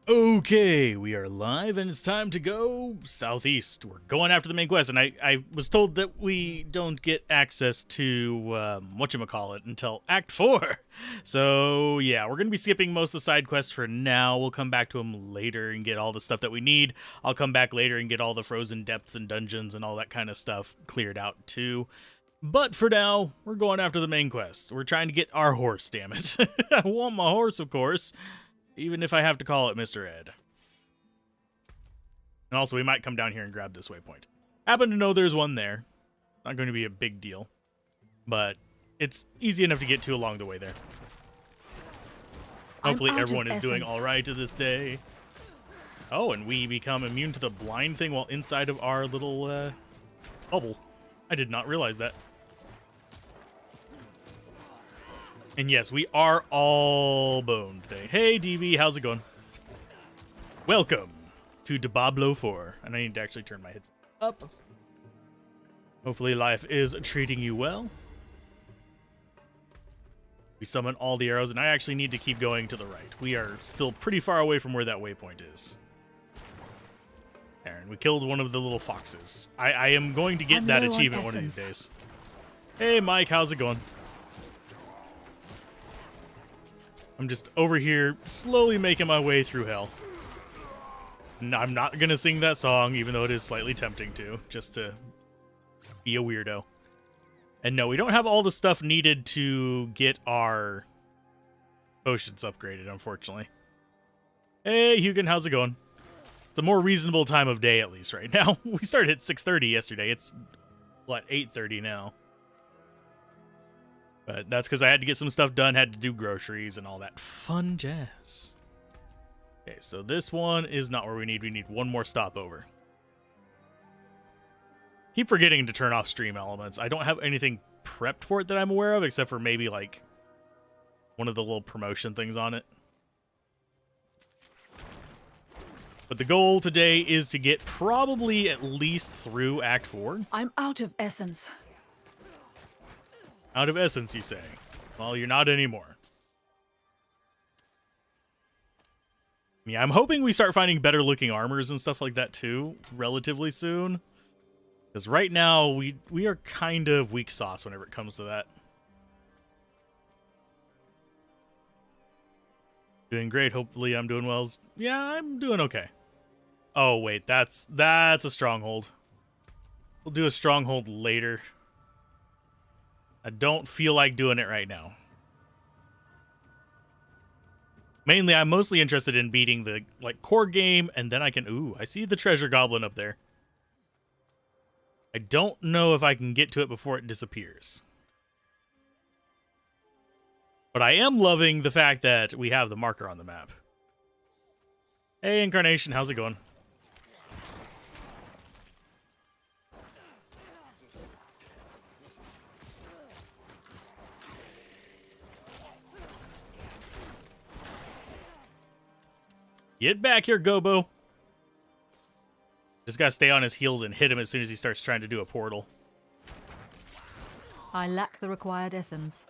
Okay, we are live and it's time to go southeast. We're going after the main quest, and I was told that we don't get access to whatchamacallit until Act 4. So yeah, we're going to be skipping most of the side quests for now. We'll come back to them later and get all the stuff that we need. I'll come back later and get all the frozen depths and dungeons and all that kind of stuff cleared out too. But for now, we're going after the main quest. We're trying to get our horse, damn it. I want my horse, of course. Even if I have to call it Mr. Ed. And also, we might come down here and grab this waypoint. Happen to know there's one there. Not going to be a big deal. But it's easy enough to get to along the way there. Hopefully everyone is doing alright to this day. Oh, and we become immune to the blind thing while inside of our little bubble. I did not realize that. And yes, we are all boned today. Hey, DV, how's it going? Welcome to Diablo 4. And I need to actually turn my head up. Hopefully life is treating you well. We summon all the arrows, and I actually need to keep going to the right. We are still pretty far away from where that waypoint is. Aaron, we killed one of the little foxes. I am going to get that achievement one of these days. Hey, Mike, how's it going? I'm just over here slowly making my way through hell. I'm not going to sing that song, even though it is slightly tempting to, just to be a weirdo. And no, we don't have all the stuff needed to get our potions upgraded, unfortunately. Hey, Hugin, how's it going? It's a more reasonable time of day, at least, right now. We started at 6:30 yesterday. It's, what, 8:30 now. But that's because I had to get some stuff done, had to do groceries and all that fun jazz. Okay, so this one is not where we need. We need one more stopover. Keep forgetting to turn off stream elements. I don't have anything prepped for it that I'm aware of, except for maybe, like, one of the little promotion things on it. But the goal today is to get probably at least through Act 4. I'm out of essence. Out of essence, you say? Well, you're not anymore. Yeah, I'm hoping we start finding better looking armors and stuff like that too, relatively soon. Because right now, we are kind of weak sauce whenever it comes to that. Doing great. Hopefully I'm doing well. Yeah, I'm doing okay. Oh, wait, that's a stronghold. We'll do a stronghold later. I don't feel like doing it right now. Mainly, I'm mostly interested in beating the core game, and then I can... Ooh, I see the treasure goblin up there. I don't know if I can get to it before it disappears. But I am loving the fact that we have the marker on the map. Hey, Incarnation, how's it going? Get back here, Gobo. Just gotta stay on his heels and hit him as soon as he starts trying to do a portal. I lack the required essence.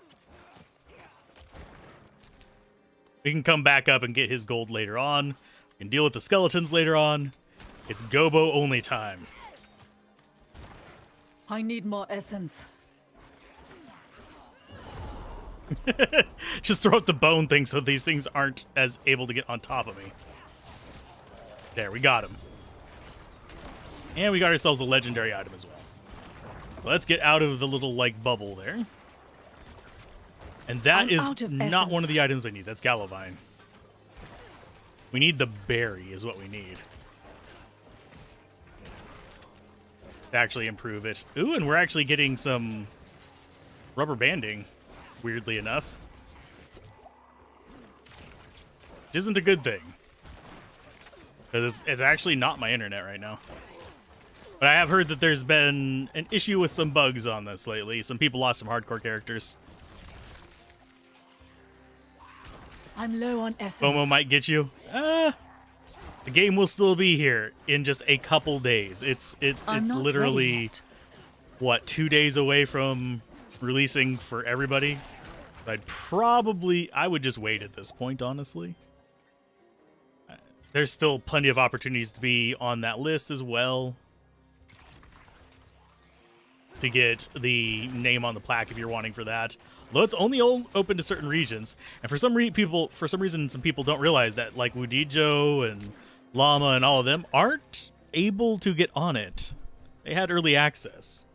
We can come back up and get his gold later on. We can deal with the skeletons later on. It's Gobo only time. I need more essence. Just throw up the bone thing so these things aren't as able to get on top of me. There, we got him. And we got ourselves a legendary item as well. Let's get out of the little, bubble there. And that is not one of the items I need. That's Galavine. We need the berry is what we need. To actually improve it. Ooh, and we're actually getting some rubber banding, weirdly enough. Which isn't a good thing. Because it's actually not my internet right now. But I have heard that there's been an issue with some bugs on this lately. Some people lost some hardcore characters. I'm low on essence. FOMO might get you. The game will still be here in just a couple days. It's literally, what, 2 days away from releasing for everybody? I would just wait at this point, honestly. there's still plenty of opportunities to be on that list as well, to get the name on the plaque if you're wanting for that. Although it's only open to certain regions, and for some reason, some people don't realize that, like Wudijo and Llama and all of them aren't able to get on it. They had early access.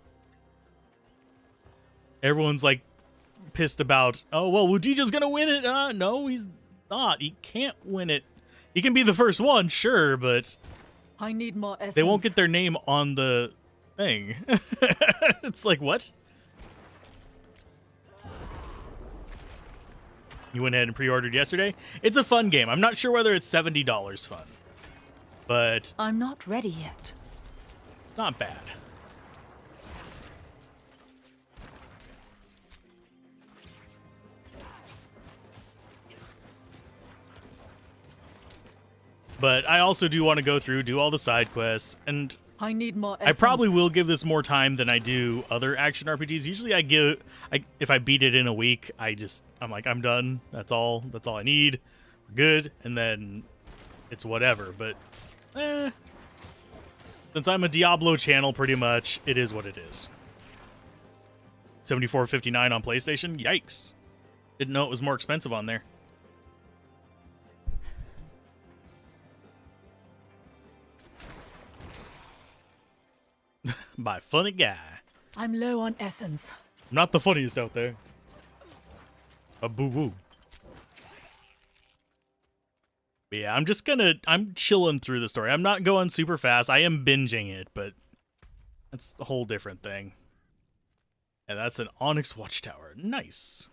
Everyone's like pissed about, oh well, Wudijo's gonna win it. No, he's not. He can't win it. He can be the first one, sure, but I need more essence. they won't get their name on the thing. It's like, what? You went ahead and pre-ordered yesterday? It's a fun game. I'm not sure whether it's $70 fun, but I'm not ready yet. not bad. But I also do want to go through, do all the side quests, and I need more I essence. probably will give this more time than I do other action RPGs. Usually if I beat it in a week, I'm like, I'm done. That's all I need. We're good. And then it's whatever. But since I'm a Diablo channel, pretty much, it is what it is. $74.59 on PlayStation? Yikes. Didn't know it was more expensive on there. By funny guy. I'm low on essence. I'm not the funniest out there. A boo-boo. Yeah, I'm chilling through the story. I'm not going super fast. I am binging it, but that's a whole different thing. And that's an Onyx Watchtower. Nice.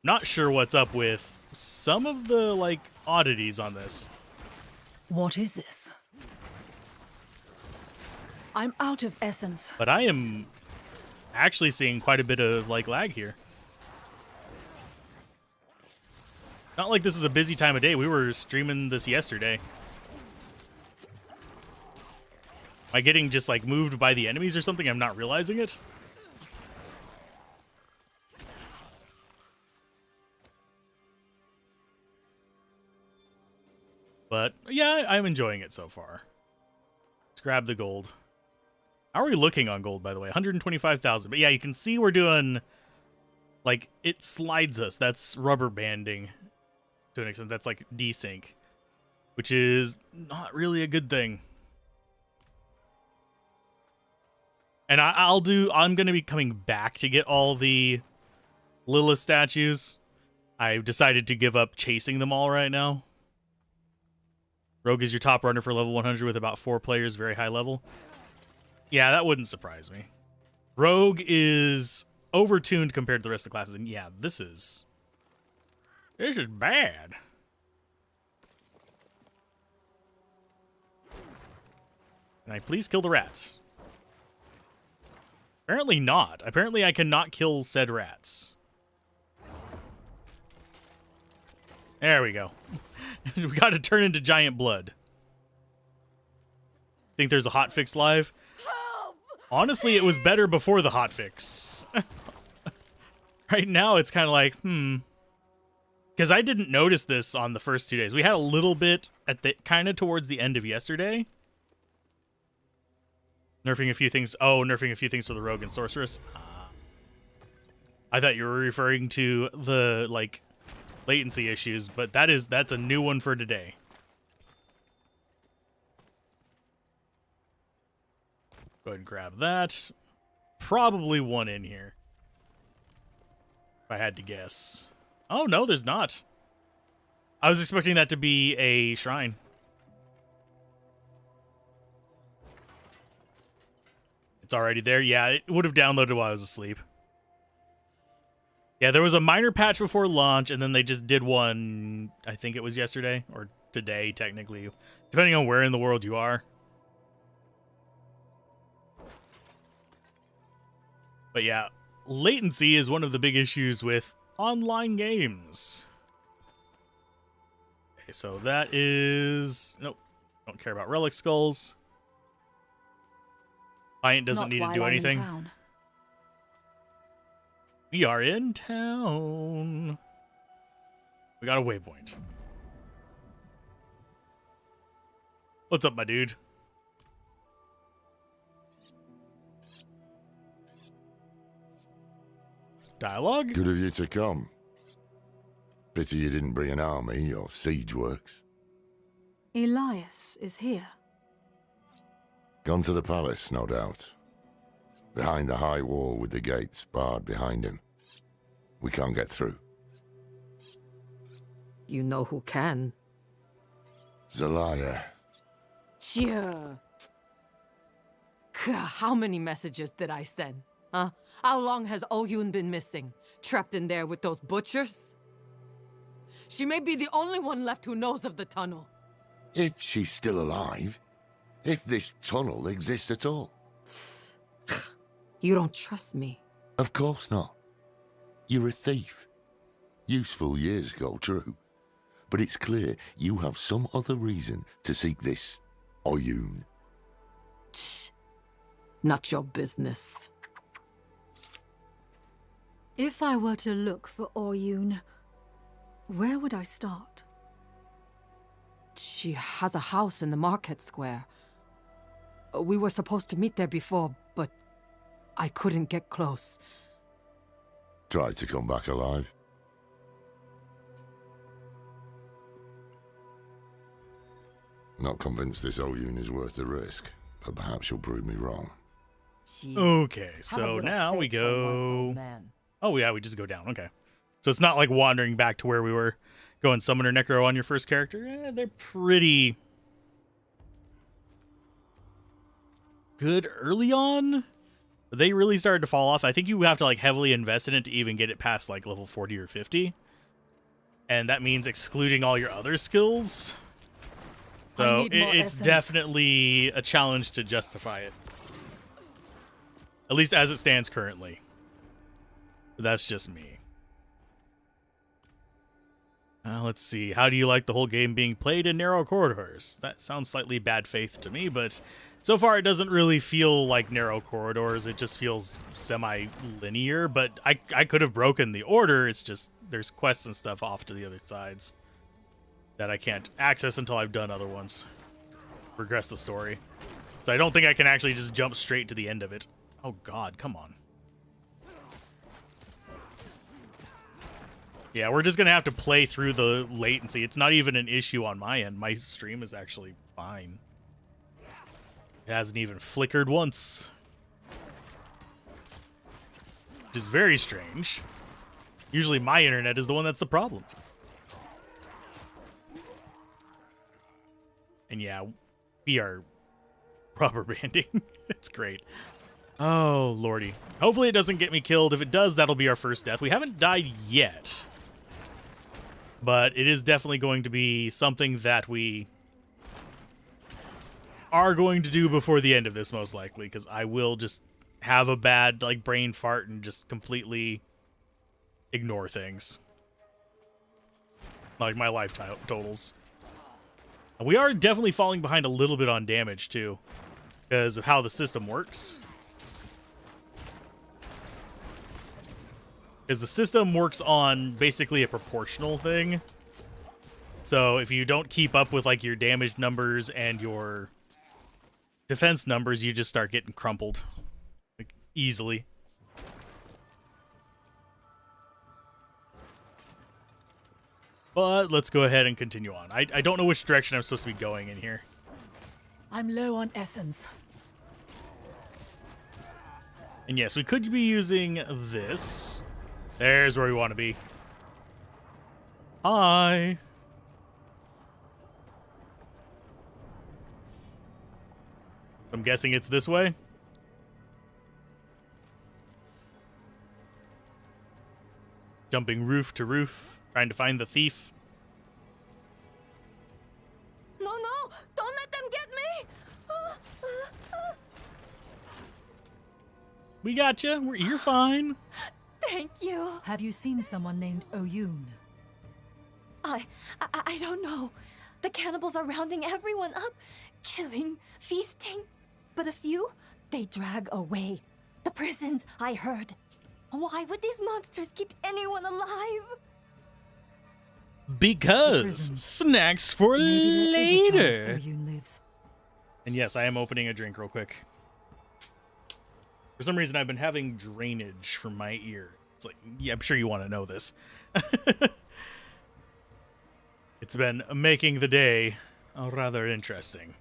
Not sure what's up with some of the, like, oddities on this. What is this? I'm out of essence. But I am actually seeing quite a bit of, like, lag here. Not like this is a busy time of day. We were streaming this yesterday. Am I getting just, like, moved by the enemies or something? I'm not realizing it. But, yeah, I'm enjoying it so far. Let's grab the gold. How are we looking on gold, by the way? 125,000. But yeah, you can see we're doing, like, it slides us. That's rubber banding to an extent. That's like desync, which is not really a good thing. And I'm going to be coming back to get all the Lilith statues. I've decided to give up chasing them all right now. Rogue is your top runner for level 100 with about 4 players, very high level. Yeah, that wouldn't surprise me. Rogue is overtuned compared to the rest of the classes, and yeah, this is bad. Can I please kill the rats? Apparently not. Apparently I cannot kill said rats. There we go. We got to turn into giant blood. Think there's a hotfix live? Honestly, it was better before the hotfix. Right now, it's kind of like, because I didn't notice this on the first 2 days. We had a little bit at the kind of towards the end of yesterday. Nerfing a few things. Oh, nerfing a few things for the rogue and sorceress. I thought you were referring to the, like, latency issues, but that's a new one for today. Go ahead and grab that. Probably one in here, if I had to guess. Oh, no, there's not. I was expecting that to be a shrine. It's already there. Yeah, it would have downloaded while I was asleep. Yeah, there was a minor patch before launch, and then they just did one, I think it was yesterday, or today, technically, depending on where in the world you are. But yeah, latency is one of the big issues with online games. Okay, so that is... Nope, don't care about relic skulls. Client doesn't need to do anything. We are in town. We got a waypoint. What's up, my dude? Dialogue? Good of you to come. Pity you didn't bring an army or siege works. Elias is here. Gone to the palace, no doubt. Behind the high wall with the gates barred behind him. We can't get through. You know who can. Zelaya. Sure. How many messages did I send? Huh? How long has Oyun been missing? Trapped in there with those butchers? She may be the only one left who knows of the tunnel. If she's still alive. If this tunnel exists at all. You don't trust me. Of course not. You're a thief. Useful years ago, true. But it's clear you have some other reason to seek this Oyun. Not your business. If I were to look for Oyun, where would I start? She has a house in the market square. We were supposed to meet there before, but I couldn't get close. Tried to come back alive. Not convinced this Oyun is worth the risk, but perhaps you'll prove me wrong. Okay, so now we go... Oh, yeah, we just go down. Okay. So it's not like wandering back to where we were going Summoner Necro on your first character. They're pretty good early on. But they really started to fall off. I think you have to like heavily invest in it to even get it past like level 40 or 50. And that means excluding all your other skills. So it's definitely a challenge to justify it. At least as it stands currently. But that's just me. Let's see. How do you like the whole game being played in narrow corridors? That sounds slightly bad faith to me, but so far it doesn't really feel like narrow corridors. It just feels semi-linear, but I could have broken the order. It's just there's quests and stuff off to the other sides that I can't access until I've done other ones. Progress the story. So I don't think I can actually just jump straight to the end of it. Oh god, come on. Yeah, we're just going to have to play through the latency. It's not even an issue on my end. My stream is actually fine. It hasn't even flickered once. Which is very strange. Usually my internet is the one that's the problem. And yeah, we are rubber banding. It's great. Oh, lordy. Hopefully it doesn't get me killed. If it does, that'll be our first death. We haven't died yet. But it is definitely going to be something that we are going to do before the end of this, most likely, because I will just have a bad like brain fart and just completely ignore things. Like my life totals. And we are definitely falling behind a little bit on damage, too, because of how the system works. Because the system works on basically a proportional thing. So if you don't keep up with like your damage numbers and your defense numbers, you just start getting crumpled like, easily. But let's go ahead and continue on. I don't know which direction I'm supposed to be going in here. I'm low on essence. And yes, we could be using this. There's where we want to be. Hi. I'm guessing it's this way. Jumping roof to roof, trying to find the thief. No, don't let them get me! We got you. You're fine. Thank you. Have you seen someone named Oyun? I don't know. The cannibals are rounding everyone up, killing, feasting. But a few, they drag away. The prisons, I heard. Why would these monsters keep anyone alive? Because snacks for Maybe there is a chance later. Oyun lives. And yes, I am opening a drink real quick. For some reason, I've been having drainage from my ear. It's like, yeah, I'm sure you want to know this. It's been making the day rather interesting.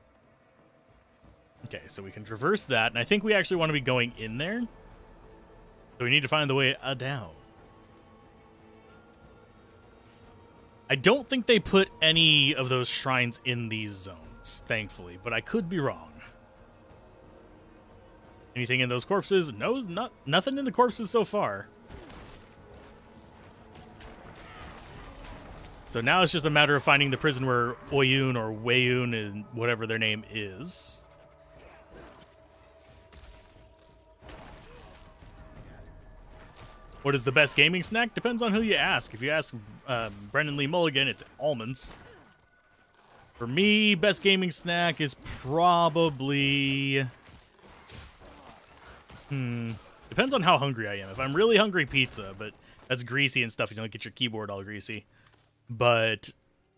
Okay, so we can traverse that, and I think we actually want to be going in there. So we need to find the way down. I don't think they put any of those shrines in these zones, thankfully, but I could be wrong. Anything in those corpses? No, nothing in the corpses so far. So now it's just a matter of finding the prison where Oyun or Weyun and whatever their name is. What is the best gaming snack? Depends on who you ask. If you ask Brendan Lee Mulligan, it's almonds. For me, best gaming snack is probably... Depends on how hungry I am. If I'm really hungry, pizza, but that's greasy and stuff. You don't get your keyboard all greasy. But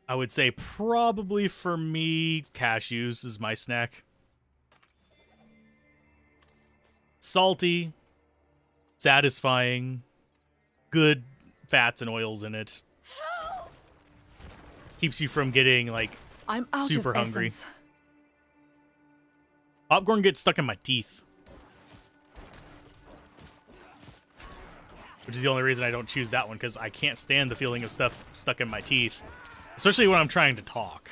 I would say probably for me, cashews is my snack. Salty, satisfying, good fats and oils in it. Keeps you from getting, like, I'm out super of hungry. essence. Popcorn gets stuck in my teeth. Which is the only reason I don't choose that one, because I can't stand the feeling of stuff stuck in my teeth. Especially when I'm trying to talk.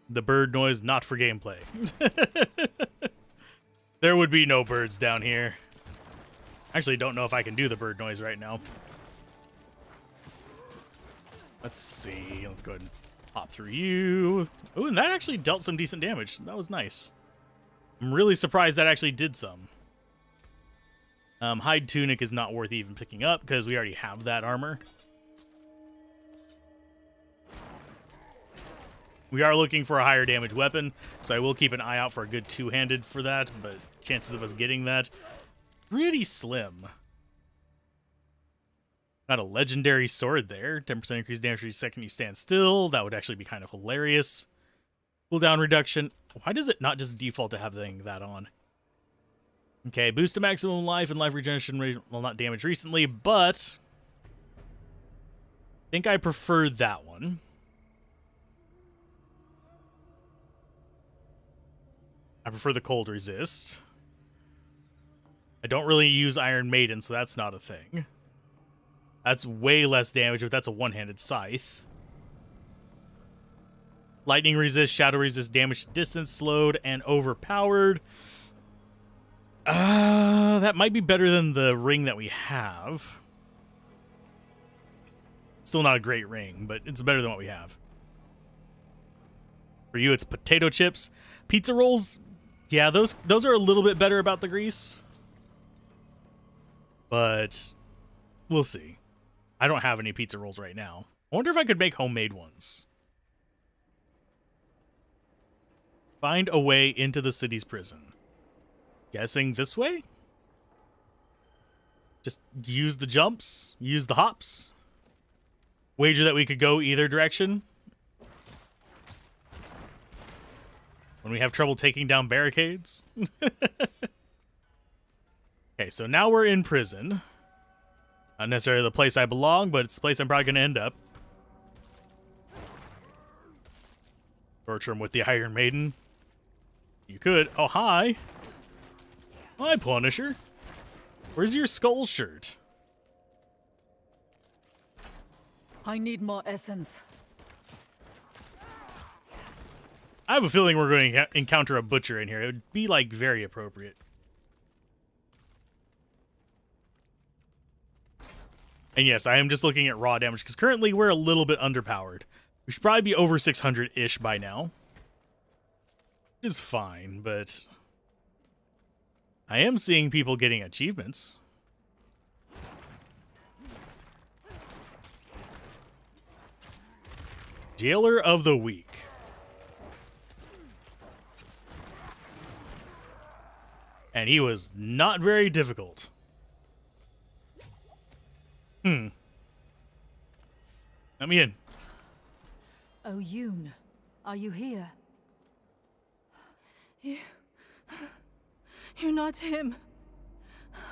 The bird noise not for gameplay. There would be no birds down here. Actually, don't know if I can do the bird noise right now. Let's see. Let's go ahead and pop through you. Oh, and that actually dealt some decent damage. That was nice. I'm really surprised that actually did some. Hide tunic is not worth even picking up because we already have that armor. We are looking for a higher damage weapon, so I will keep an eye out for a good two-handed for that, but chances of us getting that, pretty slim. Got a legendary sword there. 10% increased damage each second you stand still. That would actually be kind of hilarious. Cooldown reduction. Why does it not just default to having that on? Okay, boost to maximum life and life regeneration rate. Well, not damage recently, but I think I prefer that one. I prefer the cold resist. I don't really use Iron Maiden, so that's not a thing. That's way less damage, but that's a one-handed scythe. Lightning resist, shadow resist, damage to distance, slowed, and overpowered. That might be better than the ring that we have. Still not a great ring, but it's better than what we have. For you, it's potato chips. Pizza rolls, yeah, those are a little bit better about the grease. But we'll see. I don't have any pizza rolls right now. I wonder if I could make homemade ones. Find a way into the city's prison. Guessing this way? Just use the jumps, use the hops. Wager that we could go either direction. When we have trouble taking down barricades. Okay, so now we're in prison. Not necessarily the place I belong, but it's the place I'm probably going to end up. Torture him with the Iron Maiden. You could. Oh, hi. Hi, Punisher. Where's your skull shirt? I need more essence. I have a feeling we're going to encounter a butcher in here. It would be, like, very appropriate. And yes, I am just looking at raw damage, because currently we're a little bit underpowered. We should probably be over 600-ish by now. Which is fine, but I am seeing people getting achievements. Jailer of the Week. And he was not very difficult. Let me in. Oh, Yoon, are you here? You're not him.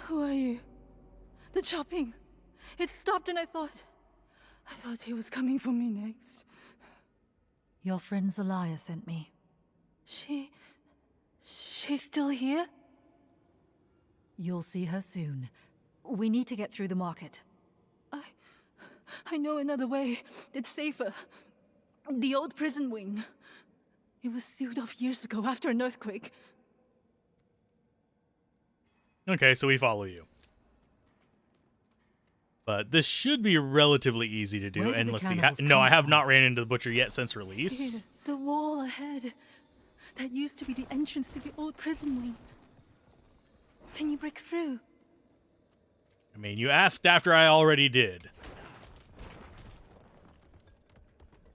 Who are you? The chopping. It stopped and I thought he was coming for me next. Your friend Zelaya sent me. She's still here? You'll see her soon. We need to get through the market. I know another way. It's safer. The old prison wing. It was sealed off years ago after an earthquake. Okay, so we follow you. But this should be relatively easy to do. Where did And the let's see. cannibals No, come I have from? not ran into the butcher yet since release. Here, the wall ahead. That used to be the entrance to the old prison wing. Can you break through? I mean, you asked after I already did.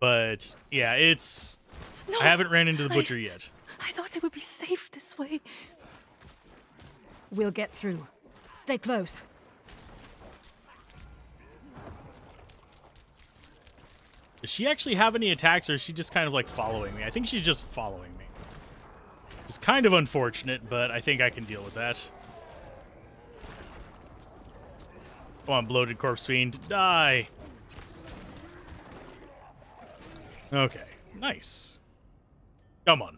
But yeah, it's... No, I haven't ran into the butcher yet. I thought it would be safe this way. We'll get through. Stay close. Does she actually have any attacks, or is she just kind of like following me? I think she's just following me. It's kind of unfortunate, but I think I can deal with that. Come on, bloated corpse fiend, die! Okay, nice. Come on.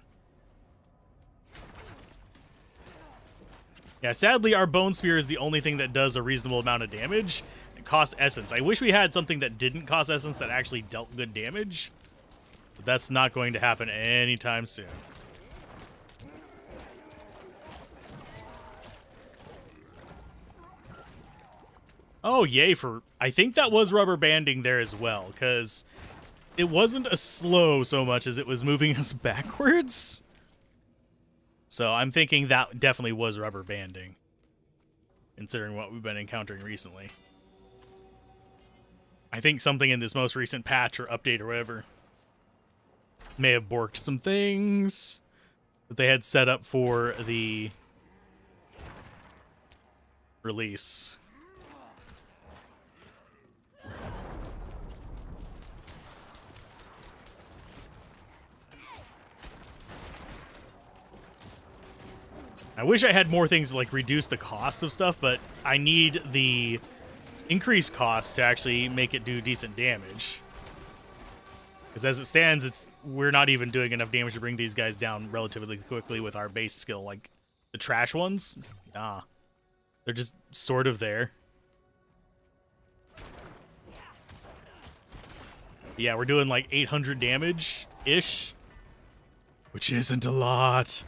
Yeah, sadly, our bone spear is the only thing that does a reasonable amount of damage. It costs essence. I wish we had something that didn't cost essence that actually dealt good damage. But that's not going to happen anytime soon. Oh, yay for... I think that was rubber banding there as well, because it wasn't a slow so much as it was moving us backwards. So I'm thinking that definitely was rubber banding, considering what we've been encountering recently. I think something in this most recent patch or update or whatever may have borked some things that they had set up for the release. I wish I had more things to, like, reduce the cost of stuff, but I need the increased cost to actually make it do decent damage. Because as it stands, we're not even doing enough damage to bring these guys down relatively quickly with our base skill. Like, the trash ones, nah. They're just sort of there. Yeah, we're doing like 800 damage-ish, which isn't a lot.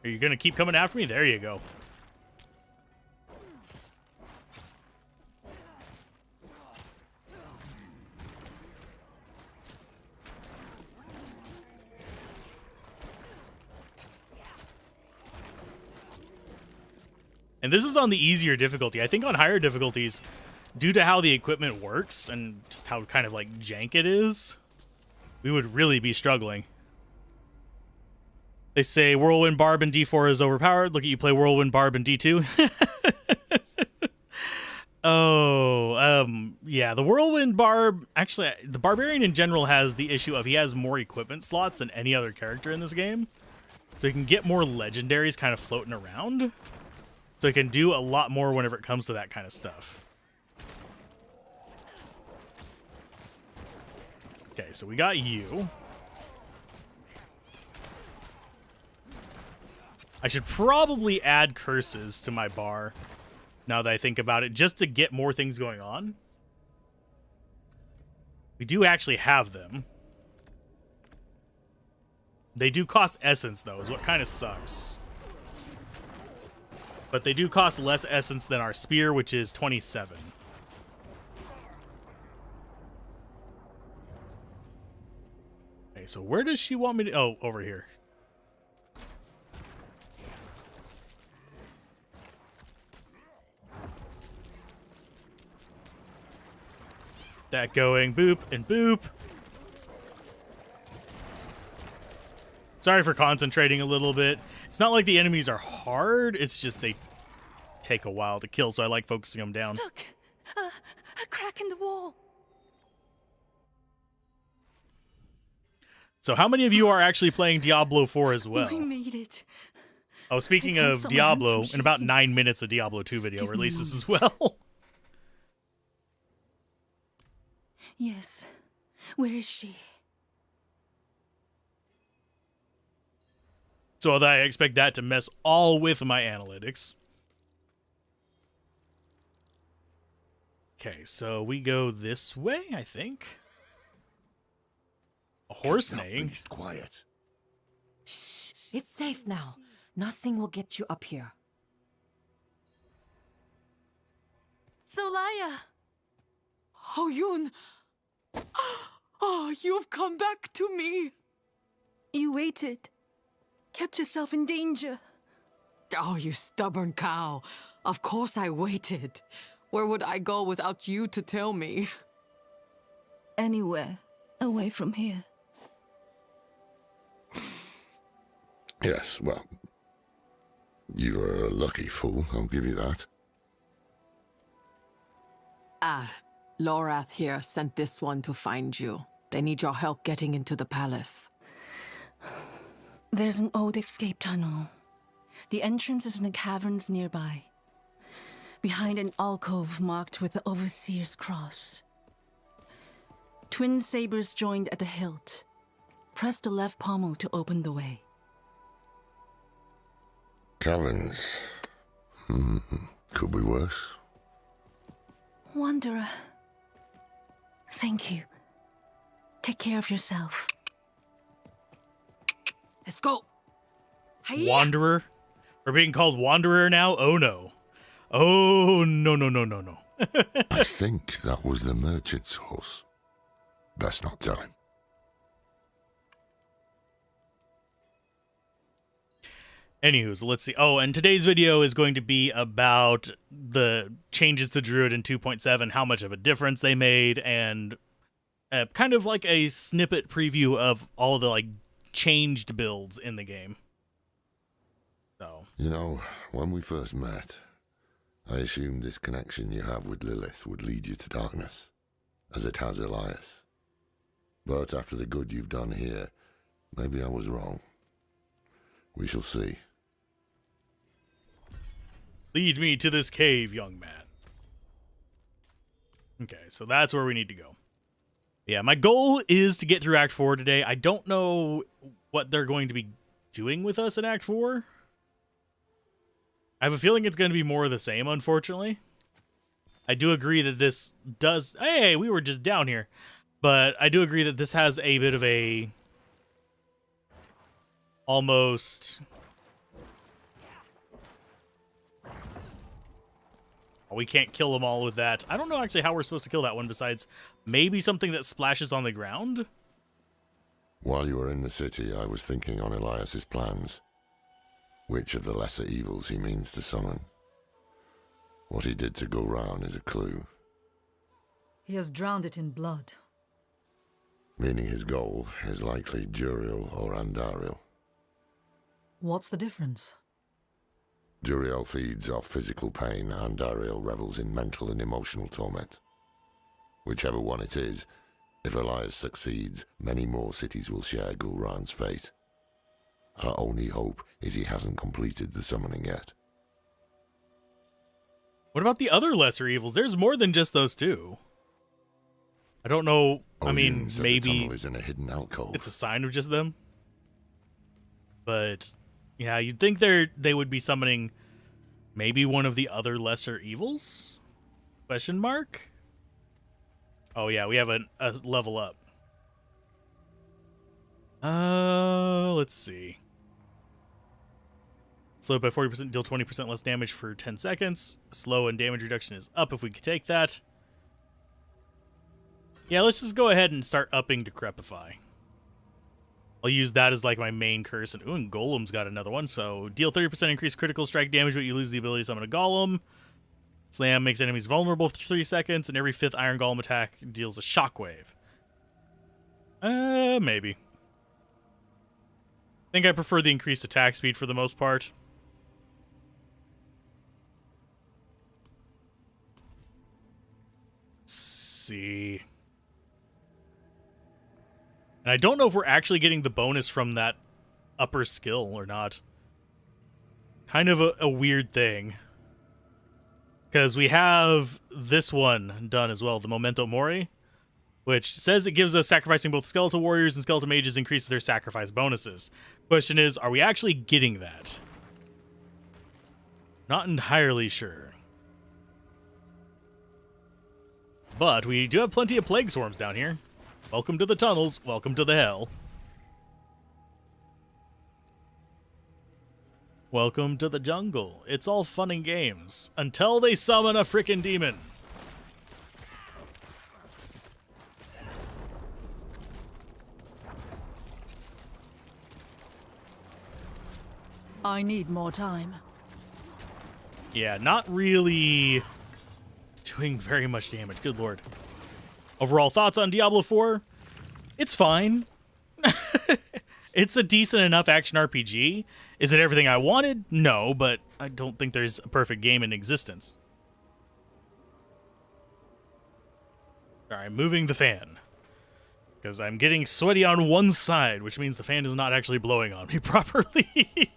Are you going to keep coming after me? There you go. And this is on the easier difficulty. I think on higher difficulties, due to how the equipment works and just how kind of like jank it is, we would really be struggling. They say Whirlwind Barb in D4 is overpowered. Look at you play Whirlwind Barb in D2. Yeah, the Whirlwind Barb, actually, the Barbarian in general has the issue of he has more equipment slots than any other character in this game. So he can get more legendaries kind of floating around. So he can do a lot more whenever it comes to that kind of stuff. Okay, so we got you. I should probably add curses to my bar, now that I think about it, just to get more things going on. We do actually have them. They do cost essence, though, is what kind of sucks. But they do cost less essence than our spear, which is 27. Okay, so where does she want me to... Oh, over here. that going. Boop and boop. Sorry for concentrating a little bit. It's not like the enemies are hard. It's just they take a while to kill, so I like focusing them down. Look, a crack in the wall. So how many of you are actually playing Diablo 4 as well? We made it. Oh, speaking I can't of stop my hands Diablo, from in about shaking. 9 minutes, a Diablo 2 video Give me a releases as moment. well. Yes. Where is she? So I expect that to mess all with my analytics. Okay, so we go this way, I think. A horse Keep that neighing. beast quiet. Shh, it's safe now. Nothing will get you up here. Solaya! Oh, Yun! Oh, you've come back to me! You waited. Kept yourself in danger. Oh, you stubborn cow. Of course I waited. Where would I go without you to tell me? Anywhere away from here. Yes, well, you're a lucky fool, I'll give you that. Lorath here sent this one to find you. They need your help getting into the palace. There's an old escape tunnel. The entrance is in the caverns nearby. Behind an alcove marked with the Overseer's cross. Twin sabers joined at the hilt. Press the left pommel to open the way. Caverns. Could be worse. Wanderer. Thank you. Take care of yourself. Let's go! Hiya! Wanderer? We're being called Wanderer now? Oh no. Oh, no, no, no, no, no. I think that was the merchant's horse. Best not tell him. Anywho, so let's see. Oh, and today's video is going to be about the changes to Druid in 2.7, how much of a difference they made, and kind of like a snippet preview of all the like changed builds in the game. So, You know, when we first met, I assumed this connection you have with Lilith would lead you to darkness, as it has Elias. But after the good you've done here, maybe I was wrong. We shall see. lead me to this cave, young man. Okay, so that's where we need to go. Yeah, my goal is to get through Act 4 today. I don't know what they're going to be doing with us in Act 4. I have a feeling it's going to be more of the same, unfortunately. I do agree that this does... Hey, we were just down here. But I do agree that this has a bit of a... almost... Oh, we can't kill them all with that. I don't know actually how we're supposed to kill that one besides maybe something that splashes on the ground. While you were in the city, I was thinking on Elias's plans. Which of the lesser evils he means to summon. What he did to go round is a clue, He has drowned it in blood. meaning his goal is likely Duriel or Andariel. What's the difference? Duriel feeds off physical pain, Andariel revels in mental and emotional torment. Whichever one it is, if Elias succeeds, many more cities will share Gulran's fate. Our only hope is he hasn't completed the summoning yet. What about the other lesser evils? There's more than just those two. I don't know. I mean, Odin said the maybe tunnel is in a hidden alcove. it's a sign of just them. But yeah, you'd think they would be summoning maybe one of the other lesser evils? Question mark? Oh yeah, we have a level up. Let's see. Slow by 40%, deal 20% less damage for 10 seconds. Slow and damage reduction is up if we could take that. Yeah, let's just go ahead and start upping Decrepify. I'll use that as like my main curse. And, ooh, and Golem's got another one. So deal 30% increased critical strike damage, but you lose the ability to summon a Golem. Slam makes enemies vulnerable for 3 seconds, and every 5th Iron Golem attack deals a shockwave. Maybe. I think I prefer the increased attack speed for the most part. Let's see. And I don't know if we're actually getting the bonus from that upper skill or not. Kind of a weird thing. Because we have this one done as well, the Memento Mori, which says it gives us sacrificing both skeletal warriors and skeletal mages increases their sacrifice bonuses. Question is, are we actually getting that? Not entirely sure. But we do have plenty of plague swarms down here. Welcome to the tunnels, welcome to the hell. Welcome to the jungle. It's all fun and games. Until they summon a frickin' demon. I need more time. Yeah, not really doing very much damage. Good lord. Overall thoughts on Diablo 4? It's fine. It's a decent enough action RPG. Is it everything I wanted? No, but I don't think there's a perfect game in existence. Alright, moving the fan. Because I'm getting sweaty on one side, which means the fan is not actually blowing on me properly.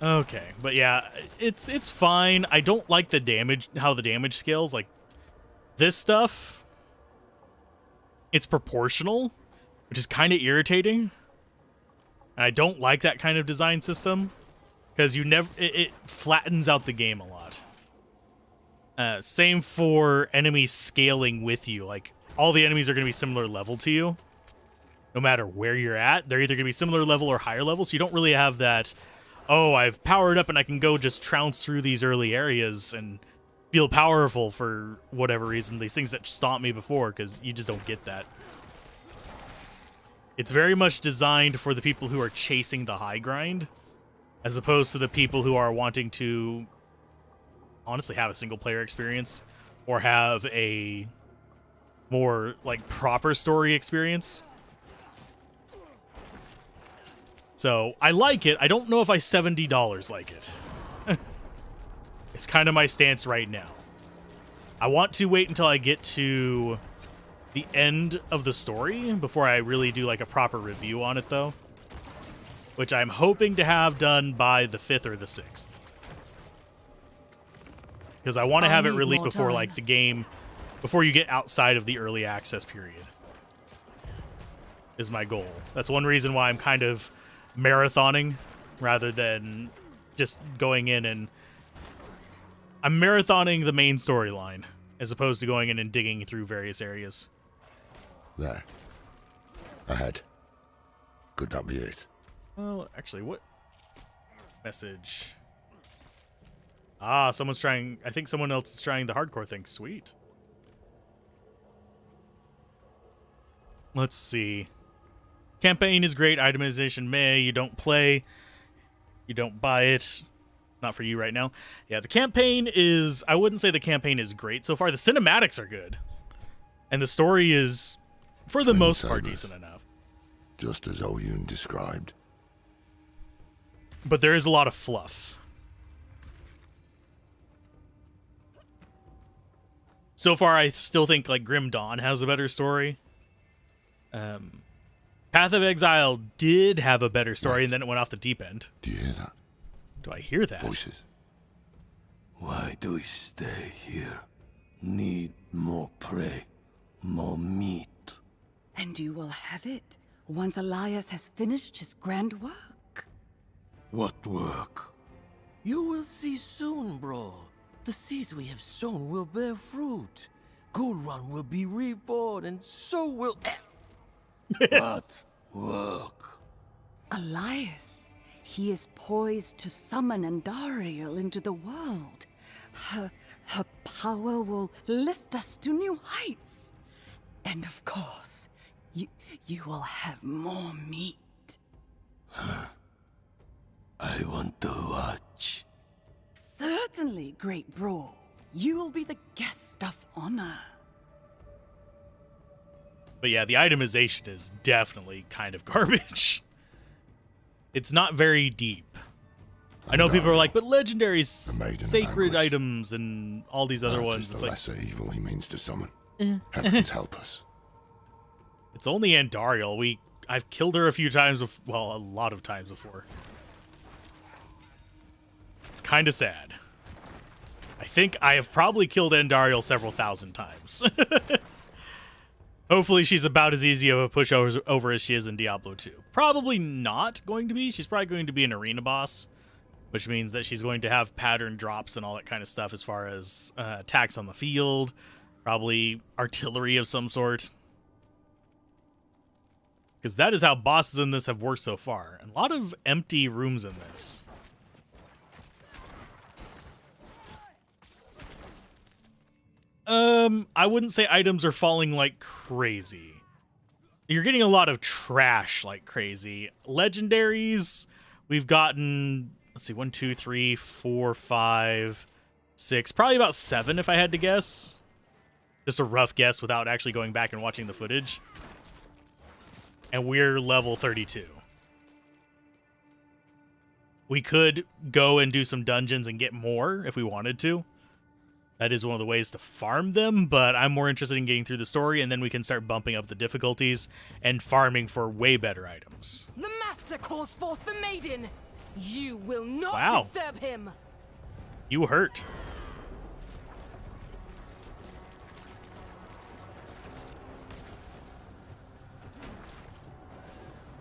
Okay, but yeah, it's fine. I don't like the damage, how the damage scales. Like, this stuff, it's proportional, which is kind of irritating. And I don't like that kind of design system because it flattens out the game a lot. Same for enemies scaling with you. Like, all the enemies are going to be similar level to you, no matter where you're at. They're either going to be similar level or higher level, so you don't really have that, oh, I've powered up and I can go just trounce through these early areas and feel powerful for whatever reason. These things that stomped me before, because you just don't get that. It's very much designed for the people who are chasing the high grind, as opposed to the people who are wanting to honestly have a single player experience or have a more like proper story experience. So I like it. I don't know if I $70 like it. It's kind of my stance right now. I want to wait until I get to the end of the story before I really do like a proper review on it, though, which I'm hoping to have done by the 5th or the 6th, because I want to have it released before like the game, before you get outside of the early access period, is my goal. That's one reason why I'm kind of marathoning rather than just going in, and I'm marathoning the main storyline as opposed to going in and digging through various areas. There. Ahead. Could that be it? Well, actually, what message? Ah, someone's trying. I think someone else is trying the hardcore thing. Sweet. Let's see. Campaign is great. Itemization may. You don't play. You don't buy it. Not for you right now. Yeah, the campaign is... I wouldn't say the campaign is great so far. The cinematics are good. And the story is, for the most part, decent enough. Just as Oyun described. But there is a lot of fluff. So far, I still think like Grim Dawn has a better story. Path of Exile did have a better story, and then it went off the deep end. Do you hear that? Do I hear that? Voices. Why do we stay here? Need more prey, more meat. And you will have it once Elias has finished his grand work. What work? You will see soon, bro. The seeds we have sown will bear fruit. Gold Run will be reborn, and so will... What work? Elias, he is poised to summon Andariel into the world. Her power will lift us to new heights. And of course, you will have more meat. I want to watch. Certainly, great Brawl. You will be the guest of honor. But yeah, the itemization is definitely kind of garbage. It's not very deep. I know people are like, but legendaries, A maiden of sacred anguish. items, and all these other That ones. is It's the like, lesser evil he means to summon. Heavens help us. it's only Andariel. I've killed her a few times, well, a lot of times before. It's kind of sad. I think I have probably killed Andariel several thousand times. Hopefully she's about as easy of a push over as she is in Diablo 2. Probably not going to be. She's probably going to be an arena boss, which means that she's going to have pattern drops and all that kind of stuff as far as attacks on the field, probably artillery of some sort. Because that is how bosses in this have worked so far. And a lot of empty rooms in this. I wouldn't say items are falling like crazy. You're getting a lot of trash like crazy. Legendaries, we've gotten, let's see, 1, 2, 3, 4, 5, 6, probably about 7 if I had to guess. Just a rough guess without actually going back and watching the footage. And we're level 32. We could go and do some dungeons and get more if we wanted to. That is one of the ways to farm them, but I'm more interested in getting through the story, and then we can start bumping up the difficulties and farming for way better items. The master calls forth the maiden. You will not Wow. disturb him. You hurt.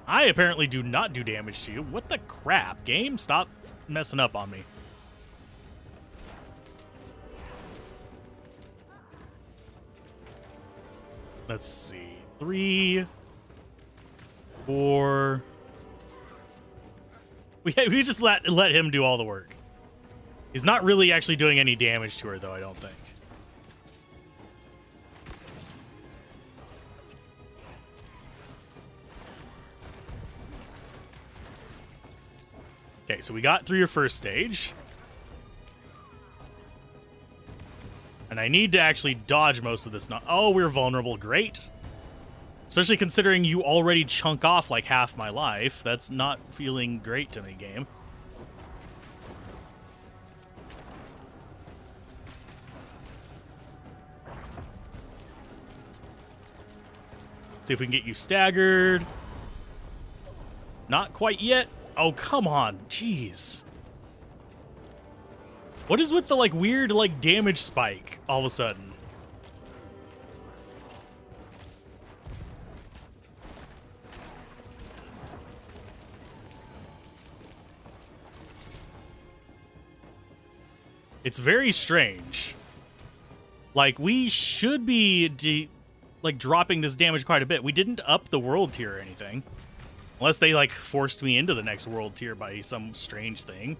I apparently do not do damage to you. What the crap? Game, stop messing up on me. Let's see. 3, 4. We just let him do all the work. He's not really actually doing any damage to her, though, I don't think. Okay, so we got through your first stage. And I need to actually dodge most of this. Oh, we're vulnerable. Great. Especially considering you already chunk off like half my life. That's not feeling great to me, game. See if we can get you staggered. Not quite yet. Oh, come on. Jeez. What is with the, like, weird, like, damage spike all of a sudden? It's very strange. Like, we should be, dropping this damage quite a bit. We didn't up the world tier or anything. Unless they, like, forced me into the next world tier by some strange thing.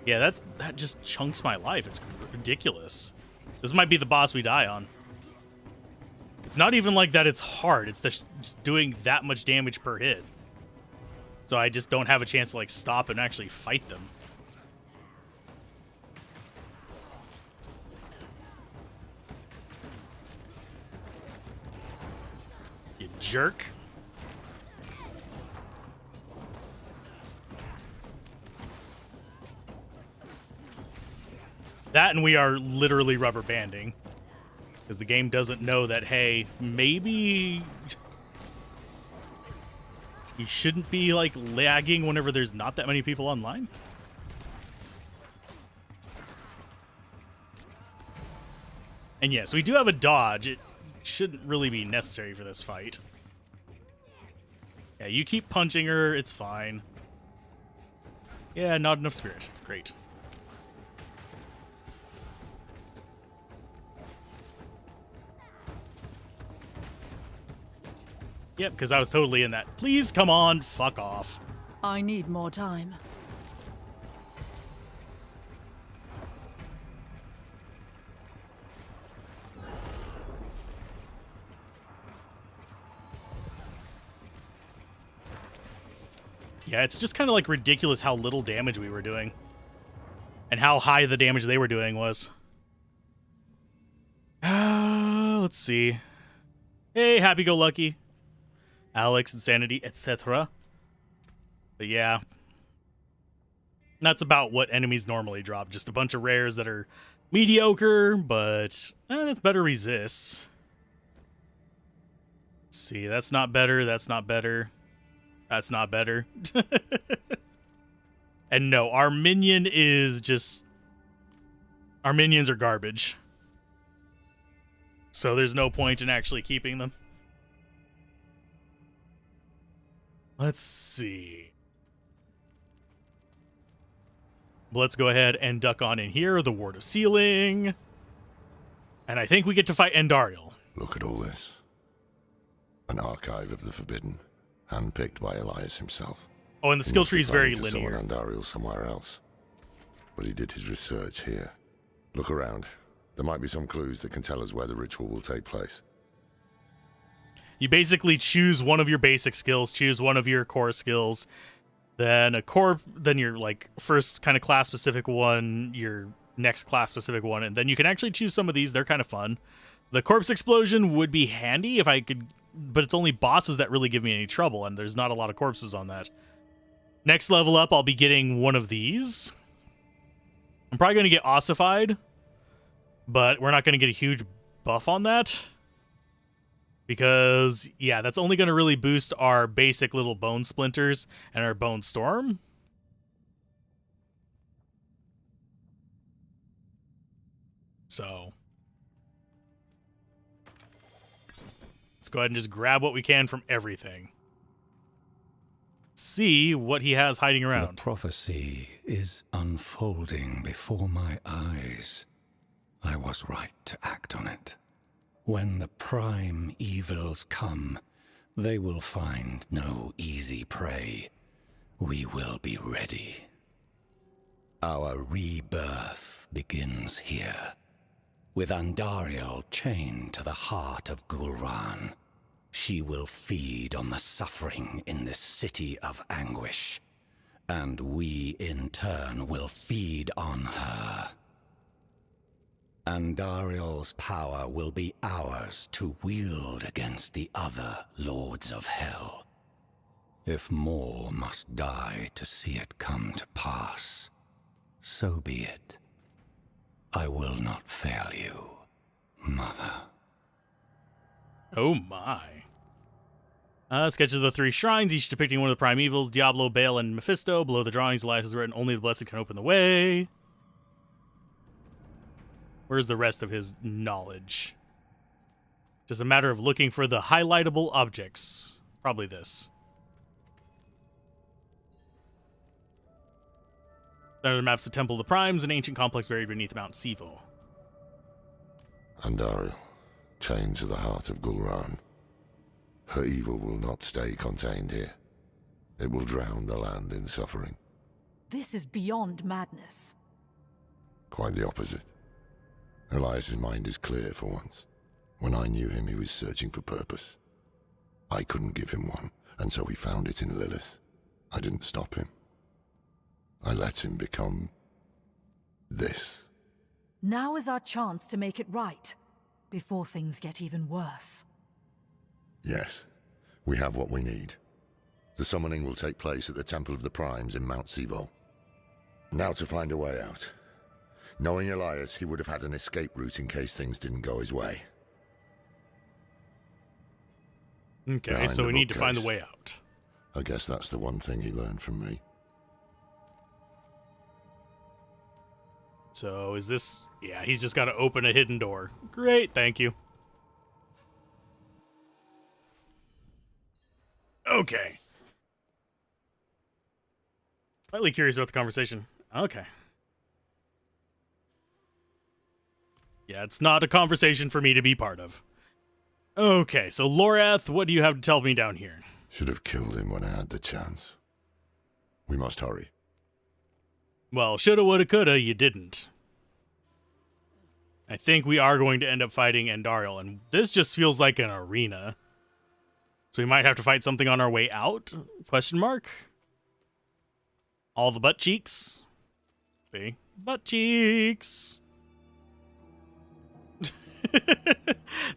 Yeah, that just chunks my life. It's ridiculous. This might be the boss we die on. It's not even like that it's hard. It's just doing that much damage per hit. So I just don't have a chance to, like, stop and actually fight them. You jerk. That and we are literally rubber banding. Because the game doesn't know that, hey, maybe you shouldn't be, like, lagging whenever there's not that many people online. And yes, we do have a dodge. It shouldn't really be necessary for this fight. Yeah, you keep punching her. It's fine. Yeah, not enough spirit. Great. Yep, because I was totally in that. Please, come on, fuck off. I need more time. Yeah, it's just kind of like ridiculous how little damage we were doing. And how high the damage they were doing was. Let's see. Hey, happy-go-lucky. Alex, Insanity, etc. But yeah. That's about what enemies normally drop. Just a bunch of rares that are mediocre, but that's better resists. Let's see, that's not better, that's not better. That's not better. And no, our minion is just... Our minions are garbage. So there's no point in actually keeping them. Let's see. Let's go ahead and duck on in here. The Ward of Sealing. And I think we get to fight Andariel. Look at all this. An archive of the Forbidden, handpicked by Elias himself. Oh, and the skill tree is very linear. Summon Andariel somewhere else. But he did his research here. Look around. There might be some clues that can tell us where the ritual will take place. You basically choose one of your basic skills, choose one of your core skills, then then your like first kind of class specific one, your next class specific one, and then you can actually choose some of these. They're kind of fun. The corpse explosion would be handy if I could, but it's only bosses that really give me any trouble, and there's not a lot of corpses on that. Next level up, I'll be getting one of these. I'm probably going to get ossified, but we're not going to get a huge buff on that. Because, yeah, that's only going to really boost our basic little bone splinters and our bone storm. So, let's go ahead and just grab what we can from everything. See what he has hiding around. The prophecy is unfolding before my eyes. I was right to act on it. When the prime evils come, they will find no easy prey. We will be ready. Our rebirth begins here, with Andariel chained to the heart of Gulran. She will feed on the suffering in this city of anguish, and we in turn will feed on her. Andariel's power will be ours to wield against the other lords of hell. If more must die to see it come to pass, so be it. I will not fail you, Mother. Oh my. Sketches of the 3 shrines, each depicting one of the prime evils, Diablo, Baal, and Mephisto. Below the drawings, Elias has written, only the blessed can open the way. Where's the rest of his knowledge? Just a matter of looking for the highlightable objects. Probably this. There maps the Temple of the Primes, an ancient complex buried beneath Mount Sivo. Andariel, chained to the heart of Gulran. Her evil will not stay contained here. It will drown the land in suffering. This is beyond madness. Quite the opposite. Elias's mind is clear for once. When I knew him, he was searching for purpose. I couldn't give him one, and so he found it in Lilith. I didn't stop him. I let him become... this. Now is our chance to make it right, before things get even worse. Yes, we have what we need. The summoning will take place at the Temple of the Primes in Mount Sivo. Now to find a way out. Knowing Elias, he would have had an escape route in case things didn't go his way. Okay, Behind so the we need to find the bookcase. way out. I guess that's the one thing he learned from me. So is this... yeah, he's just got to open a hidden door. Great, thank you. Okay. Slightly curious about the conversation. Okay. Yeah, it's not a conversation for me to be part of. Okay, so Lorath, what do you have to tell me down here? Should have killed him when I had the chance. We must hurry. Well, shoulda, woulda, coulda, you didn't. I think we are going to end up fighting Andariel, and this just feels like an arena. So we might have to fight something on our way out? Question mark? All the butt cheeks. See? Butt cheeks.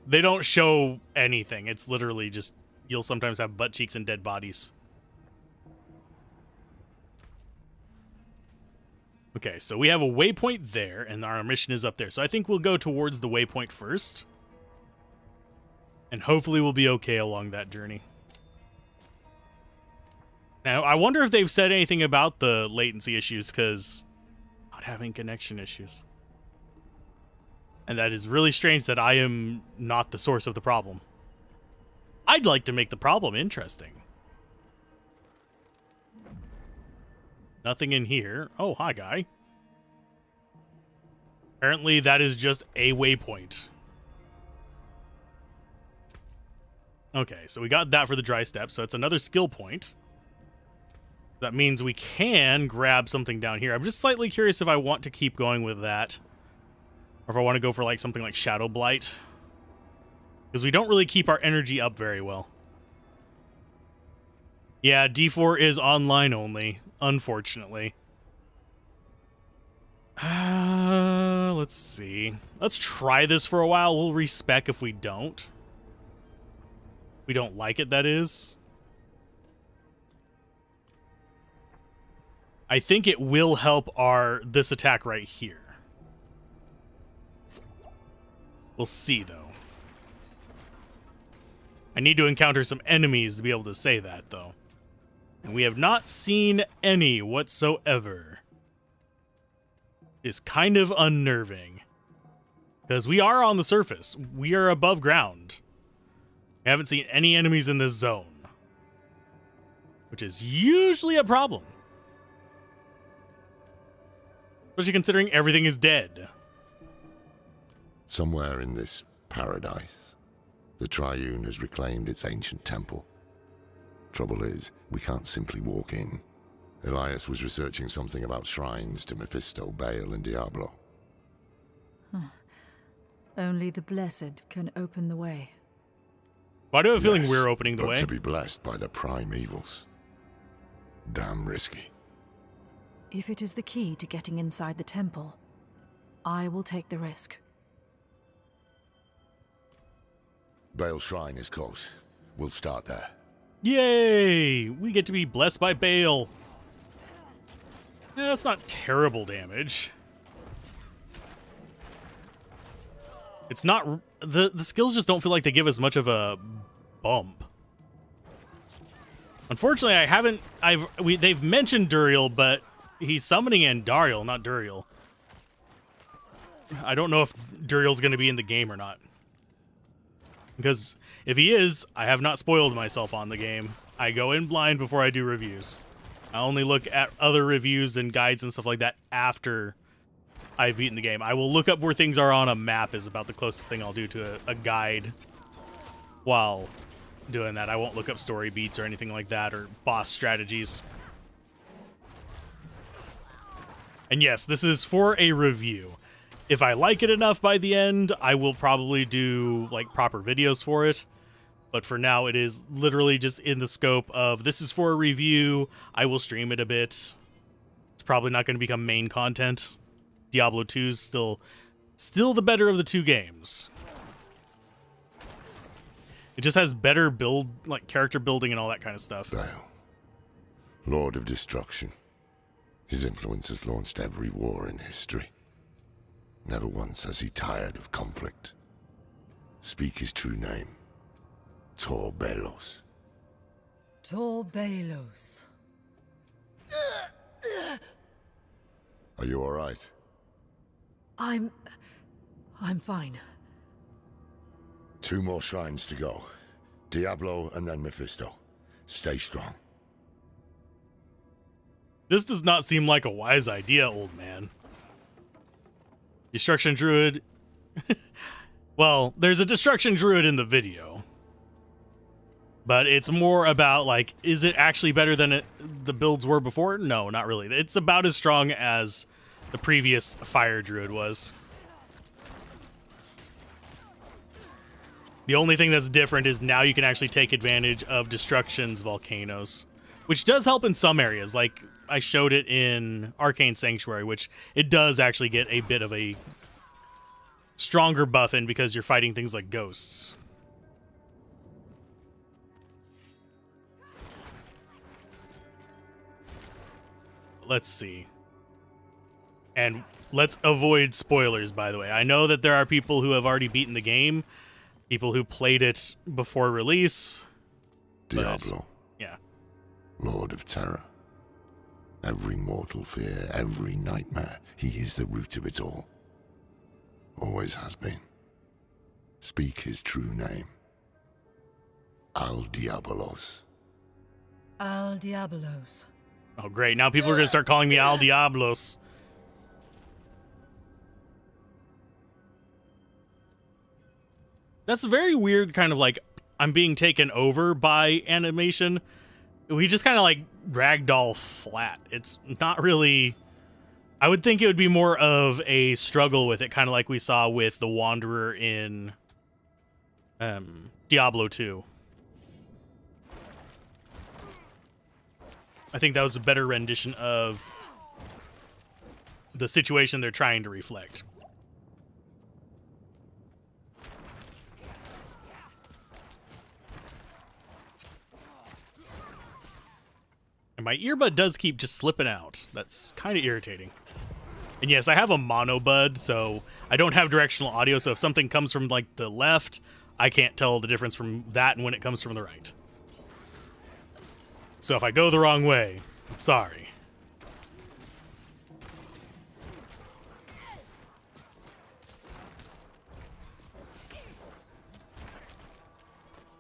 They don't show anything. It's literally just, you'll sometimes have butt cheeks and dead bodies. Okay, so we have a waypoint there, and our mission is up there. So I think we'll go towards the waypoint first. And hopefully we'll be okay along that journey. Now, I wonder if they've said anything about the latency issues, because not having connection issues. And that is really strange that I am not the source of the problem. I'd like to make the problem interesting. Nothing in here. Oh, hi, guy. Apparently, that is just a waypoint. Okay, so we got that for the dry step, so it's another skill point. That means we can grab something down here. I'm just slightly curious if I want to keep going with that. Or if I want to go for like something like Shadow Blight. Because we don't really keep our energy up very well. Yeah, D4 is online only, unfortunately. Let's see. Let's try this for a while. We'll respec if we don't. We don't like it, that is. I think it will help this attack right here. We'll see, though. I need to encounter some enemies to be able to say that, though. And we have not seen any whatsoever. It's kind of unnerving. Because we are on the surface. We are above ground. We haven't seen any enemies in this zone. Which is usually a problem. Especially considering everything is dead. Somewhere in this paradise, the Triune has reclaimed its ancient temple. Trouble is, we can't simply walk in. Elias was researching something about shrines to Mephisto, Baal, and Diablo. Only the blessed can open the way. Why do I have a feeling we're opening the but way? To be blessed by the prime evils. Damn risky. If it is the key to getting inside the temple, I will take the risk. Baal's shrine is close. We'll start there. Yay! We get to be blessed by Baal. That's not terrible damage. It's not... The skills just don't feel like they give us much of a bump. Unfortunately, I haven't... They've mentioned Duriel, but he's summoning Andariel, not Duriel. I don't know if Duriel's going to be in the game or not. Because if he is, I have not spoiled myself on the game. I go in blind before I do reviews. I only look at other reviews and guides and stuff like that after I've beaten the game. I will look up where things are on a map is about the closest thing I'll do to a guide while doing that. I won't look up story beats or anything like that or boss strategies. And yes, this is for a review. If I like it enough by the end, I will probably do like proper videos for it. But for now, it is literally just in the scope of this is for a review. I will stream it a bit. It's probably not going to become main content. Diablo 2 is still the better of the two games. It just has better build, like character building and all that kind of stuff. Baal, Lord of Destruction. His influence has launched every war in history. Never once has he tired of conflict. Speak his true name. Tor Balos. Tor Balos. Are you all right? I'm fine. 2 more shrines to go. Diablo and then Mephisto. Stay strong. This does not seem like a wise idea, old man. Destruction Druid. Well, there's a Destruction Druid in the video. But it's more about, like, is it actually better than the builds were before? No, not really. It's about as strong as the previous Fire Druid was. The only thing that's different is now you can actually take advantage of Destruction's volcanoes, which does help in some areas. Like I showed it in Arcane Sanctuary, which it does actually get a bit of a stronger buff in because you're fighting things like ghosts. Let's see. And let's avoid spoilers, by the way. I know that there are people who have already beaten the game, people who played it before release. Diablo. Yeah. Lord of Terror. Every mortal fear, every nightmare, he is the root of it all. Always has been. Speak his true name. Al Diabolos. Al Diabolos. Oh, great. Now people are going to start calling me Al Diablos. That's a very weird kind of like I'm being taken over by animation. We just kind of like ragdoll flat. It's not really... I would think it would be more of a struggle with it, kind of like we saw with the Wanderer in Diablo 2. I think that was a better rendition of the situation they're trying to reflect. And my earbud does keep just slipping out. That's kind of irritating. And yes, I have a mono bud, so I don't have directional audio, so if something comes from like the left, I can't tell the difference from that and when it comes from the right. So if I go the wrong way, I'm sorry.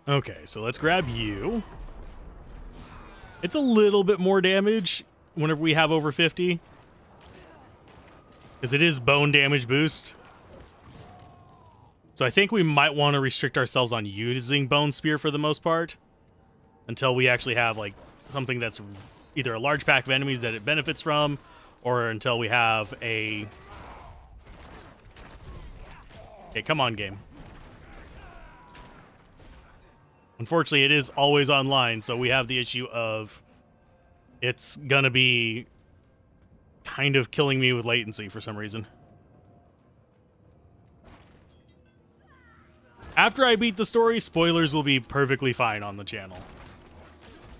Okay, so let's grab you. It's a little bit more damage whenever we have over 50. Because it is bone damage boost. So I think we might want to restrict ourselves on using Bone Spear for the most part. Until we actually have like something that's either a large pack of enemies that it benefits from, or until we have a... Okay, come on, game. Unfortunately, it is always online, so we have the issue of it's gonna be kind of killing me with latency for some reason. After I beat the story, spoilers will be perfectly fine on the channel.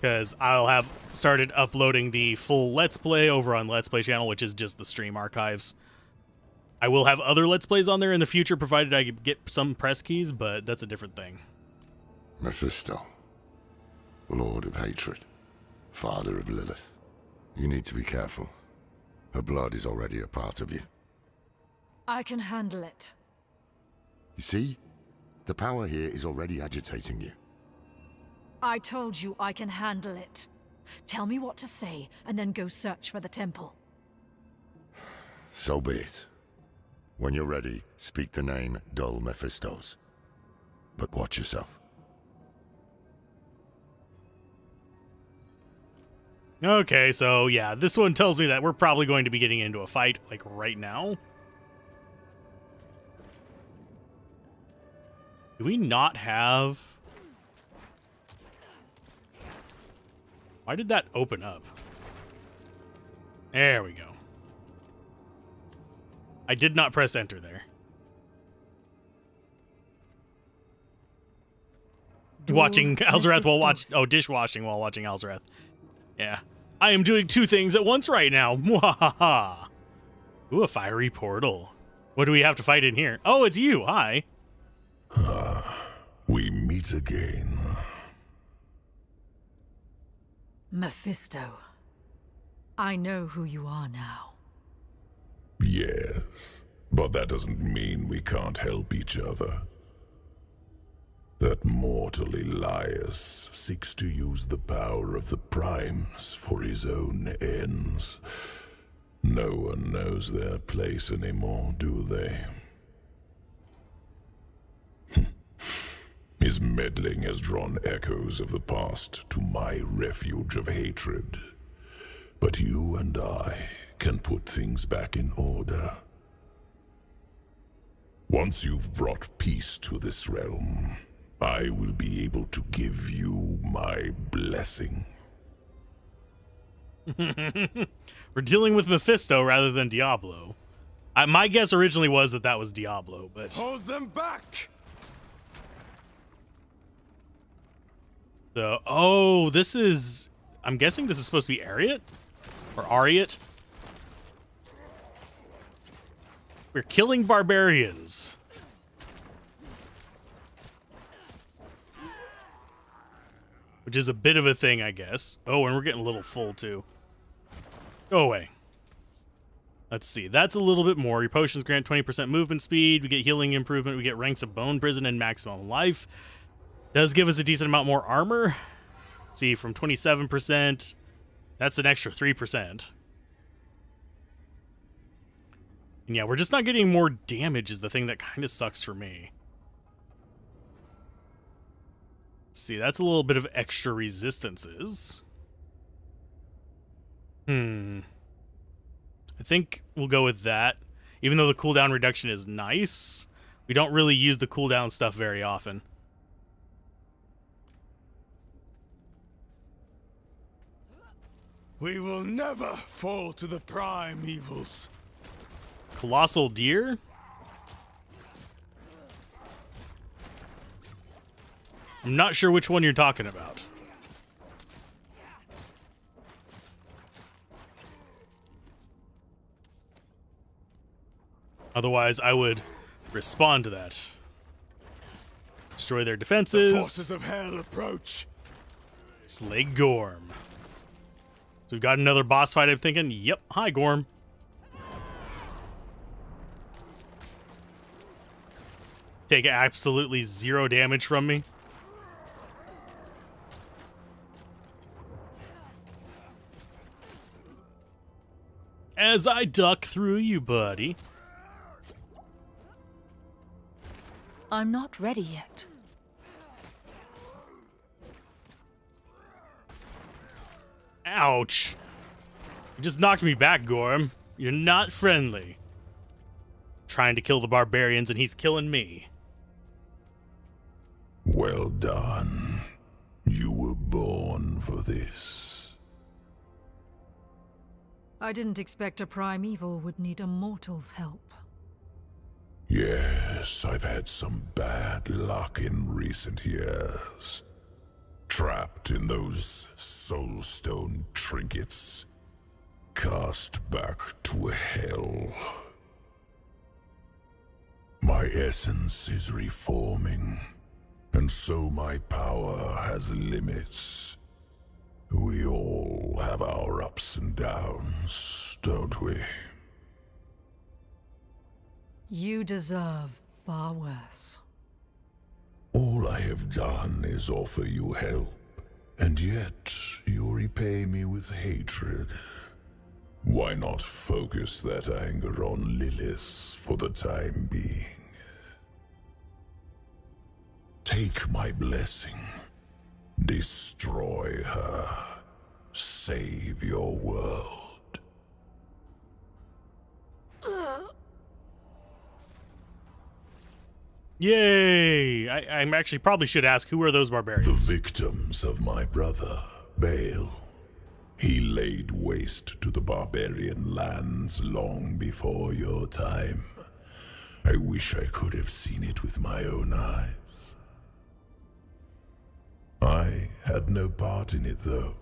Because I'll have started uploading the full Let's Play over on Let's Play channel, which is just the stream archives. I will have other Let's Plays on there in the future, provided I get some press keys, but that's a different thing. Mephisto. Lord of Hatred. Father of Lilith. You need to be careful. Her blood is already a part of you. I can handle it. You see? The power here is already agitating you. I told you I can handle it. Tell me what to say, and then go search for the temple. So be it. When you're ready, speak the name Dull Mephistos. But watch yourself. Okay, so yeah, this one tells me that we're probably going to be getting into a fight, like, right now. Do we not have... Why did that open up? There we go. I did not press enter there. Watching Alzorath while dishwashing while watching Alzorath. Yeah. I am doing two things at once right now. Mwahaha. Ooh, a fiery portal. What do we have to fight in here? Oh, it's you. Hi. We meet again. Mephisto. I know who you are now. Yes, but that doesn't mean we can't help each other. That mortal Elias seeks to use the power of the Primes for his own ends. No one knows their place anymore, do they? His meddling has drawn echoes of the past to my refuge of hatred. But you and I can put things back in order. Once you've brought peace to this realm, I will be able to give you my blessing. We're dealing with Mephisto rather than Diablo. My guess originally was that that was Diablo, but... Hold them back! So, oh, this is... I'm guessing this is supposed to be Ariat? Or Ariat? We're killing barbarians. Which is a bit of a thing, I guess. Oh, and we're getting a little full, too. Go away. Let's see. That's a little bit more. Your potions grant 20% movement speed. We get healing improvement. We get ranks of bone prison and maximum life. Does give us a decent amount more armor. Let's see, from 27%. That's an extra 3%. And yeah, we're just not getting more damage is the thing that kind of sucks for me. Let's see, that's a little bit of extra resistances. I think we'll go with that. Even though the cooldown reduction is nice, we don't really use the cooldown stuff very often. We will never fall to the prime evils. Colossal deer? I'm not sure which one you're talking about. Otherwise, I would respond to that. Destroy their defenses. The forces of hell approach. Slay Gorm. So we've got another boss fight, I'm thinking. Yep. Hi, Gorm. Take absolutely 0 damage from me. As I duck through you, buddy. I'm not ready yet. Ouch. You just knocked me back, Gorm. You're not friendly. Trying to kill the barbarians and he's killing me. Well done. You were born for this. I didn't expect a primeval would need a mortal's help. Yes, I've had some bad luck in recent years. Trapped in those soulstone trinkets. Cast back to hell. My essence is reforming, and so my power has limits. We all have our ups and downs, don't we? You deserve far worse. All I have done is offer you help, and yet you repay me with hatred. Why not focus that anger on Lilith for the time being? Take my blessing. Destroy her. Save your world. Yay! I'm actually probably should ask, who are those barbarians? The victims of my brother, Baal. He laid waste to the barbarian lands long before your time. I wish I could have seen it with my own eyes. I had no part in it, though.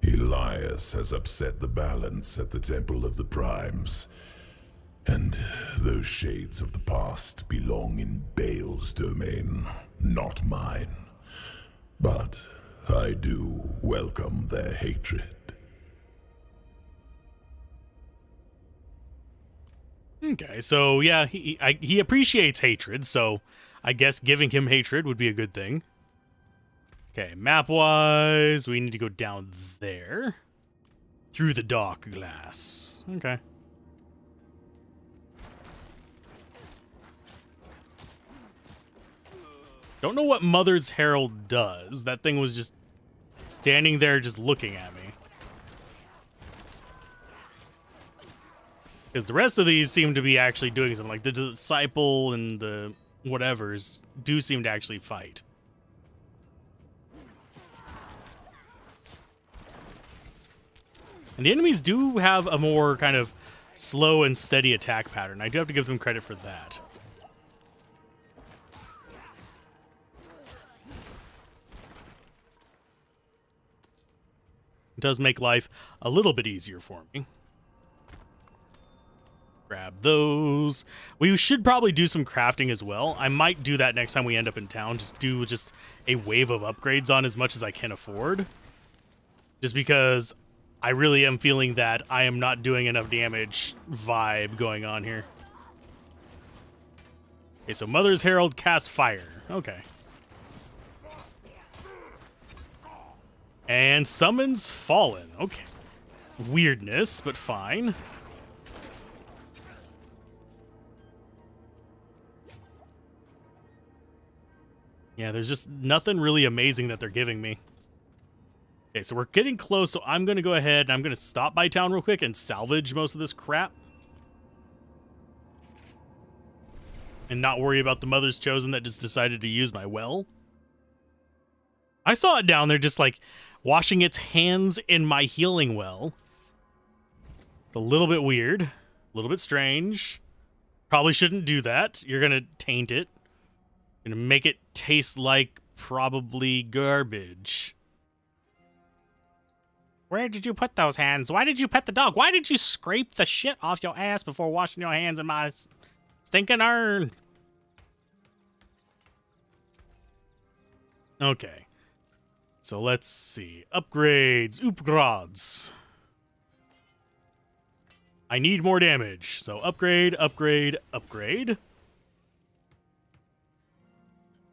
Elias has upset the balance at the Temple of the Primes, and those shades of the past belong in Baal's domain, not mine. But I do welcome their hatred. Okay, so yeah, he appreciates hatred, so I guess giving him hatred would be a good thing. Okay, map-wise, we need to go down there. Through the dark glass. Okay. Don't know what Mother's Herald does. That thing was just standing there just looking at me. Because the rest of these seem to be actually doing something. Like the Disciple and the whatevers do seem to actually fight. And the enemies do have a more kind of slow and steady attack pattern. I do have to give them credit for that. It does make life a little bit easier for me. Grab those. We should probably do some crafting as well. I might do that next time we end up in town. Just do a wave of upgrades on as much as I can afford. Just because I really am feeling that I am not doing enough damage vibe going on here. Okay, so Mother's Herald casts fire. Okay. And summons Fallen. Okay. Weirdness, but fine. Yeah, there's just nothing really amazing that they're giving me. Okay, so we're getting close, so I'm going to go ahead and I'm going to stop by town real quick and salvage most of this crap. And not worry about the Mother's Chosen that just decided to use my well. I saw it down there just like washing its hands in my healing well. It's a little bit weird, a little bit strange. Probably shouldn't do that. You're going to taint it. Gonna make it taste like probably garbage. Where did you put those hands? Why did you pet the dog? Why did you scrape the shit off your ass before washing your hands in my stinking urn? Okay. So let's see. Upgrades. Upgrades. I need more damage. So upgrade, upgrade, upgrade.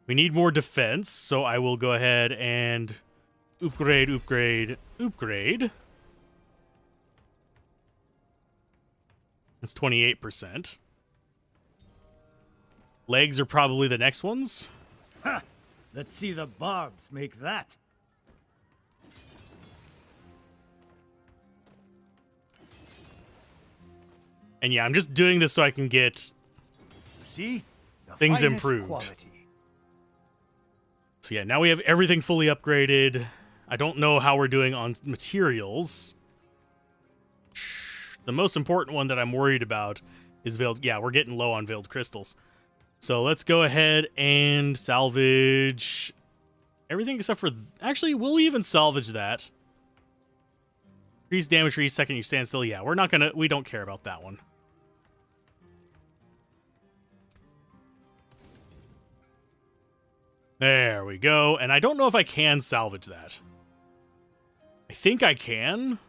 We need more defense, so I will go ahead and upgrade, upgrade, upgrade. That's 28%. Legs are probably the next ones. Ha! Let's see the barbs make that. And yeah, I'm just doing this so I can get See? The things finest improved. quality. So yeah, now we have everything fully upgraded. I don't know how we're doing on materials. The most important one that I'm worried about is veiled. Yeah, we're getting low on veiled crystals. So let's go ahead and salvage everything except for... Actually, we'll even salvage that. Increase damage for each second you stand still. Yeah, we're not gonna... We don't care about that one. There we go. And I don't know if I can salvage that. I think I can.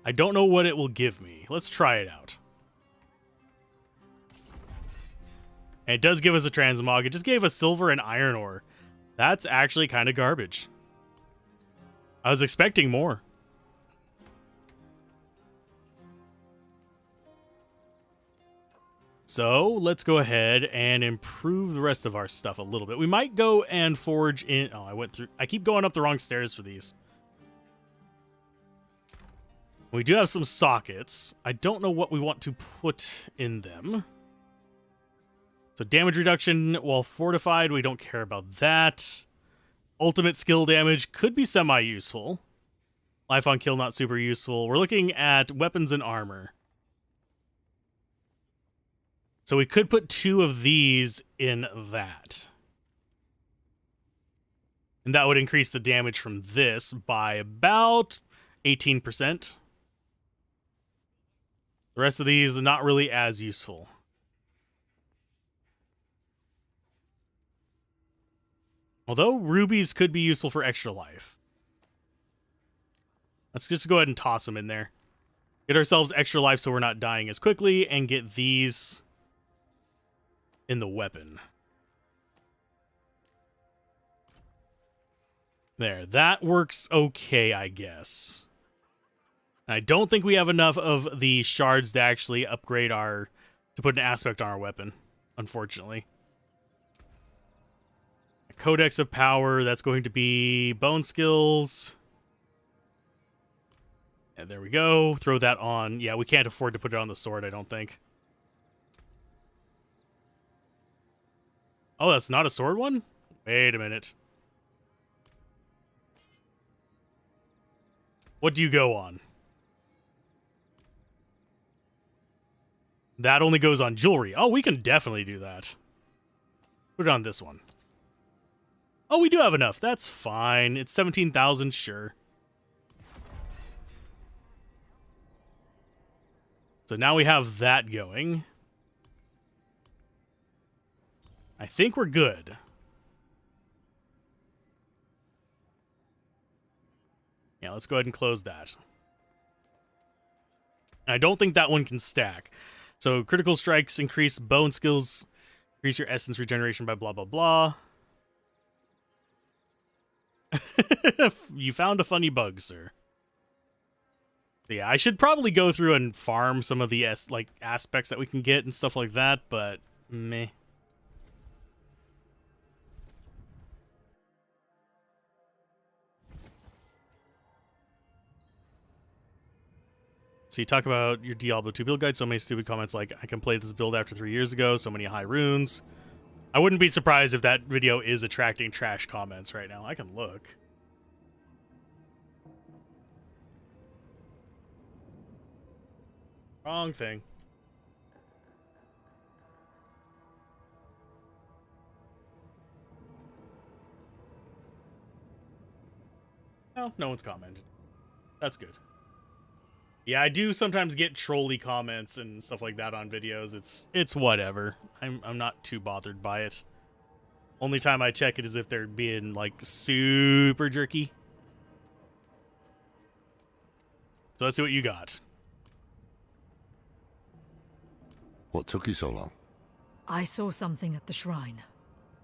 I don't know what it will give me. Let's try it out. And it does give us a transmog. It just gave us silver and iron ore. That's actually kind of garbage. I was expecting more. So let's go ahead and improve the rest of our stuff a little bit. We might go and forge in... Oh, I keep going up the wrong stairs for these. We do have some sockets. I don't know what we want to put in them. So damage reduction while fortified, we don't care about that. Ultimate skill damage could be semi-useful. Life on kill, not super useful. We're looking at weapons and armor. So we could put 2 of these in that. And that would increase the damage from this by about 18%. The rest of these are not really as useful. Although rubies could be useful for extra life. Let's just go ahead and toss them in there. Get ourselves extra life so we're not dying as quickly, and get these in the weapon. There, that works okay, I guess. I don't think we have enough of the shards to actually upgrade to put an aspect on our weapon, unfortunately. Codex of Power, that's going to be Bone Skills. And there we go. Throw that on. Yeah, we can't afford to put it on the sword, I don't think. Oh, that's not a sword one? Wait a minute. What do you go on? That only goes on jewelry. Oh, we can definitely do that. Put it on this one. Oh, we do have enough. That's fine. It's 17,000, sure. So now we have that going. I think we're good. Yeah, let's go ahead and close that. I don't think that one can stack. So critical strikes increase bone skills, increase your essence regeneration by blah, blah, blah. You found a funny bug, sir. Yeah, I should probably go through and farm some of the aspects that we can get and stuff like that, but meh. So you talk about your Diablo 2 build guide, so many stupid comments like, I can play this build after 3 years ago, so many high runes. I wouldn't be surprised if that video is attracting trash comments right now. I can look. Wrong thing. No, no one's commented. That's good. Yeah, I do sometimes get trolly comments and stuff like that on videos. It's whatever. I'm not too bothered by it. Only time I check it is if they're being like super jerky. So let's see what you got. What took you so long? I saw something at the shrine.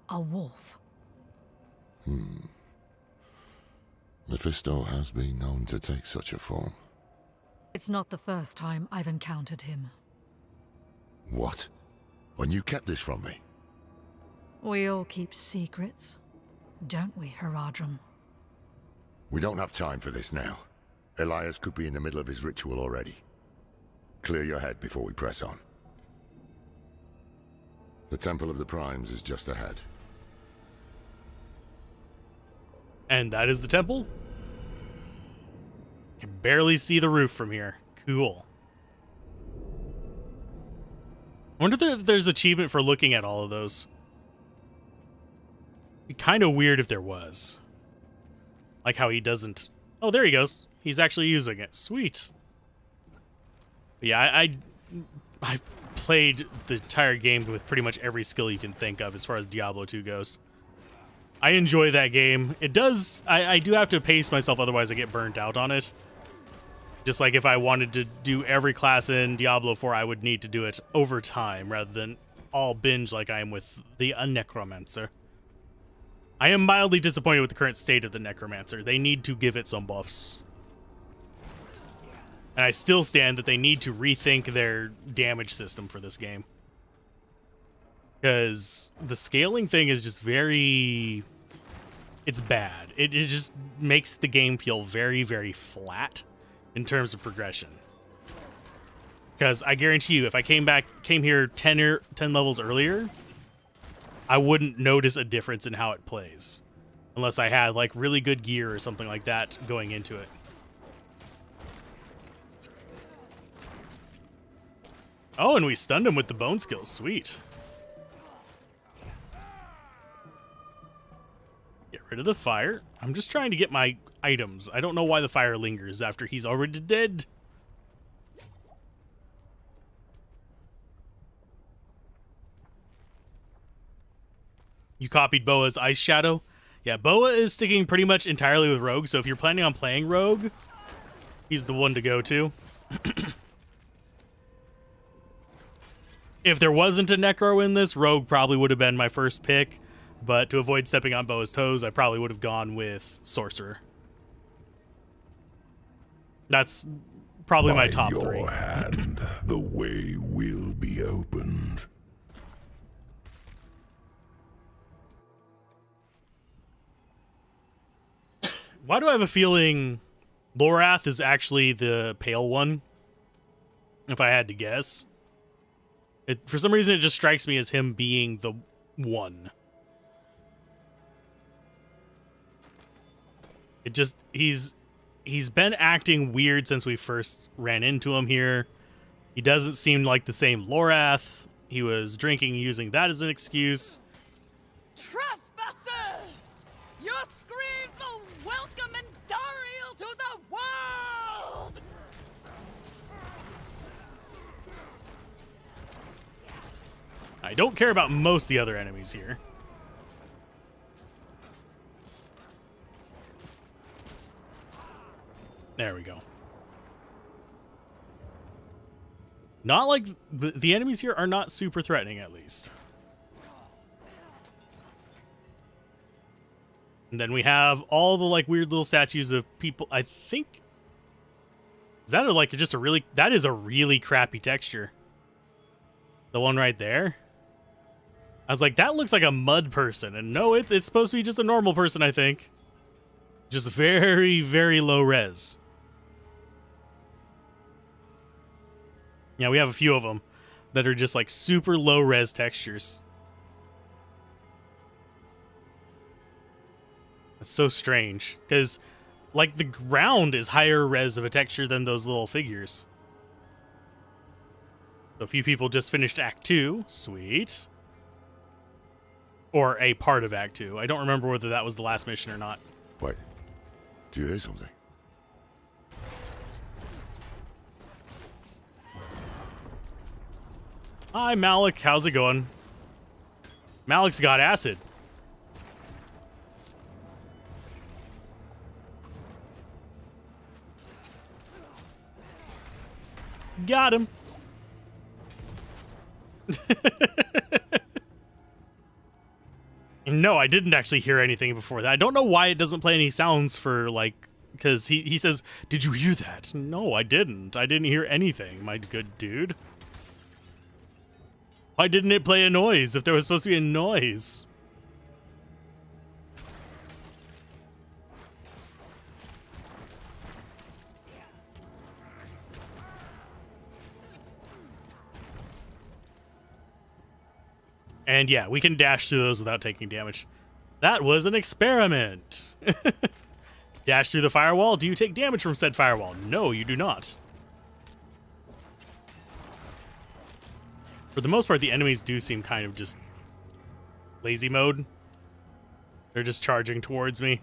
A wolf. Mephisto has been known to take such a form. It's not the first time I've encountered him. What? When you kept this from me? We all keep secrets, don't we, Heradrim? We don't have time for this now. Elias could be in the middle of his ritual already. Clear your head before we press on. The Temple of the Primes is just ahead. And that is the temple? Can barely see the roof from here. Cool. I wonder if there's achievement for looking at all of those. It'd be kind of weird if there was. Like how he doesn't... Oh, there he goes. He's actually using it. Sweet. But yeah, I played the entire game with pretty much every skill you can think of as far as Diablo 2 goes. I enjoy that game. It does... I do have to pace myself, otherwise I get burnt out on it. Just like if I wanted to do every class in Diablo 4, I would need to do it over time rather than all binge like I am with the Necromancer. I am mildly disappointed with the current state of the Necromancer. They need to give it some buffs. And I still stand that they need to rethink their damage system for this game. Because the scaling thing is just very... It's bad. It just makes the game feel very, very flat in terms of progression. Because I guarantee you, if I came here 10 levels earlier, I wouldn't notice a difference in how it plays. Unless I had like really good gear or something like that going into it. Oh, and we stunned him with the bone skills. Sweet. Get rid of the fire. I'm just trying to get my items. I don't know why the fire lingers after he's already dead. You copied Boa's Ice Shadow? Yeah, Boa is sticking pretty much entirely with Rogue, so if you're planning on playing Rogue, he's the one to go to. If there wasn't a Necro in this, Rogue probably would have been my first pick, but to avoid stepping on Boa's toes, I probably would have gone with Sorcerer. That's probably my top three. By your hand, the way will be opened. Why do I have a feeling Alzorath is actually the pale one? If I had to guess. For some reason, it just strikes me as him being the one. It just... He's been acting weird since we first ran into him here. He doesn't seem like the same Lorath. He was drinking, using that as an excuse. Trespassers! Your screams will welcome Andariel to the world! I don't care about most of the other enemies here. There we go. Not like the enemies here are not super threatening, at least. And then we have all the like weird little statues of people. I think is that like just a really that is a really crappy texture. The one right there. I was like, that looks like a mud person, and no, it's supposed to be just a normal person. I think, just very, very low res. Yeah, we have a few of them that are just like super low res textures. It's so strange because like the ground is higher res of a texture than those little figures. So a few people just finished Act 2. Sweet. Or a part of Act 2. I don't remember whether that was the last mission or not. Wait, do you hear something? Hi, Malik. How's it going? Malik's got acid. Got him. No, I didn't actually hear anything before that. I don't know why it doesn't play any sounds for, like, because he says, did you hear that? No, I didn't. I didn't hear anything, my good dude. Why didn't it play a noise if there was supposed to be a noise? And yeah, we can dash through those without taking damage. That was an experiment. Dash through the firewall. Do you take damage from said firewall? No, you do not. For the most part, the enemies do seem kind of just lazy mode. They're just charging towards me.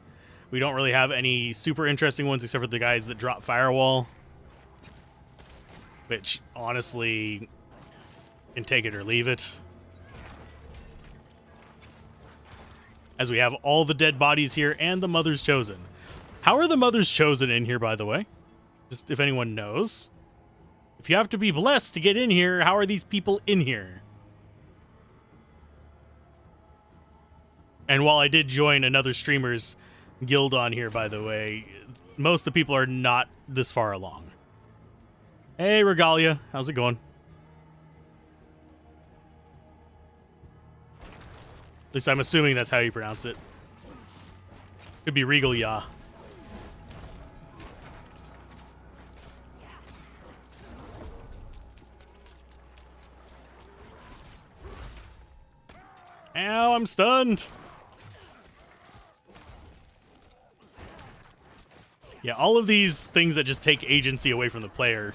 We don't really have any super interesting ones except for the guys that drop firewall. Which, honestly, can take it or leave it. As we have all the dead bodies here and the Mother's Chosen. How are the Mother's Chosen in here, by the way? Just if anyone knows. If you have to be blessed to get in here, how are these people in here? And while I did join another streamer's guild on here, by the way, most of the people are not this far along. Hey, Regalia. How's it going? At least I'm assuming that's how you pronounce it. Could be Regalia. Ow, I'm stunned. Yeah, all of these things that just take agency away from the player,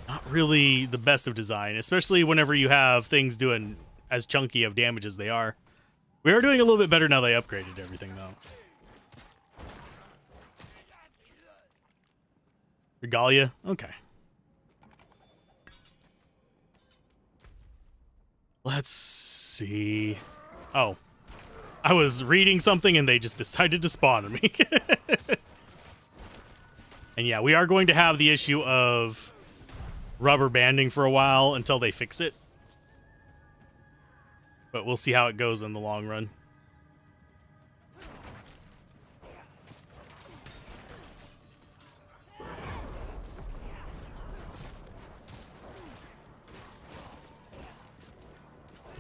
not really the best of design, especially whenever you have things doing as chunky of damage as they are. We are doing a little bit better now they upgraded everything, though. Regalia? Okay. Let's see. Oh. I was reading something and they just decided to spawn on me. And yeah, we are going to have the issue of rubber banding for a while until they fix it. But we'll see how it goes in the long run.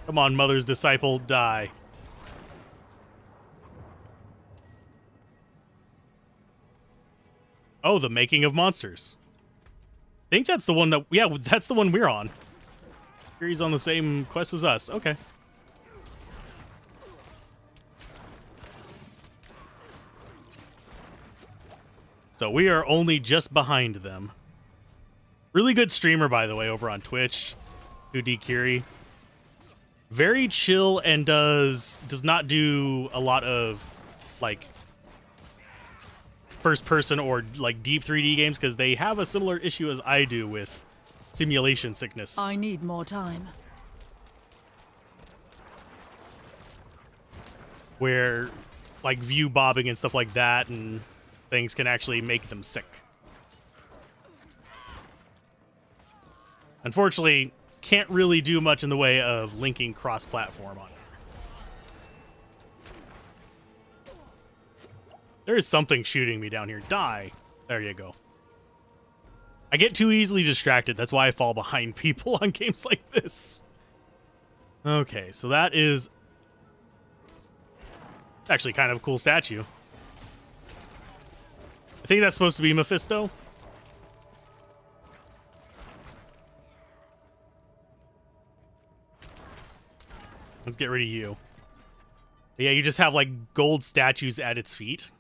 Come on, Mother's Disciple, die. Oh, the making of monsters. I think that's the one that... Yeah, that's the one we're on. He's on the same quest as us. Okay. So we are only just behind them. Really good streamer, by the way, over on Twitch. 2D Kiri. Very chill and does not do a lot of like first person or like deep 3D games because they have a similar issue as I do with simulation sickness. I need more time. Where like view bobbing and stuff like that and things can actually make them sick. Unfortunately, can't really do much in the way of linking cross-platform on it. There is something shooting me down here. Die. There you go. I get too easily distracted. That's why I fall behind people on games like this. Okay, so that is actually kind of a cool statue. I think that's supposed to be Mephisto. Let's get rid of you. Yeah, you just have like gold statues at its feet.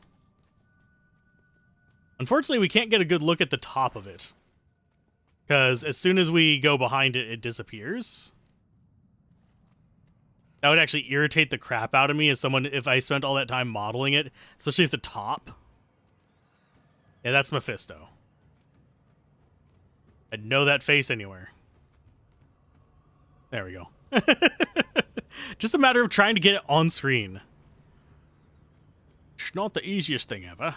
Unfortunately, we can't get a good look at the top of it. Because as soon as we go behind it, it disappears. That would actually irritate the crap out of me as someone if I spent all that time modeling it, especially at the top. Yeah, that's Mephisto. I'd know that face anywhere. There we go. Just a matter of trying to get it on screen. It's not the easiest thing ever.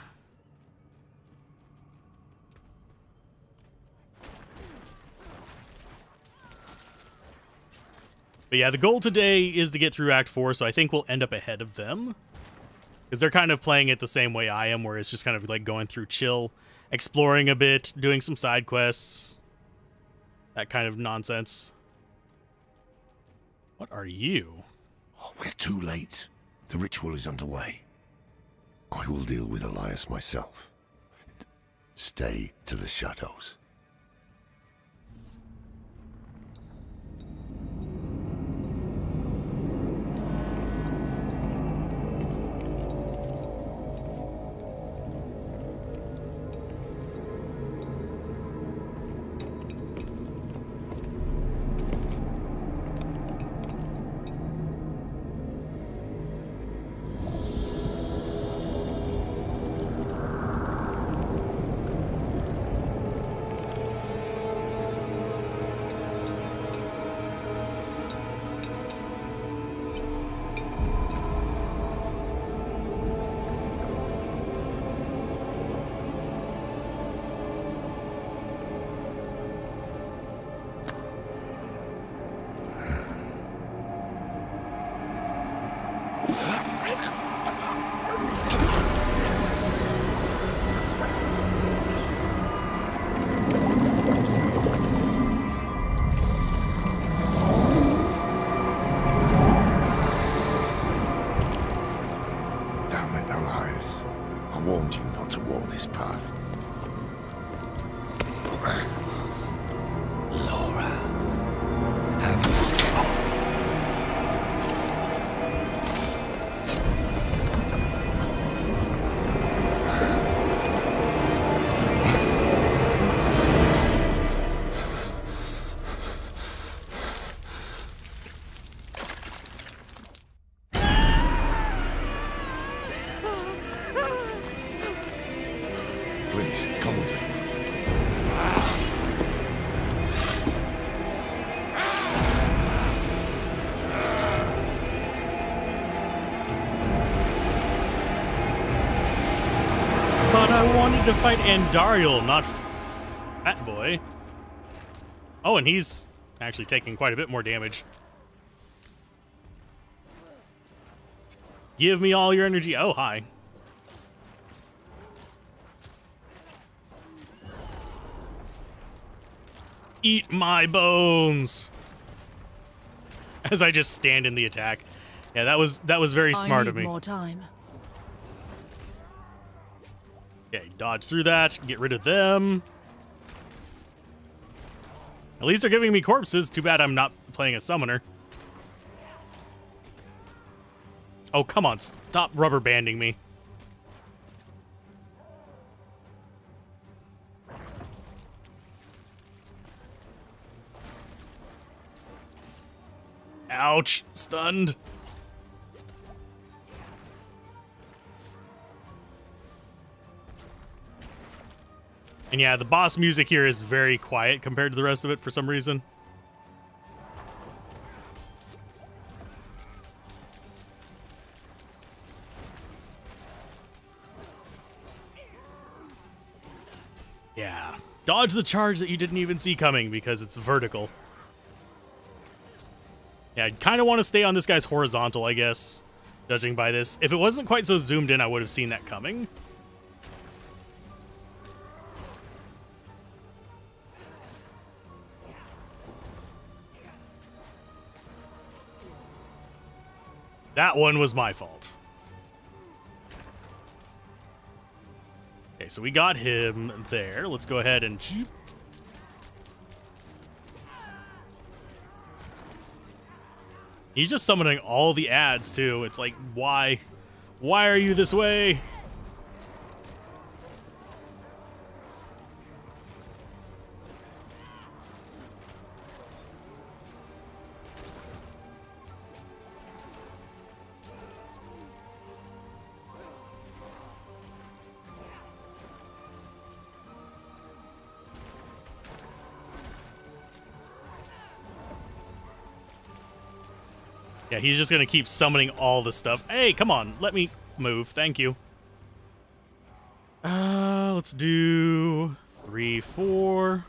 But yeah, the goal today is to get through Act 4, so I think we'll end up ahead of them. Because they're kind of playing it the same way I am, where it's just kind of like going through chill, exploring a bit, doing some side quests. That kind of nonsense. What are you? Oh, we're too late. The ritual is underway. I will deal with Elias myself. Stay to the shadows. To fight Andariel, not Fat Boy. Oh, and he's actually taking quite a bit more damage. Give me all your energy. Oh, hi. Eat my bones. As I just stand in the attack. Yeah, that was very smart of me. More time. Okay, dodge through that, get rid of them. At least they're giving me corpses. Too bad I'm not playing a summoner. Oh, come on, stop rubber banding me. Ouch. Stunned. And yeah, the boss music here is very quiet compared to the rest of it for some reason. Yeah. Dodge the charge that you didn't even see coming because it's vertical. Yeah, I'd kind of want to stay on this guy's horizontal, I guess, judging by this. If it wasn't quite so zoomed in, I would have seen that coming. That one was my fault. Okay, so we got him there. Let's go ahead and... He's just summoning all the ads, too. It's like, why? Why are you this way? Yeah, he's just gonna keep summoning all the stuff. Hey, come on, let me move. Thank you. Let's do 3, 4.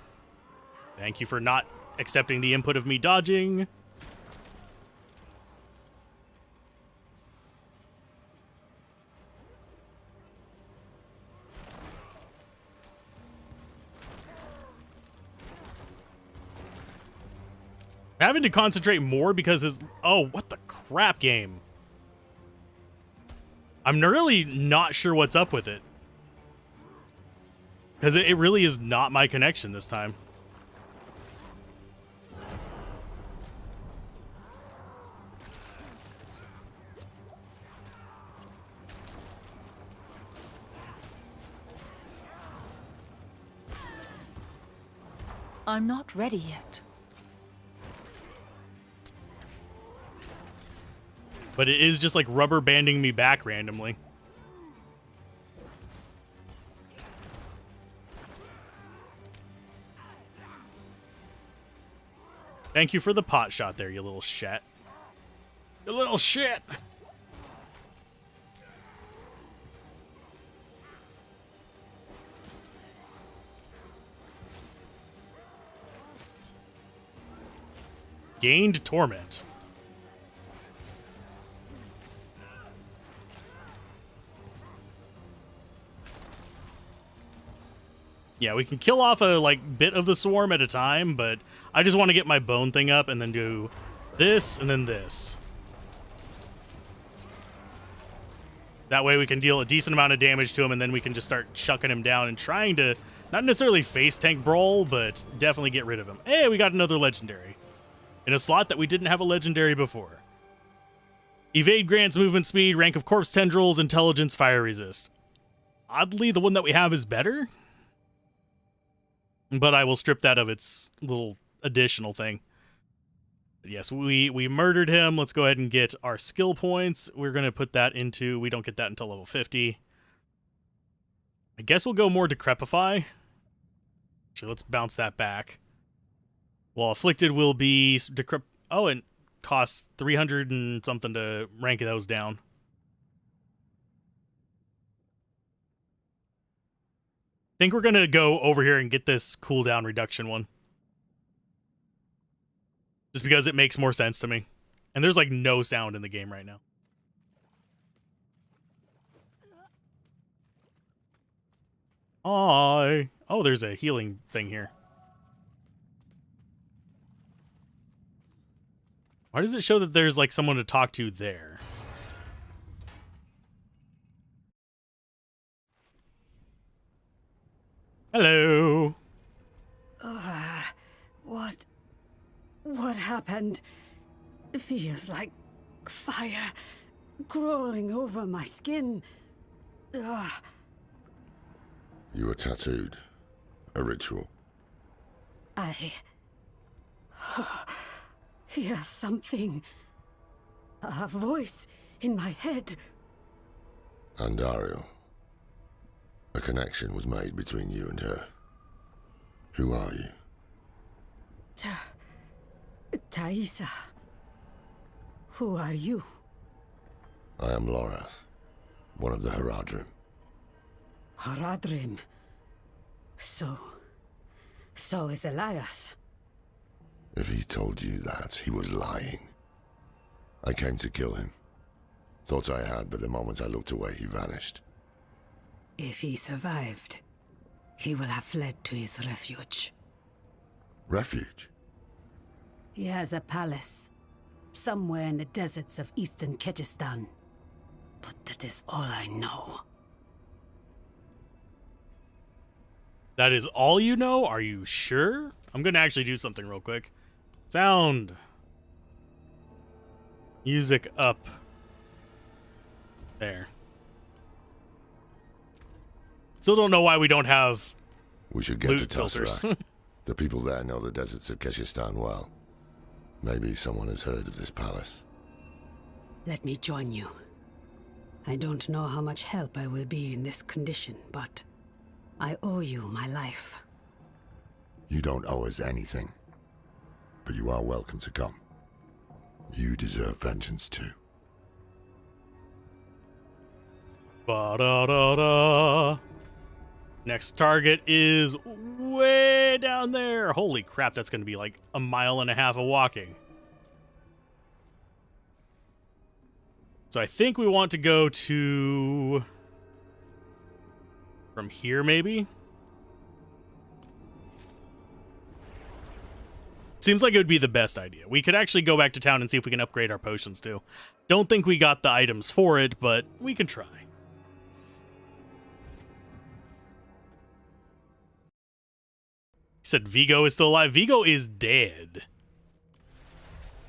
Thank you for not accepting the input of me dodging. Having to concentrate more because his... Oh, what the crap game. I'm really not sure what's up with it. Because it really is not my connection this time. I'm not ready yet. But it is just like rubber banding me back randomly. Thank you for the pot shot there, you little shit. You little shit. Gained torment. Yeah, we can kill off a bit of the swarm at a time, but I just want to get my bone thing up and then do this and then this. That way we can deal a decent amount of damage to him, and then we can just start chucking him down and trying to not necessarily face tank brawl, but definitely get rid of him. Hey, we got another legendary in a slot that we didn't have a legendary before. Evade grants movement speed, rank of corpse tendrils, intelligence, fire resist. Oddly, the one that we have is better. But I will strip that of its little additional thing. But yes, we murdered him. Let's go ahead and get our skill points. We're going to put that into... We don't get that until level 50. I guess we'll go more Decrepify. Actually, let's bounce that back. Well, Afflicted will be... Oh, and costs 300 and something to rank those down. I think we're going to go over here and get this cooldown reduction one. Just because it makes more sense to me. And there's no sound in the game right now. Oh, there's a healing thing here. Why does it show that there's someone to talk to there? Hello. What happened? Feels like fire crawling over my skin. Ugh. You were tattooed. A ritual. hear something. A voice in my head. Andariel. A connection was made between you and her. Who are you? Thaisa. Who are you? I am Lorath, one of the Haradrim. Haradrim. So is Elias. If he told you that, he was lying. I came to kill him. Thought I had, but the moment I looked away, he vanished. If he survived, he will have fled to his refuge. Refuge? He has a palace, somewhere in the deserts of eastern Kyrgyzstan. But that is all I know. That is all you know? Are you sure? I'm going to actually do something real quick. Sound. Music up. There. Still don't know why we don't have We should get loot to filters. Alzorath. The people there know the deserts of Kyrgyzstan well. Maybe someone has heard of this palace. Let me join you. I don't know how much help I will be in this condition, but I owe you my life. You don't owe us anything. But you are welcome to come. You deserve vengeance too. Ba-da-da-da. Next target is way down there. Holy crap, that's going to be like a mile and a half of walking. So I think we want to go to... from here, maybe? Seems like it would be the best idea. We could actually go back to town and see if we can upgrade our potions, too. Don't think we got the items for it, but we can try. He said Vigo is still alive. Vigo is dead.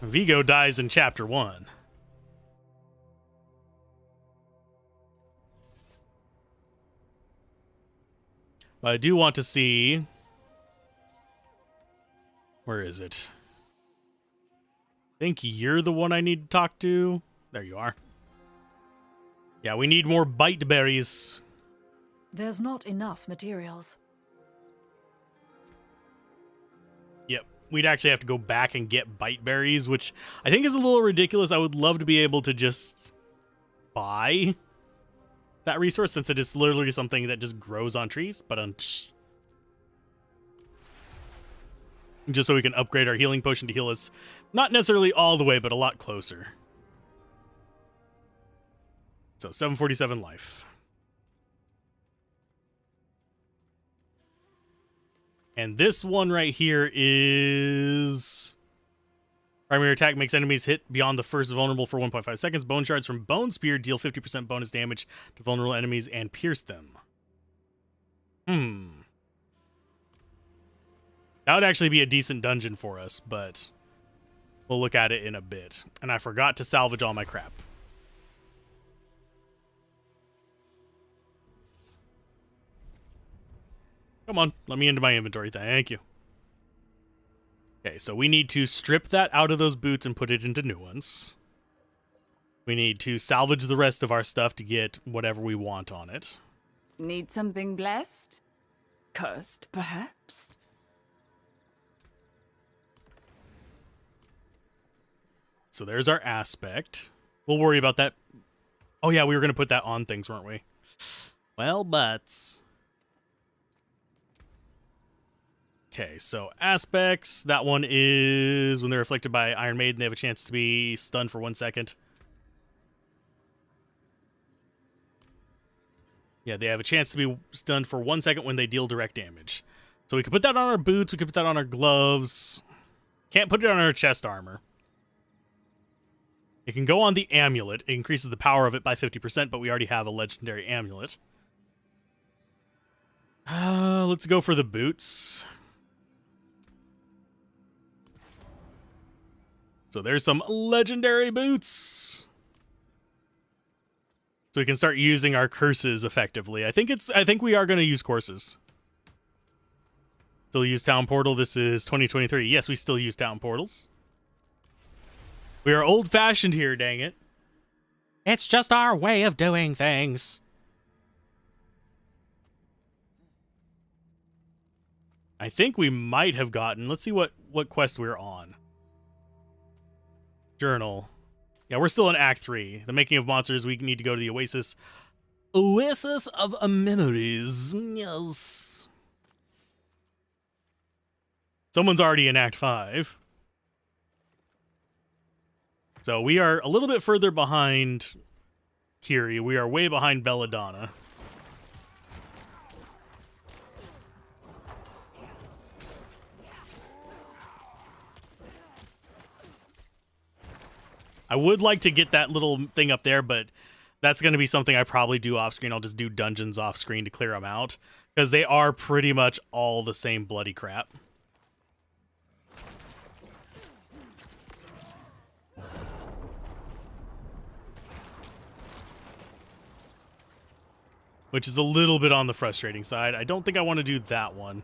Vigo dies in chapter 1. But I do want to see... where is it? I think you're the one I need to talk to. There you are. Yeah, we need more bite berries. There's not enough materials. Yep, we'd actually have to go back and get bite berries, which I think is a little ridiculous. I would love to be able to just buy that resource, since it is literally something that just grows on trees, but just so we can upgrade our healing potion to heal us, not necessarily all the way, but a lot closer. So 747 life. And this one right here is... primary attack makes enemies hit beyond the first vulnerable for 1.5 seconds. Bone shards from Bone Spear deal 50% bonus damage to vulnerable enemies and pierce them. That would actually be a decent dungeon for us, but we'll look at it in a bit. And I forgot to salvage all my crap. Come on, let me into my inventory. Thank you. Okay, so we need to strip that out of those boots and put it into new ones. We need to salvage the rest of our stuff to get whatever we want on it. Need something blessed? Cursed, perhaps? So there's our aspect. We'll worry about that. Oh yeah, we were going to put that on things, weren't we? Well, butts. Okay, so aspects. That one is when they're afflicted by Iron Maiden, they have a chance to be stunned for 1 second. Yeah, they have a chance to be stunned for 1 second when they deal direct damage. So we could put that on our boots. We could put that on our gloves. Can't put it on our chest armor. It can go on the amulet. It increases the power of it by 50%, but we already have a legendary amulet. Let's go for the boots. So there's some legendary boots. So we can start using our curses effectively. I think we are going to use courses. Still use town portal. This is 2023. Yes, we still use town portals. We are old-fashioned here, dang it. It's just our way of doing things. I think we might have gotten... Let's see what quest we're on. Journal. Yeah, we're still in Act 3. The making of monsters. We need to go to the Oasis. Oasis of Memories. Yes. Someone's already in Act 5. So we are a little bit further behind Kiri. We are way behind Belladonna. I would like to get that little thing up there, but that's going to be something I probably do off screen. I'll just do dungeons off screen to clear them out, because they are pretty much all the same bloody crap. Which is a little bit on the frustrating side. I don't think I want to do that one.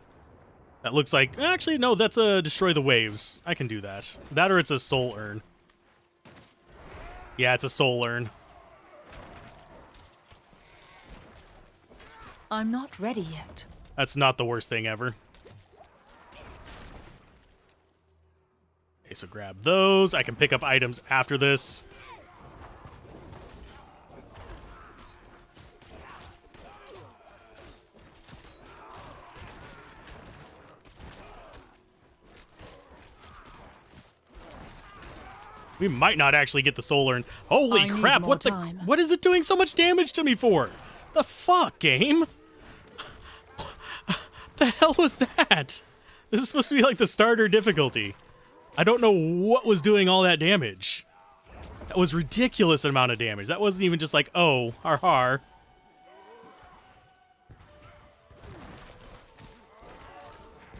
That looks like... Actually, no, that's a Destroy the Waves. I can do that. That or it's a Soul Urn. Yeah, it's a Soul Urn. I'm not ready yet. That's not the worst thing ever. Okay, so grab those. I can pick up items after this. We might not actually get the Soul Urn. Holy crap, what is it doing so much damage to me for? The fuck, game? The hell was that? This is supposed to be like the starter difficulty. I don't know what was doing all that damage. That was ridiculous amount of damage. That wasn't even just like, oh, har.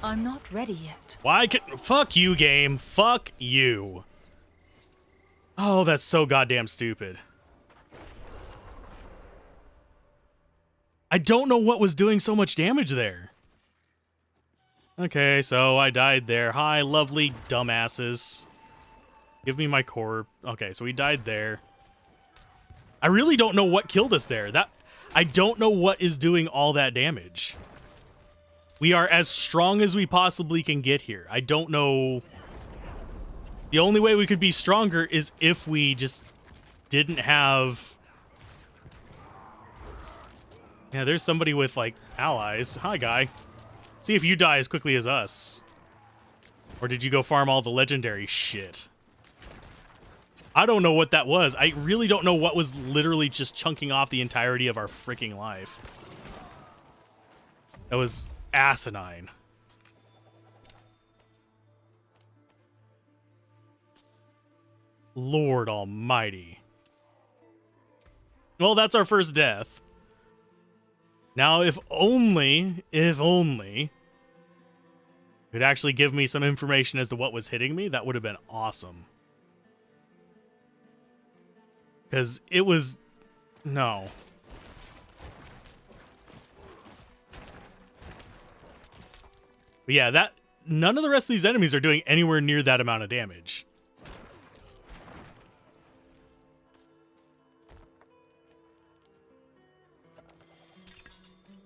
I'm not ready yet. Why can... Fuck you, game. Fuck you. Oh, that's so goddamn stupid. I don't know what was doing so much damage there. Okay, so I died there. Hi, lovely dumbasses. Give me my core. Okay, so we died there. I really don't know what killed us there. I don't know what is doing all that damage. We are as strong as we possibly can get here. I don't know... The only way we could be stronger is if we just didn't have... Yeah, there's somebody with, like, allies. Hi, guy. See if you die as quickly as us. Or did you go farm all the legendary shit? I don't know what that was. I really don't know what was literally just chunking off the entirety of our freaking life. That was asinine. Lord almighty. Well, that's our first death. Now, if only could actually give me some information as to what was hitting me, that would have been awesome. Because it was... No. But yeah, none of the rest of these enemies are doing anywhere near that amount of damage.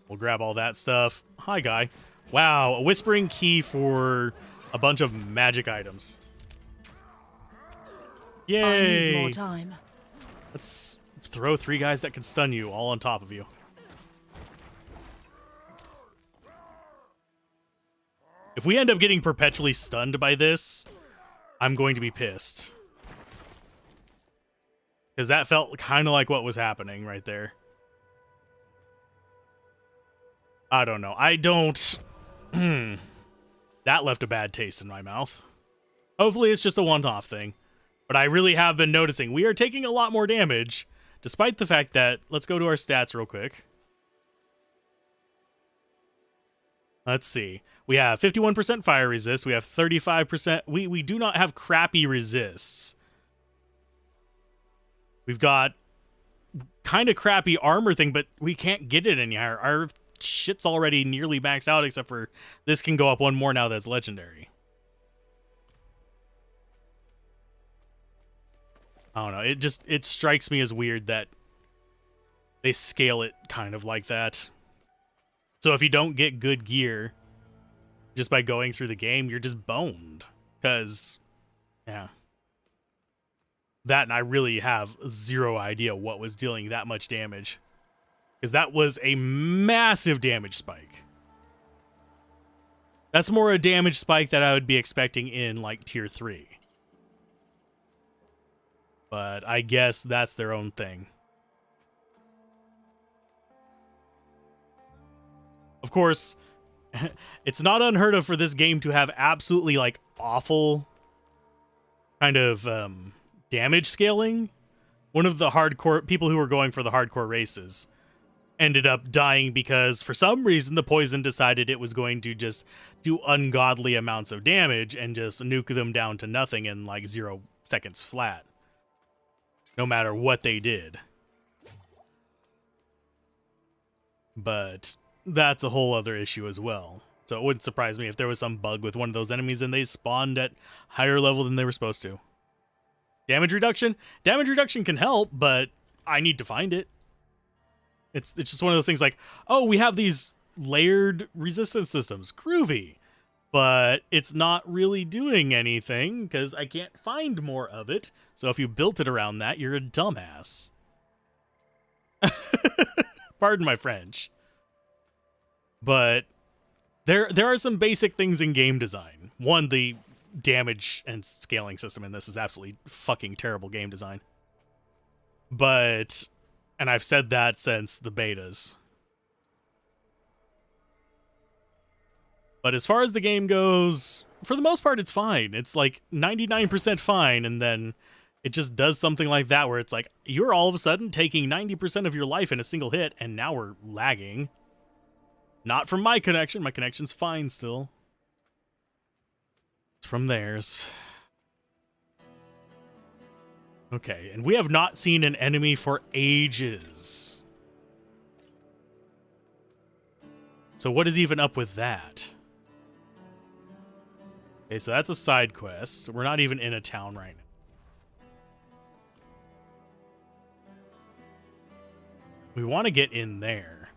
We'll grab all that stuff. Hi, guy. Wow, a whispering key for a bunch of magic items. Yay! I need more time. Let's throw 3 guys that can stun you all on top of you. If we end up getting perpetually stunned by this, I'm going to be pissed. Because that felt kind of like what was happening right there. I don't know. I don't... That left a bad taste in my mouth. Hopefully it's just a one-off thing. But I really have been noticing we are taking a lot more damage, despite the fact that... Let's go to our stats real quick. Let's see. We have 51% fire resist. We have 35%... We do not have crappy resists. We've got kind of crappy armor thing, but we can't get it any higher. Our shit's already nearly maxed out, except for this can go up one more now that's legendary. I don't know. It strikes me as weird that they scale it kind of like that. So if you don't get good gear just by going through the game, you're just boned. Because, yeah. That, and I really have zero idea what was dealing that much damage. Because that was a massive damage spike. That's more a damage spike that I would be expecting in, like, Tier 3. But I guess that's their own thing. Of course, it's not unheard of for this game to have absolutely, like, awful kind of damage scaling. One of the hardcore people who were going for the hardcore races ended up dying because for some reason the poison decided it was going to just do ungodly amounts of damage and just nuke them down to nothing in like 0 seconds flat, no matter what they did. But that's a whole other issue as well. So it wouldn't surprise me if there was some bug with one of those enemies and they spawned at higher level than they were supposed to. Damage reduction? Damage reduction can help, but I need to find it. It's just one of those things like, oh, we have these layered resistance systems. Groovy. But it's not really doing anything because I can't find more of it. So if you built it around that, you're a dumbass. Pardon my French. But there are some basic things in game design. One, the damage and scaling system in this is absolutely fucking terrible game design. But, and I've said that since the betas. But as far as the game goes, for the most part, it's fine. It's like 99% fine, and then it just does something like that where it's like, you're all of a sudden taking 90% of your life in a single hit, and now we're lagging. Not from my connection. My connection's fine still. It's from theirs. Okay, and we have not seen an enemy for ages. So what is even up with that? Okay, so that's a side quest. We're not even in a town right now. We want to get in there.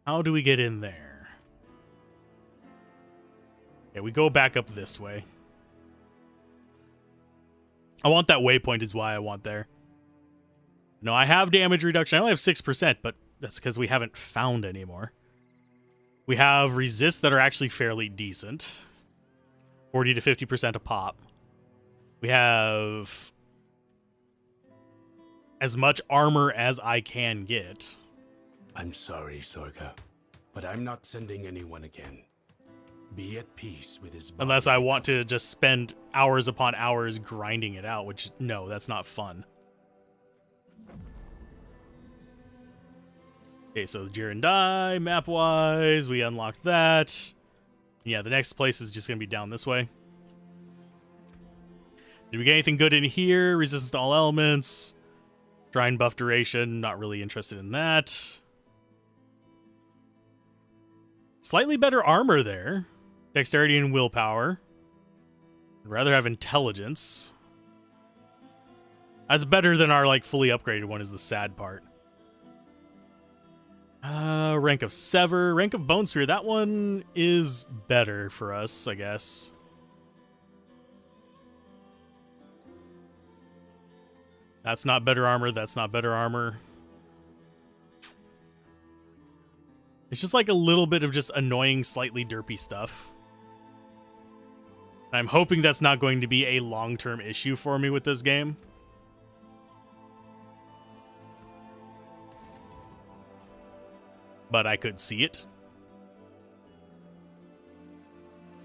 How do we get in there? Yeah, we go back up this way. I want that waypoint is why I want there. No, I have damage reduction. I only have 6%, but that's because we haven't found any more. We have resists that are actually fairly decent. 40 to 50% a pop. We have as much armor as I can get. I'm sorry, Sorga, but I'm not sending anyone again. Be at peace with his body. Unless I want to just spend hours upon hours grinding it out, which, no, that's not fun. Okay, so Jiren Die, map-wise, we unlocked that. Yeah, the next place is just going to be down this way. Did we get anything good in here? Resistance to all elements. Shrine buff duration, not really interested in that. Slightly better armor there. Dexterity and willpower. I'd rather have intelligence. That's better than our like fully upgraded one is the sad part. Rank of Sever. Rank of Bone Spear. That one is better for us, I guess. That's not better armor. That's not better armor. It's just like a little bit of just annoying, slightly derpy stuff. I'm hoping that's not going to be a long-term issue for me with this game. But I could see it.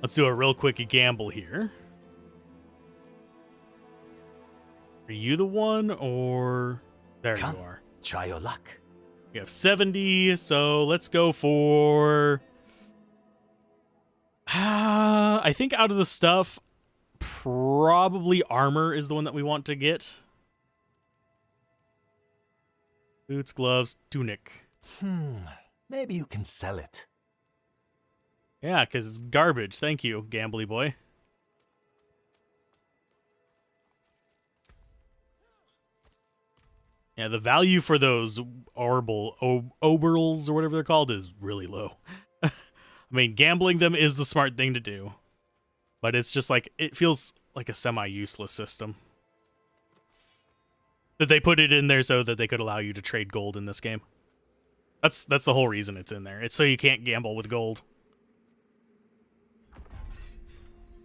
Let's do a real quick gamble here. Are you the one, or... There Come, you are. Try your luck. We have 70, so let's go for... I think out of the stuff, probably armor is the one that we want to get. Boots, gloves, tunic. Maybe you can sell it. Yeah, because it's garbage. Thank you, gambly boy. Yeah, the value for those oberals or whatever they're called is really low. I mean, gambling them is the smart thing to do. But it's just like, it feels like a semi-useless system. That they put it in there so that they could allow you to trade gold in this game. That's the whole reason it's in there. It's so you can't gamble with gold.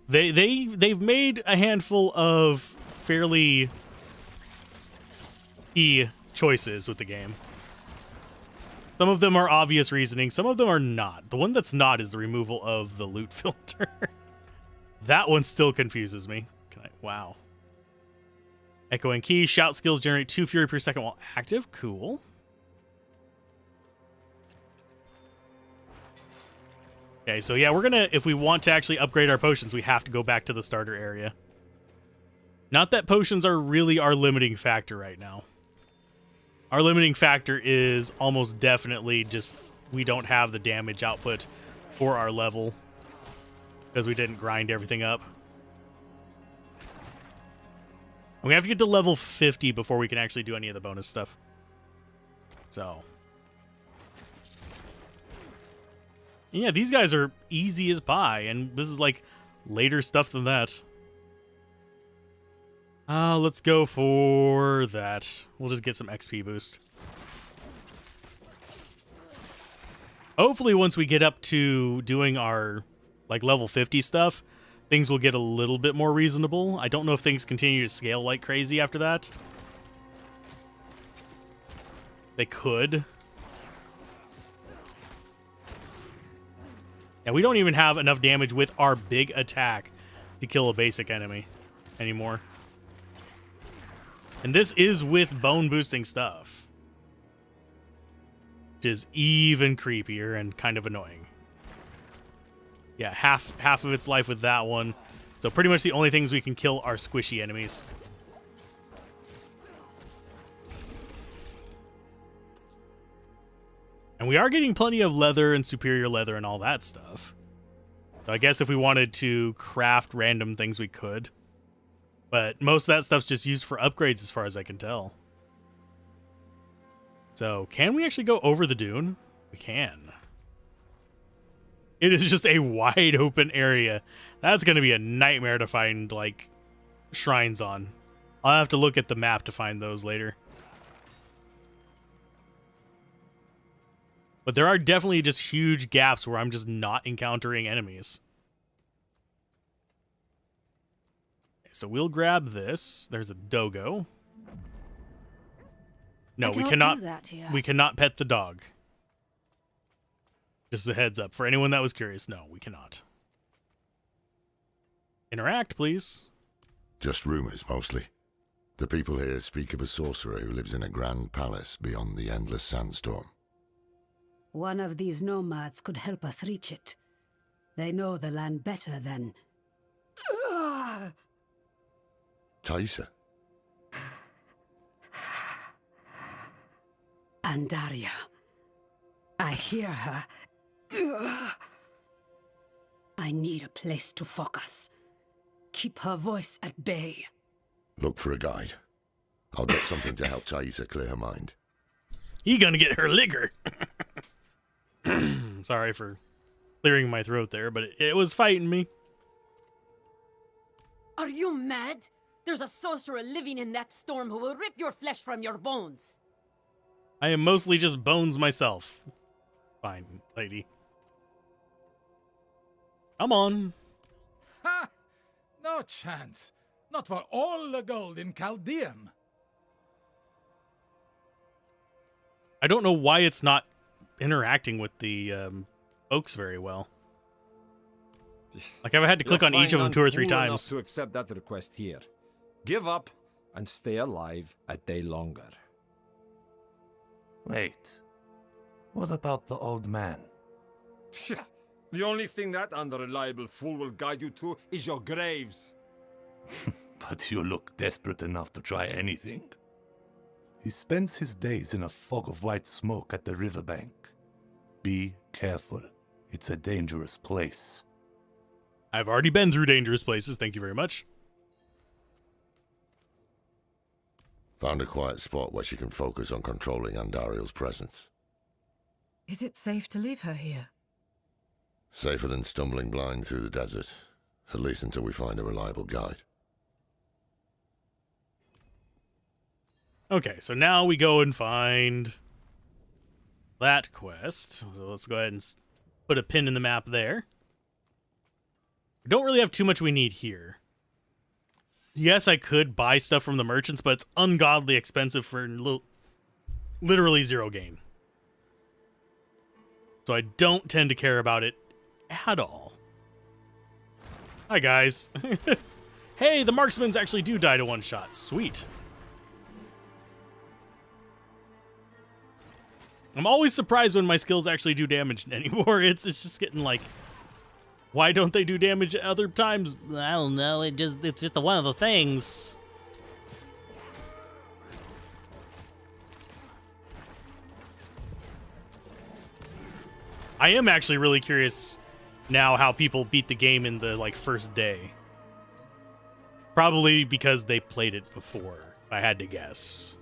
They've made a handful of fairly key choices with the game. Some of them are obvious reasoning, some of them are not. The one that's not is the removal of the loot filter. That one still confuses me. Wow. Echoing key, shout skills generate 2 fury per second while active. Cool. Okay, so yeah, we're gonna, if we want to actually upgrade our potions, we have to go back to the starter area. Not that potions are really our limiting factor right now. Our limiting factor is almost definitely just we don't have the damage output for our level because we didn't grind everything up. We have to get to level 50 before we can actually do any of the bonus stuff. So. Yeah, these guys are easy as pie, and this is like later stuff than that. Let's go for that. We'll just get some XP boost. Hopefully once we get up to doing our like level 50 stuff, things will get a little bit more reasonable. I don't know if things continue to scale like crazy after that. They could. Yeah, we don't even have enough damage with our big attack to kill a basic enemy anymore. And this is with bone boosting stuff, which is even creepier and kind of annoying. Yeah, half of its life with that one. So pretty much the only things we can kill are squishy enemies. And we are getting plenty of leather and superior leather and all that stuff. So I guess if we wanted to craft random things, we could. But most of that stuff's just used for upgrades as far as I can tell. So, can we actually go over the dune? We can. It is just a wide open area. That's going to be a nightmare to find, like, shrines on. I'll have to look at the map to find those later. But there are definitely just huge gaps where I'm just not encountering enemies. So we'll grab this. There's a dogo. No, we cannot do that here. We cannot pet the dog. Just a heads up for anyone that was curious. No, we cannot. Interact, please. Just rumors, mostly. The people here speak of a sorcerer who lives in a grand palace beyond the endless sandstorm. One of these nomads could help us reach it. They know the land better than... Taisa? Andaria. I hear her. I need a place to focus. Keep her voice at bay. Look for a guide. I'll get something to help Taisa clear her mind. You gonna get her liquor. Sorry for clearing my throat there, but it was fighting me. Are you mad? There's a sorcerer living in that storm who will rip your flesh from your bones. I am mostly just bones myself. Fine, lady. Come on. Ha! No chance. Not for all the gold in Chaldeum. I don't know why it's not interacting with the folks very well. Like I've had to click on each of them 2 or 3 times. To accept that request here. Give up and stay alive a day longer. Wait. What about the old man? The only thing that unreliable fool will guide you to is your graves. But you look desperate enough to try anything. He spends his days in a fog of white smoke at the riverbank. Be careful. It's a dangerous place. I've already been through dangerous places, thank you very much. Found a quiet spot where she can focus on controlling Andariel's presence. Is it safe to leave her here? Safer than stumbling blind through the desert, at least until we find a reliable guide. Okay, so now we go and find that quest. So let's go ahead and put a pin in the map there. We don't really have too much we need here. Yes, I could buy stuff from the merchants, but it's ungodly expensive for literally zero gain. So I don't tend to care about it at all. Hi, guys. Hey, the marksmans actually do die to one shot. Sweet. I'm always surprised when my skills actually do damage anymore. It's just getting like, why don't they do damage at other times? I don't know. It's just one of the things. I am actually really curious now how people beat the game in the first day. Probably because they played it before, if I had to guess.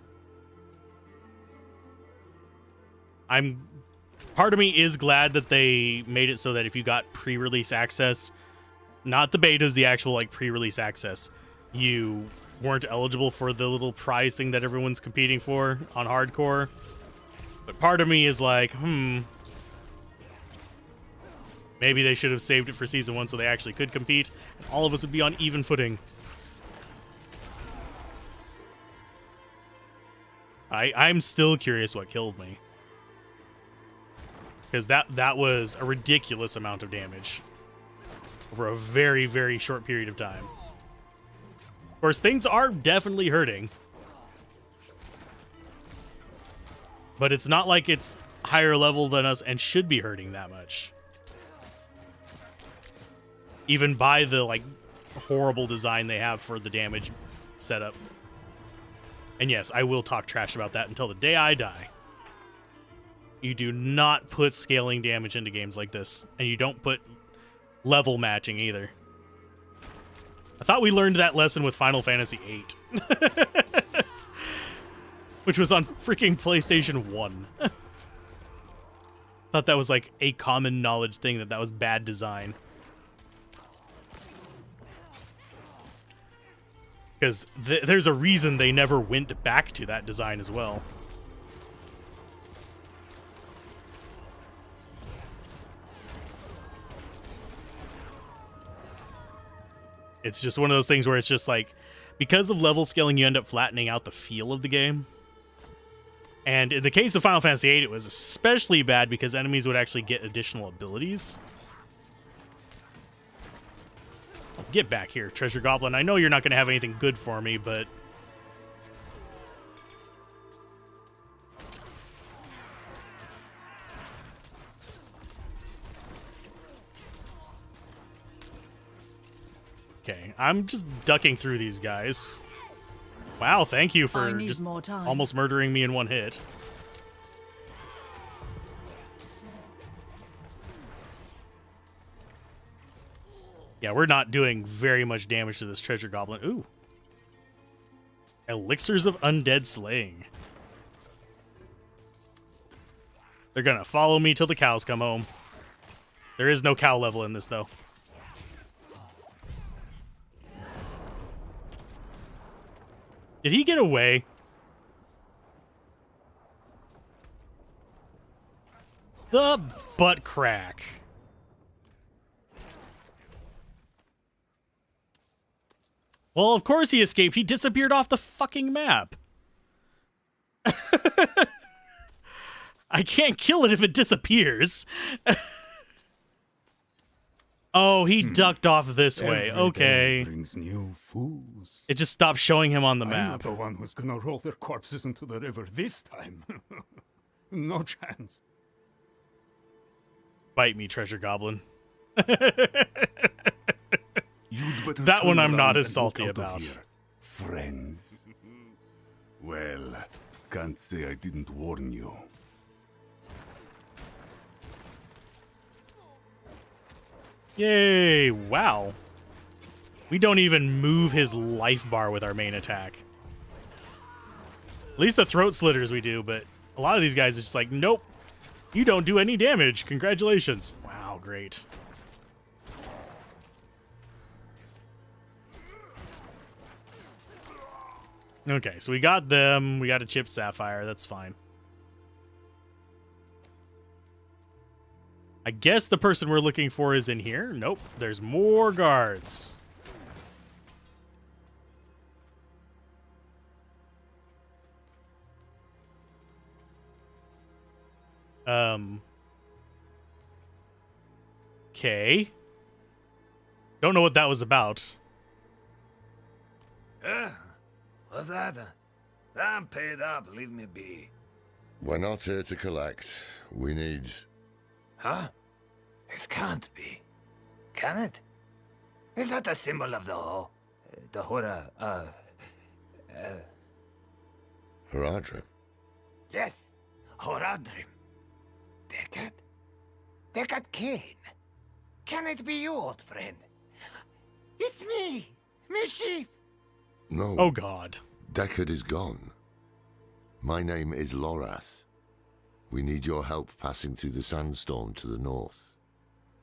Part of me is glad that they made it so that if you got pre-release access, not the betas, the actual pre-release access, you weren't eligible for the little prize thing that everyone's competing for on hardcore. But part of me is like, maybe they should have saved it for season 1 so they actually could compete. All of us would be on even footing. I'm still curious what killed me. Because that was a ridiculous amount of damage over a very, very short period of time. Of course, things are definitely hurting. But it's not like it's higher level than us and should be hurting that much. Even by the, horrible design they have for the damage setup. And yes, I will talk trash about that until the day I die. You do not put scaling damage into games like this. And you don't put level matching either. I thought we learned that lesson with Final Fantasy VIII. Which was on freaking PlayStation 1. Thought that was a common knowledge thing, that was bad design. Because there's a reason they never went back to that design as well. It's just one of those things where it's just because of level scaling, you end up flattening out the feel of the game. And in the case of Final Fantasy VIII, it was especially bad because enemies would actually get additional abilities. Get back here, Treasure Goblin. I know you're not going to have anything good for me, but... Okay, I'm just ducking through these guys. Wow, thank you for just almost murdering me in one hit. Yeah, we're not doing very much damage to this Treasure Goblin. Ooh. Elixirs of Undead Slaying. They're gonna follow me till the cows come home. There is no cow level in this, though. Did he get away? The butt crack. Well, of course he escaped. He disappeared off the fucking map. I can't kill it if it disappears. Oh, he ducked off this way. Okay. Brings new fools. It just stopped showing him on the I'm map. not the one who's gonna roll their corpses into the river this time. No chance. Bite me, Treasure Goblin. That one I'm not as salty about. Friends. Well, can't say I didn't warn you. Yay, wow. We don't even move his life bar with our main attack. At least the throat slitters we do, but a lot of these guys are just like, nope, you don't do any damage. Congratulations. Wow, great. Okay, so we got them. We got a chipped sapphire. That's fine. I guess the person we're looking for is in here. Nope, there's more guards. Okay. Don't know what that was about. What's that? I'm paid up, leave me be. We're not here to collect. We need... Huh? It can't be. Can it? Is that a symbol of the Ho? The Hora, Haradrim? Yes, Horadrim. Deckard? Deckard Kane. Can it be you, old friend? It's me, Mischief. No. Oh, God. Deckard is gone. My name is Lorath. We need your help passing through the sandstorm to the north.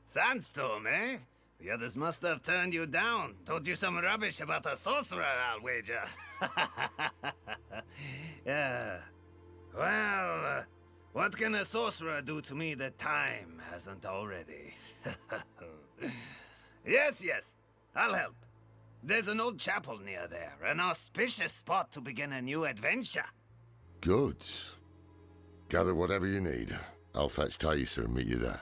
Sandstorm, eh? The others must have turned you down. Told you some rubbish about a sorcerer, I'll wager. Yeah. Well, what can a sorcerer do to me that time hasn't already? Yes, I'll help. There's an old chapel near there, an auspicious spot to begin a new adventure. Good. Gather whatever you need. I'll fetch Thaisa and meet you there.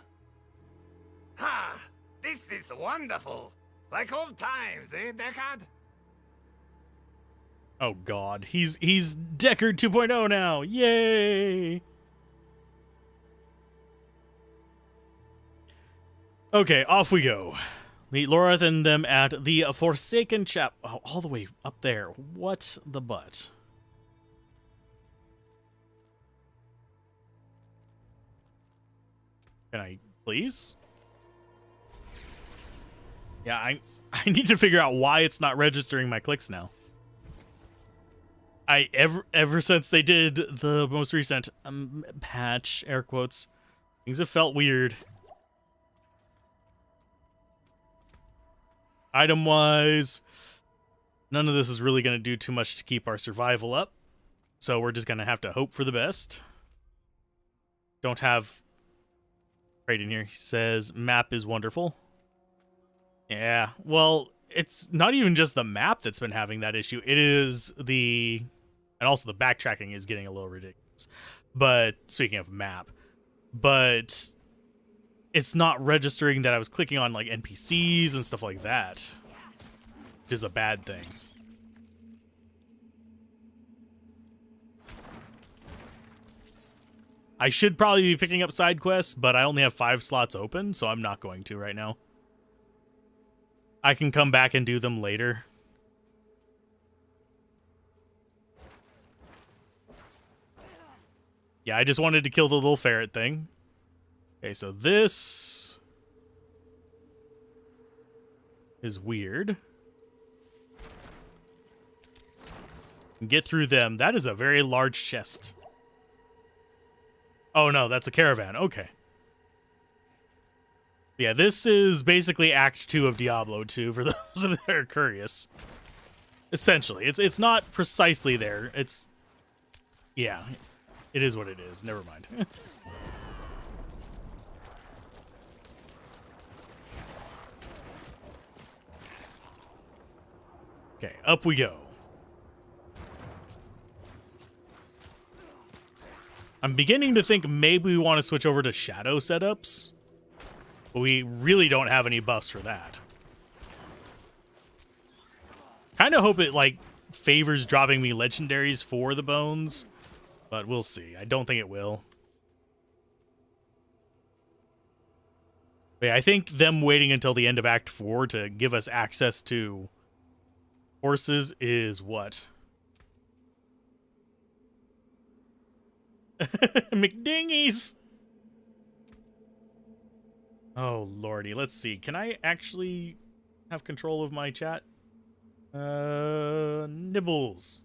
Ha! This is wonderful! Like old times, eh, Deckard? Oh, God. He's Deckard 2.0 now. Yay! Okay, off we go. Meet Lorath and them at the Forsaken Chapel. Oh, all the way up there. What the butt? Can I please? Yeah, I need to figure out why it's not registering my clicks now. Ever since they did the most recent patch, air quotes, things have felt weird. Item-wise, none of this is really going to do too much to keep our survival up. So we're just going to have to hope for the best. Don't have... Right in here, he says, map is wonderful. Yeah, well, it's not even just the map that's been having that issue. It is the... And also the backtracking is getting a little ridiculous. But, speaking of map. But... It's not registering that I was clicking on like NPCs and stuff like that, which is a bad thing. I should probably be picking up side quests, but I only have 5 slots open, so I'm not going to right now. I can come back and do them later. Yeah, I just wanted to kill the little ferret thing. Okay, so this is weird. Get through them. That is a very large chest. Oh no, that's a caravan. Okay. Yeah, this is basically Act 2 of Diablo 2 for those that are curious. Essentially, it's not precisely there. It's yeah, it is what it is. Never mind. Okay, up we go. I'm beginning to think maybe we want to switch over to shadow setups, but we really don't have any buffs for that. Kind of hope it like favors dropping me legendaries for the bones, but we'll see. I don't think it will. But yeah, I think them waiting until the end of Act 4 to give us access to horses is what? McDingies! Oh, lordy. Let's see. Can I actually have control of my chat? Nibbles.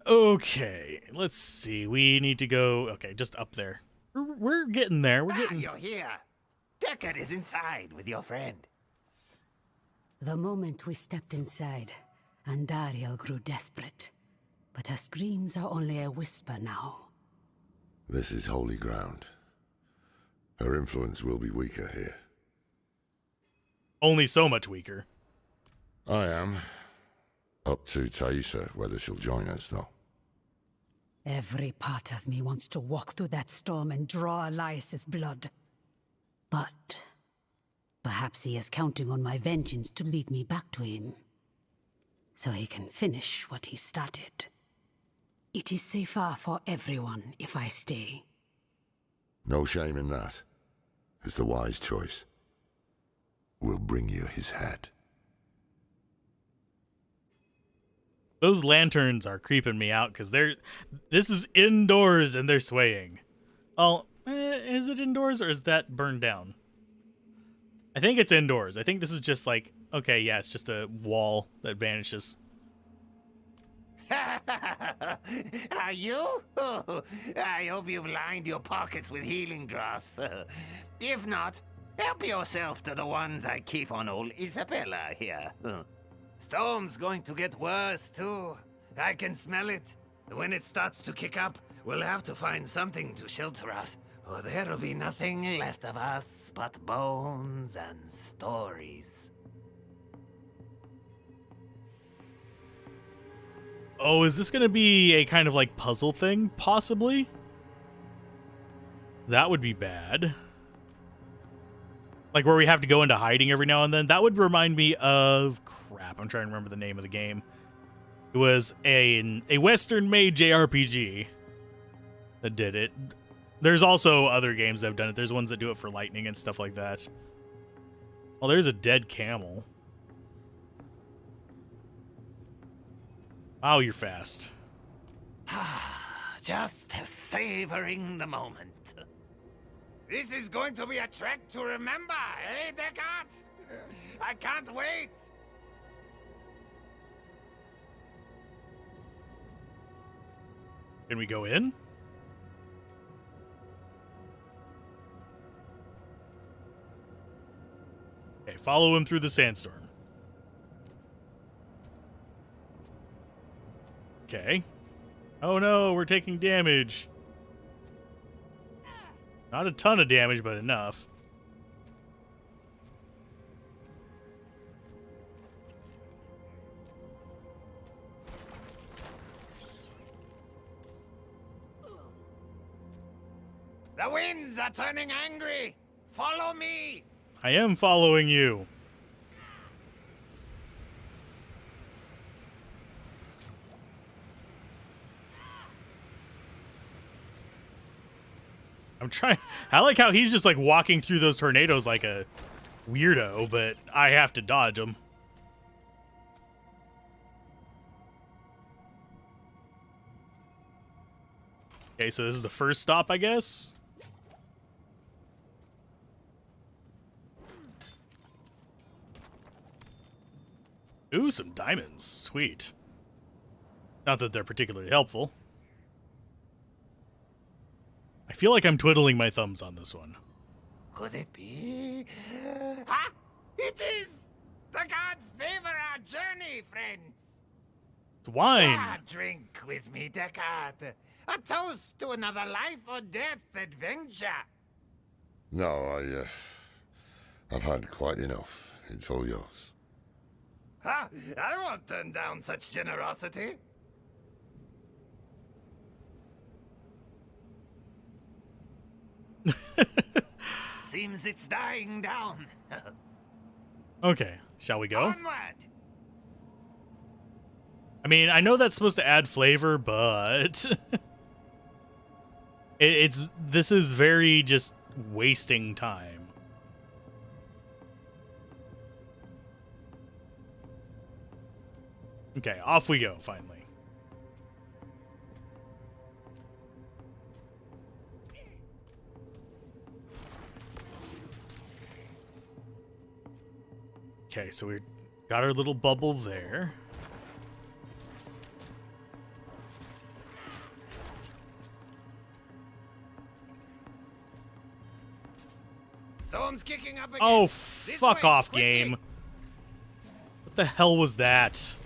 Okay, let's see. We need to go. Okay, just up there. We're getting there. We're getting. You're here. Deckard is inside with your friend. The moment we stepped inside, Andariel grew desperate. But her screams are only a whisper now. This is holy ground. Her influence will be weaker here. Only so much weaker. I am. Up to Taisha whether she'll join us, though. Every part of me wants to walk through that storm and draw Elias's blood. But perhaps he is counting on my vengeance to lead me back to him, so he can finish what he started. It is safer for everyone if I stay. No shame in that. It's the wise choice. We'll bring you his head. Those lanterns are creeping me out because this is indoors and they're swaying. Oh, is it indoors or is that burned down? I think it's indoors. I think this is just like, okay, yeah, it's just a wall that vanishes. Are you? Oh, I hope you've lined your pockets with healing drafts. If not, help yourself to the ones I keep on old Isabella here. Storm's going to get worse, too. I can smell it. When it starts to kick up, we'll have to find something to shelter us, or there'll be nothing left of us but bones and stories. Oh, is this going to be a kind of like puzzle thing? Possibly? That would be bad. Like where we have to go into hiding every now and then. That would remind me of... Crap, I'm trying to remember the name of the game. It was a Western made JRPG that did it. There's also other games that have done it. There's ones that do it for lightning and stuff like that. Oh, there's a dead camel. Oh, you're fast. Just savoring the moment. This is going to be a trek to remember, eh, Deckard? I can't wait. Can we go in? Okay, follow him through the sandstorm. Okay. Oh no, we're taking damage. Not a ton of damage, but enough. The winds are turning angry. Follow me. I am following you. I'm trying. I like how he's just like walking through those tornadoes like a weirdo, but I have to dodge them. Okay, so this is the first stop, I guess. Ooh, some diamonds. Sweet. Not that they're particularly helpful. I feel like I'm twiddling my thumbs on this one. Could it be? Ah! It is! The gods favor our journey, friends! It's wine! Ah, drink with me, Deckard. A toast to another life or death adventure. No, I've had quite enough. It's all yours. Ha! I won't turn down such generosity. Seems it's dying down. Okay, shall we go? Onward! I mean, I know that's supposed to add flavor, but this is very just wasting time. Okay, off we go, finally. Okay, so we got our little bubble there. Storm's kicking up again. Oh, This fuck way, off, quickly. game. What the hell was that?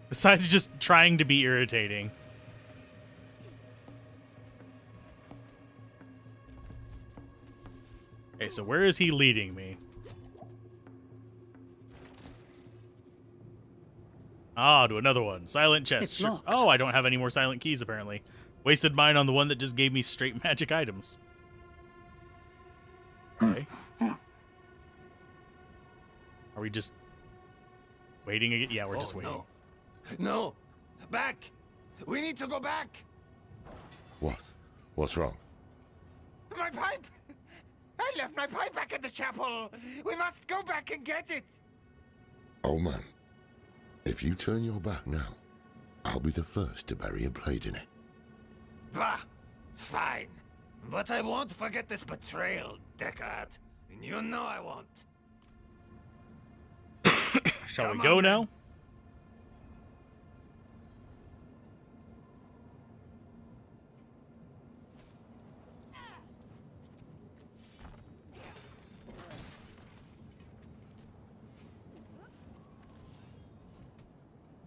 Besides just trying to be irritating. Okay, so where is he leading me? Ah, to another one. Silent chest. It's Sure. locked. Oh, I don't have any more silent keys, apparently. Wasted mine on the one that just gave me straight magic items. Okay. Are we just waiting again? Yeah, we're just waiting. No. No. Back. We need to go back. What? What's wrong? My pipe. I left my pipe back at the chapel. We must go back and get it. Old man, if you turn your back now, I'll be the first to bury a blade in it. Bah. Fine. But I won't forget this betrayal, Deckard. And you know I won't. Shall we go now?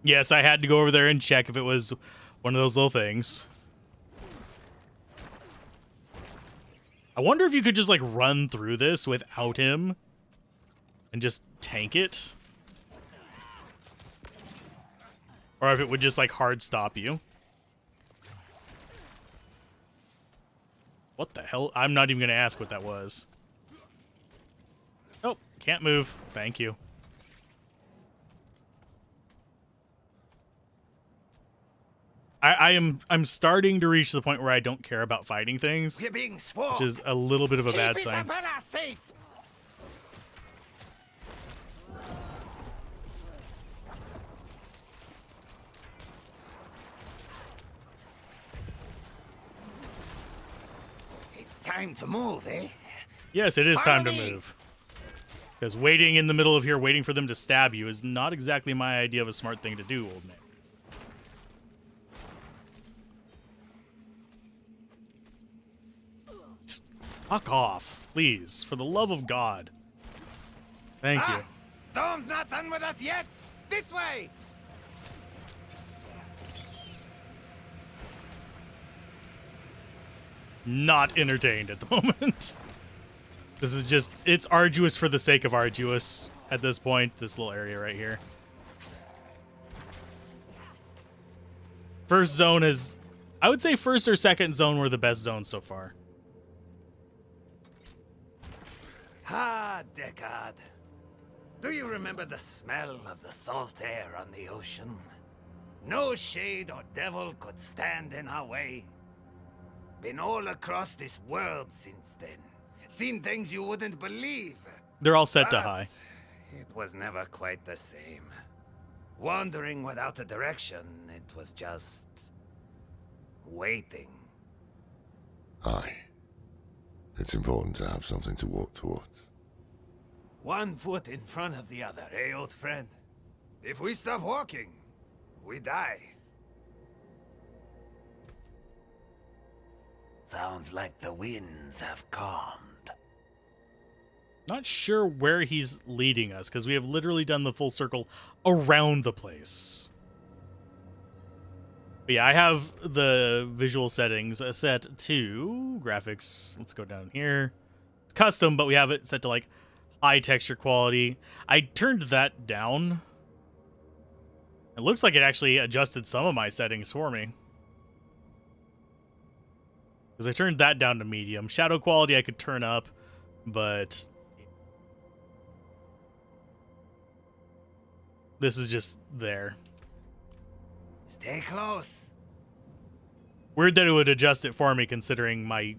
Yes, I had to go over there and check if it was one of those little things. I wonder if you could just, like, run through this without him and just tank it. Or if it would just, like, hard stop you. What the hell? I'm not even going to ask what that was. Oh, can't move. Thank you. I'm starting to reach the point where I don't care about fighting things, We're being swarmed. which is a little bit of a bad Keep sign. Isabella safe. It's time to move, eh? Yes, it is Follow time to me. move. Because waiting in the middle of here, waiting for them to stab you, is not exactly my idea of a smart thing to do, old man. Fuck off, please, for the love of God. Thank you. Storm's not done with us yet. This way. Not entertained at the moment. This is just, it's arduous for the sake of arduous at this point, this little area right here. First zone is, I would say first or second zone were the best zones so far. Ah, Deckard. Do you remember the smell of the salt air on the ocean? No shade or devil could stand in our way. Been all across this world since then. Seen things you wouldn't believe. They're all set to But high. It was never quite the same. Wandering without a direction, it was just waiting. Aye. It's important to have something to walk towards. One foot in front of the other, eh, old friend? If we stop walking, we die. Sounds like the winds have calmed. Not sure where he's leading us, because we have literally done the full circle around the place. But yeah, I have the visual settings set to graphics. Let's go down here. It's custom, but we have it set to like high texture quality. I turned that down. It looks like it actually adjusted some of my settings for me. Because I turned that down to medium. Shadow quality I could turn up, but this is just there. Stay close. Weird that it would adjust it for me, considering my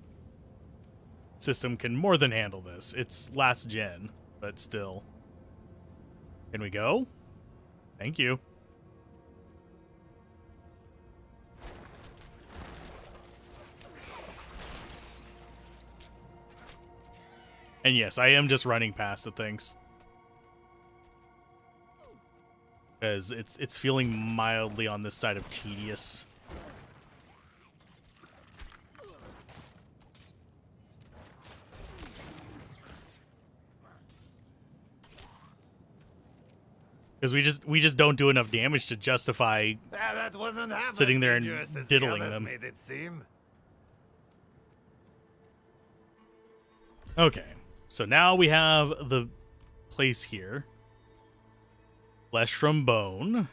system can more than handle this. It's last gen, but still. Can we go? Thank you. And yes, I am just running past the things. Because it's feeling mildly on this side of tedious. Because we just don't do enough damage to justify That wasn't half sitting as there and dangerous as diddling the others them. made it seem. Okay, so now we have the place here. Flesh from bone.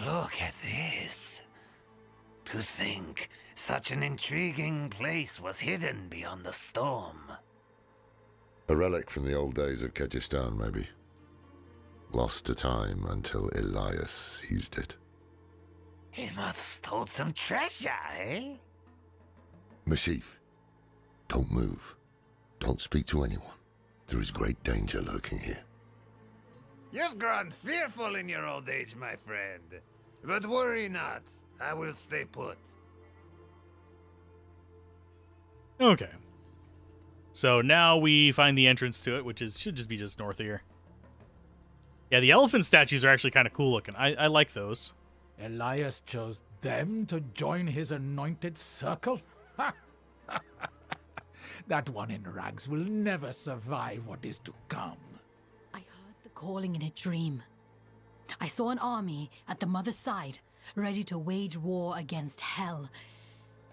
Look at this. To think such an intriguing place was hidden beyond the storm. A relic from the old days of Kyrgyzstan, maybe. Lost to time until Elias seized it. He must hold some treasure, eh? Mashif, don't move. Don't speak to anyone. There is great danger lurking here. You've grown fearful in your old age, my friend. But worry not. I will stay put. Okay. So now we find the entrance to it, which should just be just north of here. Yeah, the elephant statues are actually kind of cool looking. I like those. Elias chose them to join his anointed circle? That one in rags will never survive what is to come. I heard the calling in a dream. I saw an army at the mother's side, ready to wage war against hell.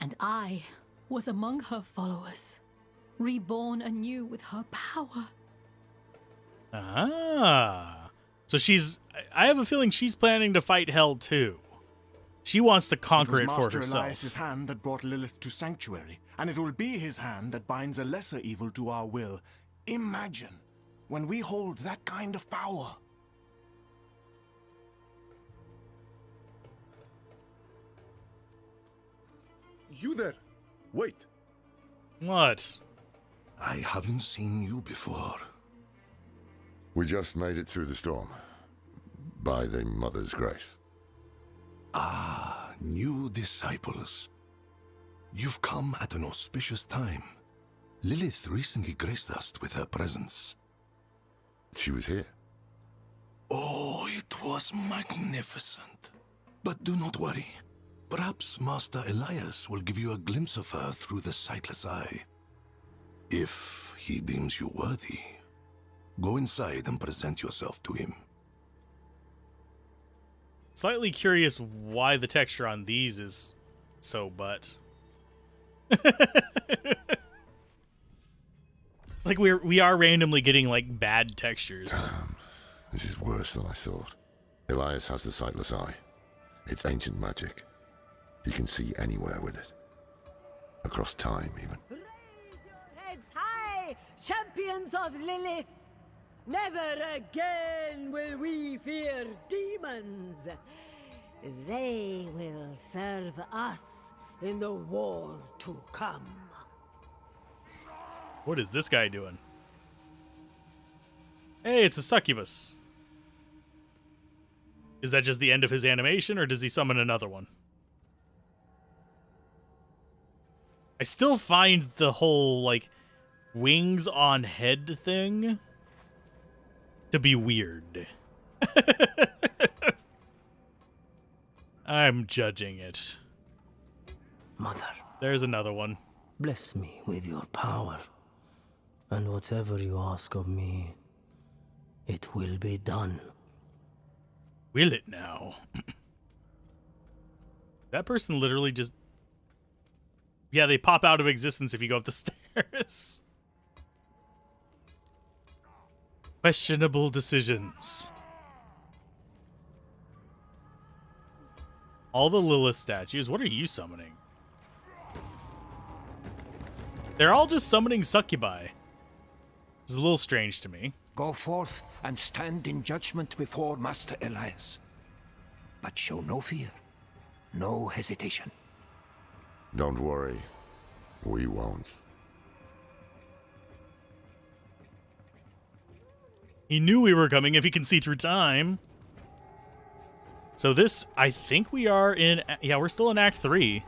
And I was among her followers, reborn anew with her power. Ah. So I have a feeling she's planning to fight hell too. She wants to conquer it for Master herself. Elias's hand that brought Lilith to Sanctuary, and it will be his hand that binds a lesser evil to our will. Imagine when we hold that kind of power. You there! Wait! What? I haven't seen you before. We just made it through the storm. By the Mother's grace. Ah, new disciples. You've come at an auspicious time. Lilith recently graced us with her presence. She was here. Oh, it was magnificent. But do not worry. Perhaps Master Elias will give you a glimpse of her through the sightless eye. If he deems you worthy, go inside and present yourself to him. Slightly curious why the texture on these is so butt. Like we are randomly getting like bad textures. This is worse than I thought. Elias has the sightless eye. It's ancient magic. He can see anywhere with it. Across time, even. Raise your heads high, champions of Lilith! Never again will we fear demons. They will serve us in the war to come. What is this guy doing? Hey, it's a succubus. Is that just the end of his animation, or does he summon another one? I still find the whole, like, wings on head thing to be weird. I'm judging it. Mother. There's another one. Bless me with your power, and whatever you ask of me, it will be done. Will it now? That person literally just... Yeah, they pop out of existence if you go up the stairs. Questionable decisions. All the Lilith statues. What are you summoning? They're all just summoning succubi. It's a little strange to me. Go forth and stand in judgment before Master Elias. But show no fear, no hesitation. Don't worry. We won't. He knew we were coming if he can see through time. So this, I think we are in... Yeah, we're still in Act 3.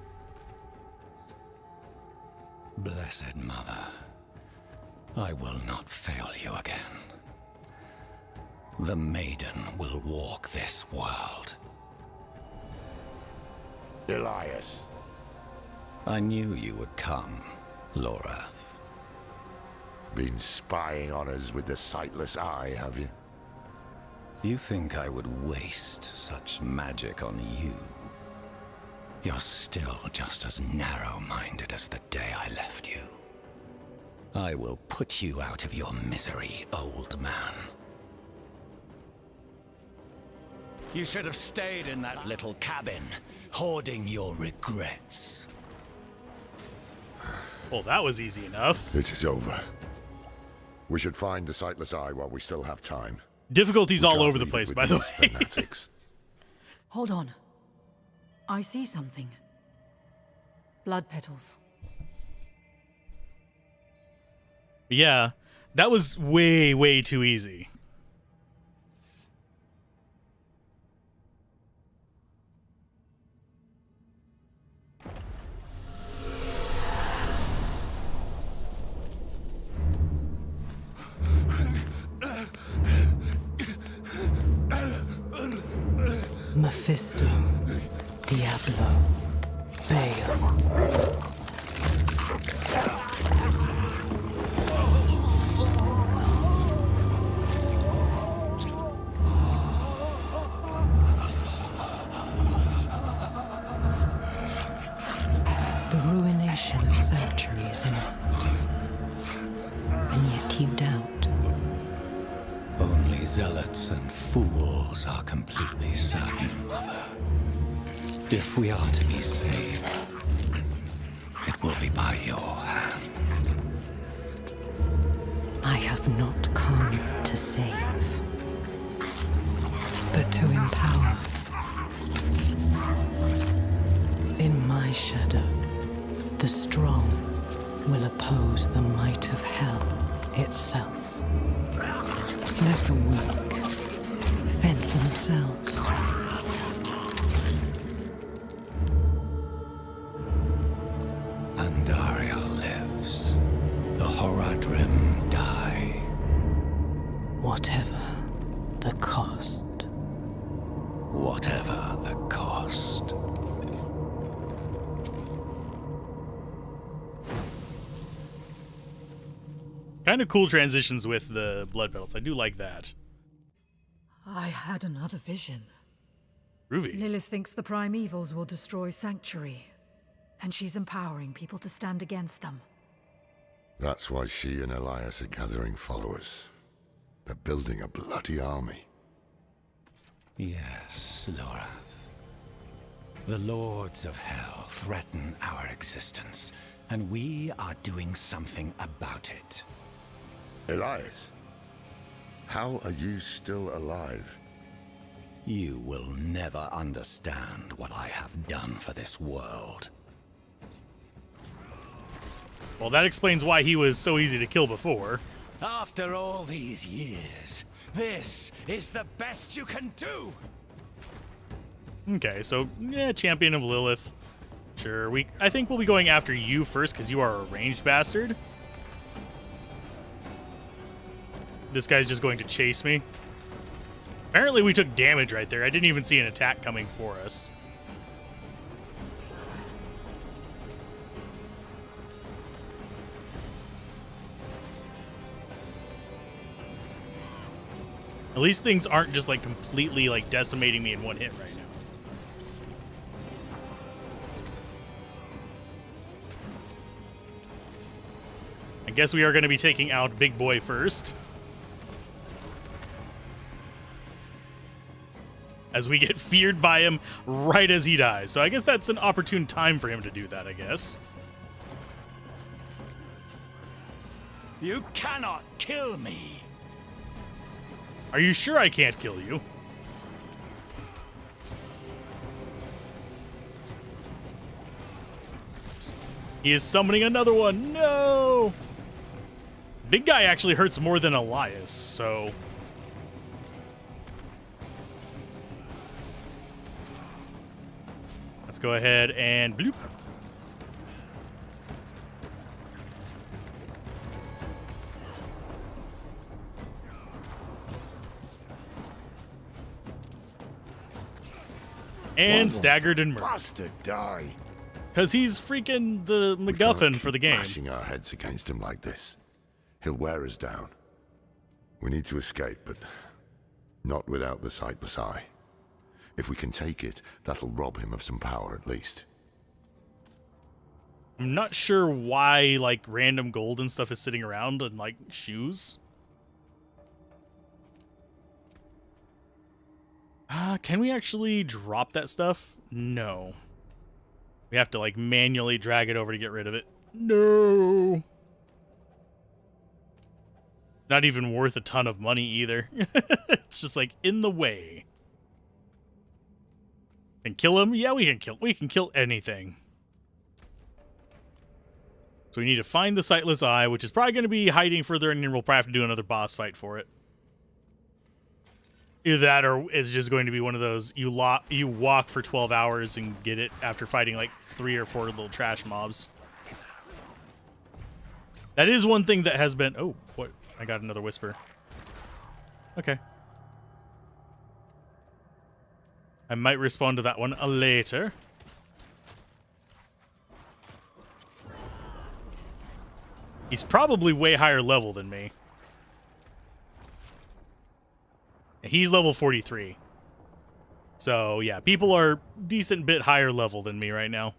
Blessed Mother, I will not fail you again. The maiden will walk this world. Elias. I knew you would come, Alzorath. Been spying on us with the sightless eye, have you? You think I would waste such magic on you? You're still just as narrow-minded as the day I left you. I will put you out of your misery, old man. You should have stayed in that little cabin, hoarding your regrets. Well, that was easy enough. This is over. We should find the Sightless Eye while we still have time. Difficulties all over the place, by the way. Hold on. I see something. Blood petals. Yeah, that was way, way too easy. Mephisto, Diablo, Bale. The ruination of sanctuaries and yet you doubt. Only zealots and fools are completely certain, Mother. If we are to be saved, it will be by your hand. I have not come to save, but to empower. In my shadow, the strong will oppose the might of hell itself. Let the weak fend for themselves. Andariel lives. The Horadrim die. Whatever the cost. Whatever the cost. Kind of cool transitions with the blood petals. I do like that. I had another vision. Groovy. Lilith thinks the primevals will destroy Sanctuary, and she's empowering people to stand against them. That's why she and Elias are gathering followers. They're building a bloody army. Yes, Alzorath. The Lords of Hell threaten our existence, and we are doing something about it. Elias, how are you still alive? You will never understand what I have done for this world. Well, that explains why he was so easy to kill before. After all these years, this is the best you can do! Okay, so, yeah, Champion of Lilith. Sure, I think we'll be going after you first, because you are a ranged bastard. This guy's just going to chase me. Apparently we took damage right there. I didn't even see an attack coming for us. At least things aren't just like completely like decimating me in one hit right now. I guess we are going to be taking out Big Boy first. As we get feared by him right as he dies. So I guess that's an opportune time for him to do that, I guess. You cannot kill me! Are you sure I can't kill you? He is summoning another one. No! Big guy actually hurts more than Elias, so... Let's go ahead and bloop. And staggered and murdered. Bastard die. Because he's freaking the MacGuffin for the game. Bashing our heads against him like this. He'll wear us down. We need to escape, but Not without the Sightless Eye. If we can take it, that'll rob him of some power at least. I'm not sure why, like, random gold and stuff is sitting around and, like, shoes. Can we actually drop that stuff? No. We have to, like, manually drag it over to get rid of it. No. Not even worth a ton of money either. It's just, like, in the way. And kill him? Yeah, we can kill anything. So we need to find the Sightless Eye, which is probably going to be hiding further in, and we'll probably have to do another boss fight for it. Either that, or it's just going to be one of those, you walk for 12 hours and get it after fighting like 3 or 4 little trash mobs. That is one thing that has been... Oh, what? I got another whisper. Okay. I might respond to that one later. He's probably way higher level than me. He's level 43. So, yeah, people are decent bit higher level than me right now.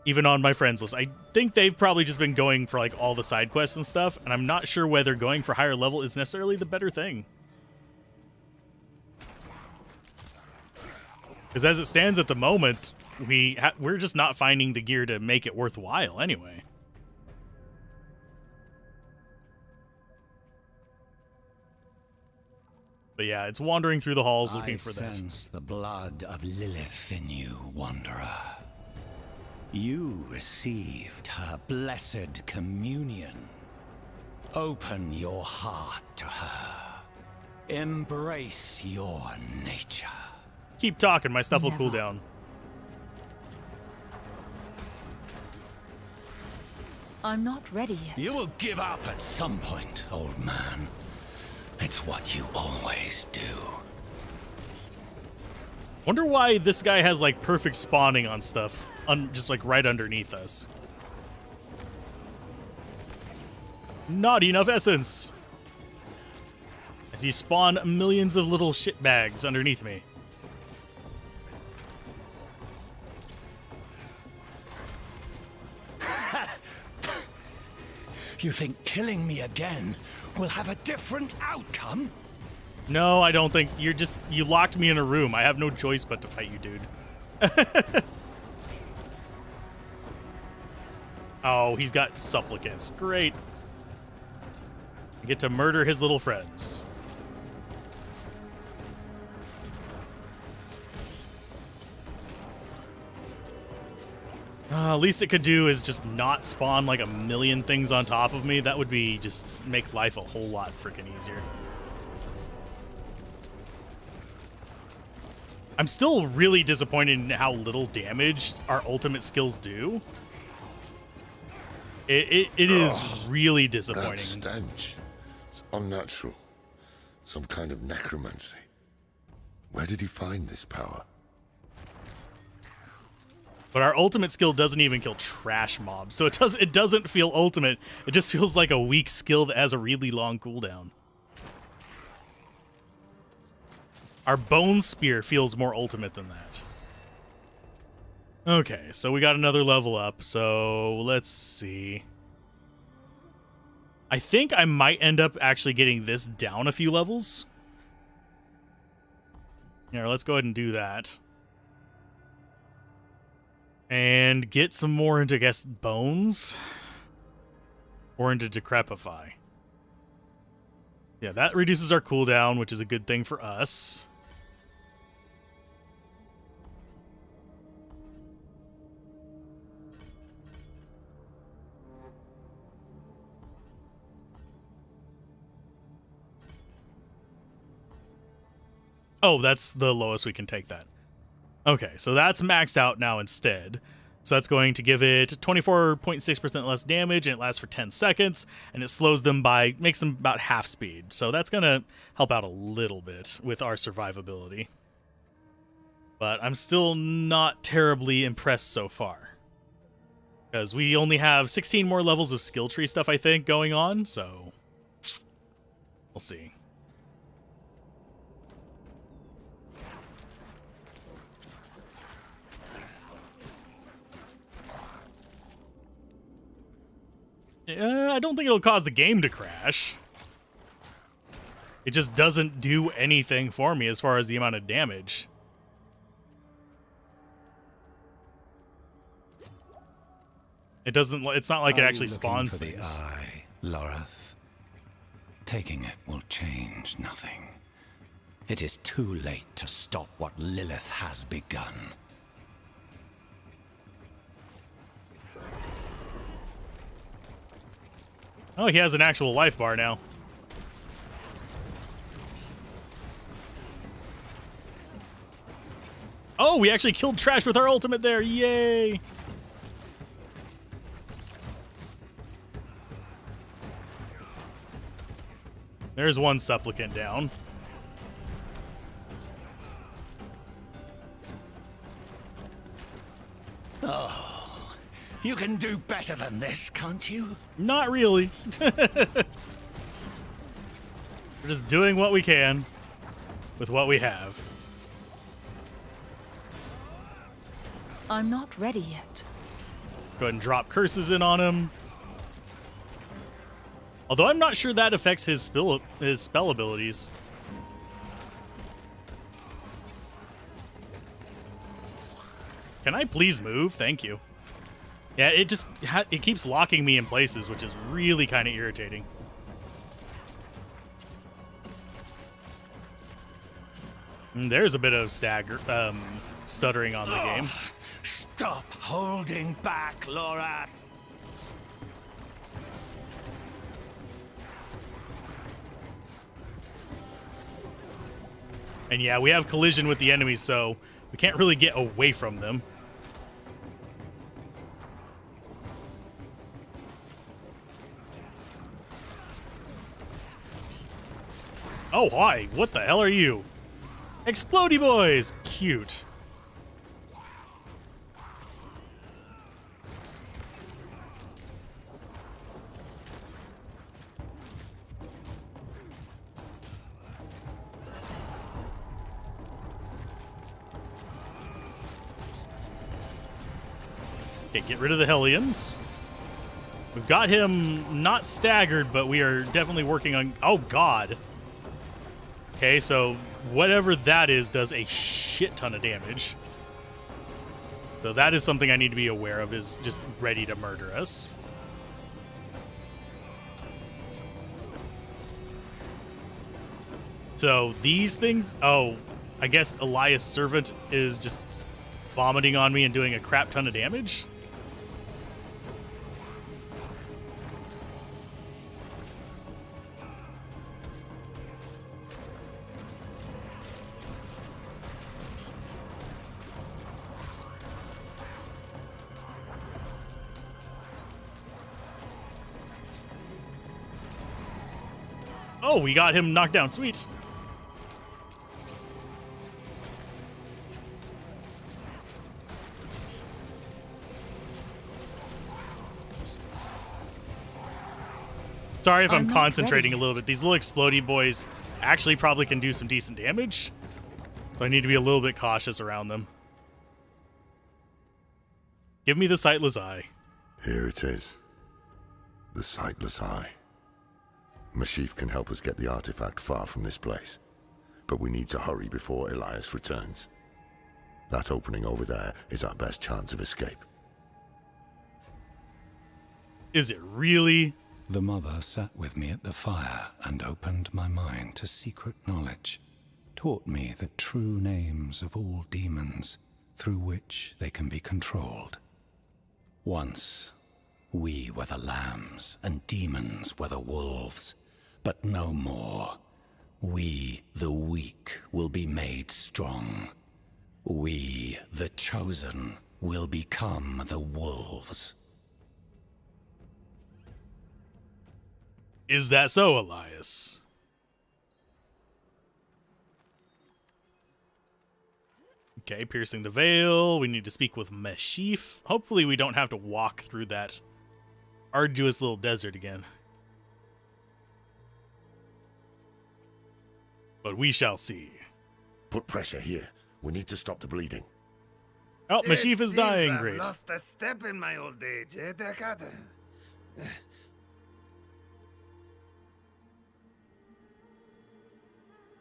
Even on my friends list. I think they've probably just been going for, like, all the side quests and stuff, and I'm not sure whether going for higher level is necessarily the better thing. Because as it stands at the moment, we're just not finding the gear to make it worthwhile anyway. But yeah, it's wandering through the halls looking for that. I sense the blood of Lilith in you, Wanderer. You received her blessed communion. Open your heart to her. Embrace your nature. Keep talking, my stuff will cool down. I'm not ready yet. You will give up at some point, old man. It's what you always do. Wonder why this guy has, like, perfect spawning on stuff. Just, like, right underneath us. Not enough essence. As you spawn millions of little shit bags underneath me. You think killing me again will have a different outcome? No, I don't think. You locked me in a room. I have no choice but to fight you, dude. Oh, he's got supplicants. Great. I get to murder his little friends. Least it could do is just not spawn like a million things on top of me. That would be just make life a whole lot freaking easier. I'm still really disappointed in how little damage our ultimate skills do. It is really disappointing. That stench. It's unnatural. Some kind of necromancy. Where did he find this power? But our ultimate skill doesn't even kill trash mobs, so it doesn't feel ultimate. It just feels like a weak skill that has a really long cooldown. Our bone spear feels more ultimate than that. Okay, so we got another level up, so let's see. I think I might end up actually getting this down a few levels. Here, let's go ahead and do that. And get some more into, I guess, bones. Or into decrepify. Yeah, that reduces our cooldown, which is a good thing for us. Oh, that's the lowest we can take that. Okay, so that's maxed out now instead. So that's going to give it 24.6% less damage, and it lasts for 10 seconds, and it slows them by, makes them about half speed. So that's going to help out a little bit with our survivability. But I'm still not terribly impressed so far. Because we only have 16 more levels of skill tree stuff, I think, going on, so we'll see. I don't think it'll cause the game to crash. It just doesn't do anything for me as far as the amount of damage. It doesn't. It's not like it actually spawns for the things. eye, Lorath? Taking it will change nothing. It is too late to stop what Lilith has begun. Oh, he has an actual life bar now. Oh, we actually killed Trash with our ultimate there. Yay! There's one supplicant down. Oh, you can do better than this, can't you? Not really. We're just doing what we can with what we have. I'm not ready yet. Go ahead and drop curses in on him. Although I'm not sure that affects his spell abilities. Can I please move? Thank you. Yeah, it just it keeps locking me in places, which is really kind of irritating. There's a bit of stuttering on the game. Stop holding back, Lorath. And yeah, we have collision with the enemies, so we can't really get away from them. Oh, hi. What the hell are you? Explodey boys! Cute. Okay, get rid of the Hellions. We've got him not staggered, but we are definitely working on... Oh, God. Okay, so whatever that is does a shit ton of damage. So that is something I need to be aware of, is just ready to murder us. So these things... Oh, I guess Elias' servant is just vomiting on me and doing a crap ton of damage? Oh, we got him knocked down. Sweet. Sorry if I'm concentrating a little bit. These little explodey boys actually probably can do some decent damage. So I need to be a little bit cautious around them. Give me the sightless eye. Here it is. The sightless eye. Mashif can help us get the artifact far from this place. But we need to hurry before Elias returns. That opening over there is our best chance of escape. Is it really? The mother sat with me at the fire and opened my mind to secret knowledge, taught me the true names of all demons through which they can be controlled. Once, we were the lambs and demons were the wolves, but no more. We, the weak, will be made strong. We, the chosen, will become the wolves. Is that so, Elias? Okay, piercing the veil. We need to speak with Mashif. Hopefully we don't have to walk through that arduous little desert again. But we shall see. Put pressure here. We need to stop the bleeding. Oh, Mashif is dying. I've Great. lost a step in my old age, eh, Dakata?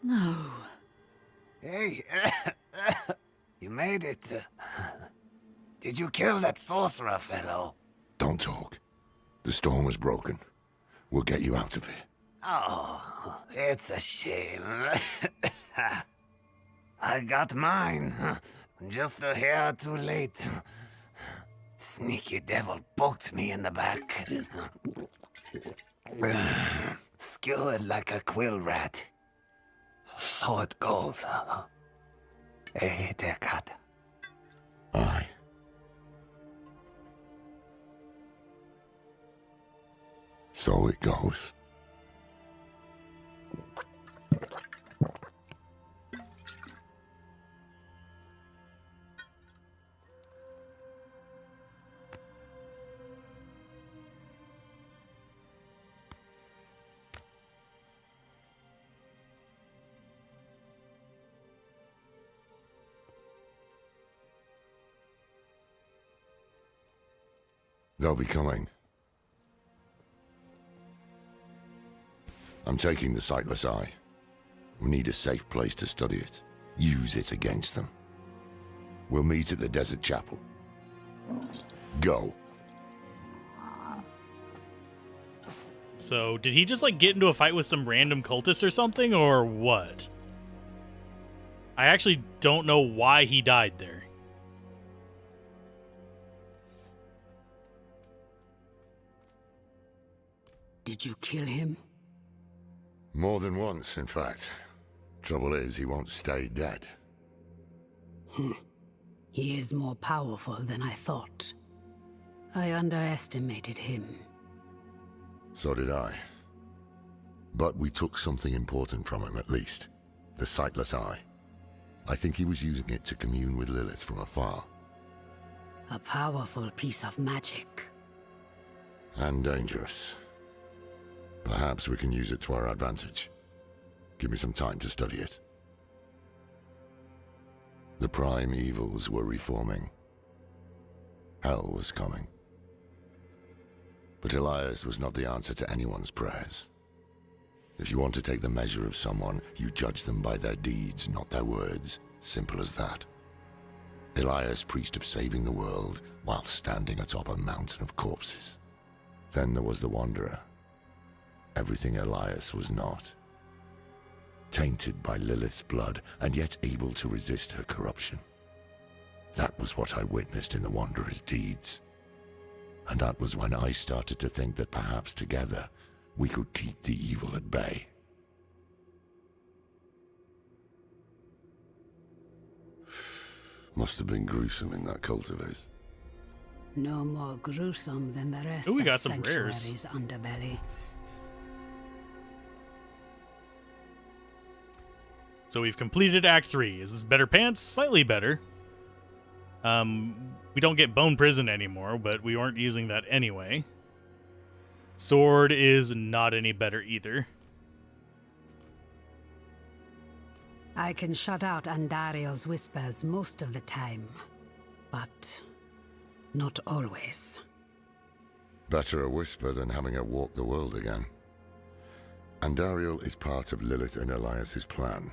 No. Hey, you made it. Did you kill that sorcerer fellow? Don't talk. The storm is broken. We'll get you out of here. Oh, it's a shame. I got mine. Just a hair too late. Sneaky devil poked me in the back. Skewered like a quill rat. So it goes. Hey, dear God. Aye. So it goes. They'll be coming. I'm taking the Sightless Eye. We need a safe place to study it. Use it against them. We'll meet at the Desert Chapel. Go. So, did he just, like, get into a fight with some random cultist or something, or what? I actually don't know why he died there. Did you kill him? More than once, in fact. Trouble is, he won't stay dead. He is more powerful than I thought. I underestimated him. So did I. But we took something important from him, at least. The Sightless Eye. I think he was using it to commune with Lilith from afar. A powerful piece of magic. And dangerous. Perhaps we can use it to our advantage. Give me some time to study it. The prime evils were reforming. Hell was coming. But Elias was not the answer to anyone's prayers. If you want to take the measure of someone, you judge them by their deeds, not their words. Simple as that. Elias preached of saving the world while standing atop a mountain of corpses. Then there was the Wanderer. Everything Elias was not. Tainted by Lilith's blood, and yet able to resist her corruption. That was what I witnessed in the Wanderer's deeds. And that was when I started to think that perhaps together, we could keep the evil at bay. Must have been gruesome in that cult of his. No more gruesome than the rest Ooh, we of got some rares. Sanctuary's underbelly. So we've completed Act 3. Is this better pants? Slightly better. We don't get Bone Prison anymore, but we weren't using that anyway. Sword is not any better either. I can shut out Andariel's whispers most of the time, but not always. Better a whisper than having her walk the world again. Andariel is part of Lilith and Elias's plan.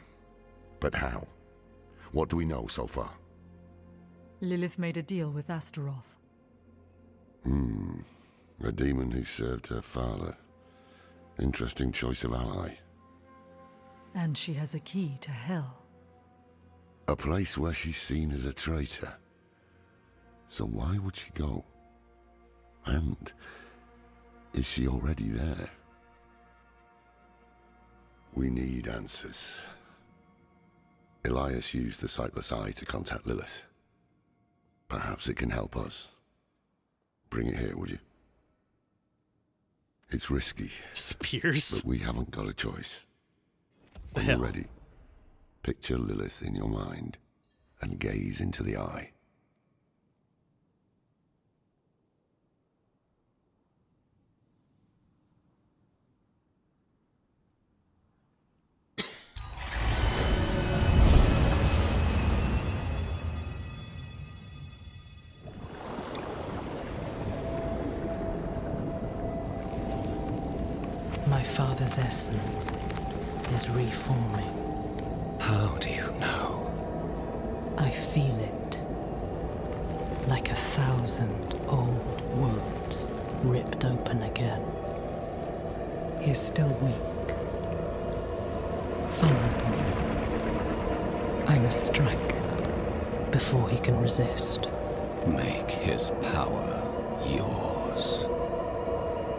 But how? What do we know so far? Lilith made a deal with Astaroth. A demon who served her father. Interesting choice of ally. And she has a key to Hell. A place where she's seen as a traitor. So why would she go? And is she already there? We need answers. Elias used the Sightless Eye to contact Lilith. Perhaps it can help us. Bring it here, would you? It's risky. Spears. But we haven't got a choice. When you're ready, picture Lilith in your mind and gaze into the eye. My father's essence is reforming. How do you know? I feel it. Like 1,000 old wounds ripped open again. He's still weak. Vulnerable. I must strike before he can resist. Make his power yours.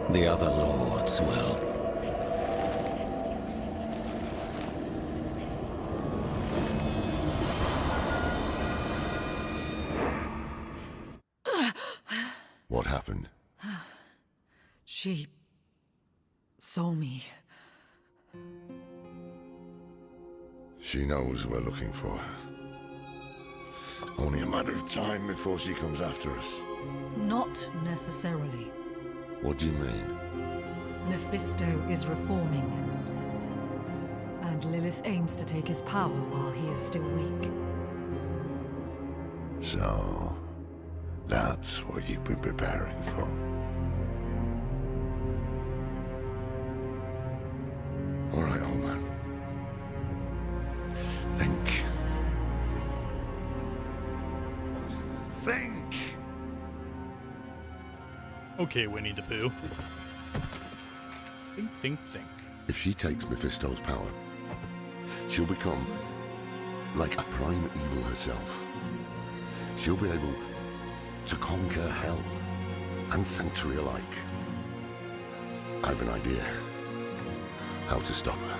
The other lords will. What happened? She saw me. She knows we're looking for her. Only a matter of time before she comes after us. Not necessarily. What do you mean? Mephisto is reforming. And Lilith aims to take his power while he is still weak. So, that's what you've been preparing for. All right, old man. Think. Think! Okay, Winnie the Pooh. Think. If she takes Mephisto's power, she'll become like a prime evil herself. She'll be able to conquer hell and sanctuary alike. I have an idea how to stop her.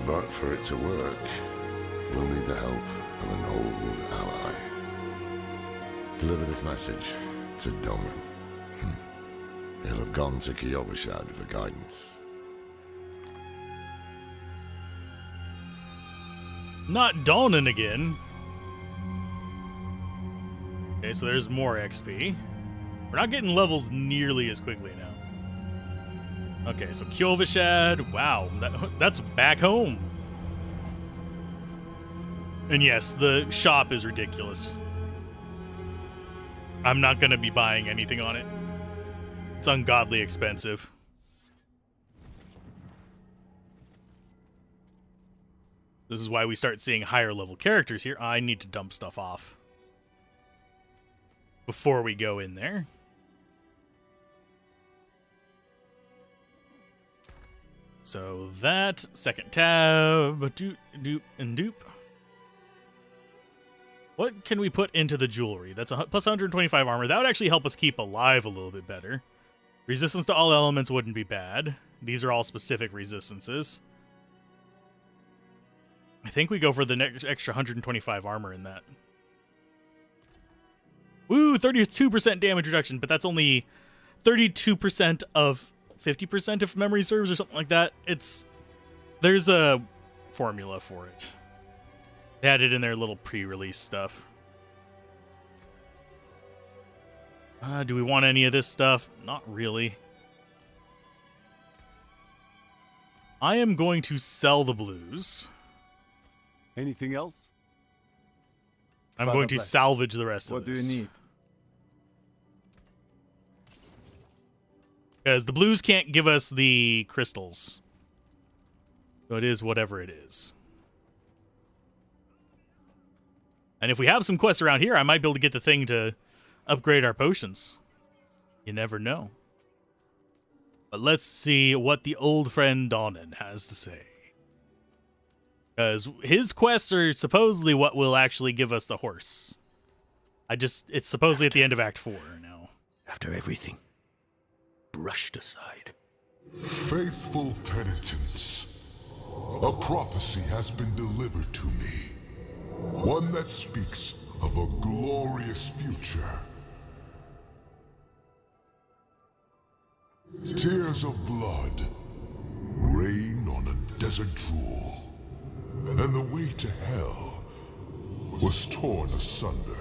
But for it to work, we'll need the help of an old ally. Deliver this message to Doman. He'll have gone to Kyovashad for guidance. Not Donan again. Okay, so there's more XP. We're not getting levels nearly as quickly now. Okay, so Kyovashad. Wow, that's back home. And yes, the shop is ridiculous. I'm not going to be buying anything on it. It's ungodly expensive. This is why we start seeing higher level characters here. I need to dump stuff off before we go in there. So that, second tab, doop, and doop. What can we put into the jewelry? That's a plus 125 armor. That would actually help us keep alive a little bit better. Resistance to all elements wouldn't be bad. These are all specific resistances. I think we go for the next extra 125 armor in that. Woo, 32% damage reduction, but that's only 32% of 50% if memory serves or something like that. There's a formula for it. They had it in their little pre-release stuff. Do we want any of this stuff? Not really. I am going to sell the blues. Anything else? I'm going to salvage the rest of this. What do you need? Because the blues can't give us the crystals. So it is whatever it is. And if we have some quests around here, I might be able to get the thing to upgrade our potions. You never know. But let's see what the old friend Donan has to say. Because his quests are supposedly what will actually give us the horse. It's supposedly at the end of Act 4 now. After everything brushed aside. Faithful penitents, a prophecy has been delivered to me. One that speaks of a glorious future. Tears of blood rain on a desert jewel, and the way to hell was torn asunder.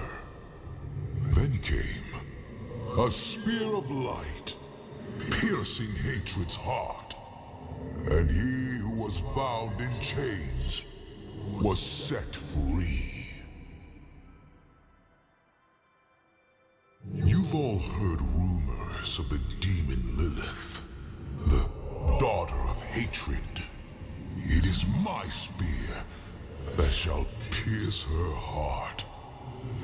Then came a spear of light, piercing hatred's heart, and he who was bound in chains was set free. You've all heard rumors of the demon Lilith, the daughter of hatred. is my spear that shall pierce her heart.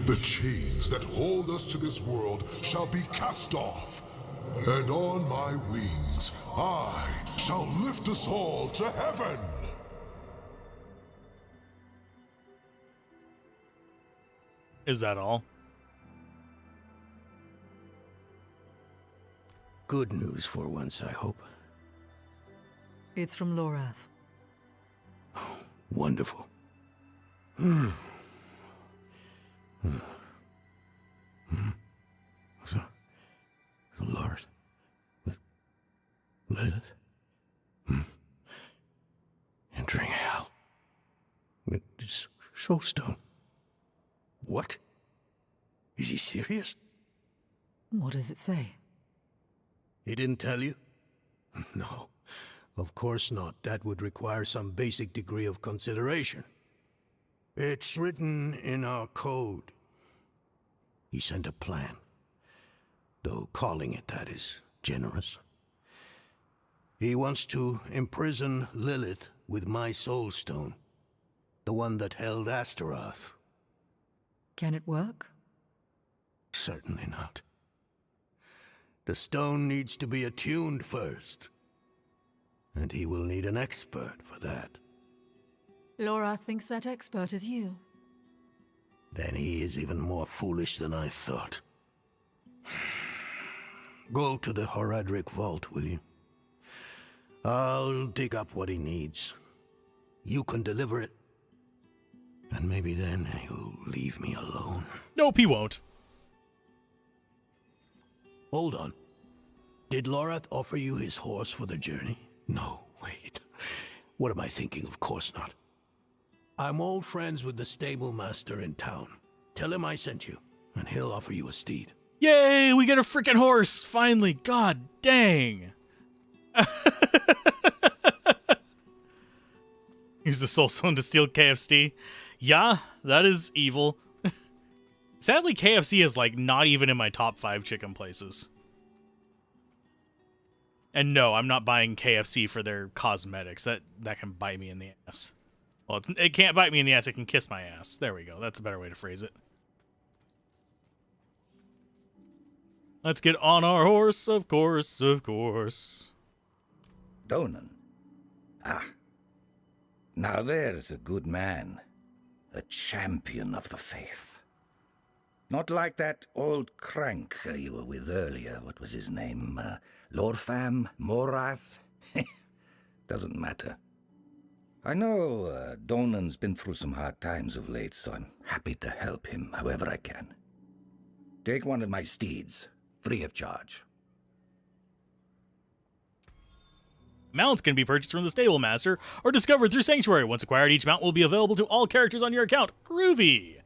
The chains that hold us to this world shall be cast off, and on my wings I shall lift us all to heaven. Is that all? Good news for once, I hope. It's from Lorath. Wonderful. So, Lord, Lilith, entering hell with this soulstone. What? Is he serious? What does it say? He didn't tell you? No, of course not. That would require some basic degree of consideration. It's written in our code. He sent a plan, though calling it that is generous. He wants to imprison Lilith with my soulstone, the one that held Alzorath. Can it work? Certainly not. The stone needs to be attuned first, and he will need an expert for that. Lorath thinks that expert is you. Then he is even more foolish than I thought. Go to the Horadric vault, will you? I'll dig up what he needs. You can deliver it. And maybe then he'll leave me alone. Nope, he won't. Hold on. Did Lorath offer you his horse for the journey? No, wait. What am I thinking? Of course not. I'm old friends with the stable master in town. Tell him I sent you, and he'll offer you a steed. Yay, we get a freaking horse! Finally, god dang! Use the soulstone to steal KFC. Yeah, that is evil. Sadly, KFC is like not even in my top 5 chicken places. And no, I'm not buying KFC for their cosmetics. That can bite me in the ass. Well, it can't bite me in the ass, it can kiss my ass. There we go. That's a better way to phrase it. Let's get on our horse, of course, of course. Donan. Ah. Now there's a good man. A champion of the faith. Not like that old crank you were with earlier. What was his name? Lorfam? Morath? Doesn't matter. I know Donan's been through some hard times of late, so I'm happy to help him however I can. Take one of my steeds, free of charge. Mounts can be purchased from the Stable Master or discovered through Sanctuary. Once acquired, each mount will be available to all characters on your account. Groovy!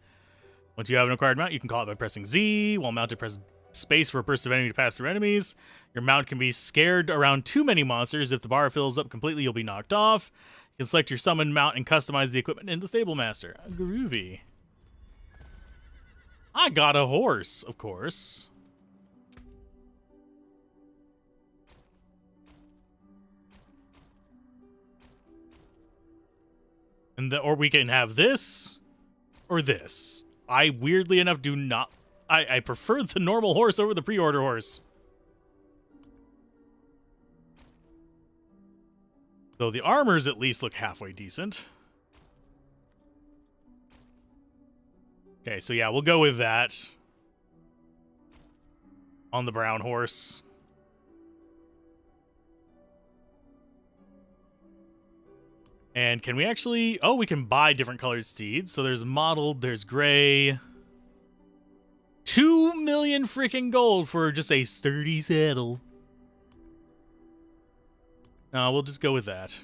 Once you have an acquired mount, you can call it by pressing Z. While mounted, press space for a burst of enemy to pass through enemies. Your mount can be scared around too many monsters. If the bar fills up completely, you'll be knocked off. You can select your summoned mount and customize the equipment in the Stable Master. Groovy. I got a horse, of course. And or we can have this or this. I weirdly enough do not. I prefer the normal horse over the pre-order horse. Though the armors at least look halfway decent. Okay, so yeah, we'll go with that. On the brown horse. And can we actually... Oh, we can buy different colored steeds. So there's mottled, there's gray. 2 million freaking gold for just a sturdy saddle. No, we'll just go with that.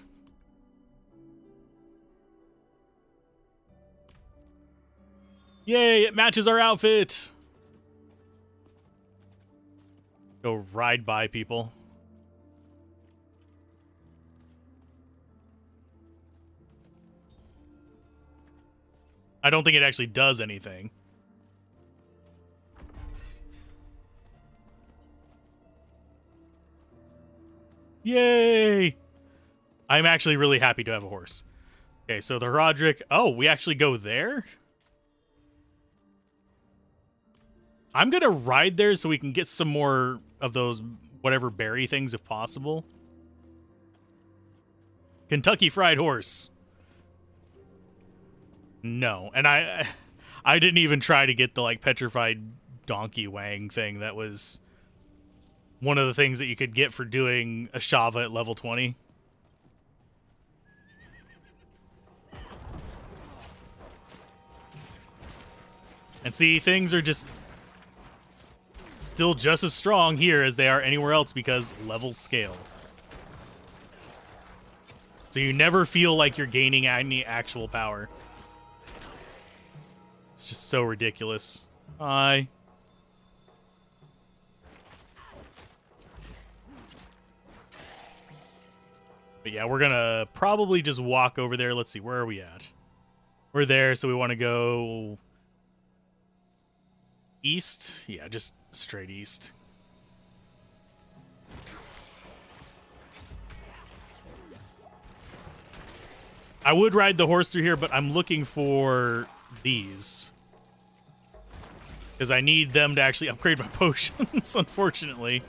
Yay, it matches our outfit. Go ride by people. I don't think it actually does anything. Yay! I'm actually really happy to have a horse. Okay, so the Roderick... Oh, we actually go there? I'm going to ride there so we can get some more of those whatever berry things if possible. Kentucky Fried Horse. No, and I didn't even try to get the like petrified donkey wang thing. That was one of the things that you could get for doing a Shava at level 20. And see, things are just still just as strong here as they are anywhere else because levels scale. So you never feel like you're gaining any actual power. It's just so ridiculous. Hi. But yeah, we're gonna probably just walk over there. Let's see, where are we at? We're there, so we want to go east. Yeah, just straight east. I would ride the horse through here, but I'm looking for these. Because I need them to actually upgrade my potions, unfortunately.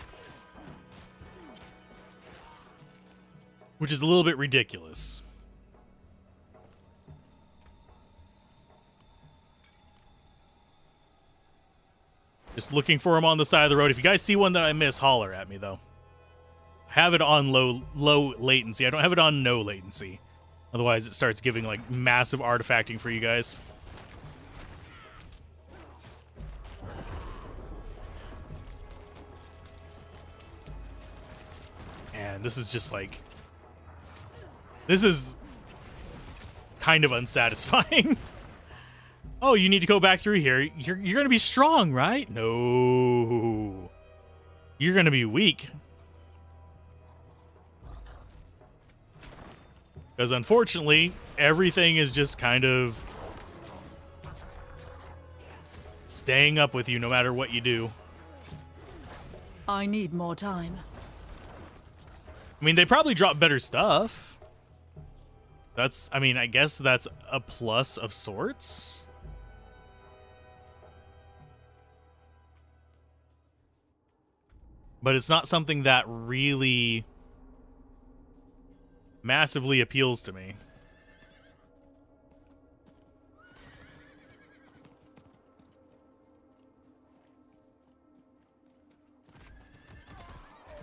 Which is a little bit ridiculous. Just looking for them on the side of the road. If you guys see one that I miss, holler at me, though. I have it on low latency. I don't have it on no latency. Otherwise, it starts giving, like, massive artifacting for you guys. And this is just, like... This is kind of unsatisfying. Oh, you need to go back through here. You're going to be strong, right? No. You're going to be weak. Because unfortunately, everything is just kind of staying up with you no matter what you do. I need more time. I mean, they probably drop better stuff. That's, I mean, I guess that's a plus of sorts. But it's not something that really massively appeals to me.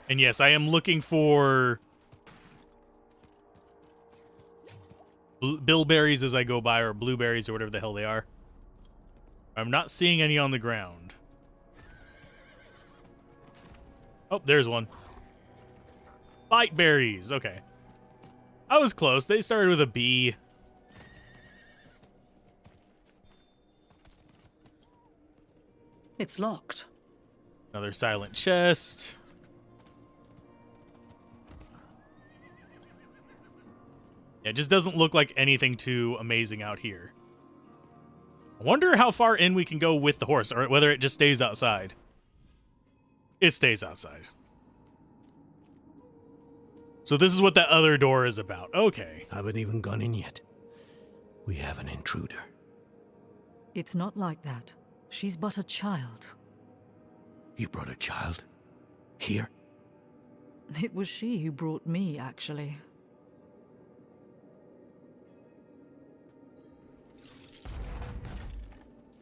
And yes, I am looking for bilberries as I go by, or blueberries, or whatever the hell they are. I'm not seeing any on the ground. Oh, there's one. Bite berries. Okay. I was close. They started with a B. It's locked. Another silent chest. Yeah, it just doesn't look like anything too amazing out here. I wonder how far in we can go with the horse, or whether it just stays outside. It stays outside. So this is what that other door is about. Okay. Haven't even gone in yet. We have an intruder. It's not like that. She's but a child. You brought a child? Here? It was she who brought me, actually.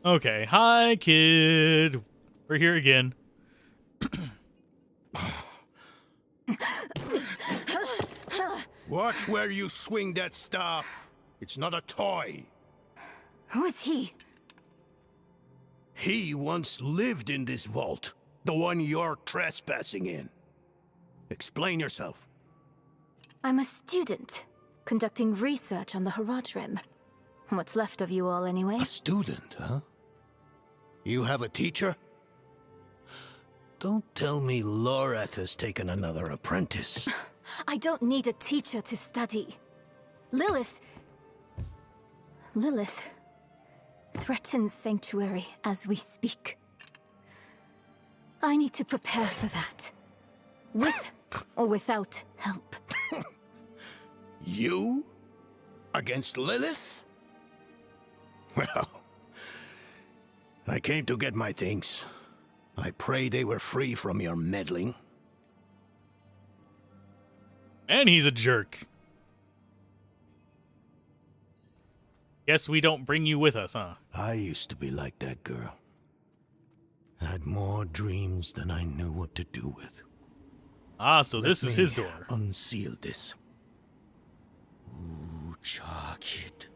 Okay. Hi, kid. We're here again. Watch where you swing that staff. It's not a toy. Who is he? He once lived in this vault, the one you're trespassing in. Explain yourself. I'm a student, conducting research on the Haradrim. What's left of you all, anyway? A student, huh? You have a teacher? Don't tell me Lorath has taken another apprentice. I don't need a teacher to study. Lilith threatens Sanctuary as we speak. I need to prepare for that. With or without help. You? Against Lilith? Well, I came to get my things. I pray they were free from your meddling. And he's a jerk. Guess we don't bring you with us, huh? I used to be like that girl. Had more dreams than I knew what to do with. Ah, so this is his door. Unseal this. Uchakid.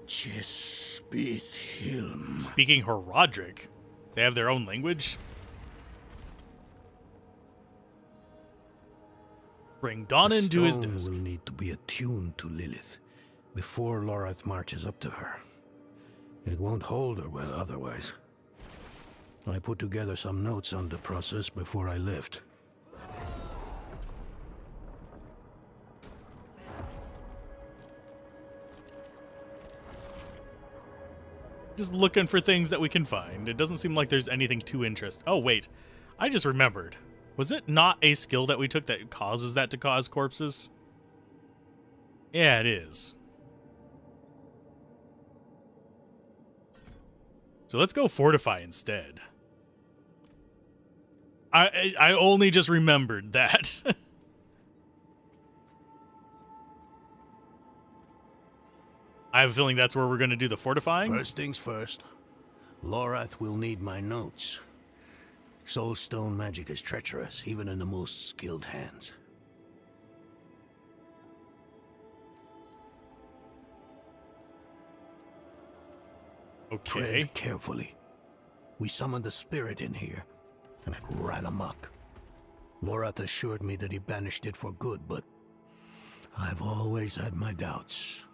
Chespit Hilm. Speaking Horadric. They have their own language. Bring Donan to his desk. Will need to be attuned to Lilith before Alzorath marches up to her. It won't hold her well otherwise. I put together some notes on the process before I left. Just looking for things that we can find. It doesn't seem like there's anything too interesting. Oh, wait. I just remembered. Was it not a skill that we took that causes that to cause corpses? Yeah, it is. So let's go fortify instead. I only just remembered that. I have a feeling that's where we're going to do the fortifying. First things first. Alzorath will need my notes. Soulstone magic is treacherous, even in the most skilled hands. Okay. Tread carefully. We summoned the spirit in here, and it ran amok. Alzorath assured me that he banished it for good, but I've always had my doubts.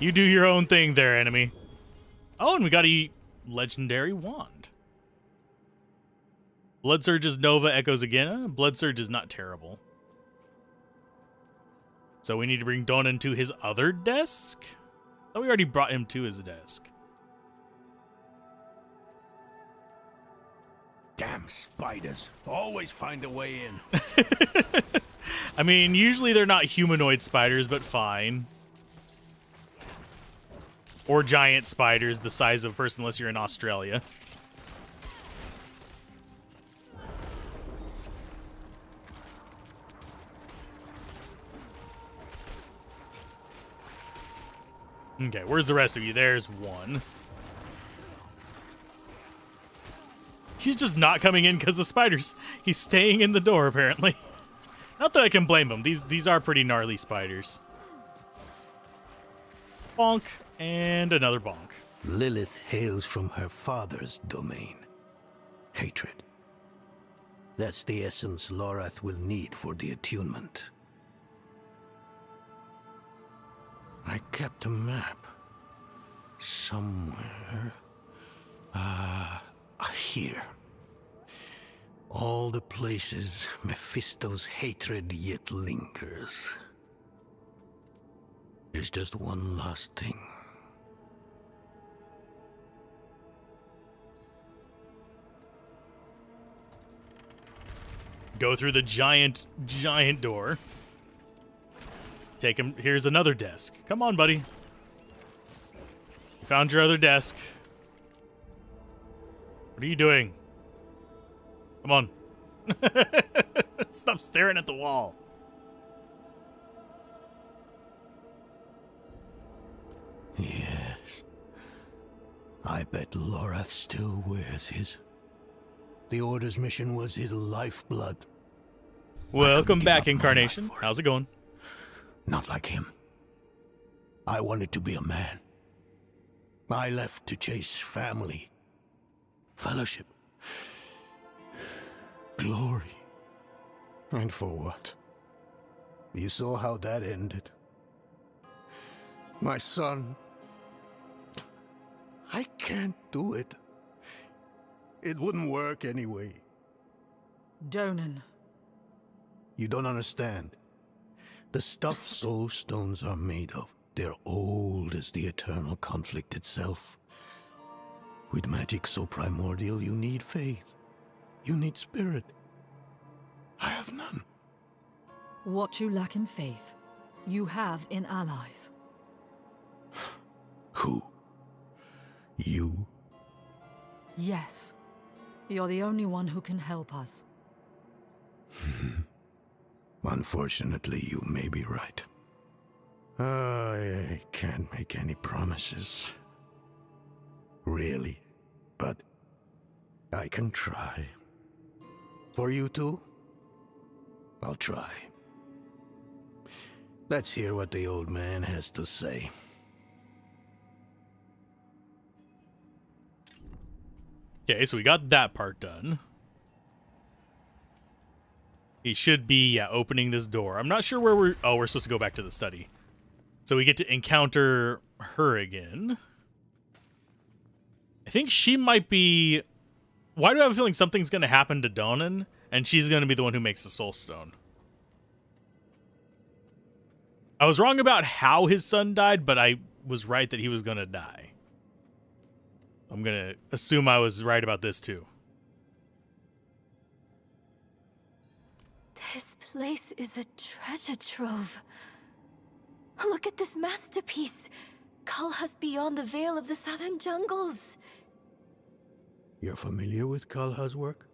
You do your own thing there, enemy. Oh, and we got a legendary wand. Blood Surge's Nova echoes again. Blood Surge is not terrible. So we need to bring Donan to his other desk? I thought we already brought him to his desk. Damn spiders. Always find a way in. I mean, usually they're not humanoid spiders, but fine. Or giant spiders the size of a person unless you're in Australia. Okay, where's the rest of you? There's one. He's just not coming in because the spiders. He's staying in the door, apparently. Not that I can blame him. These are pretty gnarly spiders. Bonk. And another bonk. Lilith hails from her father's domain. Hatred. That's the essence Alzorath will need for the attunement. I kept a map. Somewhere. Here. All the places Mephisto's hatred yet lingers. There's just one last thing. Go through the giant door. Take him. Here's another desk. Come on, buddy. You found your other desk. What are you doing? Come on. Stop staring at the wall. Yes. I bet Alzorath still wears his. The Order's mission was his lifeblood. Welcome back, Incarnation. How's it going? Not like him. I wanted to be a man. I left to chase family, fellowship, glory. And for what? You saw how that ended. My son. I can't do it. It wouldn't work anyway. Donan. You don't understand. The stuff soul stones are made of, they're old as the eternal conflict itself. With magic so primordial, you need faith. You need spirit. I have none. What you lack in faith, you have in allies. Who? You? Yes. You're the only one who can help us. Unfortunately, you may be right. I can't make any promises. Really. But I can try. For you two, I'll try. Let's hear what the old man has to say. Okay, so we got that part done. He should be, opening this door. I'm not sure where we're... Oh, we're supposed to go back to the study. So we get to encounter her again. I think she might be... Why do I have a feeling something's going to happen to Donan, and she's going to be the one who makes the Soul Stone? I was wrong about how his son died, but I was right that he was going to die. I'm going to assume I was right about this, too. This place is a treasure trove. Look at this masterpiece. Kalha's beyond the veil of the southern jungles. You're familiar with Kalha's work?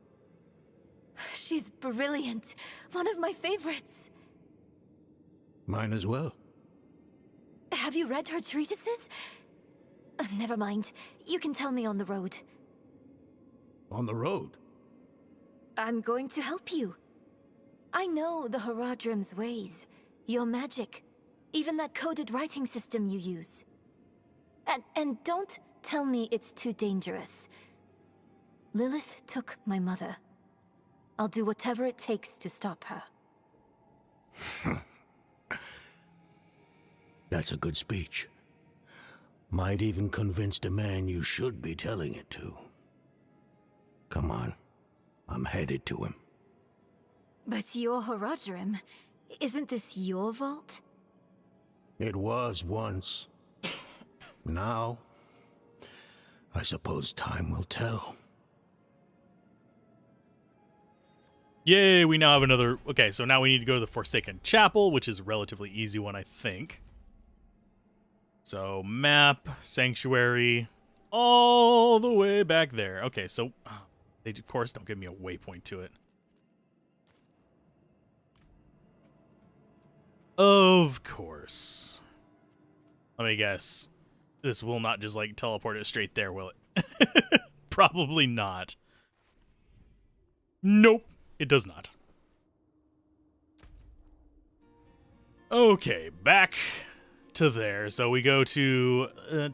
She's brilliant. One of my favorites. Mine as well. Have you read her treatises? Never mind. You can tell me on the road. On the road? I'm going to help you. I know the Haradrim's ways, your magic, even that coded writing system you use. And don't tell me it's too dangerous. Lilith took my mother. I'll do whatever it takes to stop her. That's a good speech. Might even convince the man you should be telling it to. Come on. I'm headed to him. But your Haradrim, isn't this your vault? It was once. Now, I suppose time will tell. Yay, we now have another... Okay, so now we need to go to the Forsaken Chapel, which is a relatively easy one, I think. So, map, sanctuary, all the way back there. Okay, so they, of course, don't give me a waypoint to it. Of course. Let me guess. This will not just, like, teleport it straight there, will it? Probably not. Nope, it does not. Okay, back to there. So we go to the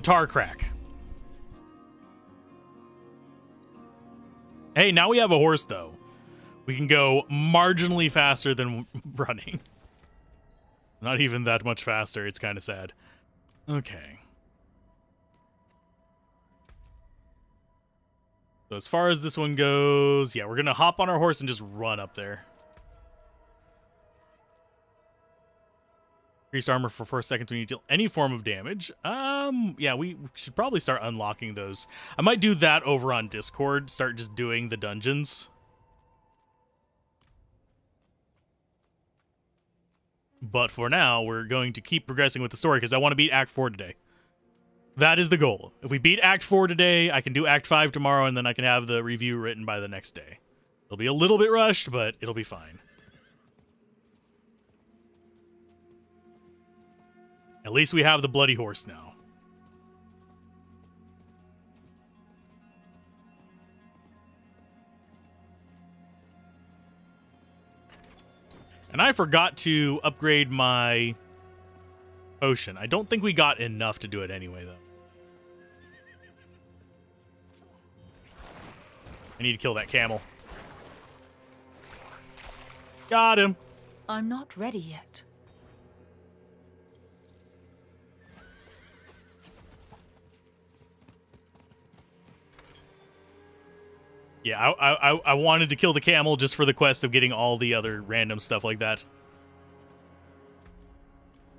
tar crack. Hey, now we have a horse, though. We can go marginally faster than running. Not even that much faster. It's kind of sad. Okay. So as far as this one goes, yeah, we're going to hop on our horse and just run up there. Increased armor for 4 seconds when you deal any form of damage. Yeah, we should probably start unlocking those. I might do that over on Discord. Start just doing the dungeons. But for now, we're going to keep progressing with the story because I want to beat Act 4 today. That is the goal. If we beat Act 4 today, I can do Act 5 tomorrow, and then I can have the review written by the next day. It'll be a little bit rushed, but it'll be fine. At least we have the bloody horse now. And I forgot to upgrade my potion. I don't think we got enough to do it anyway, though. I need to kill that camel. Got him. I'm not ready yet. Yeah, I wanted to kill the camel just for the quest of getting all the other random stuff like that.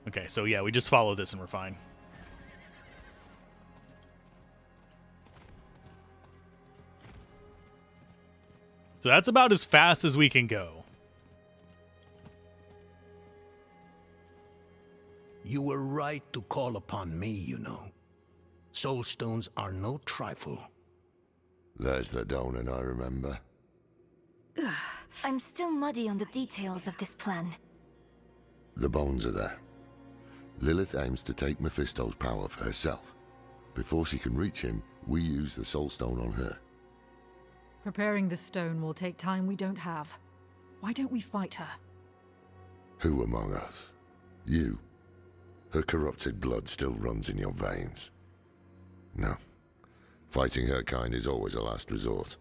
Okay, so yeah, we just follow this and we're fine. So that's about as fast as we can go. You were right to call upon me, you know. Soulstones are no trifle. There's the Donan I remember. I'm still muddy on the details of this plan. The bones are there. Lilith aims to take Mephisto's power for herself. Before she can reach him, we use the Soulstone on her. Preparing the stone will take time we don't have. Why don't we fight her? Who among us? You. Her corrupted blood still runs in your veins. No. Fighting her kind is always a last resort.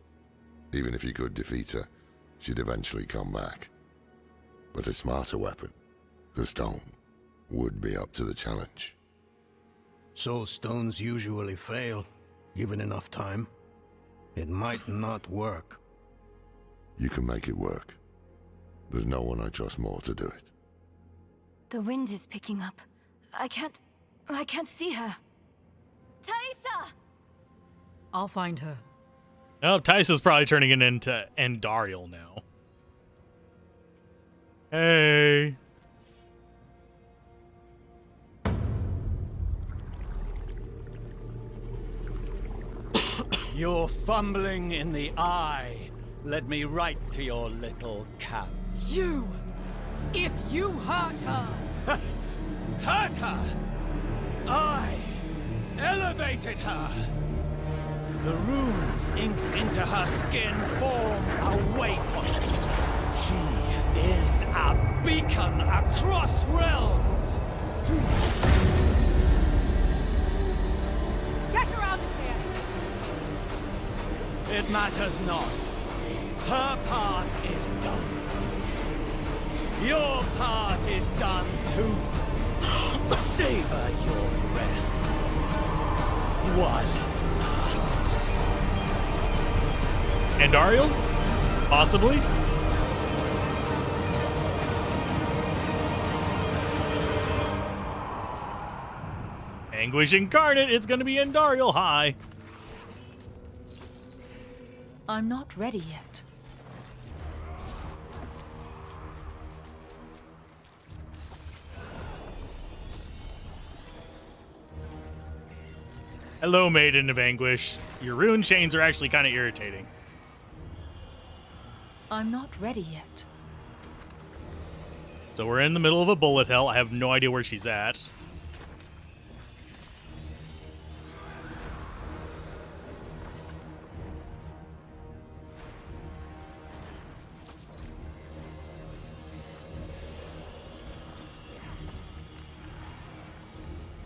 Even if you could defeat her, she'd eventually come back. But a smarter weapon, the stone, would be up to the challenge. Soulstones usually fail, given enough time. It might not work. You can make it work. There's no one I trust more to do it. The wind is picking up. I can't see her. Taisa! I'll find her. Oh, Taisa's probably turning it into Andariel now. Hey. You're fumbling in the eye. Led me right to your little camp. You! If you hurt her! Hurt her! I elevated her! The runes inked into her skin form a waypoint. She is a beacon across realms! Get her out of here! It matters not. Her part is done. Your part is done too. Savor your breath while it lasts. Andariel? Possibly? Anguish incarnate, it's gonna be Andariel high. I'm not ready yet. Hello, Maiden of Anguish. Your rune chains are actually kind of irritating. I'm not ready yet. So we're in the middle of a bullet hell. I have no idea where she's at.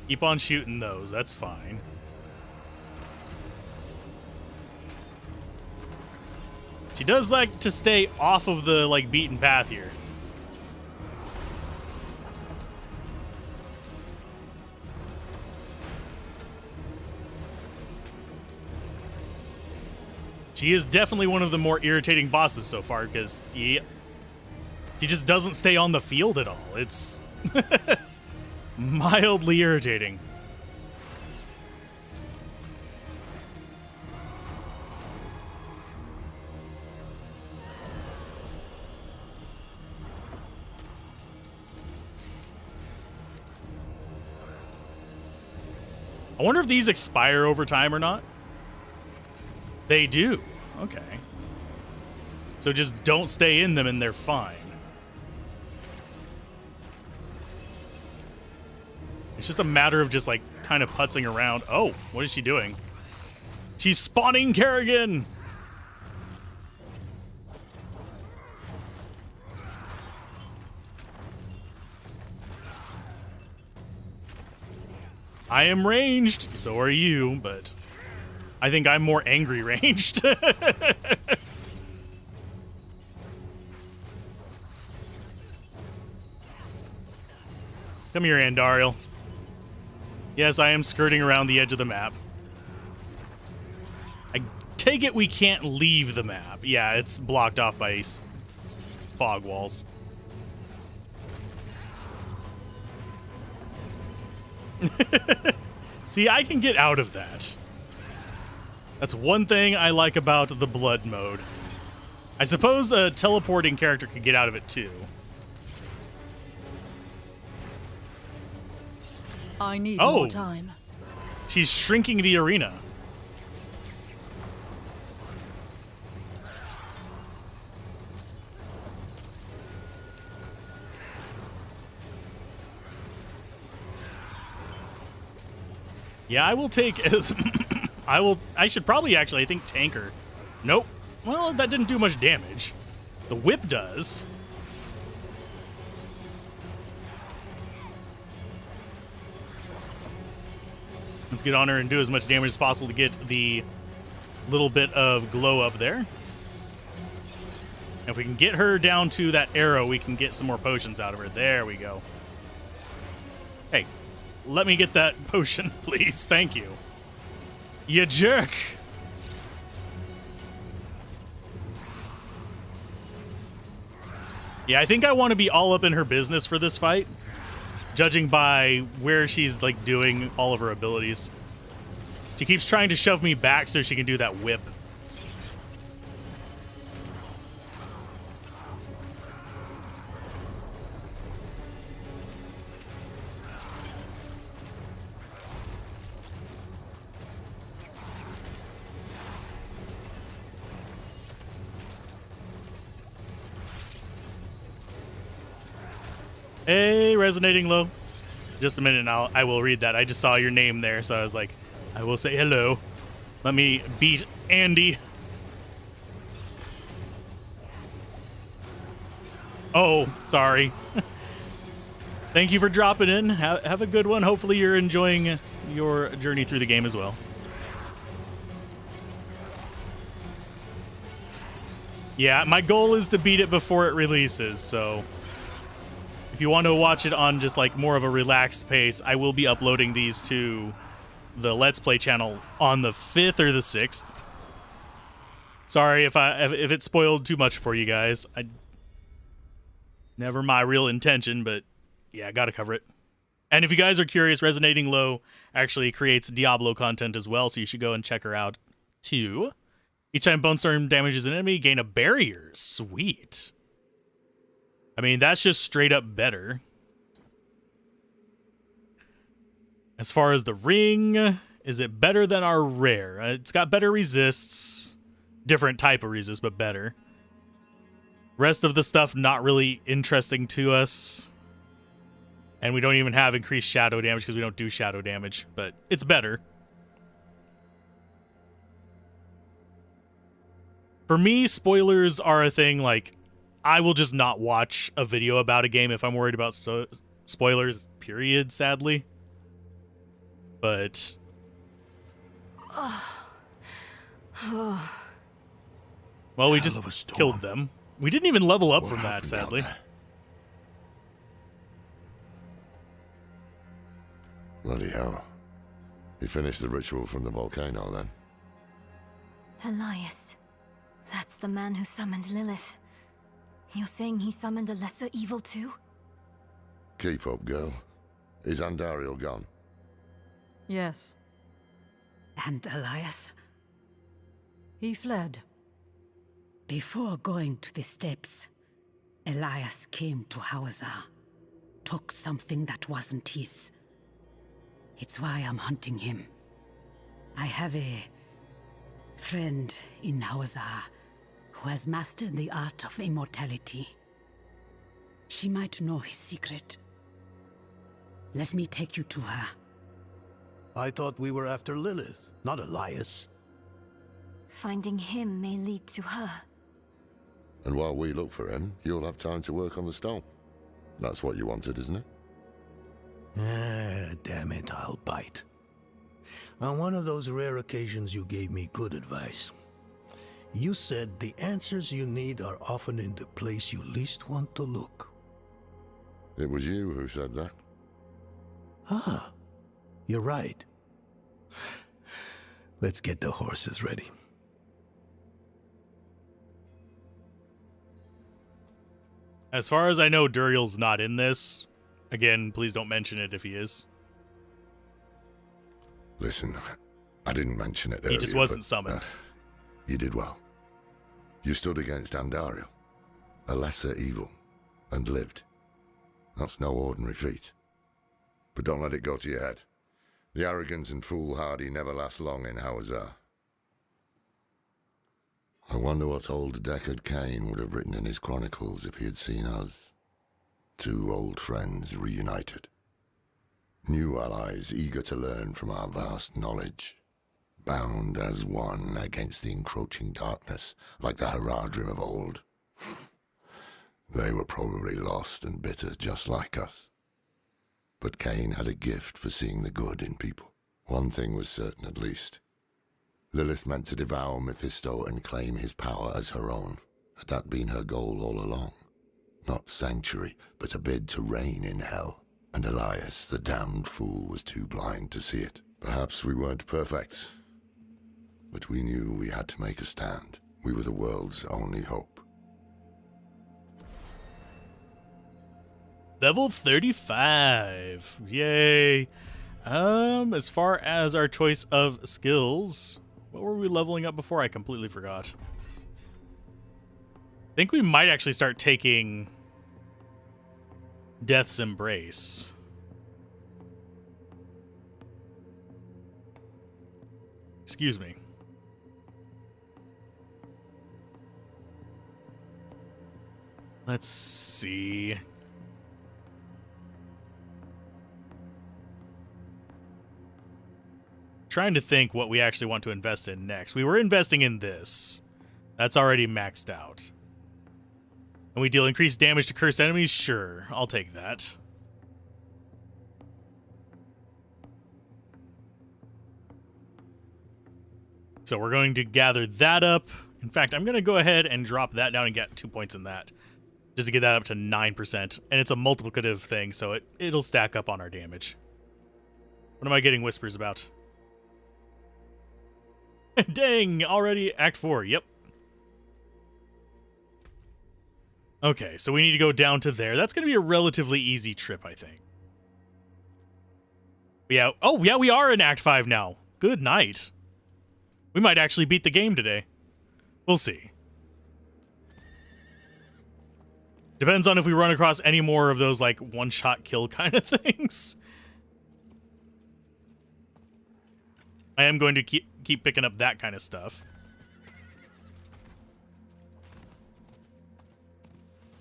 Keep on shooting those. That's fine. She does like to stay off of the beaten path here. She is definitely one of the more irritating bosses so far because she just doesn't stay on the field at all. It's mildly irritating. I wonder if these expire over time or not. They do. Okay. So just don't stay in them and they're fine. It's just a matter of just kind of putzing around. Oh, what is she doing? She's spawning Kerrigan! I am ranged, so are you, but I think I'm more angry ranged. Come here, Andariel. Yes, I am skirting around the edge of the map. I take it we can't leave the map. Yeah, it's blocked off by fog walls. See, I can get out of that. That's one thing I like about the blood mode. I suppose a teleporting character could get out of it too. I need more time. She's shrinking the arena. Yeah, I will take as I should probably actually, I think, tanker. Nope. Well, that didn't do much damage. The whip does. Let's get on her and do as much damage as possible to get the little bit of glow up there. If we can get her down to that arrow, we can get some more potions out of her. There we go. Hey, let me get that potion, please. Thank you. You jerk. Yeah, I think I want to be all up in her business for this fight, judging by where she's like doing all of her abilities. She keeps trying to shove me back so she can do that whip. Hey, resonating low. Just a minute, and I will read that. I just saw your name there, so I was like, I will say hello. Let me beat Andy. Oh, sorry. Thank you for dropping in. Have a good one. Hopefully you're enjoying your journey through the game as well. Yeah, my goal is to beat it before it releases, so if you want to watch it on just like more of a relaxed pace, I will be uploading these to the Let's Play channel on the 5th or the 6th. Sorry if it spoiled too much for you guys. Never my real intention, but yeah, I gotta cover it. And if you guys are curious, Resonating Low actually creates Diablo content as well, so you should go and check her out too. Each time Bone Storm damages an enemy, gain a barrier. Sweet. I mean, that's just straight up better. As far as the ring, is it better than our rare? It's got better resists. Different type of resist, but better. Rest of the stuff not really interesting to us. And we don't even have increased shadow damage because we don't do shadow damage, but it's better. For me, spoilers are a thing. Like, I will just not watch a video about a game if I'm worried about spoilers, period, sadly. But well, we just killed them. We didn't even level up from that, sadly. Bloody hell. You finished the ritual from the volcano, then? Elias. That's the man who summoned Lilith. You're saying he summoned a lesser evil too? Keep up, girl. Is Andariel gone? Yes. And Elias? He fled. Before going to the steps, Elias came to Hawazar, took something that wasn't his. It's why I'm hunting him. I have a friend in Hawazar who has mastered the art of immortality. She might know his secret. Let me take you to her. I thought we were after Lilith, not Elias. Finding him may lead to her. And while we look for him, you'll have time to work on the stone. That's what you wanted, isn't it? Ah, damn it, I'll bite. On one of those rare occasions you gave me good advice. You said the answers you need are often in the place you least want to look. It was you who said that. Ah, you're right. Let's get the horses ready. As far as I know, Duriel's not in this. Again, please don't mention it if he is. Listen, I didn't mention it earlier. He just wasn't summoned. You did well. You stood against Andariel, a lesser evil, and lived. That's no ordinary feat. But don't let it go to your head. The arrogance and foolhardy never last long in Hawazar. I wonder what old Deckard Cain would have written in his chronicles if he had seen us. Two old friends reunited. New allies eager to learn from our vast knowledge. Bound as one against the encroaching darkness, like the Haradrim of old. They were probably lost and bitter just like us. But Cain had a gift for seeing the good in people. One thing was certain at least. Lilith meant to devour Mephisto and claim his power as her own. Had that been her goal all along? Not sanctuary, but a bid to reign in hell. And Elias, the damned fool, was too blind to see it. Perhaps we weren't perfect, but we knew we had to make a stand. We were the world's only hope. Level 35. Yay. As far as our choice of skills, what were we leveling up before? I completely forgot. I think we might actually start taking Death's Embrace. Excuse me. Let's see. Trying to think what we actually want to invest in next. We were investing in this. That's already maxed out. And we deal increased damage to cursed enemies? Sure, I'll take that. So we're going to gather that up. In fact, I'm going to go ahead and drop that down and get 2 points in that. Just to get that up to 9%. And it's a multiplicative thing, so it'll stack up on our damage. What am I getting whispers about? Dang, already Act 4, yep. Okay, so we need to go down to there. That's going to be a relatively easy trip, I think. Yeah. Oh, yeah, we are in Act 5 now. Good night. We might actually beat the game today. We'll see. Depends on if we run across any more of those, like, one-shot kill kind of things. I am going to keep picking up that kind of stuff.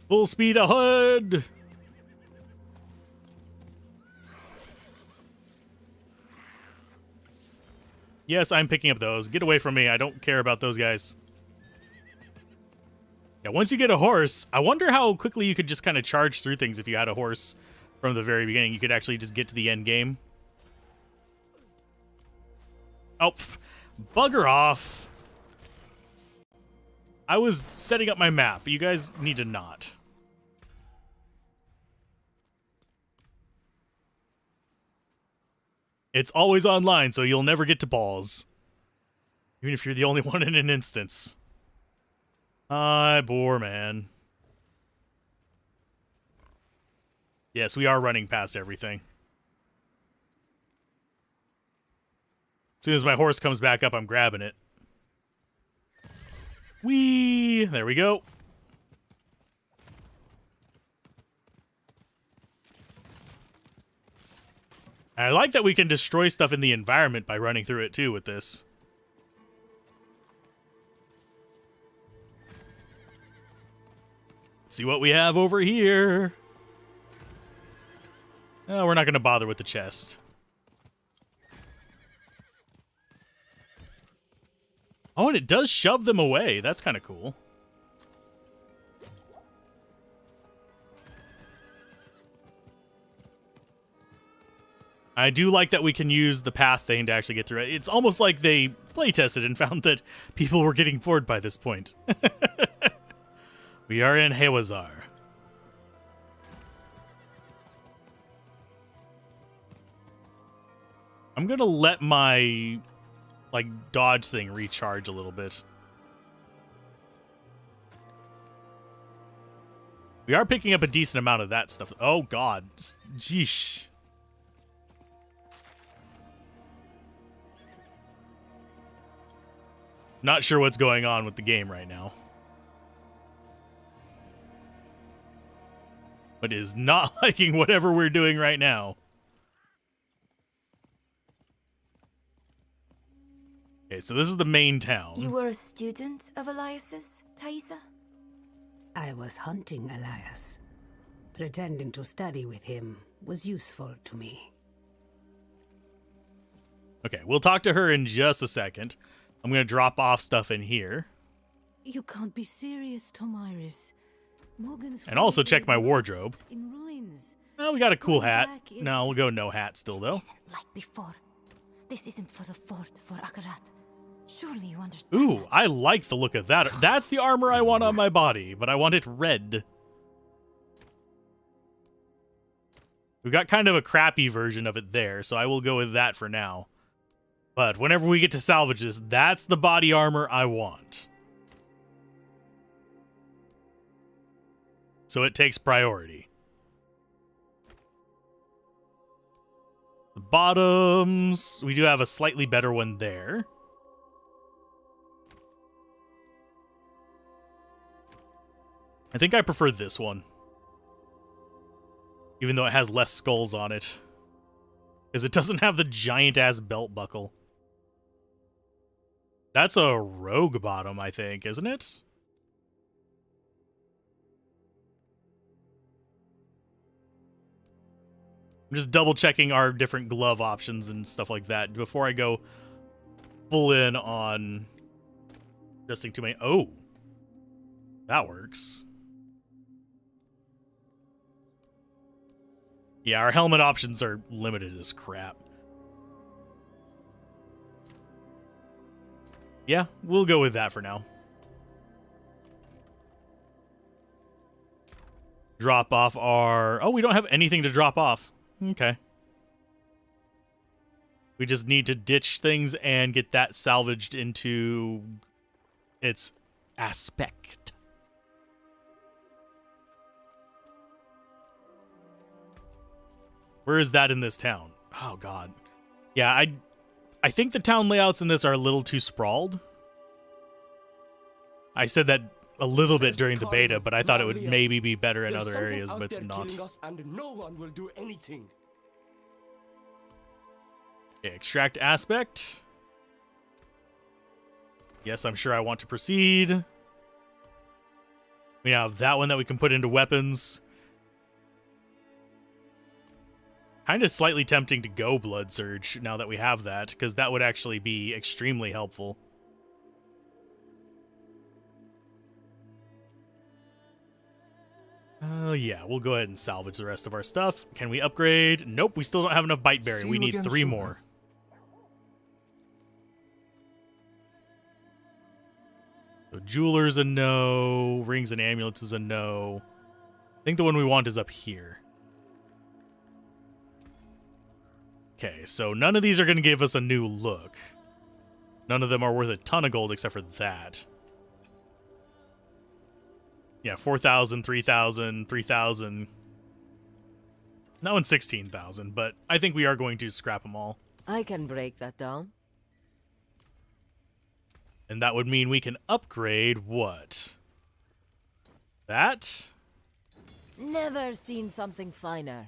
Full speed ahead! Yes, I'm picking up those. Get away from me. I don't care about those guys. Yeah, once you get a horse, I wonder how quickly you could just kind of charge through things if you had a horse from the very beginning. You could actually just get to the end game. Oh, bugger off. I was setting up my map. You guys need to not. It's always online, so you'll never get to balls. Even if you're the only one in an instance. Hi, boar man. Yes, we are running past everything. As soon as my horse comes back up, I'm grabbing it. Whee! There we go. I like that we can destroy stuff in the environment by running through it, too, with this. Let's see what we have over here. Oh, we're not going to bother with the chest. Oh, and it does shove them away. That's kind of cool. I do like that we can use the path thing to actually get through it. It's almost like they playtested and found that people were getting bored by this point. We are in Hawazar. I'm going to let my dodge thing recharge a little bit. We are picking up a decent amount of that stuff. Oh god. Jeesh. Not sure what's going on with the game right now. but is not liking whatever we're doing right now. Okay, so this is the main town. You were a student of Elias's, Thaisa? I was hunting Elias. Pretending to study with him was useful to me. Okay, we'll talk to her in just a second. I'm going to drop off stuff in here. You can't be serious, Tomiris. Morgan's And also check my is wardrobe. lost in ruins. Oh, we got a cool Going hat. back is- No, we'll go no hat still, though. Like before. This isn't for the fort, for Akarat. Surely you understand. Ooh, I like the look of that. That's the armor I want on my body, but I want it red. We've got kind of a crappy version of it there, so I will go with that for now. But whenever we get to salvage this, that's the body armor I want. So it takes priority. The bottoms, we do have a slightly better one there. I think I prefer this one. Even though it has less skulls on it. Because it doesn't have the giant-ass belt buckle. That's a rogue bottom, I think, isn't it? I'm just double-checking our different glove options and stuff like that before I go full in on adjusting too many. Oh! That works. Yeah, our helmet options are limited as crap. Yeah, we'll go with that for now. Drop off our... Oh, we don't have anything to drop off. Okay. We just need to ditch things and get that salvaged into its aspect. Where is that in this town? Oh, God. Yeah, I think the town layouts in this are a little too sprawled. I said that a little bit during the beta, but I thought it would maybe be better in other areas, but it's not. Us and no one will do anything. Okay, extract aspect. Yes, I'm sure I want to proceed. We have that one that we can put into weapons. Kind of slightly tempting to go Blood Surge now that we have that, because that would actually be extremely helpful. Yeah, we'll go ahead and salvage the rest of our stuff. Can we upgrade? Nope, we still don't have enough Bite Berry. We need 3 more. So Jeweler's a no. Rings and Amulets is a no. I think the one we want is up here. Okay, so none of these are going to give us a new look. None of them are worth a ton of gold except for that. Yeah, 4,000, 3,000, 3,000. That one's 16,000, but I think we are going to scrap them all. I can break that down. And that would mean we can upgrade what? That? Never seen something finer.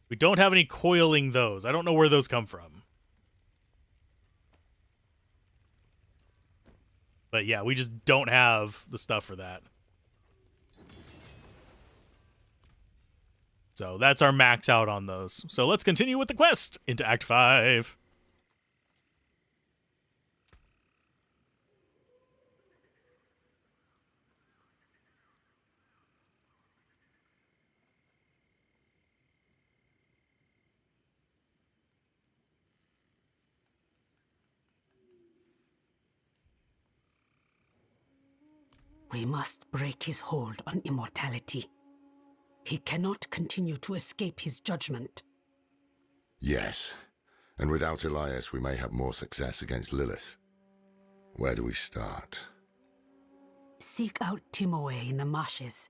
We don't have any coiling those. I don't know where those come from. But yeah, we just don't have the stuff for that. So that's our max out on those. So let's continue with the quest into Act 5. We must break his hold on immortality. He cannot continue to escape his judgment. Yes. And without Elias, we may have more success against Lilith. Where do we start? Seek out Timoe in the marshes.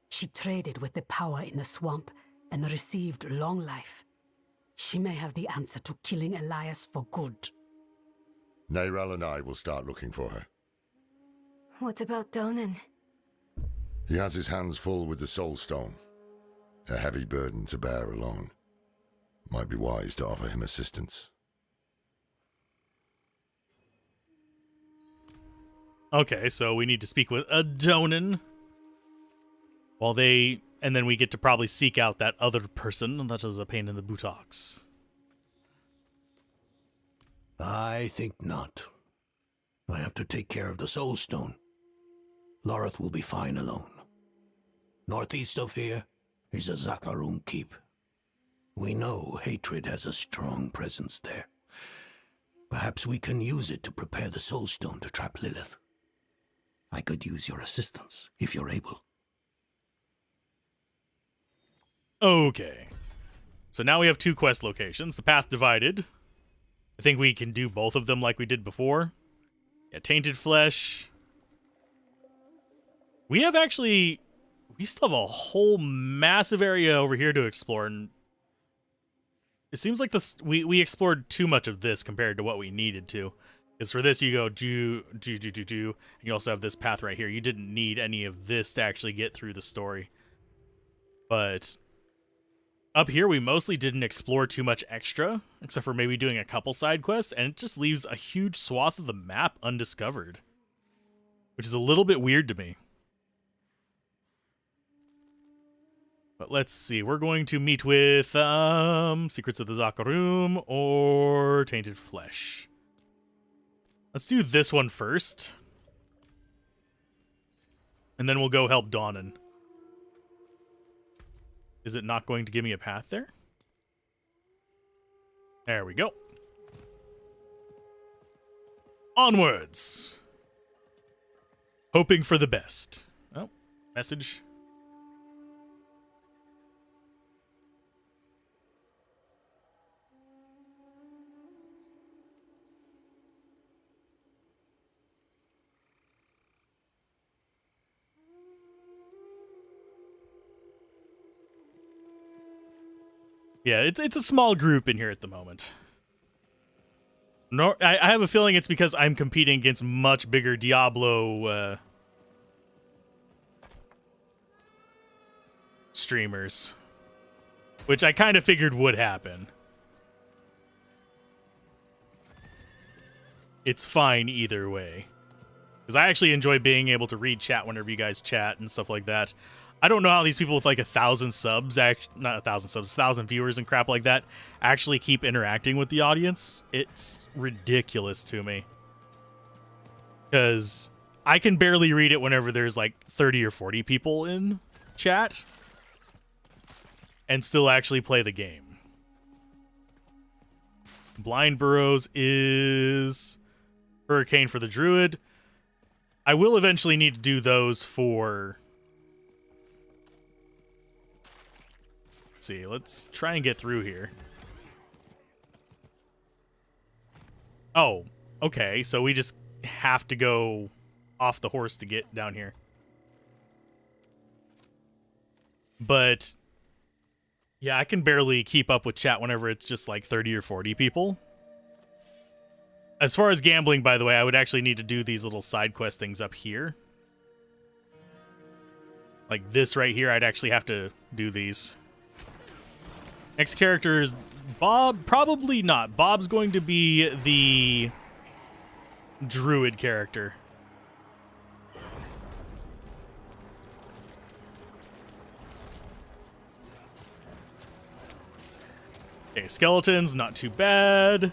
She traded with the power in the swamp and received long life. She may have the answer to killing Elias for good. Neyral and I will start looking for her. What about Donan? He has his hands full with the Soul Stone. A heavy burden to bear alone. Might be wise to offer him assistance. Okay, so we need to speak with Adonan. And then we get to probably seek out that other person, and that is a pain in the buttocks. I think not. I have to take care of the Soul Stone. Loreth will be fine alone. Northeast of here is a Zakarum keep. We know hatred has a strong presence there. Perhaps we can use it to prepare the Soul Stone to trap Lilith. I could use your assistance, if you're able. Okay. So now we have 2 quest locations. The Path Divided. I think we can do both of them like we did before. Yeah, Tainted Flesh. We still have a whole massive area over here to explore, and it seems like we explored too much of this compared to what we needed to. Because for this, you go do, and you also have this path right here. You didn't need any of this to actually get through the story. But up here, we mostly didn't explore too much extra, except for maybe doing a couple side quests, and it just leaves a huge swath of the map undiscovered, which is a little bit weird to me. But let's see, we're going to meet with Secrets of the Zakarum or Tainted Flesh. Let's do this one first. And then we'll go help Dawnon. Is it not going to give me a path there? There we go. Onwards. Hoping for the best. Oh, message. Yeah, it's a small group in here at the moment. I have a feeling it's because I'm competing against much bigger Diablo streamers, which I kind of figured would happen. It's fine either way, because I actually enjoy being able to read chat whenever you guys chat and stuff like that. I don't know how these people with like 1,000 subs, not 1,000 subs, 1,000 viewers and crap like that actually keep interacting with the audience. It's ridiculous to me. Because I can barely read it whenever there's like 30 or 40 people in chat and still actually play the game. Blind Burrows is Hurricane for the Druid. I will eventually need to do those for... See, let's try and get through here. Oh, okay, so we just have to go off the horse to get down here. But yeah, I can barely keep up with chat whenever it's just like 30 or 40 people. As far as gambling, by the way, I would actually need to do these little side quest things up here. Like this right here, I'd actually have to do these. Next character is Bob. Probably not. Bob's going to be the druid character. Okay, skeletons, not too bad.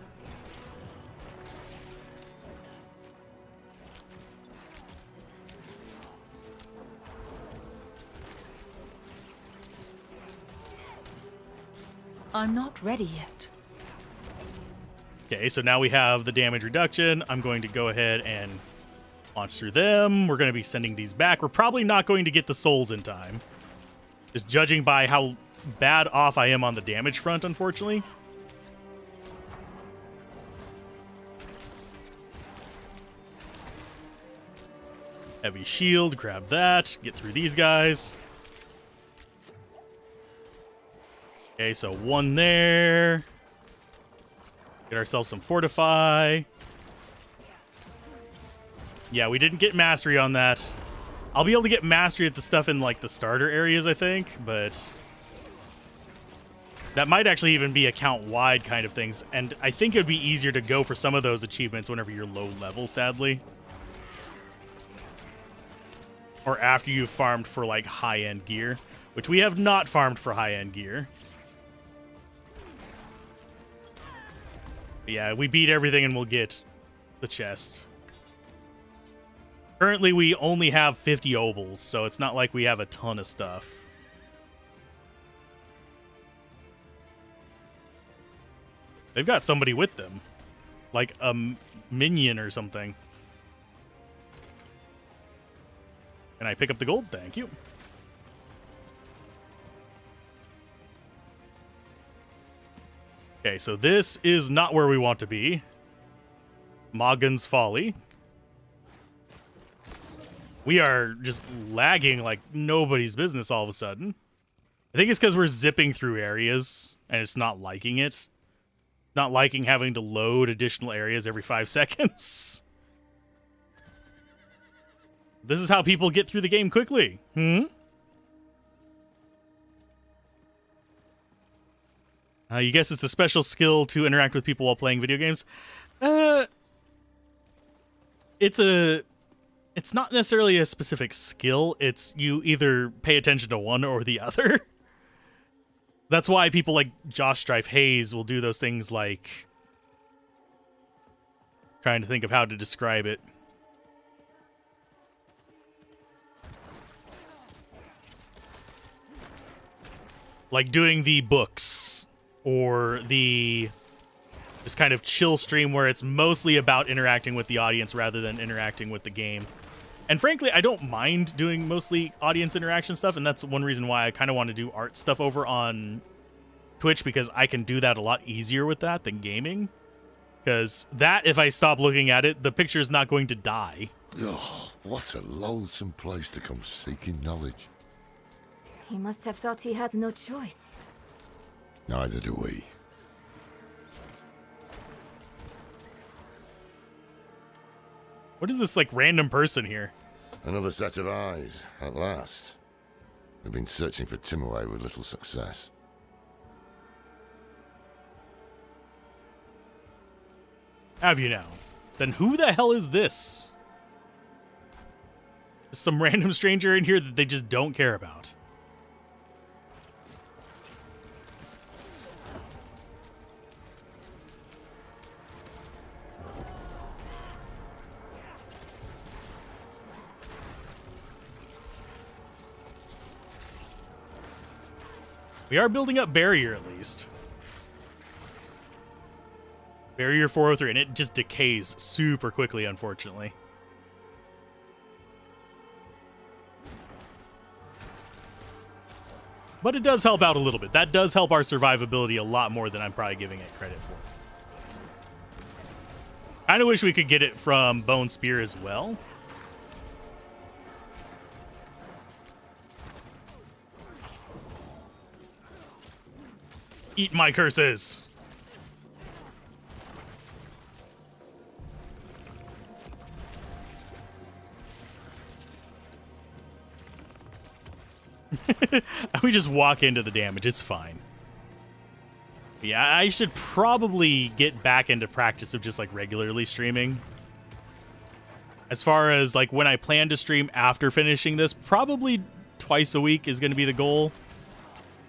I'm not ready yet. Okay, so now we have the damage reduction. I'm going to go ahead and launch through them. We're going to be sending these back. We're probably not going to get the souls in time. Just judging by how bad off I am on the damage front, unfortunately. Heavy shield, grab that. Get through these guys. Okay, so one there. Get ourselves some fortify. Yeah, we didn't get mastery on that. I'll be able to get mastery at the stuff in like the starter areas, I think, but That might actually even be account-wide kind of things, and I think it would be easier to go for some of those achievements whenever you're low level, sadly. Or after you've farmed for, like, high-end gear, which we have not farmed for high-end gear. But yeah, we beat everything and we'll get the chest. Currently, we only have 50 obols, so it's not like we have a ton of stuff. They've got somebody with them. Like a minion or something. Can I pick up the gold? Thank you. Okay, so this is not where we want to be. Moggen's Folly. We are just lagging like nobody's business all of a sudden. I think it's because we're zipping through areas and it's not liking it. Not liking having to load additional areas every 5 seconds. This is how people get through the game quickly. You guess it's a special skill to interact with people while playing video games? It's not necessarily a specific skill. It's you either pay attention to one or the other. That's why people like Josh Strife Hayes will do those things like... Trying to think of how to describe it. Like doing the books or the just kind of chill stream where it's mostly about interacting with the audience rather than interacting with the game. And frankly, I don't mind doing mostly audience interaction stuff, and that's one reason why I kind of want to do art stuff over on Twitch, because I can do that a lot easier with that than gaming. Because that, if I stop looking at it, the picture is not going to die. Oh, what a loathsome place to come seeking knowledge. He must have thought he had no choice. Neither do we. What is this, like, random person here? Another set of eyes, at last. We've been searching for Timaway with little success. Have you now? Then who the hell is this? Some random stranger in here that they just don't care about. We are building up barrier at least. Barrier 403, and it just decays super quickly, unfortunately. But it does help out a little bit. That does help our survivability a lot more than I'm probably giving it credit for. Kinda wish we could get it from Bone Spear as well. Eat my curses. We just walk into the damage. It's fine. Yeah, I should probably get back into practice of just like regularly streaming. As far as like when I plan to stream after finishing this, probably twice a week is going to be the goal.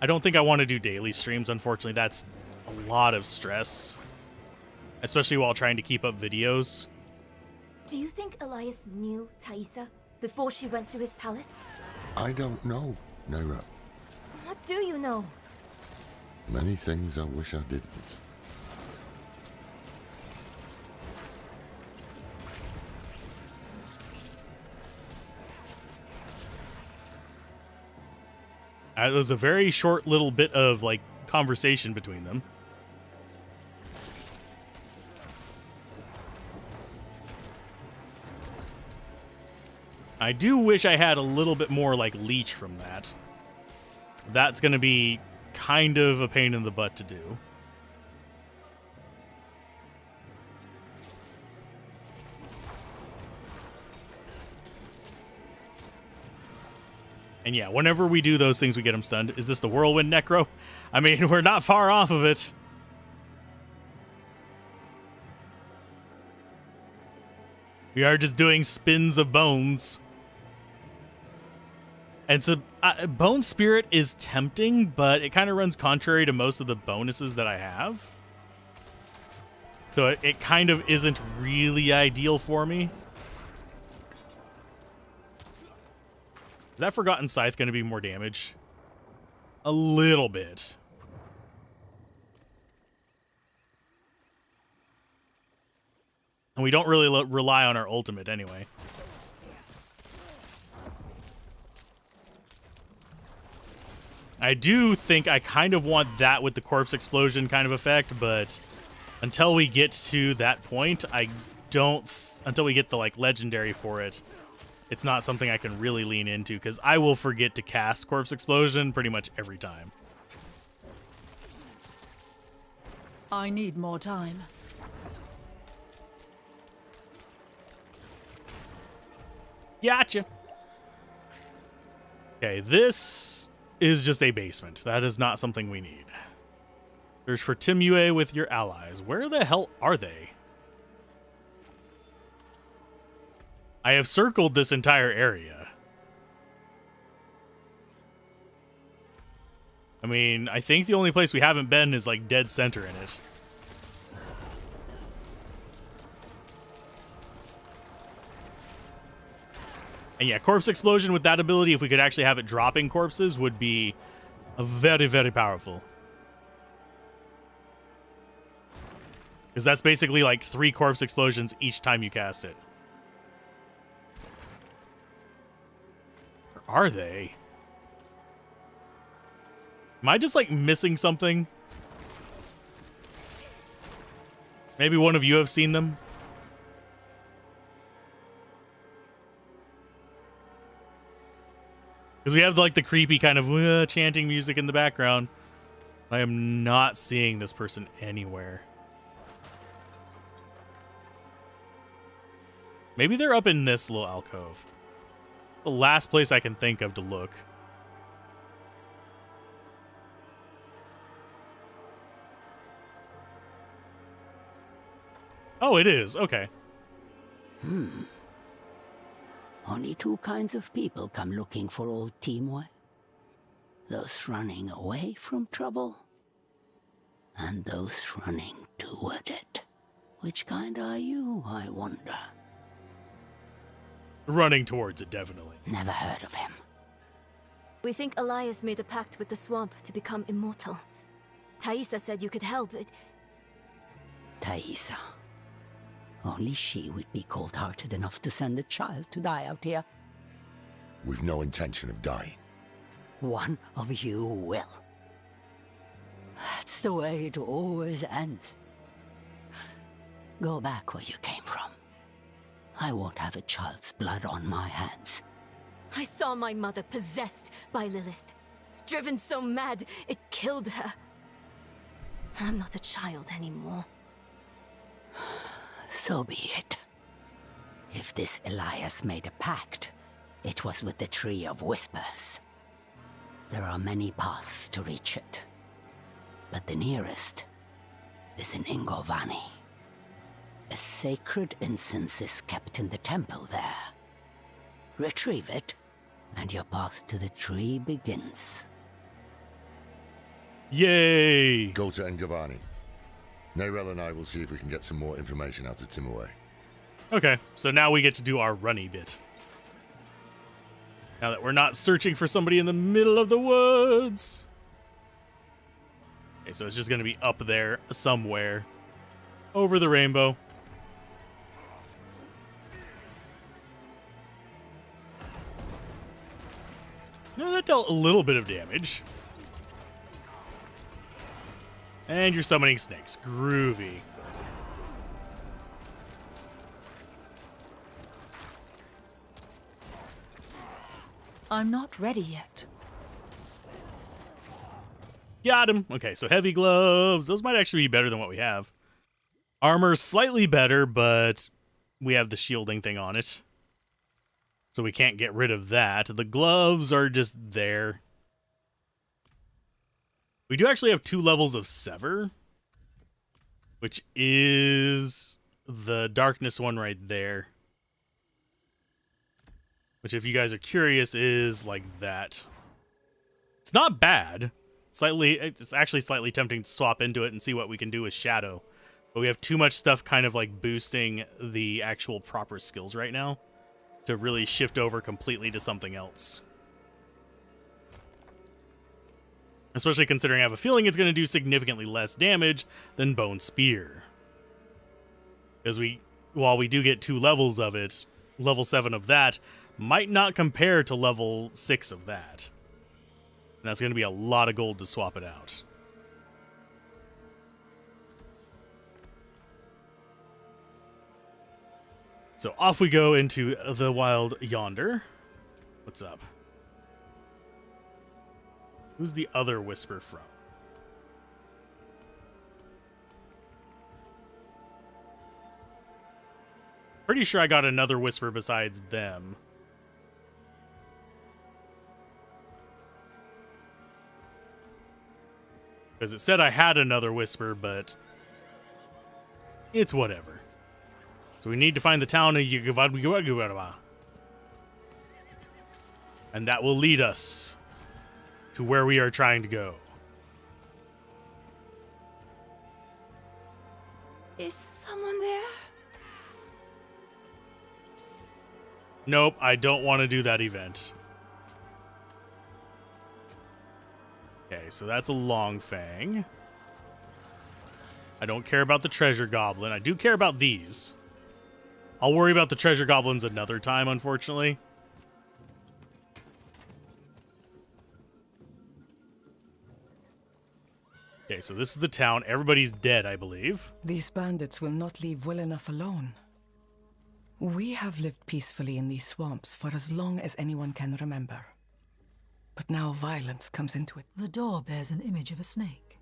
I don't think I want to do daily streams, unfortunately. That's a lot of stress. Especially while trying to keep up videos. Do you think Elias knew Thaisa before she went to his palace? I don't know, Naira. What do you know? Many things I wish I didn't. It was a very short little bit of, like, conversation between them. I do wish I had a little bit more, like, leech from that. That's going to be kind of a pain in the butt to do. And yeah, whenever we do those things, we get them stunned. Is this the Whirlwind Necro? I mean, we're not far off of it. We are just doing spins of bones. And so, Bone Spirit is tempting, but it kind of runs contrary to most of the bonuses that I have. So it kind of isn't really ideal for me. Is that Forgotten Scythe going to be more damage? A little bit. And we don't really rely on our ultimate anyway. I do think I kind of want that with the corpse explosion kind of effect, but until we get to that point, until we get the like legendary for it, it's not something I can really lean into because I will forget to cast corpse explosion pretty much every time. I need more time. Gotcha. Okay, this is just a basement. That is not something we need. Search for Timue with your allies. Where the hell are they? I have circled this entire area. I mean, I think the only place we haven't been is like dead center in it. And yeah, corpse explosion with that ability, if we could actually have it dropping corpses, would be very, very powerful. Because that's basically like 3 corpse explosions each time you cast it. Where are they? Am I just like missing something? Maybe one of you have seen them? Because we have like the creepy kind of chanting music in the background. I am not seeing this person anywhere. Maybe they're up in this little alcove. The last place I can think of to look. Oh, it is. Okay. Only 2 kinds of people come looking for old Timue. Those running away from trouble, and those running toward it. Which kind are you, I wonder? Running towards it, definitely. Never heard of him. We think Elias made a pact with the swamp to become immortal. Thaisa said you could help, but... Thaisa. Only she would be cold-hearted enough to send a child to die out here. We've no intention of dying. One of you will. That's the way it always ends. Go back where you came from. I won't have a child's blood on my hands. I saw my mother possessed by Lilith. Driven so mad, it killed her. I'm not a child anymore. So be it. If this Elias made a pact, it was with the Tree of Whispers. There are many paths to reach it, but the nearest is in Ingovani. A sacred incense is kept in the temple there. Retrieve it, and your path to the tree begins. Yay! Go to Ngavani. Nerel and I will see if we can get some more information out of Timue. Okay, so now we get to do our runny bit. Now that we're not searching for somebody in the middle of the woods. Okay, so it's just going to be up there somewhere. Over the rainbow. No, that dealt a little bit of damage. And you're summoning snakes. Groovy. I'm not ready yet. Got him. Okay, so heavy gloves. Those might actually be better than what we have. Armor slightly better, but we have the shielding thing on it. So we can't get rid of that. The gloves are just there. We do actually have 2 levels of Sever, which is the darkness one right there. Which, if you guys are curious, is like that. It's not bad. It's actually slightly tempting to swap into it and see what we can do with Shadow. But we have too much stuff kind of like boosting the actual proper skills right now to really shift over completely to something else. Especially considering I have a feeling it's going to do significantly less damage than Bone Spear. Because while we do get 2 levels of it, level 7 of that might not compare to level 6 of that. And that's going to be a lot of gold to swap it out. So off we go into the wild yonder. What's up? Who's the other whisper from? Pretty sure I got another whisper besides them. Because it said I had another whisper, but it's whatever. So we need to find the town of Yugavadwigawagawadawa. And that will lead us to where we are trying to go. Is someone there? Nope, I don't want to do that event. Okay, so that's a long fang. I don't care about the treasure goblin. I do care about these. I'll worry about the treasure goblins another time, unfortunately. Okay, so this is the town. Everybody's dead, I believe. These bandits will not leave well enough alone. We have lived peacefully in these swamps for as long as anyone can remember. But now violence comes into it. The door bears an image of a snake.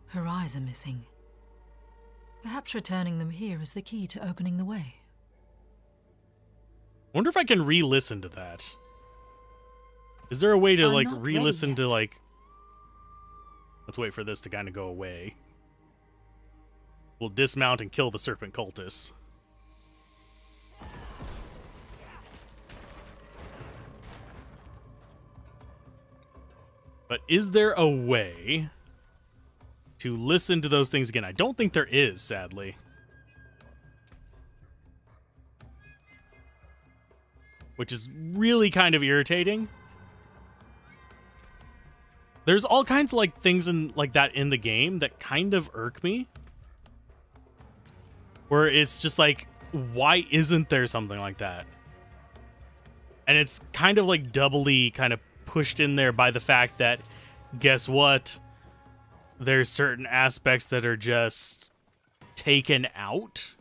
Her eyes are missing. Perhaps returning them here is the key to opening the way. I wonder if I can re-listen to that. Is there a way to, I'm like, not re-listen ready to, yet. like... Let's wait for this to kind of go away. We'll dismount and kill the serpent cultists. But is there a way to listen to those things again? I don't think there is, sadly. Which is really kind of irritating. There's all kinds of like things like that in the game that kind of irk me. Where it's just like, why isn't there something like that? And it's kind of like doubly kind of pushed in there by the fact that, guess what? There's certain aspects that are just taken out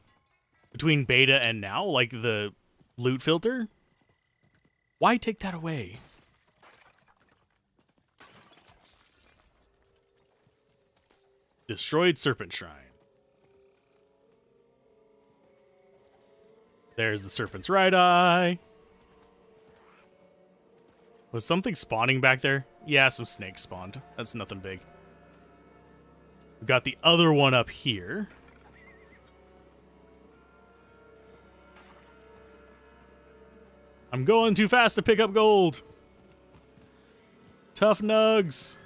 between beta and now, like the loot filter. Why take that away? Destroyed Serpent Shrine. There's the serpent's right eye. Was something spawning back there? Yeah, some snakes spawned. That's nothing big. We've got the other one up here. I'm going too fast to pick up gold. Tough nugs.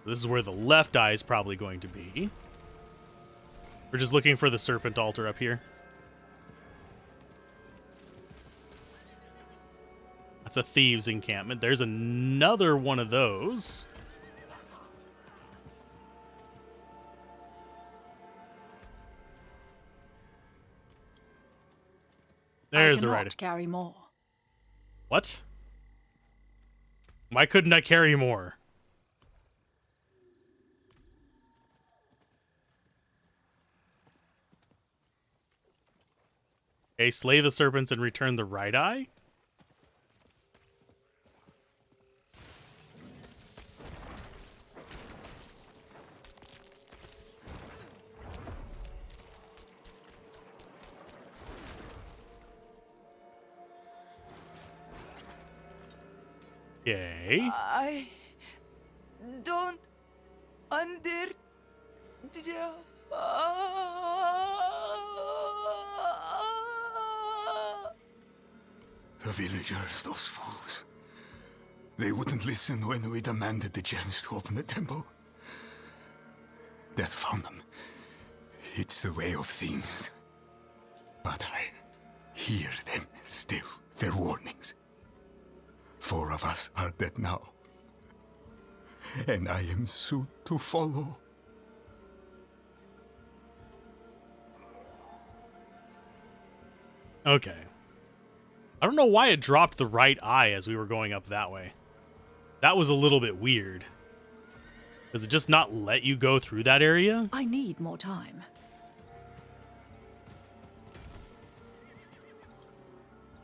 This is where the left eye is probably going to be. We're just looking for the serpent altar up here. That's a thieves' encampment. There's another one of those. There's the right. Carry more. What? Why couldn't I carry more? Okay, slay the serpents and return the right eye? Yay. I don't under. The villagers, those fools. They wouldn't listen when we demanded the gems to open the temple. Death found them. It's the way of things. But I hear them still, their warnings. 4 of us are dead now. And I am soon to follow. Okay. I don't know why it dropped the right eye as we were going up that way. That was a little bit weird. Does it just not let you go through that area? I need more time.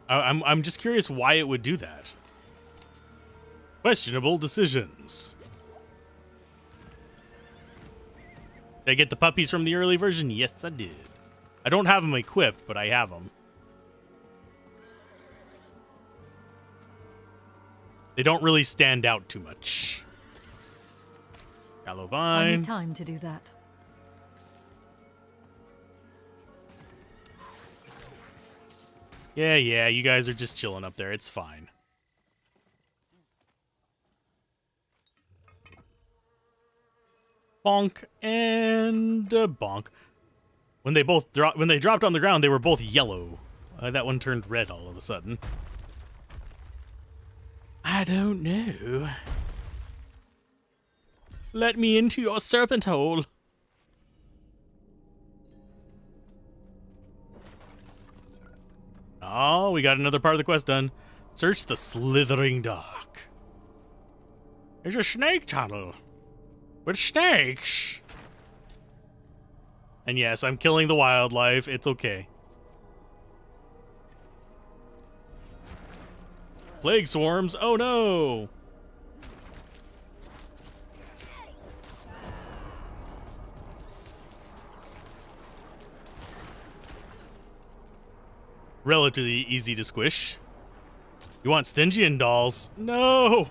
I'm just curious why it would do that. Questionable decisions. Did I get the puppies from the early version? Yes, I did. I don't have them equipped, but I have them. They don't really stand out too much. Yellow I vine. need time to do that. Yeah, you guys are just chilling up there. It's fine. Bonk and bonk. When they dropped on the ground, they were both yellow. That one turned red all of a sudden. I don't know. Let me into your serpent hole. Oh, we got another part of the quest done. Search the slithering dock. There's a snake tunnel with snakes. And yes, I'm killing the wildlife. It's okay. Plague swarms. Oh no. Relatively easy to squish. You want Stygian dolls? No!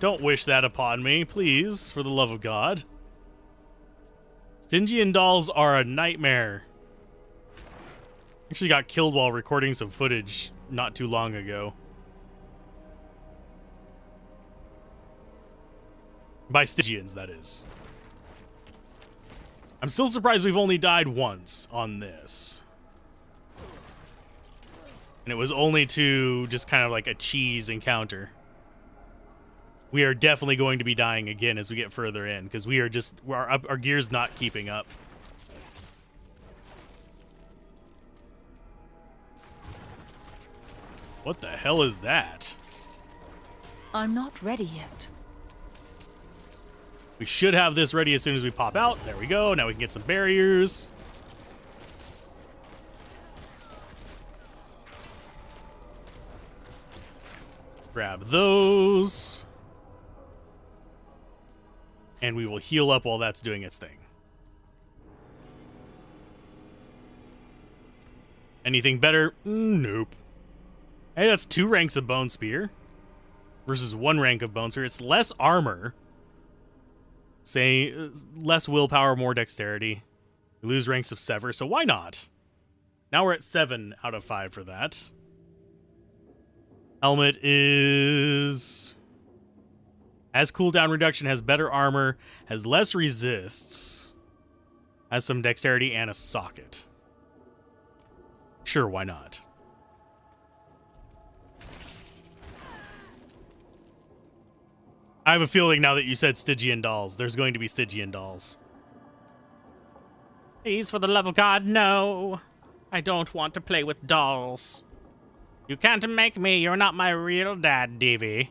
Don't wish that upon me, please, for the love of God. Stygian dolls are a nightmare. Actually got killed while recording some footage not too long ago. By Stygians, that is. I'm still surprised we've only died once on this. And it was only to just kind of like a cheese encounter. We are definitely going to be dying again as we get further in, because we are just, our gear's not keeping up. What the hell is that? I'm not ready yet. We should have this ready as soon as we pop out. There we go. Now we can get some barriers. Grab those. And we will heal up while that's doing its thing. Anything better? Nope. Hey, that's 2 ranks of Bone Spear versus 1 rank of Bone Spear. It's less armor. Say, less willpower, more dexterity. We lose ranks of Sever, so why not? Now we're at 7 out of 5 for that. Helmet is... has cooldown reduction, has better armor, has less resists, has some dexterity, and a socket. Sure, why not? I have a feeling now that you said Stygian dolls, there's going to be Stygian dolls. Please, for the love of God, no. I don't want to play with dolls. You can't make me. You're not my real dad, Davy.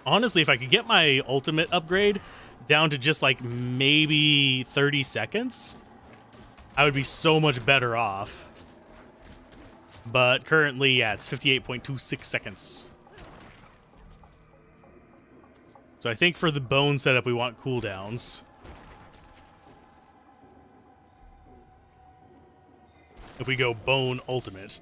Honestly, if I could get my ultimate upgrade down to just like maybe 30 seconds, I would be so much better off. But currently, yeah, it's 58.26 seconds. So I think for the bone setup, we want cooldowns. If we go bone ultimate.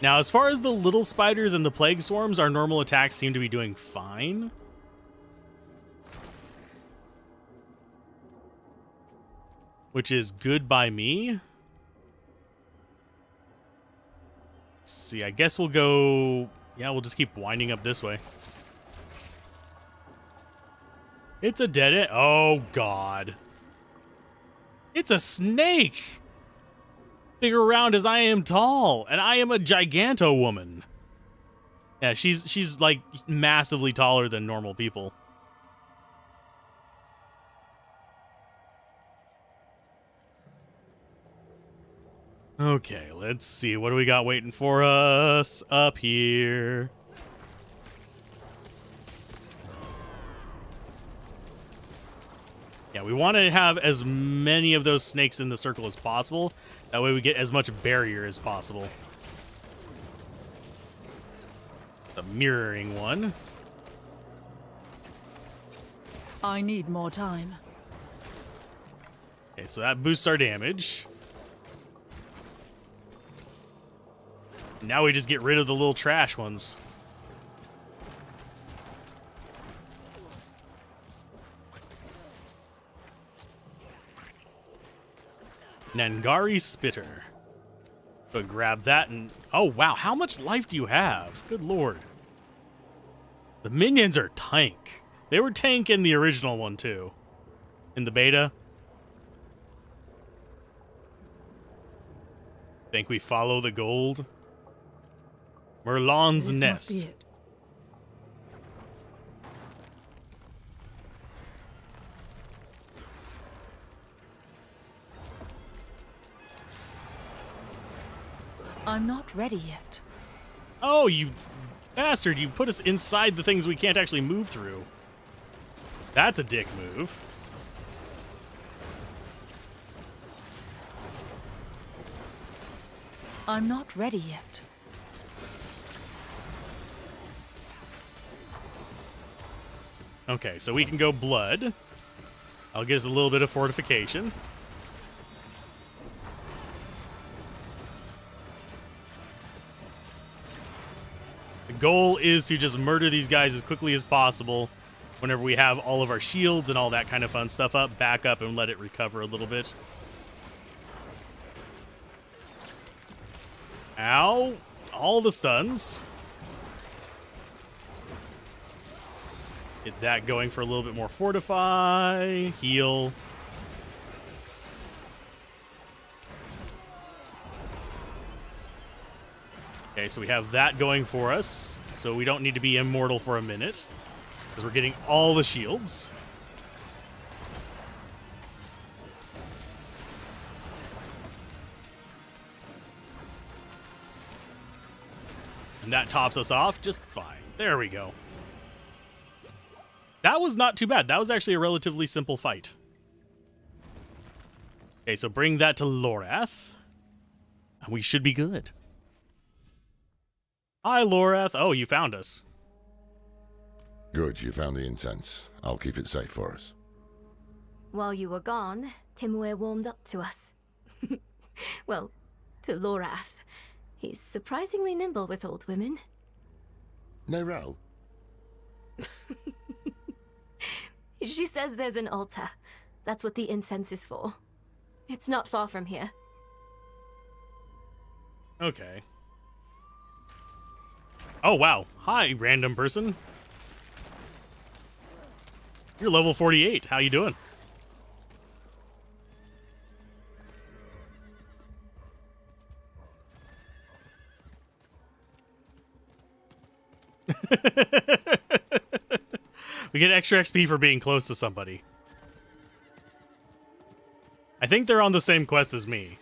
Now, as far as the little spiders and the plague swarms, our normal attacks seem to be doing fine. Which is good by me. Let's see, I guess we'll go... Yeah, we'll just keep winding up this way. It's a dead end. Oh, God. It's a snake! Big around as I am tall, and I am a giganto woman. Yeah, she's like massively taller than normal people. Okay, let's see. What do we got waiting for us up here? Yeah, we want to have as many of those snakes in the circle as possible. That way we get as much barrier as possible. The mirroring one. I need more time. Okay, so that boosts our damage. Now we just get rid of the little trash ones. Nangari Spitter. So grab that and... Oh, wow. How much life do you have? Good lord. The minions are tank. They were tank in the original one, too. In the beta. Think we follow the gold? Merlon's This Nest. must be it. I'm not ready yet. Oh, you bastard. You put us inside the things we can't actually move through. That's a dick move. I'm not ready yet. Okay, so we can go blood. I'll give us a little bit of fortification. The goal is to just murder these guys as quickly as possible. Whenever we have all of our shields and all that kind of fun stuff up, back up and let it recover a little bit. Ow. All the stuns. Get that going for a little bit more fortify. Heal. Okay, so we have that going for us. So we don't need to be immortal for a minute. Because we're getting all the shields. And that tops us off just fine. There we go. That was not too bad. That was actually a relatively simple fight. Okay, so bring that to Lorath. And we should be good. Hi, Lorath. Oh, you found us. Good, you found the incense. I'll keep it safe for us. While you were gone, Timur warmed up to us. Well, to Lorath. He's surprisingly nimble with old women. Nerel? She says there's an altar. That's what the incense is for. It's not far from here. Okay. Oh, wow. Hi, random person. You're level 48. How you doing? We get extra XP for being close to somebody. I think they're on the same quest as me.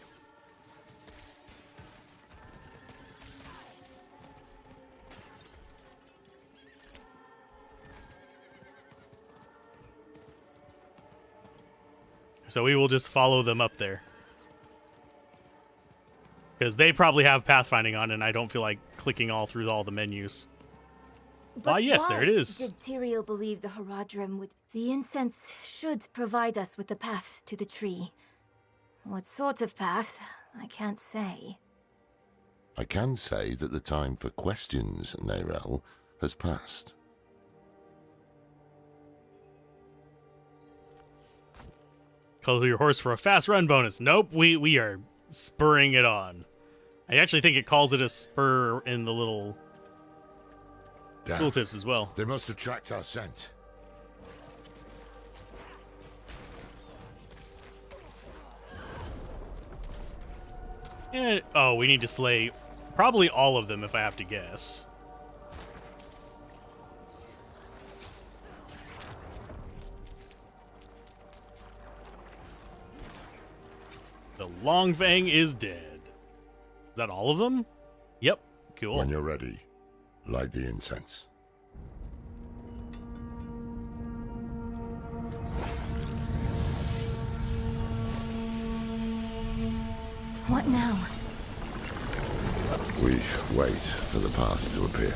So we will just follow them up there. Because they probably have pathfinding on, and I don't feel like clicking all through all the menus. But Yes, there it is. Did Tyrael believe the Haradrim would... The incense should provide us with the path to the tree. What sort of path, I can't say. I can say that the time for questions, Nerel, has passed. Call your horse for a fast run bonus. Nope, we are spurring it on. I actually think it calls it a spur in the little tooltips as well. They must have tracked our scent. And, oh, we need to slay probably all of them if I have to guess. The Longfang is dead. Is that all of them? Yep. Cool. When you're ready, light the incense. What now? We wait for the path to appear.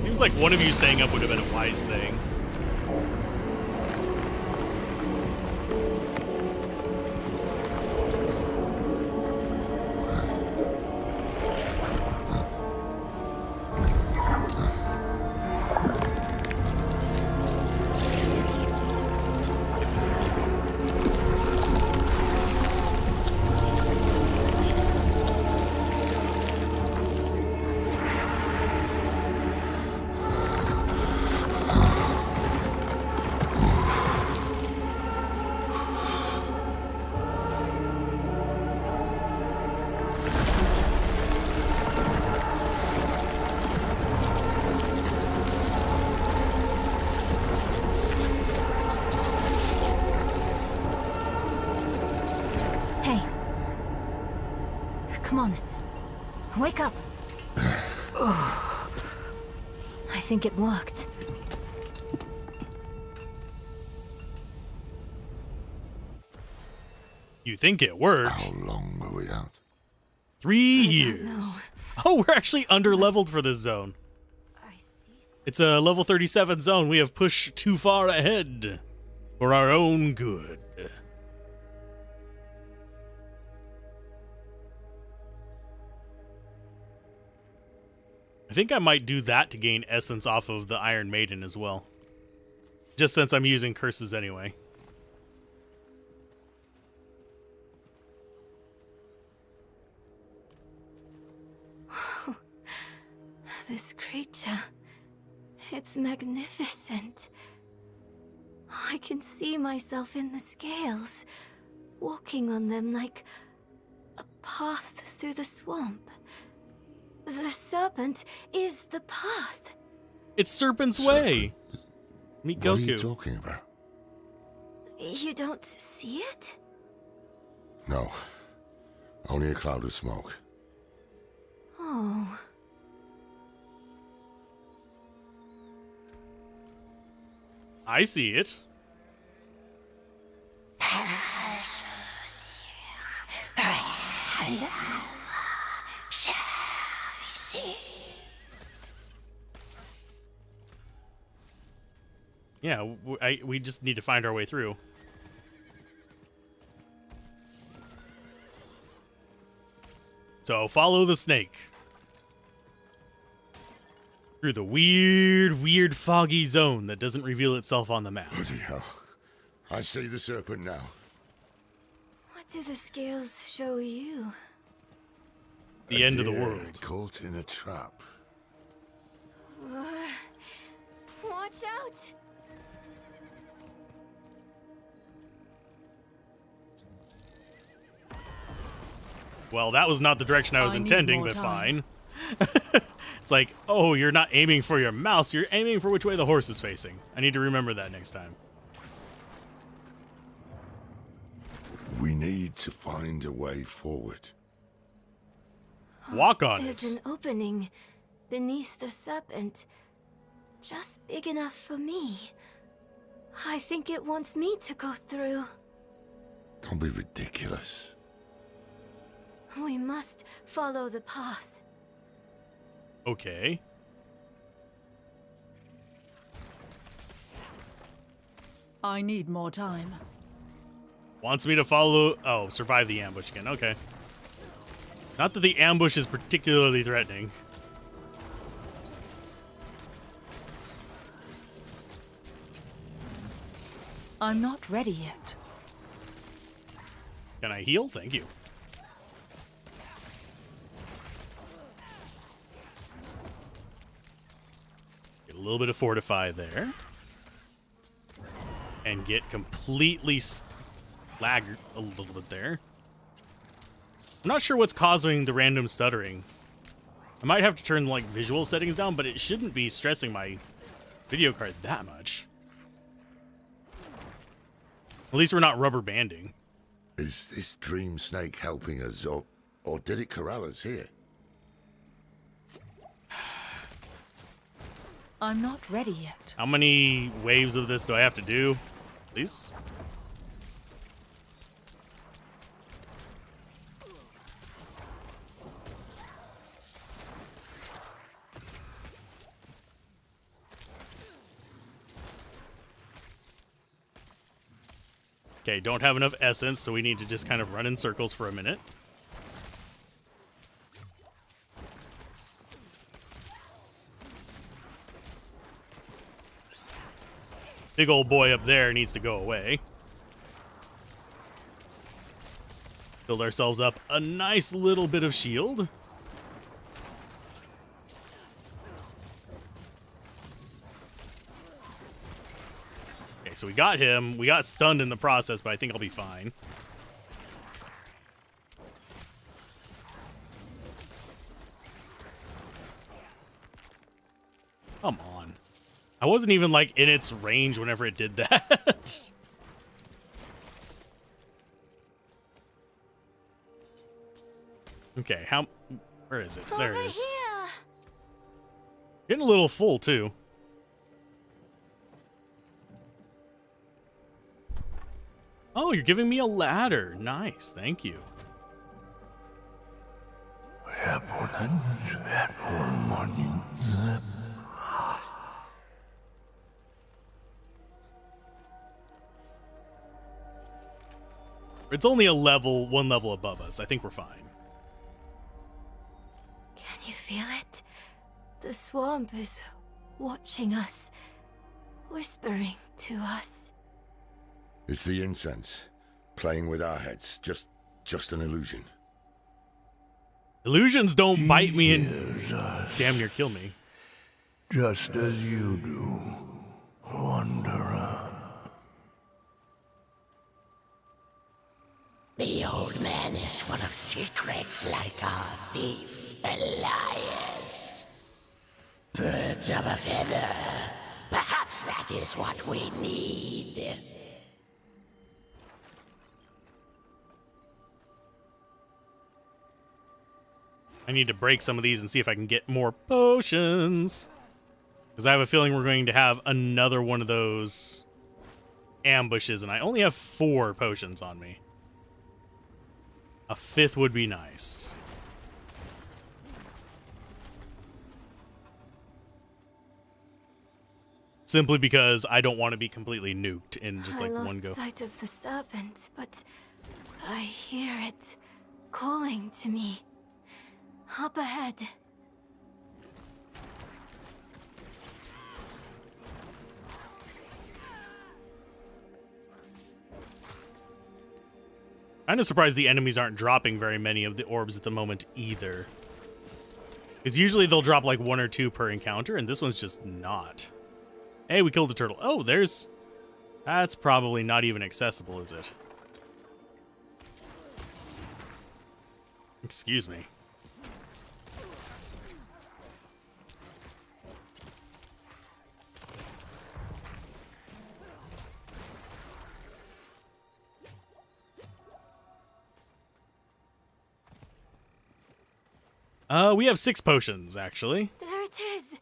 Seems like one of you staying up would have been a wise thing. Come on. Wake up. I think it worked. You think it worked? How long were we out? 3 years. Oh, we're actually under-leveled for this zone. It's a level 37 zone. We have pushed too far ahead for our own good. I think I might do that to gain essence off of the Iron Maiden as well. Just since I'm using curses anyway. This creature, it's magnificent. I can see myself in the scales, walking on them like a path through the swamp. The serpent is the path. It's Serpent's Way. Meet Goku. What are you talking about? You don't see it? No. Only a cloud of smoke. Oh. I see it. Yeah, we just need to find our way through. So follow the snake. Through the weird foggy zone that doesn't reveal itself on the map. Bloody hell. I see the serpent now. What do the scales show you? The end of the world. Caught in a trap. Watch out! Well, that was not the direction I was I need intending, more but time. fine. It's like, oh, you're not aiming for your mouse, you're aiming for which way the horse is facing. I need to remember that next time. We need to find a way forward. Walk on There's it. an opening beneath the serpent, just big enough for me. I think it wants me to go through. Don't be ridiculous. We must follow the path. Okay. I need more time. Wants me to follow... Oh, survive the ambush again. Okay. Not that the ambush is particularly threatening. I'm not ready yet. Can I heal? Thank you. Get a little bit of fortify there. And get completely lagged a little bit there. I'm not sure what's causing the random stuttering. I might have to turn like visual settings down, but it shouldn't be stressing my video card that much. At least we're not rubber banding. Is this dream snake helping us, or did it corral us here? I'm not ready yet. How many waves of this do I have to do? Please? Okay, don't have enough essence, so we need to just kind of run in circles for a minute. Big old boy up there needs to go away. Build ourselves up a nice little bit of shield. Okay, so we got him. We got stunned in the process, but I think I'll be fine. Come on. I wasn't even, like, in its range whenever it did that. Okay, where is it? There it is. Here. Getting a little full, too. Oh, you're giving me a ladder. Nice, thank you. It's only one level above us. I think we're fine. Can you feel it? The swamp is watching us, whispering to us. It's the incense, playing with our heads. Just an illusion. Illusions don't bite me and damn near kill me. Just as you do, Wanderer. The old man is full of secrets like our thief, Elias. Birds of a feather. Perhaps that is what we need. I need to break some of these and see if I can get more potions. Because I have a feeling we're going to have another one of those ambushes, and I only have 4 potions on me. A 5th would be nice. Simply because I don't want to be completely nuked in just like one go. I lost sight of the serpent, but I hear it calling to me. Up ahead. Kind of surprised the enemies aren't dropping very many of the orbs at the moment either. Because usually they'll drop like 1 or 2 per encounter, and this one's just not. Hey, we killed a turtle. Oh, that's probably not even accessible, is it? Excuse me. We have 6 potions, actually. There it is.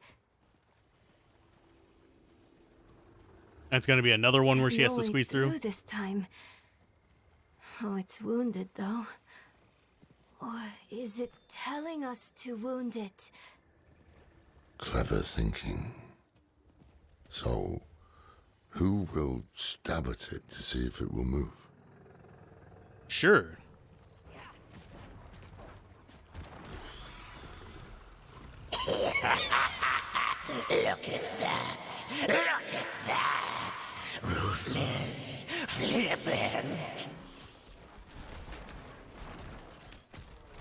That's going to be another one where There's she has no to way squeeze through. this time. Oh, it's wounded, though. Or is it telling us to wound it? Clever thinking. So, who will stab at it to see if it will move? Sure. Look at that! Look at that! Ruthless, flippant.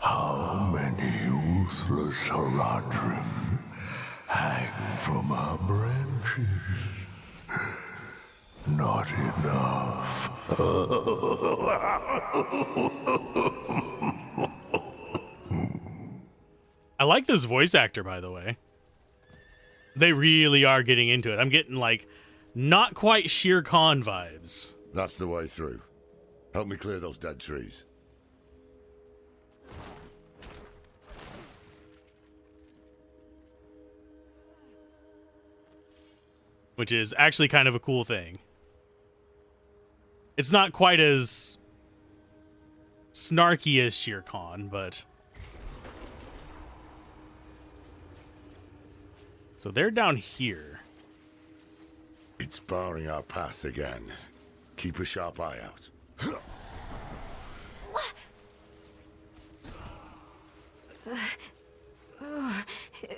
How many ruthless Haradrim hang from our branches? Not enough. I like this voice actor, by the way. They really are getting into it. I'm getting, like, not quite Shere Khan vibes. That's the way through. Help me clear those dead trees. Which is actually kind of a cool thing. It's not quite as snarky as Shere Khan, but... So they're down here. It's barring our path again. Keep a sharp eye out.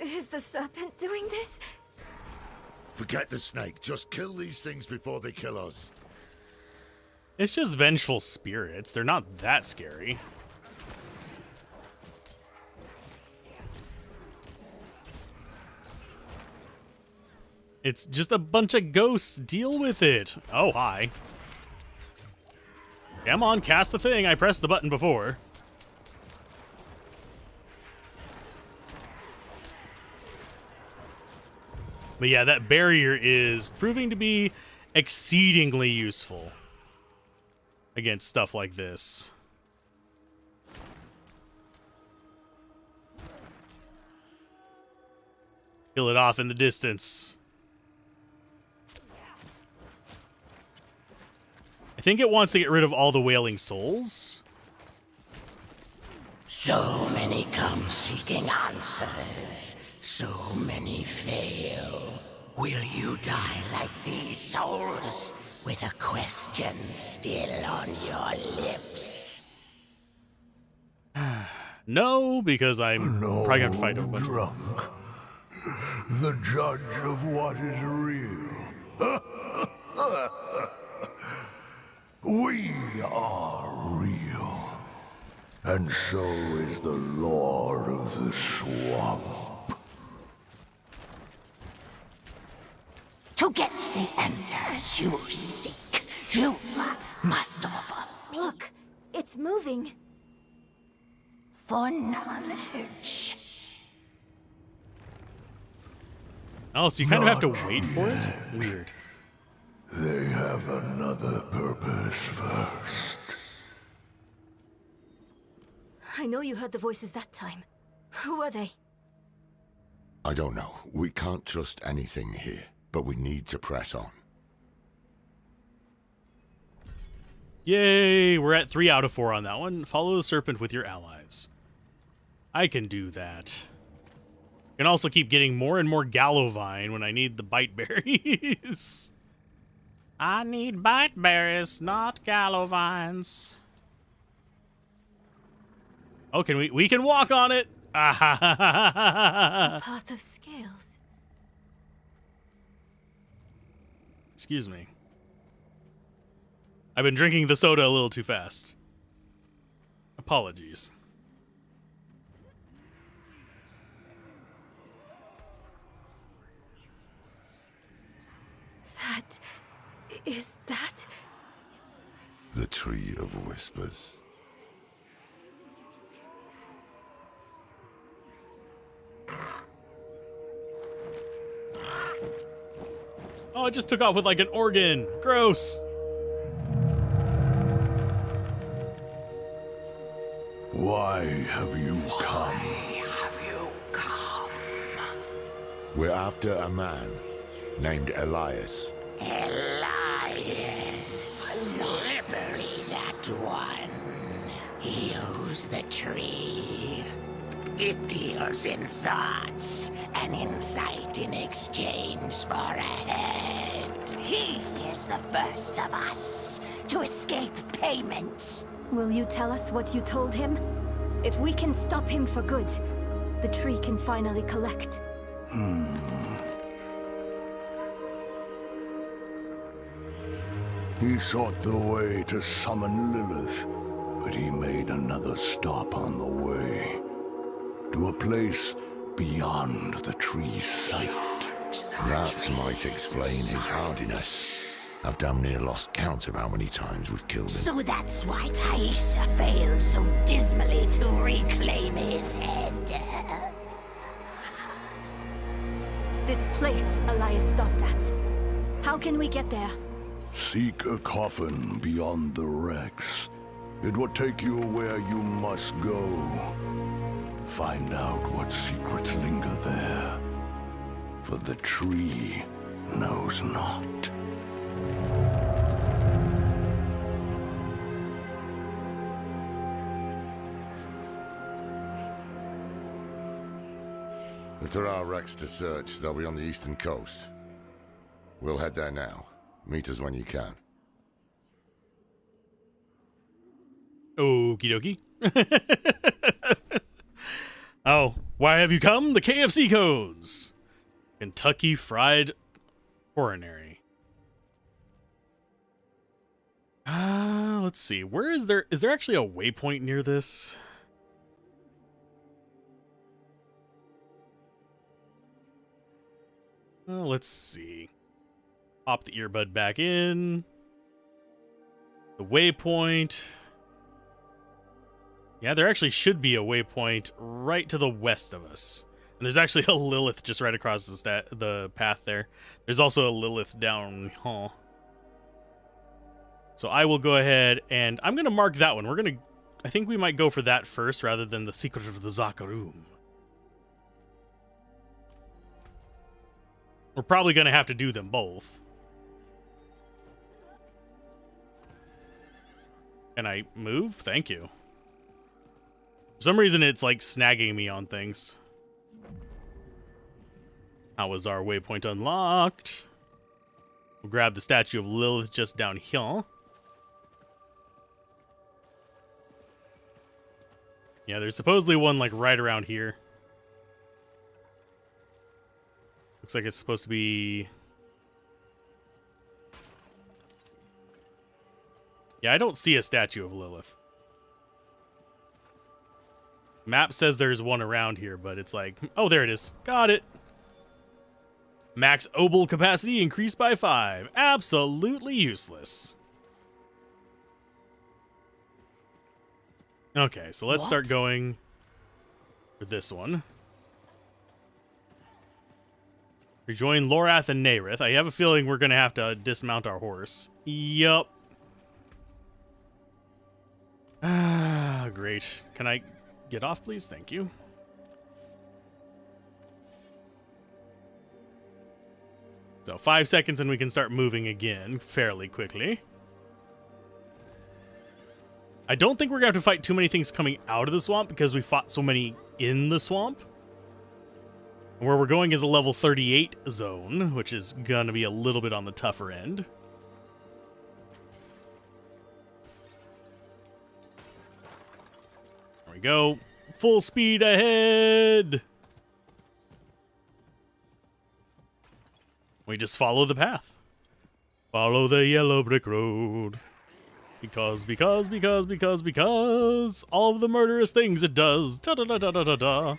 Is the serpent doing this? Forget the snake. Just kill these things before they kill us. It's just vengeful spirits. They're not that scary. It's just a bunch of ghosts. Deal with it. Oh, hi. Come on, cast the thing. I pressed the button before. But yeah, that barrier is proving to be exceedingly useful against stuff like this. Kill it off in the distance. I think it wants to get rid of all the Wailing Souls. So many come seeking answers. So many fail. Will you die like these souls, with a question still on your lips? No, because I'm probably gonna have to fight a bunch drunk. The judge of what is real. We are real. And so is the Lord of the Swamp. To get the answers you seek, you must offer me. Look, it's moving. For knowledge. Oh, so you kind of have to wait for it? Weird. They have another purpose first. I know you heard the voices that time. Who are they? I don't know. We can't trust anything here, but we need to press on. Yay! We're at 3 out of 4 on that one. Follow the serpent with your allies. I can do that. I can also keep getting more and more Gallovine when I need the bite berries. I need bite berries, not Gallovines. Oh, can we can walk on it. The path of scales. Excuse me. I've been drinking the soda a little too fast. Apologies. Is that... The Tree of Whispers. Oh, it just took off with like an organ. Gross. Why have you come? Have We're after a man named Elias. Elias. Slippery, that one. He owes the tree. It deals in thoughts and insight in exchange for a head. He is the first of us to escape payment. Will you tell us what you told him? If we can stop him for good, the tree can finally collect. He sought the way to summon Lilith, but he made another stop on the way. To a place beyond the tree's sight. That might explain his hardiness. I've damn near lost count of how many times we've killed him. So that's why Thaisa failed so dismally to reclaim his head. This place Elias stopped at. How can we get there? Seek a coffin beyond the wrecks. It will take you where you must go. Find out what secrets linger there. For the tree knows not. If there are wrecks to search, they'll be on the eastern coast. We'll head there now. Meet us when you can. Okie dokie. Oh, why have you come? The KFC codes. Kentucky Fried Coronary. Let's see. Where is there actually a waypoint near this? Let's see. Pop the earbud back in. The waypoint. Yeah, there actually should be a waypoint right to the west of us. And there's actually a Lilith just right across the path there. There's also a Lilith down here. So I will go ahead and I'm going to mark that one. I think we might go for that first rather than the Secret of the Zakarum. We're probably going to have to do them both. Can I move? Thank you. For some reason, it's like snagging me on things. How is our waypoint unlocked? We'll grab the statue of Lilith just down here. Yeah, there's supposedly one like right around here. Looks like it's supposed to be... Yeah, I don't see a statue of Lilith. Map says there's one around here, but it's like... Oh, there it is. Got it. Max obol capacity increased by 5. Absolutely useless. Okay, so let's start going for this one. Rejoin Lorath and Nerith. I have a feeling we're going to have to dismount our horse. Yup. Ah, great. Can I get off, please? Thank you. So 5 seconds and we can start moving again fairly quickly. I don't think we're going to have to fight too many things coming out of the swamp because we fought so many in the swamp. Where we're going is a level 38 zone, which is going to be a little bit on the tougher end. There we go. Full speed ahead. We just follow the path. Follow the yellow brick road. Because all of the murderous things it does. Da-da-da-da-da-da.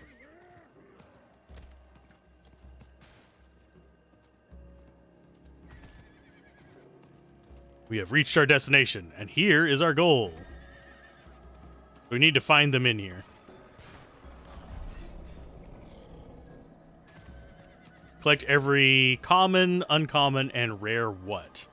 We have reached our destination, and here is our goal. We need to find them in here. Collect every common, uncommon, and rare what?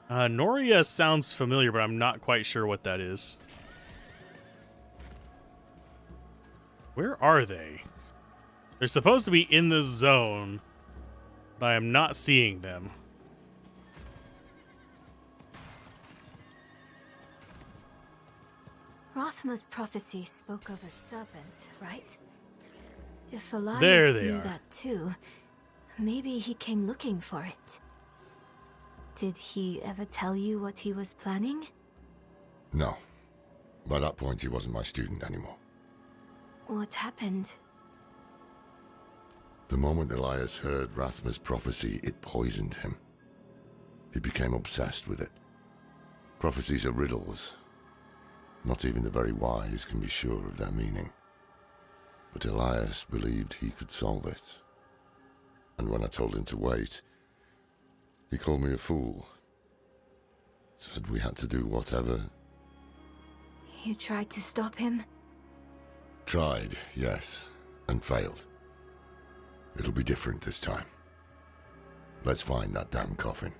Noria sounds familiar, but I'm not quite sure what that is. Where are they? They're supposed to be in this zone, but I am not seeing them. Rothma's prophecy spoke of a serpent, right? If Elias There they knew are. that too, maybe he came looking for it. Did he ever tell you what he was planning? No. By that point, he wasn't my student anymore. What happened? The moment Elias heard Rathma's prophecy, it poisoned him. He became obsessed with it. Prophecies are riddles. Not even the very wise can be sure of their meaning. But Elias believed he could solve it. And when I told him to wait, he called me a fool. Said we had to do whatever. You tried to stop him? Tried, yes, and failed. It'll be different this time. Let's find that damn coffin.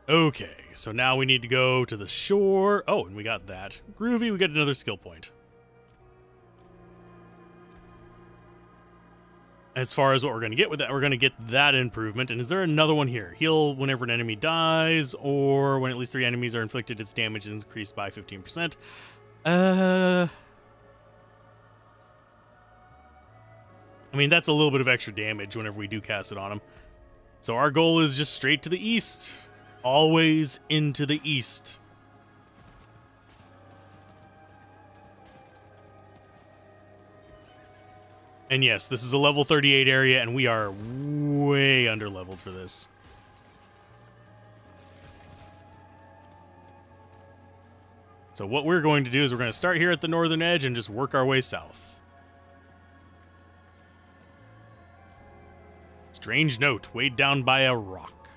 Okay, so now we need to go to the shore. Oh, and we got that. Groovy, we got another skill point. As far as what we're going to get with that, we're going to get that improvement. And is there another one here? Heal whenever an enemy dies, or when at least 3 enemies are inflicted, its damage is increased by 15%. I mean, that's a little bit of extra damage whenever we do cast it on them. So our goal is just straight to the east. Always into the east. And yes, this is a level 38 area, and we are way under-leveled for this. So what we're going to do is we're going to start here at the northern edge and just work our way south. Strange note, weighed down by a rock.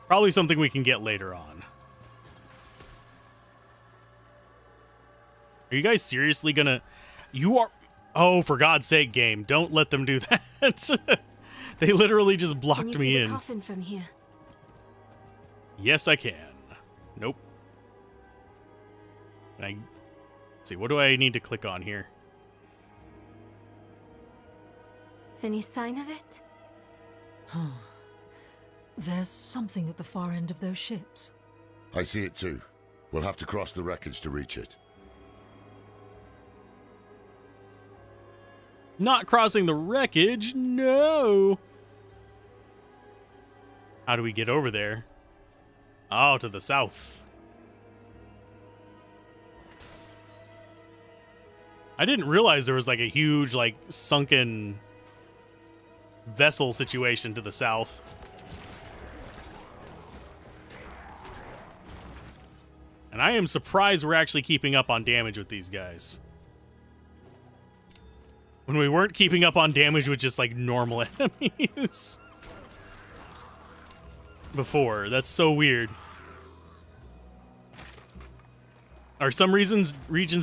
Probably something we can get later on. Are you guys seriously gonna... You are... Oh, for God's sake, game. Don't let them do that. They literally just blocked Can you me see in. the coffin from here? Yes, I can. Nope. Let's see, what do I need to click on here? Any sign of it? There's something at the far end of those ships. I see it too. We'll have to cross the wreckage to reach it. Not crossing the wreckage, no! How do we get over there? Oh, to the south. I didn't realize there was like a huge, like, sunken vessel situation to the south. And I am surprised we're actually keeping up on damage with these guys. When we weren't keeping up on damage with just like normal enemies before. That's so weird. Are some regions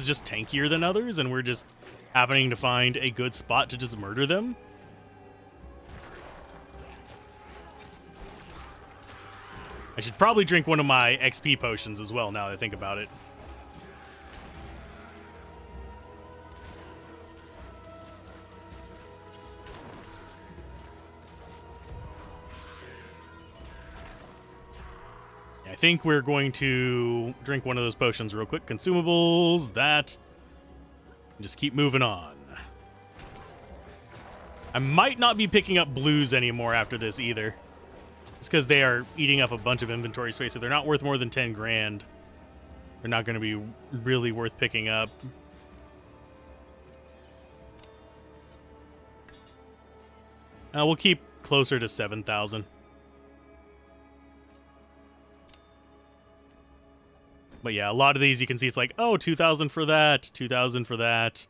just tankier than others and we're just happening to find a good spot to just murder them? I should probably drink one of my XP potions as well now that I think about it. I think we're going to drink one of those potions real quick. Consumables, that. Just keep moving on. I might not be picking up blues anymore after this either. It's because they are eating up a bunch of inventory space. If they're not worth more than 10 grand, they're not going to be really worth picking up. We'll keep closer to 7,000. But yeah, a lot of these you can see it's like, oh, 2,000 for that, 2,000 for that,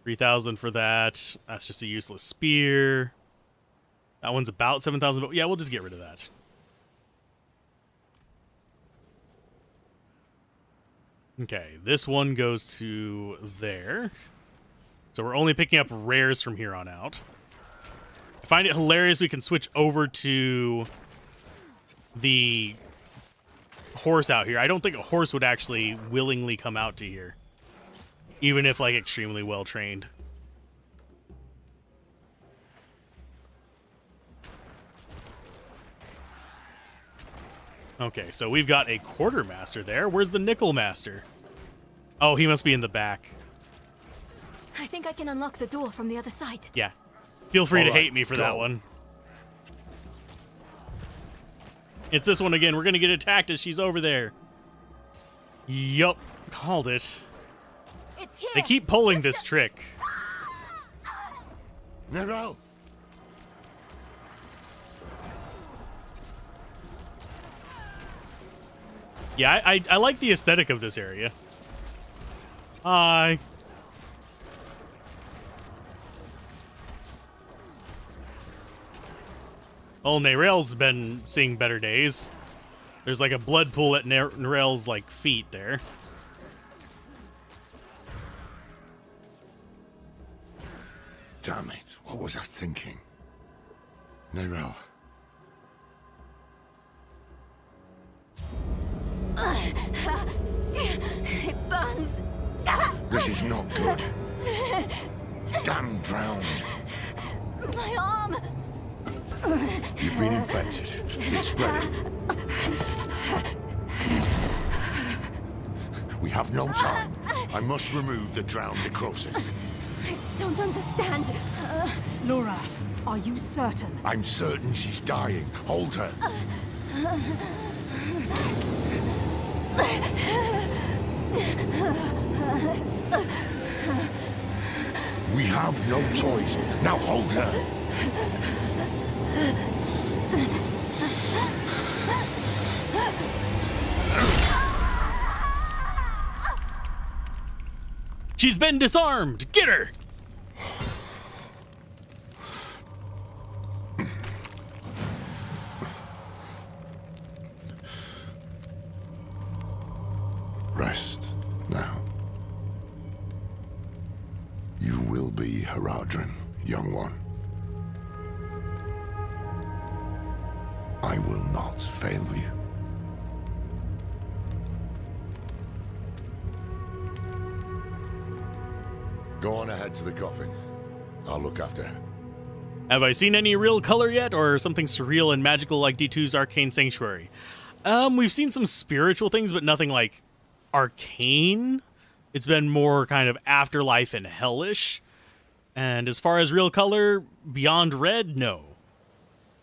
3,000 for that. That's just a useless spear. That one's about 7,000, but yeah, we'll just get rid of that. Okay, this one goes to there. So we're only picking up rares from here on out. I find it hilarious we can switch over to the horse out here. I don't think a horse would actually willingly come out to here, even if, like, extremely well trained. Okay, so we've got a quartermaster there. Where's the Necromancer? Oh, he must be in the back. I think I can unlock the door from the other side. Yeah. Feel free to All right, hate me for go. that one. It's this one again. We're going to get attacked as she's over there. Yup. Called it. It's here. They keep pulling this trick. Nero! Yeah, I like the aesthetic of this area. Hi. Oh, Nerel's been seeing better days. There's like a blood pool at Nerel's like feet there. Damn it, what was I thinking? Nerel. It burns. This is not good. Damn drowned. My arm. You've been infected. It's spreading. We have no time. I must remove the drowned necrosis. I don't understand. Laura, are you certain? I'm certain she's dying. Hold her. We have no choice. Now hold her. She's been disarmed. Get her. Rest now. You will be Haradrim, young one. I will not fail you. Go on ahead to the coffin. I'll look after her. Have I seen any real color yet, or something surreal and magical like D2's Arcane Sanctuary? We've seen some spiritual things, but nothing like arcane. It's been more kind of afterlife and hellish. And as far as real color, beyond red, no.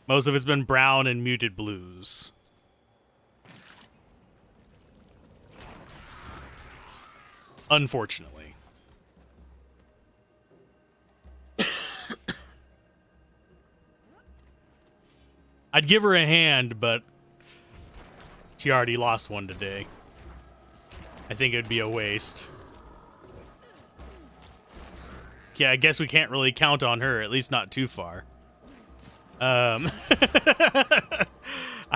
Most of it's been brown and muted blues. Unfortunately. I'd give her a hand, but she already lost one today. I think it'd be a waste. Yeah, I guess we can't really count on her, at least not too far. I'm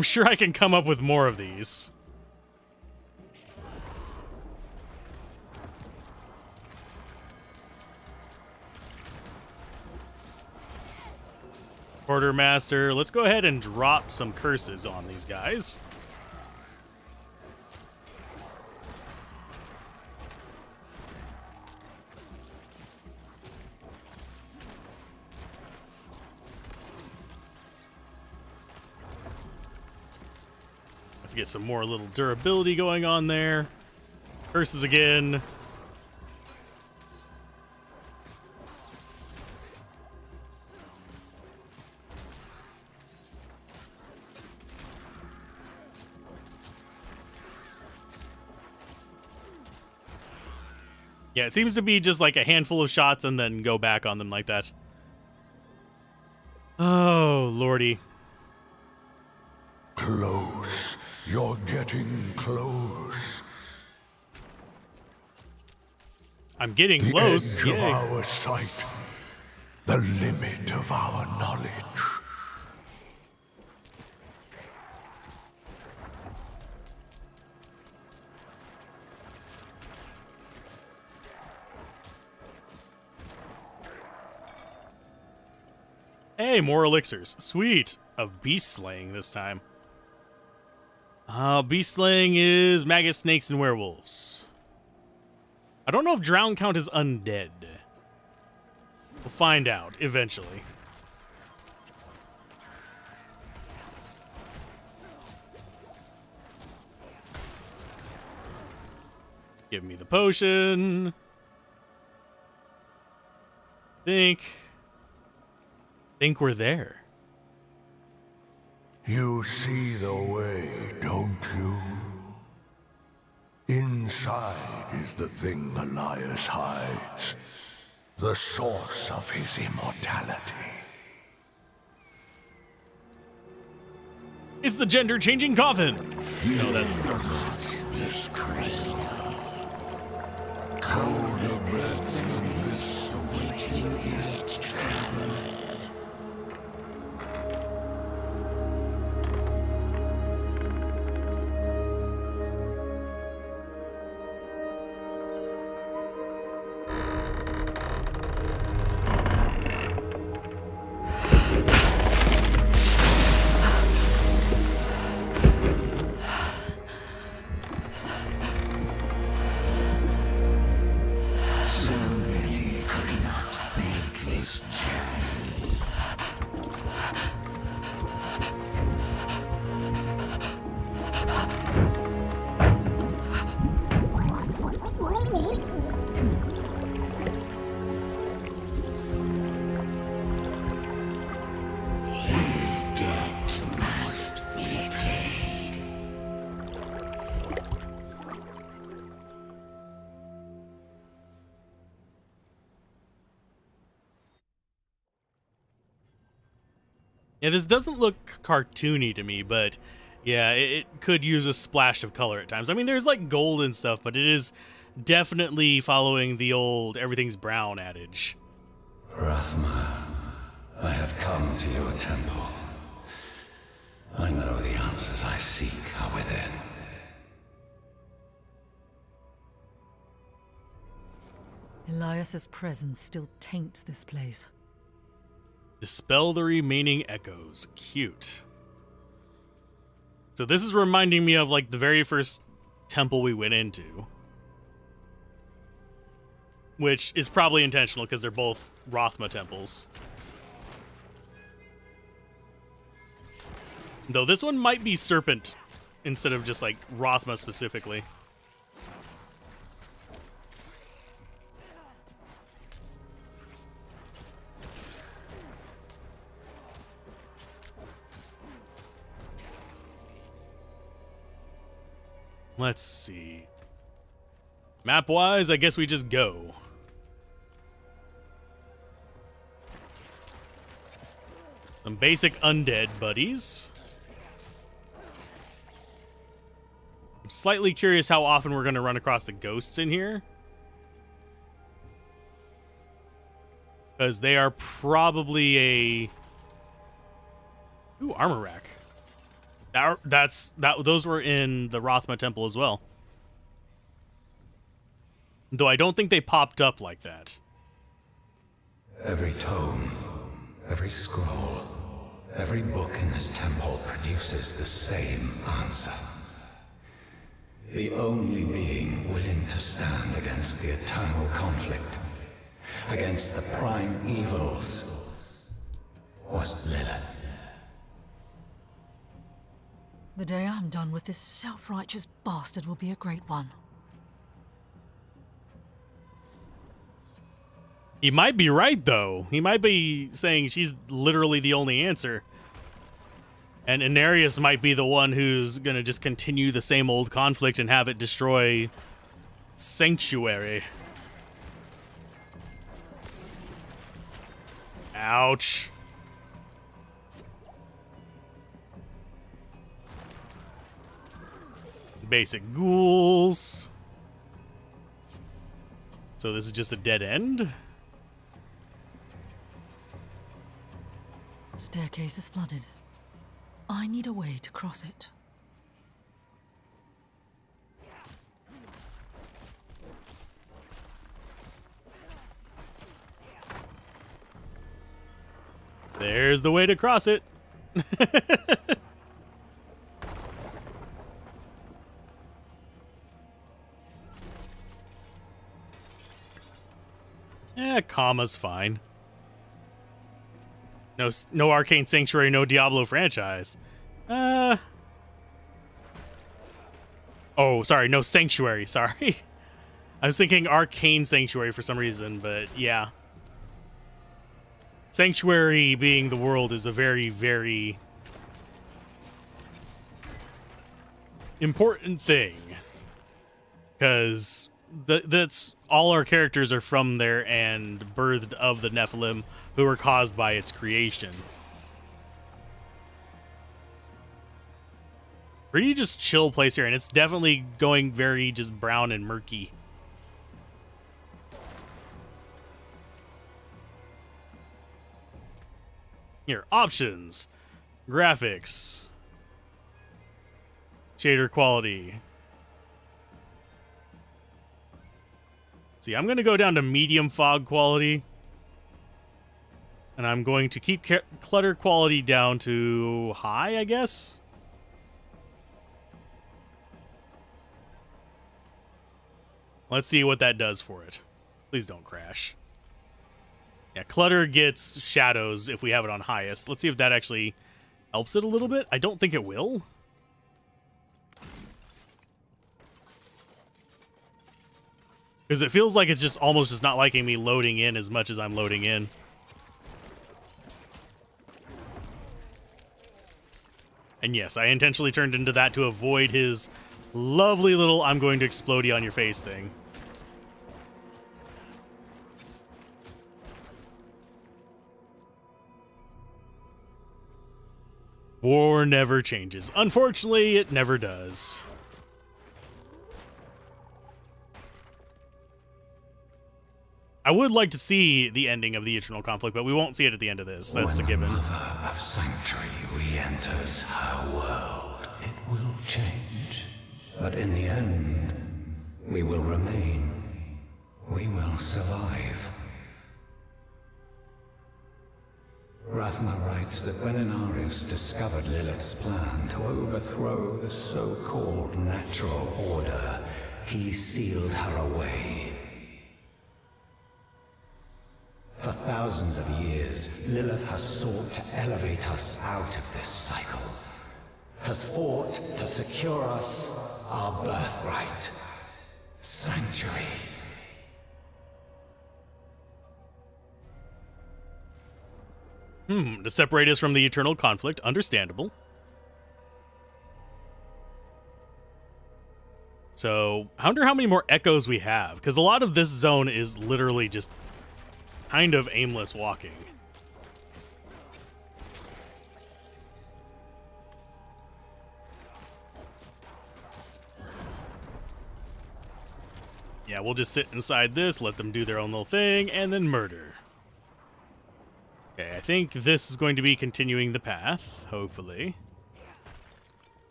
sure I can come up with more of these. Quartermaster, let's go ahead and drop some curses on these guys. Let's get some more little durability going on there. Curses again. Yeah, it seems to be just like a handful of shots and then go back on them like that. Oh, lordy. Close. You're getting close. I'm getting close. The edge Yay. of our sight. The limit of our knowledge. Hey, more elixirs. Sweet. Of beast slaying this time. Beast slaying is maggot, snakes, and werewolves. I don't know if drown count as undead. We'll find out eventually. Give me the potion. Think we're there. You see the way, don't you? Inside is the thing Elias hides, the source of his immortality. It's the gender-changing coffin. No, that's this cradle. Colder breaths than this await you yet, traveler. Yeah, this doesn't look cartoony to me, but yeah, it could use a splash of color at times. I mean, there's like gold and stuff, but it is definitely following the old everything's brown adage. Rathma, I have come to your temple. I know the answers I seek are within. Elias's presence still taints this place. Dispel the remaining echoes. Cute. So this is reminding me of like the very first temple we went into, which is probably intentional because they're both Rathma temples. Though this one might be Serpent instead of just like Rathma specifically. Let's see. Map-wise, I guess we just go. Some basic undead buddies. I'm slightly curious how often we're going to run across the ghosts in here. Because they are probably a... Ooh, armor rack. Those were in the Rathma temple as well. Though I don't think they popped up like that. Every tome, every scroll, every book in this temple produces the same answer. The only being willing to stand against the eternal conflict, against the prime evils, was Lilith. The day I'm done with this self-righteous bastard will be a great one. He might be right, though. He might be saying she's literally the only answer. And Inarius might be the one who's going to just continue the same old conflict and have it destroy Sanctuary. Ouch. Basic ghouls. So this is just a dead end? Staircase is flooded. I need a way to cross it. There's the way to cross it. Comma's fine. No Arcane Sanctuary, no Diablo franchise. Oh, sorry, no Sanctuary, sorry. I was thinking Arcane Sanctuary for some reason, but yeah. Sanctuary being the world is a very, very important thing. Because that's all our characters are from there and birthed of the Nephilim who were caused by its creation. Pretty just chill place here, and it's definitely going very just brown and murky. Here, options, graphics, shader quality. See, I'm going to go down to medium fog quality. And I'm going to keep clutter quality down to high, I guess. Let's see what that does for it. Please don't crash. Yeah, clutter gets shadows if we have it on highest. Let's see if that actually helps it a little bit. I don't think it will. Because it feels like it's just almost just not liking me loading in as much as I'm loading in. And yes, I intentionally turned into that to avoid his lovely little I'm going to explode you on your face thing. War never changes. Unfortunately, it never does. I would like to see the ending of the Eternal Conflict, but we won't see it at the end of this. That's a given. When the Mother of Sanctuary re-enters her world, it will change. But in the end, we will remain. We will survive. Rathma writes that when Inarius discovered Lilith's plan to overthrow the so-called natural order, he sealed her away. For thousands of years, Lilith has sought to elevate us out of this cycle, has fought to secure us our birthright, Sanctuary. To separate us from the eternal conflict, understandable. So, I wonder how many more echoes we have, because a lot of this zone is literally just kind of aimless walking. Yeah, we'll just sit inside this, let them do their own little thing, and then murder. Okay, I think this is going to be continuing the path, hopefully.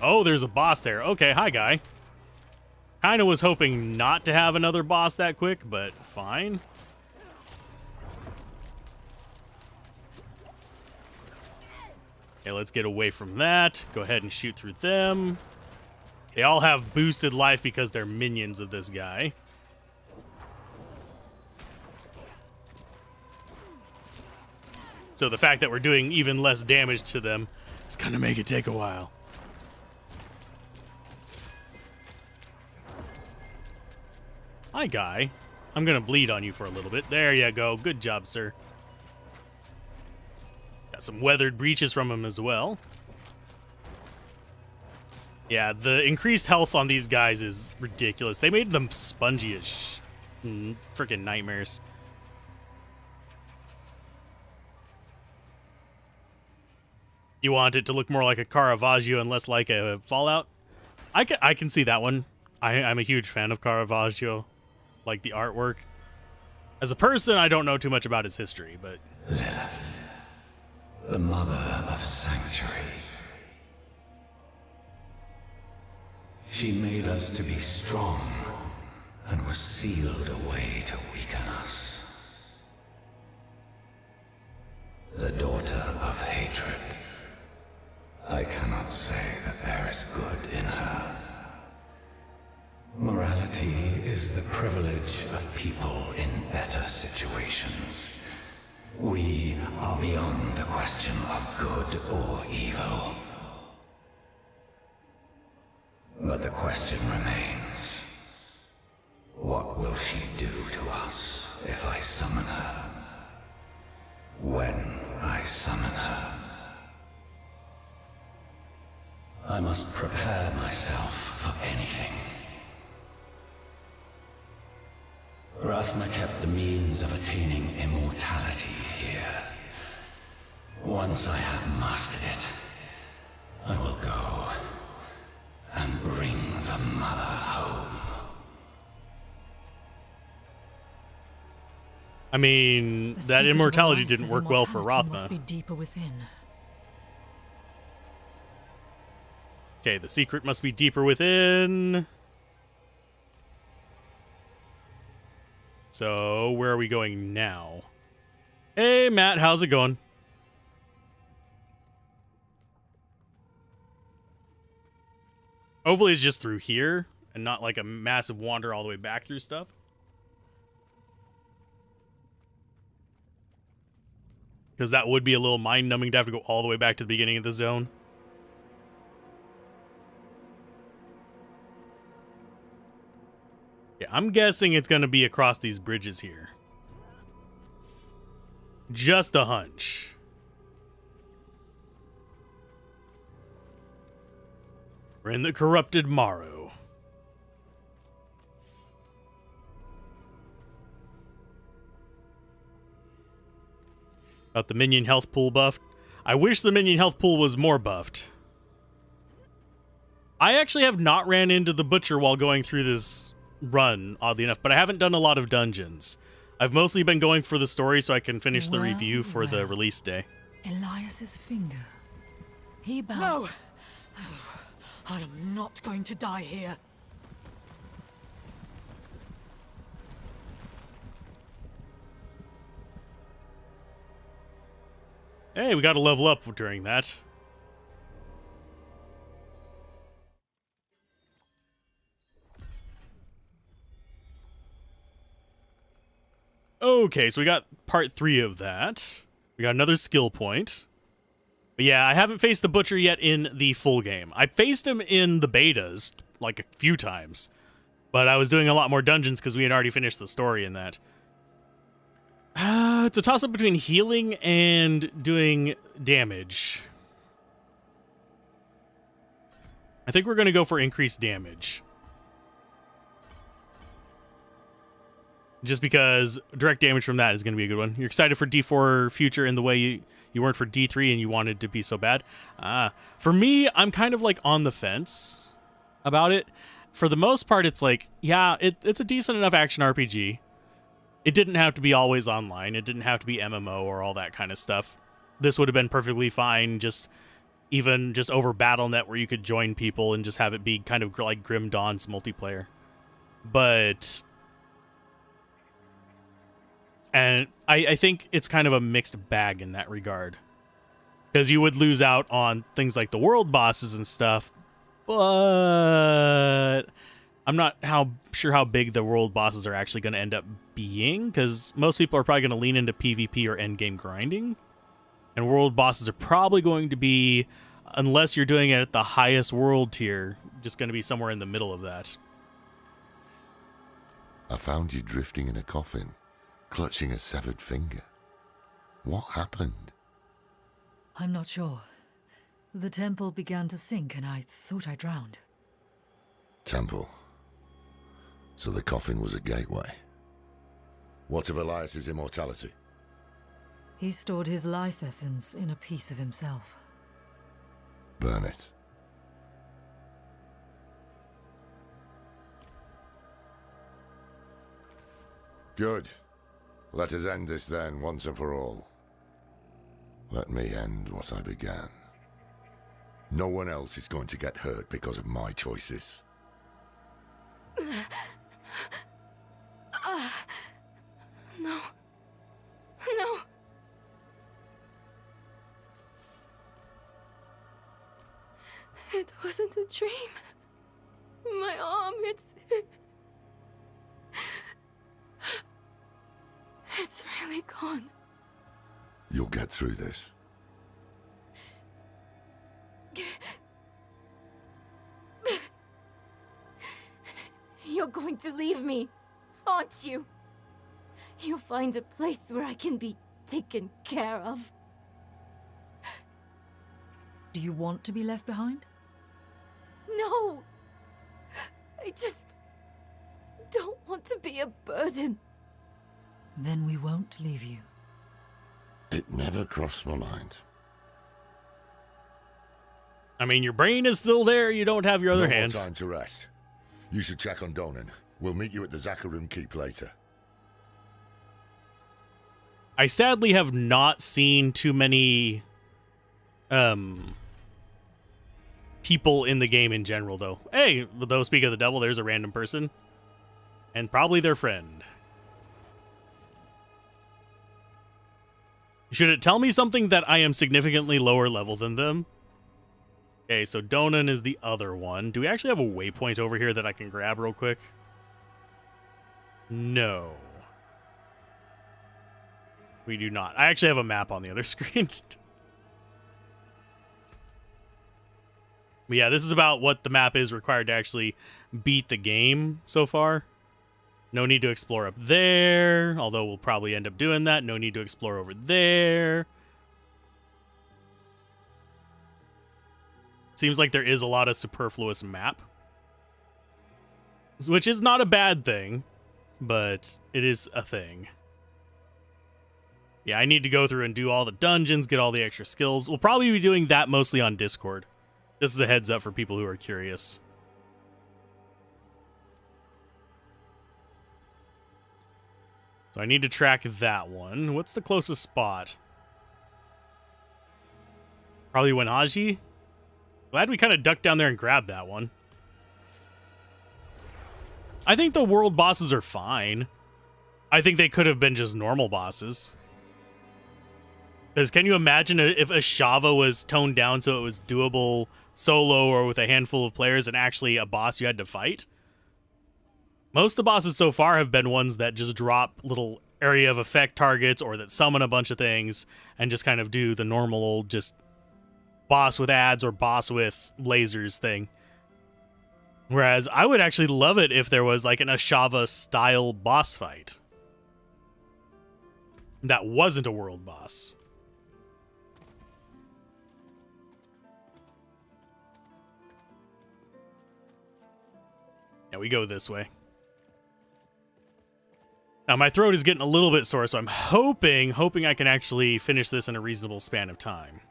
Oh, there's a boss there. Okay, hi, guy. Kinda was hoping not to have another boss that quick, but fine. Okay, let's get away from that. Go ahead and shoot through them. They all have boosted life because they're minions of this guy. So the fact that we're doing even less damage to them is gonna make it take a while. Hi, guy. I'm gonna bleed on you for a little bit. There you go. Good job, sir. Got some weathered breaches from him as well. Yeah, the increased health on these guys is ridiculous. They made them spongy as freaking nightmares. You want it to look more like a Caravaggio and less like a Fallout? I can see that one. I'm a huge fan of Caravaggio. Like the artwork. As a person, I don't know too much about his history, but... Lilith, the Mother of Sanctuary. She made us to be strong, and was sealed away to weaken us. The daughter of hatred. I cannot say that there is good in her. Morality is the privilege of people in better situations. We are beyond the question of good or evil. But the question remains, what will she do to us if I summon her? When I summon her? I must prepare myself for anything. Rathma kept the means of attaining immortality here. Once I have mastered it, I will go and bring the mother home. I mean, The that secret of immortality Alliance's didn't work well for immortality Rathma. Must be deeper within. Okay, the secret must be deeper within. So, where are we going now? Hey, Matt, how's it going? Hopefully it's just through here and not like a massive wander all the way back through stuff. Because that would be a little mind-numbing to have to go all the way back to the beginning of the zone. Yeah, I'm guessing it's going to be across these bridges here. Just a hunch. We're in the corrupted Morrow. About the minion health pool buffed. I wish the minion health pool was more buffed. I actually have not ran into the butcher while going through this run, oddly enough, but I haven't done a lot of dungeons. I've mostly been going for the story so I can finish the review for the release day. Elias's finger. He bowed. No! I am not going to die here. Hey, we got to level up during that. Okay, so we got part 3 of that. We got another skill point. But yeah, I haven't faced the Butcher yet in the full game. I faced him in the betas, like a few times. But I was doing a lot more dungeons because we had already finished the story in that. It's a toss-up between healing and doing damage. I think we're going to go for increased damage. Just because direct damage from that is going to be a good one. You're excited for D4 Future in the way you weren't for D3 and you wanted to be so bad. For me, I'm kind of like on the fence about it. For the most part, it's like, yeah, it's a decent enough action RPG. It didn't have to be always online. It didn't have to be MMO or all that kind of stuff. This would have been perfectly fine, even just over Battle.net where you could join people and just have it be kind of like Grim Dawn's multiplayer. But... And I think it's kind of a mixed bag in that regard. Because you would lose out on things like the world bosses and stuff. But I'm not sure how big the world bosses are actually going to end up being. Because most people are probably going to lean into PvP or endgame grinding. And world bosses are probably going to be, unless you're doing it at the highest world tier, just going to be somewhere in the middle of that. I found you drifting in a coffin, clutching a severed finger. What happened? I'm not sure. The temple began to sink and I thought I drowned. Temple. So the coffin was a gateway. What of Elias's immortality? He stored his life essence in a piece of himself. Burn it. Good. Let us end this then, once and for all. Let me end what I began. No one else is going to get hurt because of my choices. No. No. It wasn't a dream. My arm, it's really gone. You'll get through this. You're going to leave me, aren't you? You'll find a place where I can be taken care of. Do you want to be left behind? No! I just don't want to be a burden. Then we won't leave you. It never crossed my mind. I mean, your brain is still there. You don't have your other No hand. more time to rest. You should check on Donan. We'll meet you at the Zakharum Keep later. I sadly have not seen too many people in the game in general, though. Hey, though, speak of the devil, there's a random person. And probably their friend. Should it tell me something that I am significantly lower level than them? Okay, so Donan is the other one. Do we actually have a waypoint over here that I can grab real quick? No. We do not. I actually have a map on the other screen. But yeah, this is about what the map is required to actually beat the game so far. No need to explore up there, although we'll probably end up doing that. No need to explore over there. Seems like there is a lot of superfluous map, which is not a bad thing, but it is a thing. Yeah, I need to go through and do all the dungeons, get all the extra skills. We'll probably be doing that mostly on Discord. Just as a heads up for people who are curious. So I need to track that one. What's the closest spot? Probably Wenhaji? Glad we kind of ducked down there and grabbed that one. I think the world bosses are fine. I think they could have been just normal bosses. Because can you imagine if Ashava was toned down so it was doable solo or with a handful of players and actually a boss you had to fight? Most of the bosses so far have been ones that just drop little area of effect targets or that summon a bunch of things and just kind of do the normal old just boss with ads or boss with lasers thing. Whereas I would actually love it if there was like an Ashava style boss fight that wasn't a world boss. Yeah, we go this way. Now, my throat is getting a little bit sore, so I'm hoping I can actually finish this in a reasonable span of time.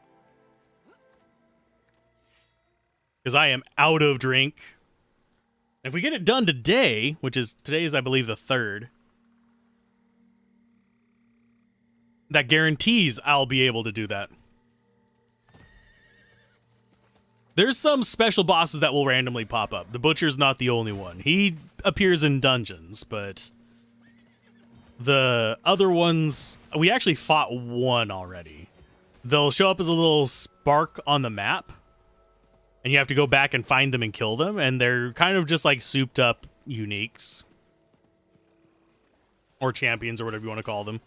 Because I am out of drink. If we get it done today, which is, today is, I believe, the 3rd, that guarantees I'll be able to do that. There's some special bosses that will randomly pop up. The Butcher's not the only one. He appears in dungeons, but the other ones, we actually fought one already. They'll show up as a little spark on the map, and you have to go back and find them and kill them, and they're kind of just like souped up uniques. Or champions, or whatever you want to call them.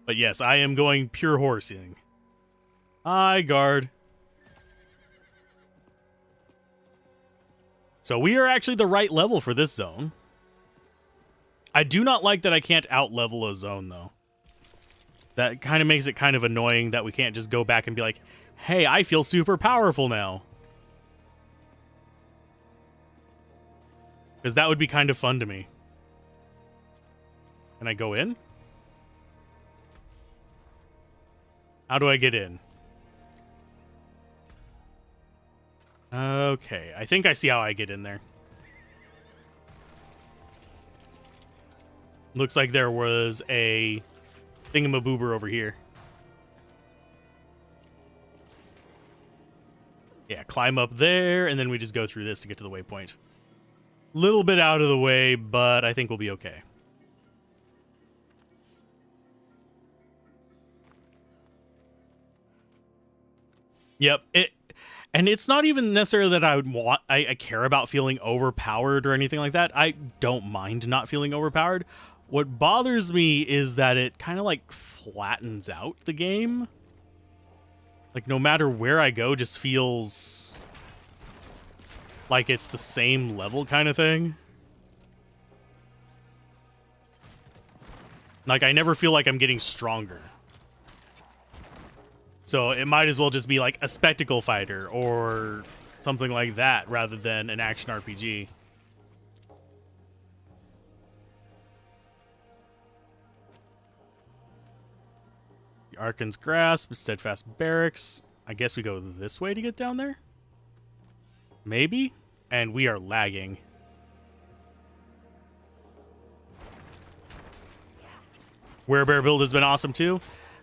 But yes, I am going pure horsing. Hi, guard. So we are actually the right level for this zone. I do not like that I can't out-level a zone, though. That kind of makes it kind of annoying that we can't just go back and be like, hey, I feel super powerful now. Because that would be kind of fun to me. Can I go in? How do I get in? Okay, I think I see how I get in there. Looks like there was a thingamaboober over here. Yeah, climb up there, and then we just go through this to get to the waypoint. Little bit out of the way, but I think we'll be okay. Yep, and it's not even necessarily that I would want, I care about feeling overpowered or anything like that. I don't mind not feeling overpowered. What bothers me is that it kind of like flattens out the game. Like no matter where I go, just feels like it's the same level kind of thing. Like I never feel like I'm getting stronger. So it might as well just be like a spectacle fighter or something like that rather than an action RPG. The Arkan's Grasp, Steadfast Barracks. I guess we go this way to get down there? Maybe? And we are lagging. Werebear build has been awesome too.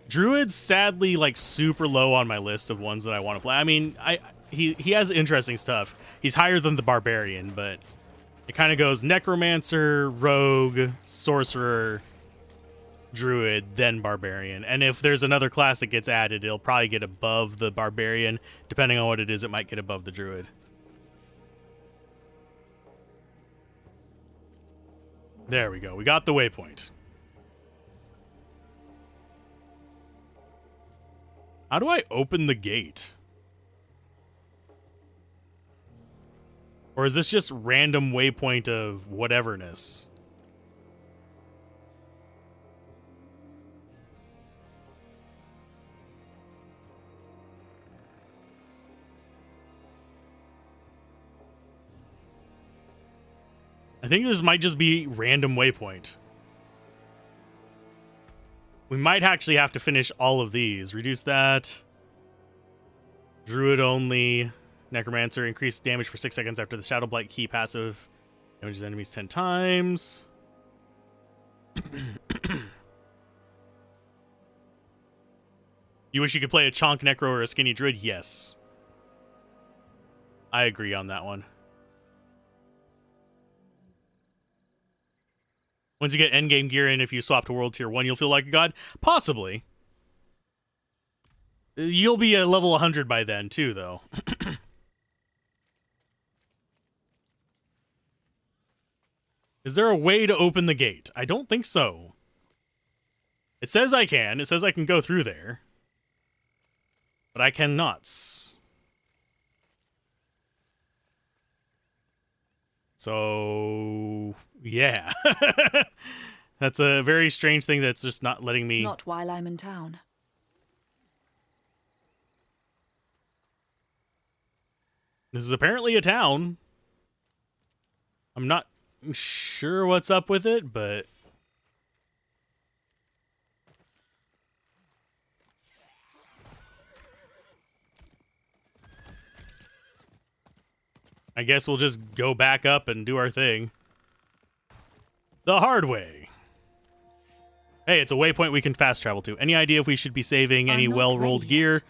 Druid's sadly like super low on my list of ones that I want to play. I mean, he has interesting stuff. He's higher than the Barbarian, but it kind of goes Necromancer, Rogue, Sorcerer, Druid, then Barbarian. And if there's another class that gets added, it'll probably get above the Barbarian. Depending on what it is, it might get above the Druid. There we go. We got the waypoint. How do I open the gate? Or is this just random waypoint of whateverness? I think this might just be random waypoint. We might actually have to finish all of these. Reduce that. Druid only. Necromancer. Increase damage for 6 seconds after the Shadow Blight key passive. Damages enemies 10 times. You wish you could play a Chonk Necro or a Skinny Druid? Yes. I agree on that one. Once you get endgame gear and if you swap to World Tier 1, you'll feel like a god? Possibly. You'll be at level 100 by then, too, though. Is there a way to open the gate? I don't think so. It says I can. It says I can go through there. But I cannot. So... yeah. That's a very strange thing that's just not letting me... Not while I'm in town. This is apparently a town. I'm not sure what's up with it, but... I guess we'll just go back up and do our thing. The hard way. Hey, it's a waypoint we can fast travel to. Any idea if we should be saving any well-rolled gear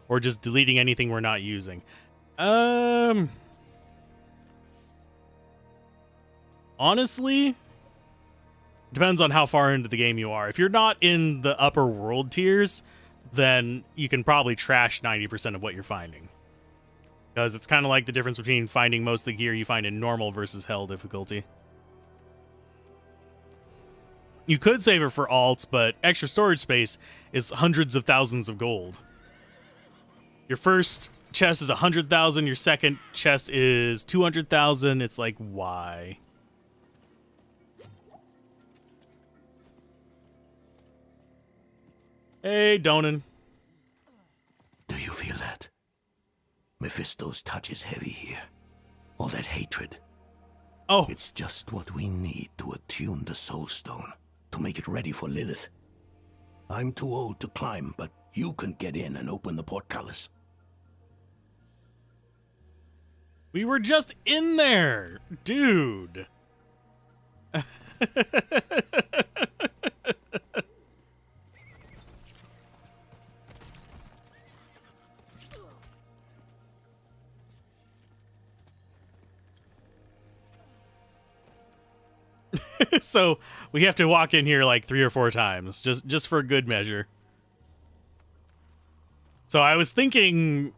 or just deleting anything we're not using? Honestly, depends on how far into the game you are. If you're not in the upper world tiers, then you can probably trash 90% of what you're finding. Because it's kind of like the difference between finding most of the gear you find in normal versus hell difficulty. You could save it for alts, but extra storage space is hundreds of thousands of gold. Your first chest is 100,000, your second chest is 200,000. It's like, why? Hey, Donan. Do you feel that? Mephisto's touch is heavy here. All that hatred. Oh. It's just what we need to attune the Soul Stone, to make it ready for Lilith. I'm too old to climb, but you can get in and open the portcullis. We were just in there, dude. So we have to walk in here like 3 or 4 times, just for good measure. So I was thinking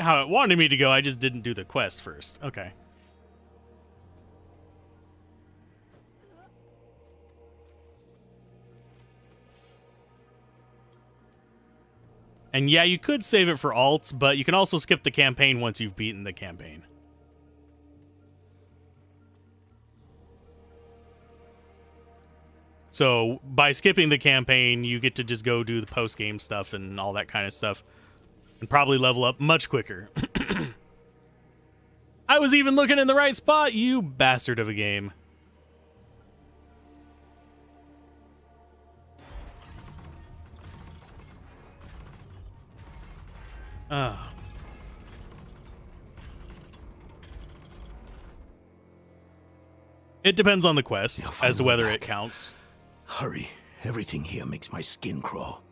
how it wanted me to go, I just didn't do the quest first. Okay. And yeah, you could save it for alts, but you can also skip the campaign once you've beaten the campaign. So by skipping the campaign, you get to just go do the post-game stuff and all that kind of stuff. And probably level up much quicker. I was even looking in the right spot, you bastard of a game. It depends on the quest as to whether it counts. Hurry. Everything here makes my skin crawl.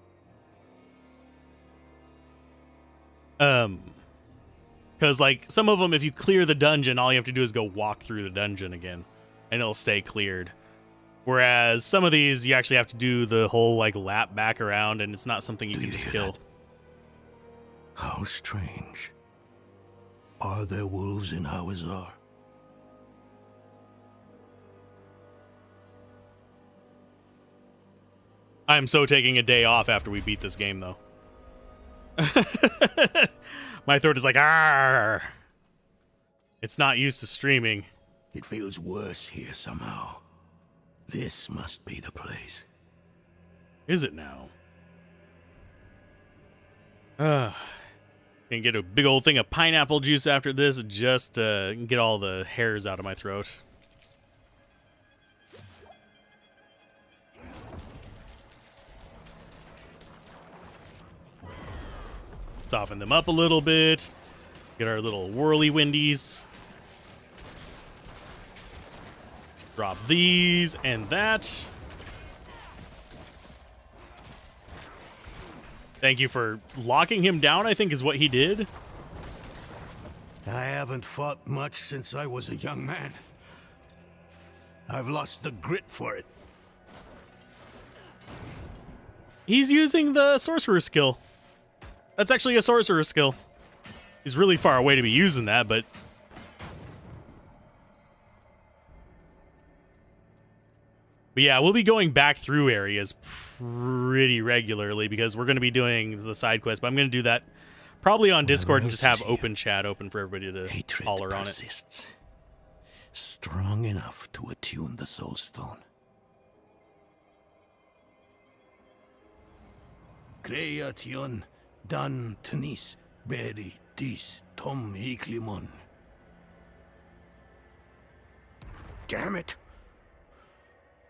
Because, like, some of them, if you clear the dungeon, all you have to do is go walk through the dungeon again, and it'll stay cleared. Whereas some of these, you actually have to do the whole, like, lap back around, and it's not something you can just kill. That? How strange. Are there wolves in Hawazar? I'm so taking a day off after we beat this game, though. My throat is like, "Arr!" It's not used to streaming. It feels worse here somehow. This must be the place. Is it now? Can get a big old thing of pineapple juice after this just to get all the hairs out of my throat. Soften them up a little bit. Get our little whirly windies. Drop these and that. Thank you for locking him down, I think is what he did. I haven't fought much since I was a young man. I've lost the grit for it. He's using the sorcerer skill. That's actually a sorcerer skill. He's really far away to be using that, but... But yeah, we'll be going back through areas pretty regularly because we're going to be doing the side quest, but I'm going to do that probably on Discord and just have open chat open for everybody to holler on it. Strong enough to attune the Soul Stone. Creation dan tenis beri dis tom iklimon. Damn it!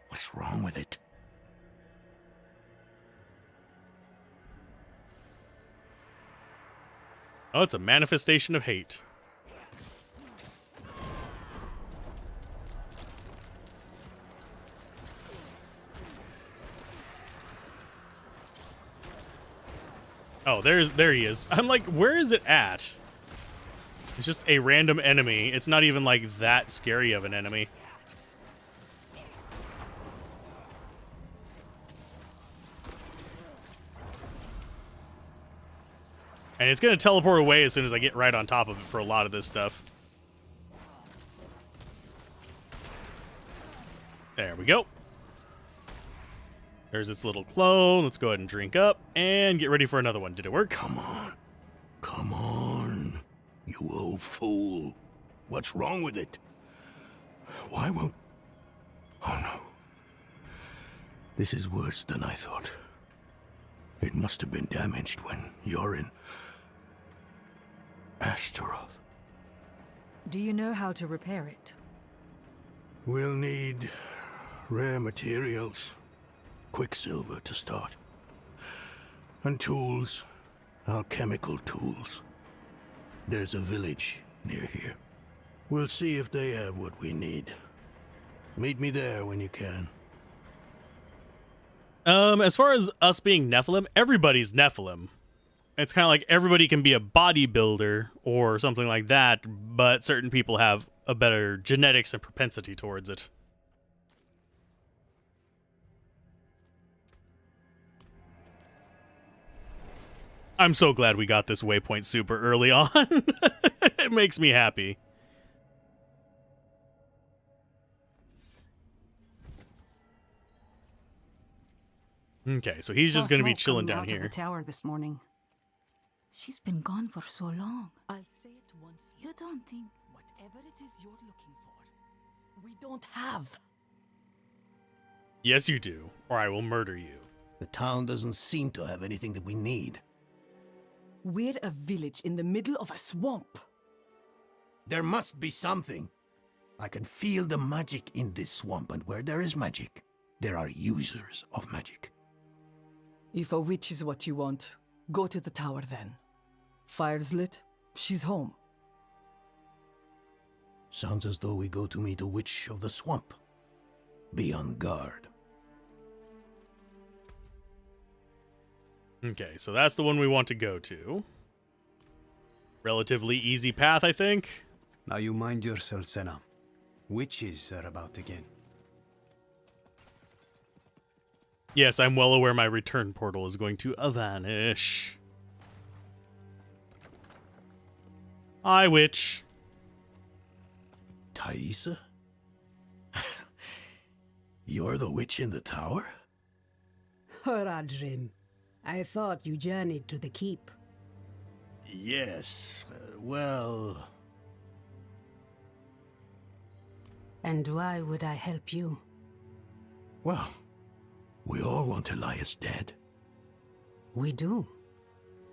What's wrong with it? Oh, it's a manifestation of hate. Oh, there he is. I'm like, where is it at? It's just a random enemy. It's not even like that scary of an enemy. And it's going to teleport away as soon as I get right on top of it for a lot of this stuff. There we go. There's its little clone. Let's go ahead and drink up and get ready for another one. Did it work? Come on. Come on. You old fool. What's wrong with it? Why won't... Oh no. This is worse than I thought. It must have been damaged when you're in... Astaroth. Do you know how to repair it? We'll need rare materials. Quicksilver to start. And tools. Alchemical tools. There's a village near here. We'll see if they have what we need. Meet me there when you can. As far as us being Nephilim, everybody's Nephilim. It's kind of like everybody can be a bodybuilder or something like that, but certain people have a better genetics and propensity towards it. I'm so glad we got this waypoint super early on. It makes me happy. Okay, so he's just going to be chilling down here. The tower this morning. She's been gone for so long. I'll say it once. You don't think Whatever it is you're looking for, we don't have. Yes, you do, or I will murder you. The town doesn't seem to have anything that we need. We're a village in the middle of a swamp. There must be something. I can feel the magic in this swamp, and where there is magic, there are users of magic. If a witch is what you want, go to the tower then. Fire's lit, she's home. Sounds as though we go to meet a witch of the swamp. Be on guard. Okay, so that's the one we want to go to. Relatively easy path, I think. Now you mind yourself, Senna. Witches are about again. Yes, I'm well aware my return portal is going to vanish. Hi, witch. Thaisa? You're the witch in the tower? Horadrim, I thought you journeyed to the keep. Yes, well... And why would I help you? Well, we all want Elias dead. We do.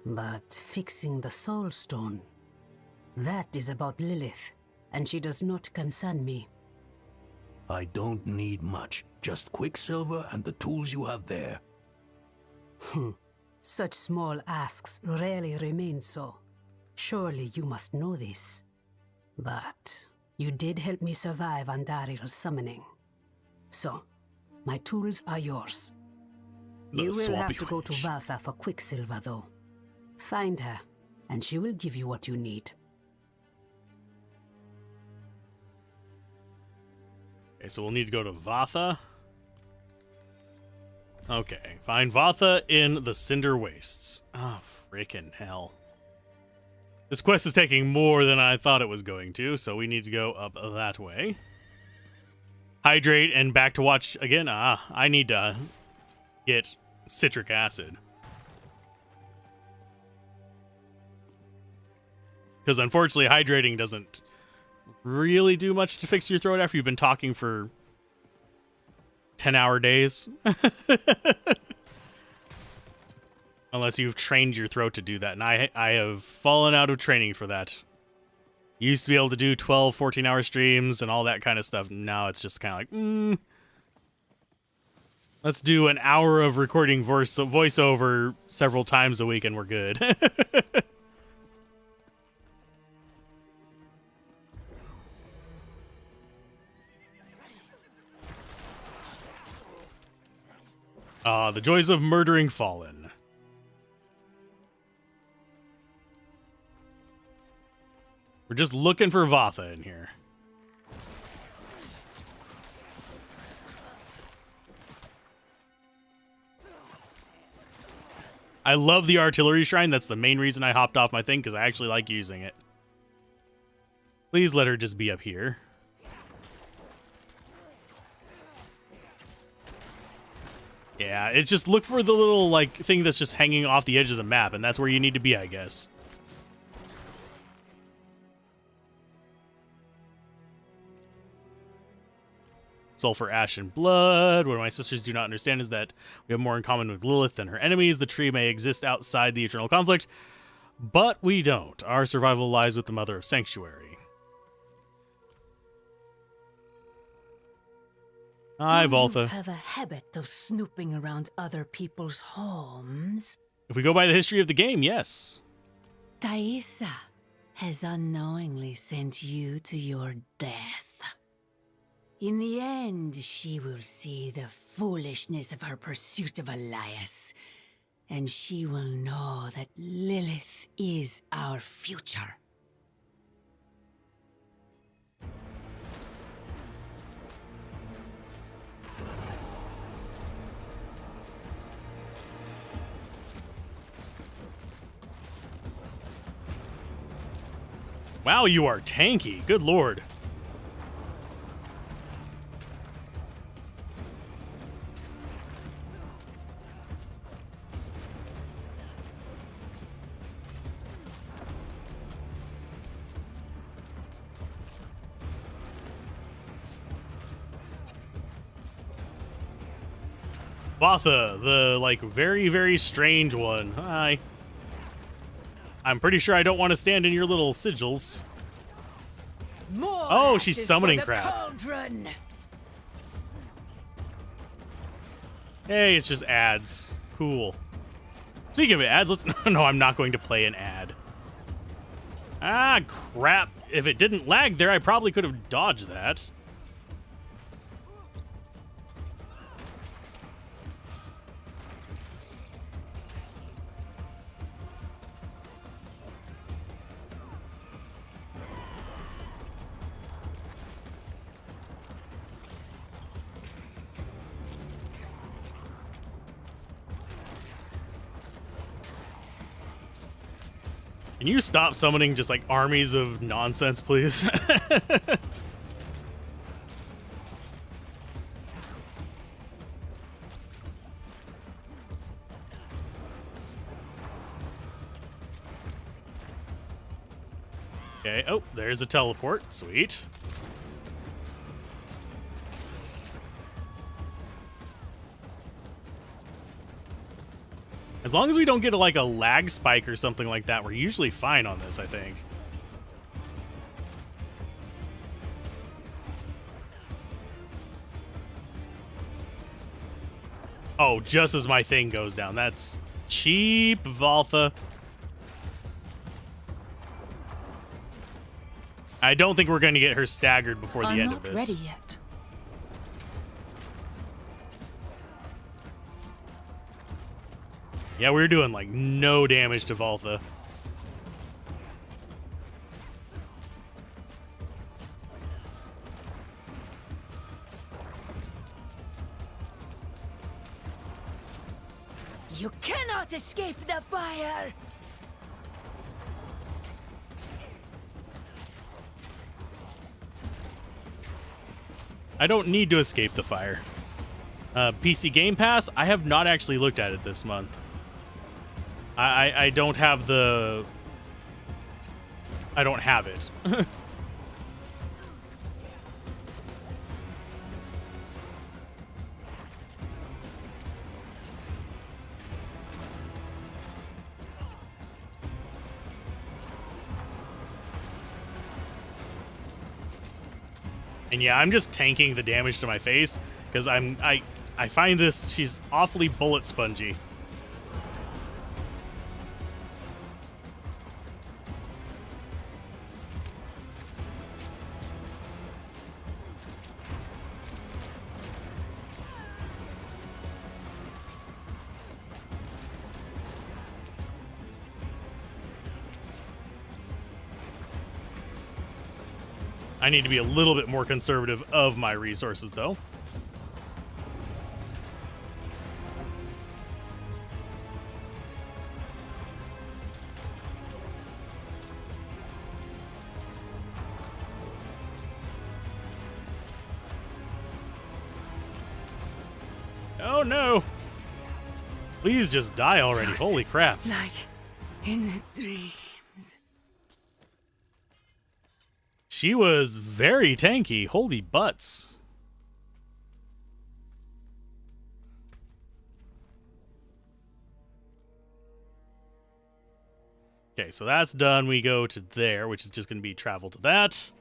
But fixing the Soul Stone, that is about Lilith, and she does not concern me. I don't need much, just Quicksilver and the tools you have there. Such small asks rarely remain so. Surely you must know this. But you did help me survive Andaril's summoning. So, my tools are yours. You will have to go to Valtha for Quicksilver, though. Find her, and she will give you what you need. Okay, so we'll need to go to Vatha. Okay, find Vatha in the Cinder Wastes. Oh, freaking hell. This quest is taking more than I thought it was going to, so we need to go up that way. Hydrate and back to watch again. I need to get citric acid. Because unfortunately, hydrating doesn't really do much to fix your throat after you've been talking for 10-hour days. Unless you've trained your throat to do that. And I have fallen out of training for that. Used to be able to do 12, 14-hour streams and all that kind of stuff. Now it's just kind of like, let's do an hour of recording voiceover several times a week and we're good. The joys of murdering Fallen. We're just looking for Vatha in here. I love the artillery shrine. That's the main reason I hopped off my thing, because I actually like using it. Please let her just be up here. Yeah, it's just look for the little, like, thing that's just hanging off the edge of the map, and that's where you need to be, I guess. Sulfur, ash, and blood. What my sisters do not understand is that we have more in common with Lilith than her enemies. The tree may exist outside the eternal conflict, but we don't. Our survival lies with the Mother of Sanctuary. Hi, Valtha. You have a habit of snooping around other people's homes. If we go by the history of the game, yes. Thaisa has unknowingly sent you to your death. In the end, she will see the foolishness of her pursuit of Elias, and she will know that Lilith is our future. Wow, you are tanky. Good lord. Vatha, the, like, very, very strange one. Hi. I'm pretty sure I don't want to stand in your little sigils. More Oh, she's ashes summoning for the crap. cauldron. Hey, it's just ads. Cool. Speaking of ads, let's... No, I'm not going to play an ad. Ah, crap. If it didn't lag there, I probably could have dodged that. Can you stop summoning just like armies of nonsense, please? Okay, oh, there's a teleport. Sweet. As long as we don't get like a lag spike or something like that, we're usually fine on this, I think. Oh, just as my thing goes down. That's cheap, Valtha. I don't think we're going to get her staggered before the end of this. I'm not ready yet. Yeah, we were doing like no damage to Valtha. You cannot escape the fire. I don't need to escape the fire. PC Game Pass, I have not actually looked at it this month. I don't have the... I don't have it. And yeah, I'm just tanking the damage to my face because I find this, she's awfully bullet spongy. I need to be a little bit more conservative of my resources, though. Oh, no. Please just die already. Just Holy crap. Like in a dream. She was very tanky. Holy butts. Okay, so that's done. We go to there, which is just going to be travel to that.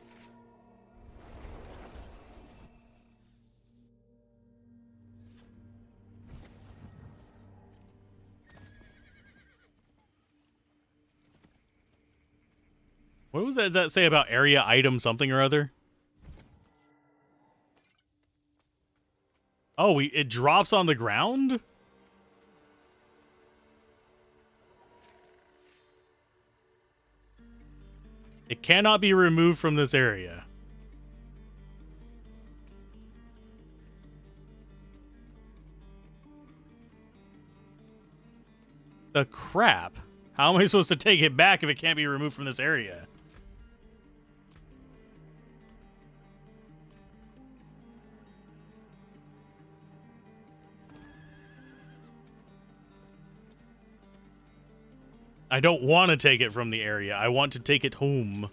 What was that say about area item something or other? Oh, it drops on the ground? It cannot be removed from this area. The crap? How am I supposed to take it back if it can't be removed from this area? I don't want to take it from the area. I want to take it home.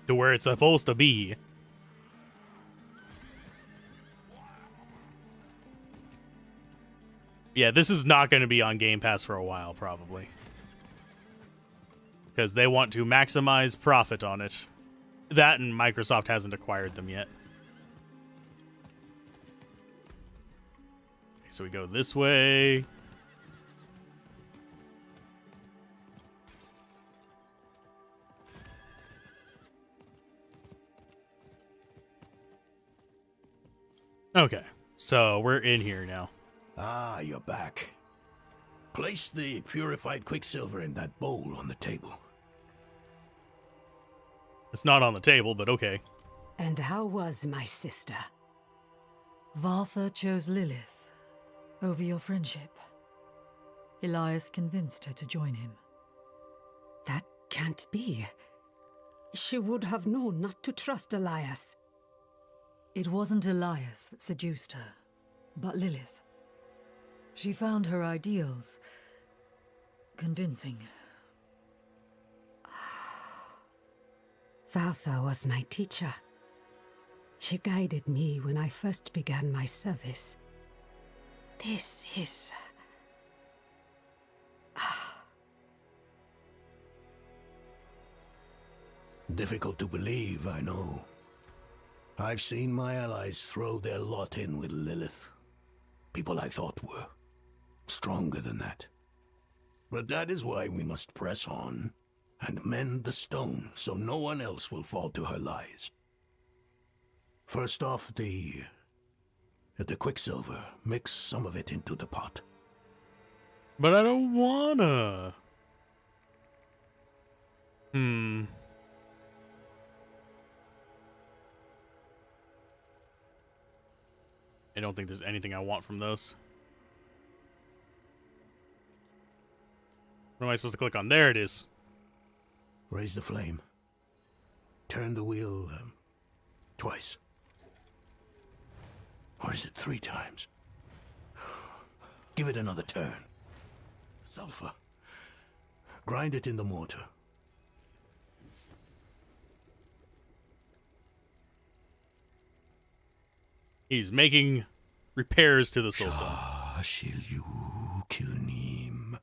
To where it's supposed to be. Yeah, this is not going to be on Game Pass for a while, probably. Because they want to maximize profit on it. That and Microsoft hasn't acquired them yet. So we go this way. Okay, so we're in here now. Ah, you're back. Place the purified quicksilver in that bowl on the table. It's not on the table, but okay. And how was my sister? Vartha chose Lilith over your friendship. Elias convinced her to join him. That can't be. She would have known not to trust Elias. It wasn't Elias that seduced her, but Lilith. She found her ideals convincing. Valtha was my teacher. She guided me when I first began my service. This is... Difficult to believe, I know. I've seen my allies throw their lot in with Lilith. People I thought were stronger than that. But that is why we must press on and mend the stone so no one else will fall to her lies. First off, the quicksilver. Mix some of it into the pot. But I don't wanna. I don't think there's anything I want from those. What am I supposed to click on? There it is. Raise the flame. Turn the wheel twice. Or is it 3 times? Give it another turn. Sulfur. Grind it in the mortar. He's making repairs to the soulstone. Shashil kilnim.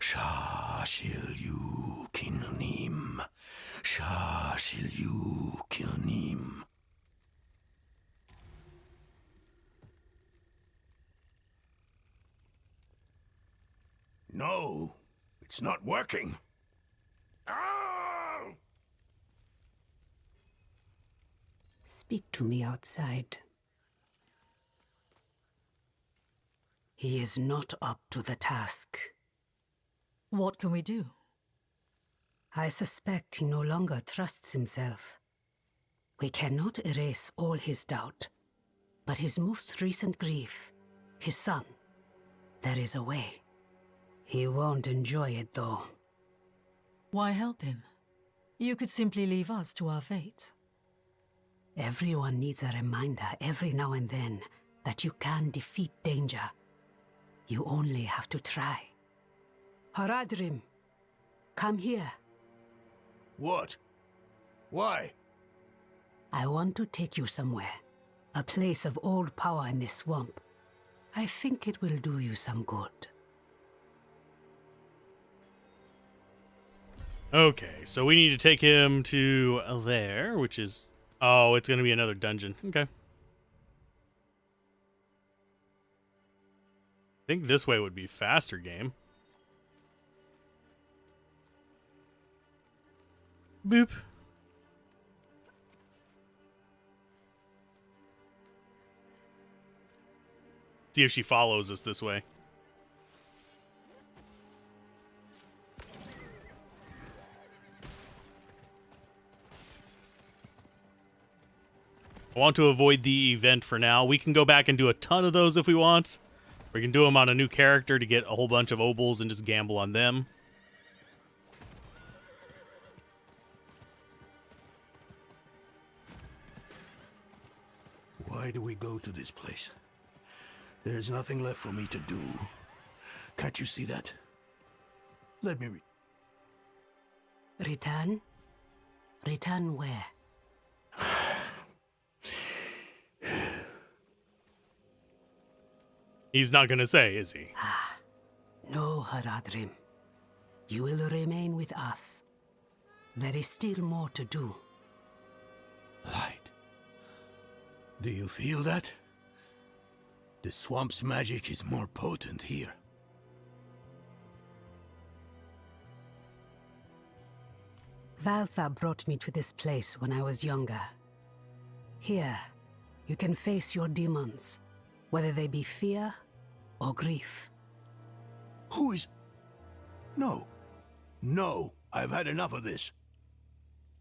Shashil kilnim. Shashil kilnim. No, it's not working. Ow! Speak to me outside. He is not up to the task. What can we do? I suspect he no longer trusts himself. We cannot erase all his doubt, but his most recent grief, his son, there is a way. He won't enjoy it, though. Why help him? You could simply leave us to our fate. Everyone needs a reminder every now and then that you can defeat danger. You only have to try. Haradrim, come here. What? Why? I want to take you somewhere. A place of old power in this swamp. I think it will do you some good. Okay, so we need to take him to there, which is... Oh, it's going to be another dungeon. Okay. I think this way would be faster, game. Boop. See if she follows us this way. I want to avoid the event for now. We can go back and do a ton of those if we want. We can do them on a new character to get a whole bunch of obols and just gamble on them. Why do we go to this place? There's nothing left for me to do. Can't you see that? Let me Return? Return where? He's not gonna say, is he? No, Haradrim. You will remain with us. There is still more to do. Light. Do you feel that? The swamp's magic is more potent here. Valtha brought me to this place when I was younger. Here, you can face your demons, whether they be fear or grief. Who is... No. No, I've had enough of this.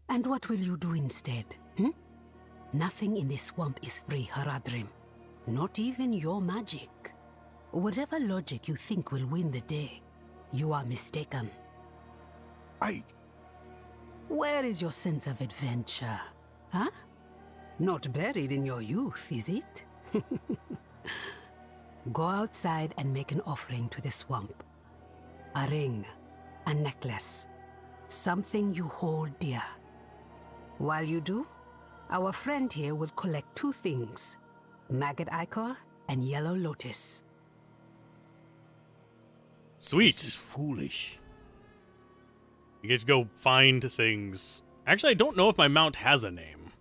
And what will you do instead, Nothing in this swamp is free, Haradrim. Not even your magic. Whatever logic you think will win the day, you are mistaken. Where is your sense of adventure? Huh? Not buried in your youth, is it? Go outside and make an offering to the swamp. A ring, a necklace, something you hold dear. While you do, our friend here will collect 2 things, maggot ichor and yellow lotus. Sweet. This is foolish. You get to go find things. Actually, I don't know if my mount has a name.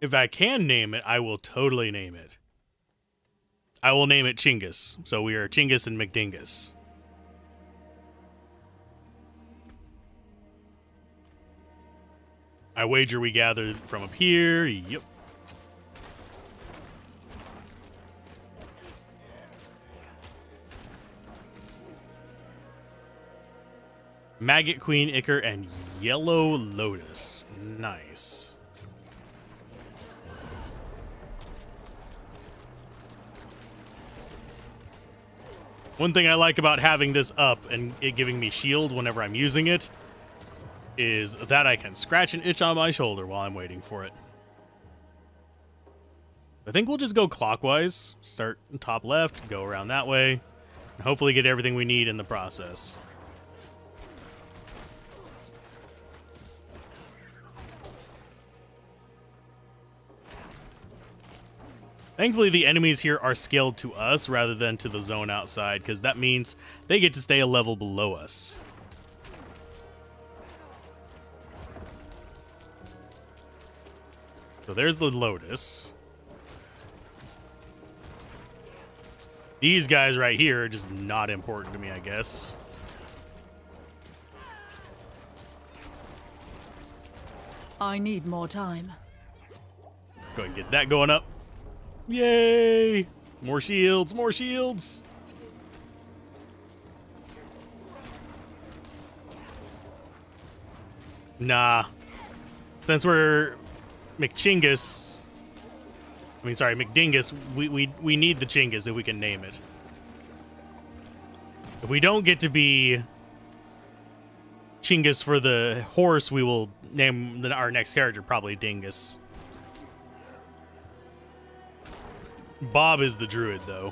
If I can name it, I will totally name it. I will name it Chinggis. So we are Chinggis and McDingus. I wager we gathered from up here. Yep. Maggot Queen, Ichor, and Yellow Lotus. Nice. One thing I like about having this up and it giving me shield whenever I'm using it is that I can scratch an itch on my shoulder while I'm waiting for it. I think we'll just go clockwise. Start top left, go around that way, and hopefully get everything we need in the process. Thankfully, the enemies here are scaled to us rather than to the zone outside, because that means they get to stay a level below us. So there's the Lotus. These guys right here are just not important to me, I guess. I need more time. Let's go ahead and get that going up. Yay! More shields, more shields! Nah. Since we're McDingus, we need the Chinggis if we can name it. If we don't get to be Chinggis for the horse, we will name our next character probably Dingus. Bob is the druid, though.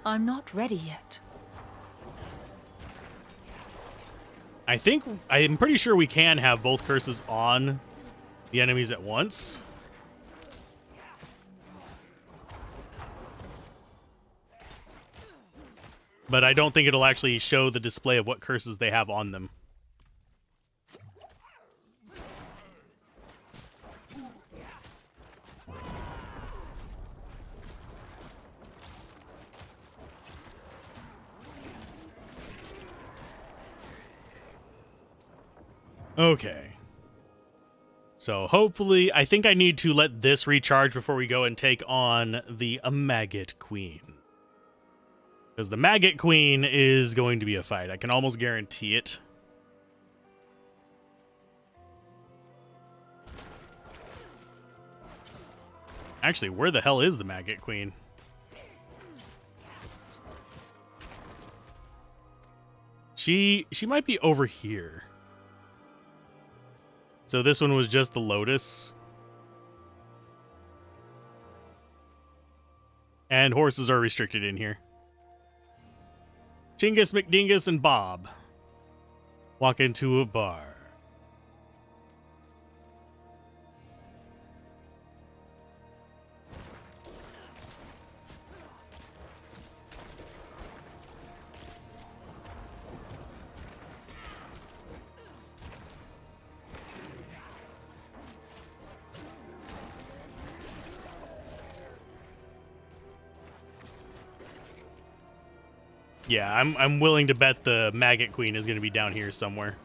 I'm not ready yet. I'm pretty sure we can have both curses on the enemies at once. But I don't think it'll actually show the display of what curses they have on them. Okay. So hopefully, I think I need to let this recharge before we go and take on the Maggot Queen. Because the Maggot Queen is going to be a fight. I can almost guarantee it. Actually, where the hell is the Maggot Queen? She might be over here. So this one was just the Lotus. And horses are restricted in here. Chingus, McDingus, and Bob walk into a bar. Yeah, I'm willing to bet the Maggot Queen is going to be down here somewhere.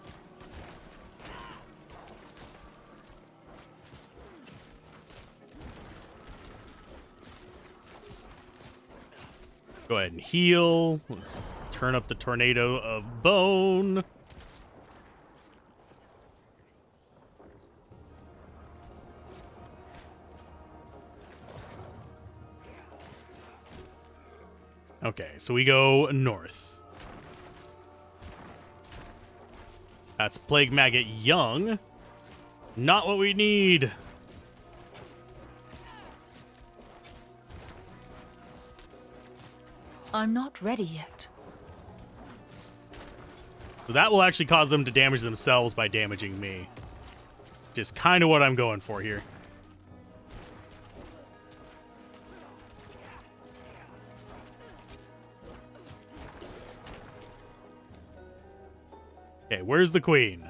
Go ahead and heal. Let's turn up the Tornado of Bone. Okay, so we go north. That's Plague Maggot Young. Not what we need. I'm not ready yet. So that will actually cause them to damage themselves by damaging me. Which is kind of what I'm going for here. Okay, where's the queen?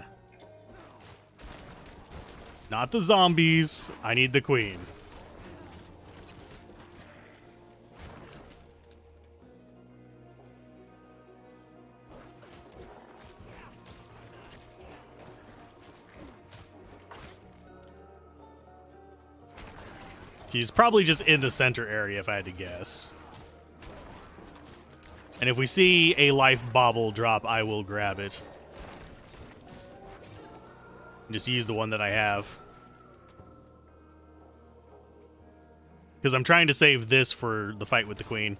Not the zombies. I need the queen. She's probably just in the center area if I had to guess. And if we see a life bauble drop, I will grab it. Just use the one that I have. Because I'm trying to save this for the fight with the queen.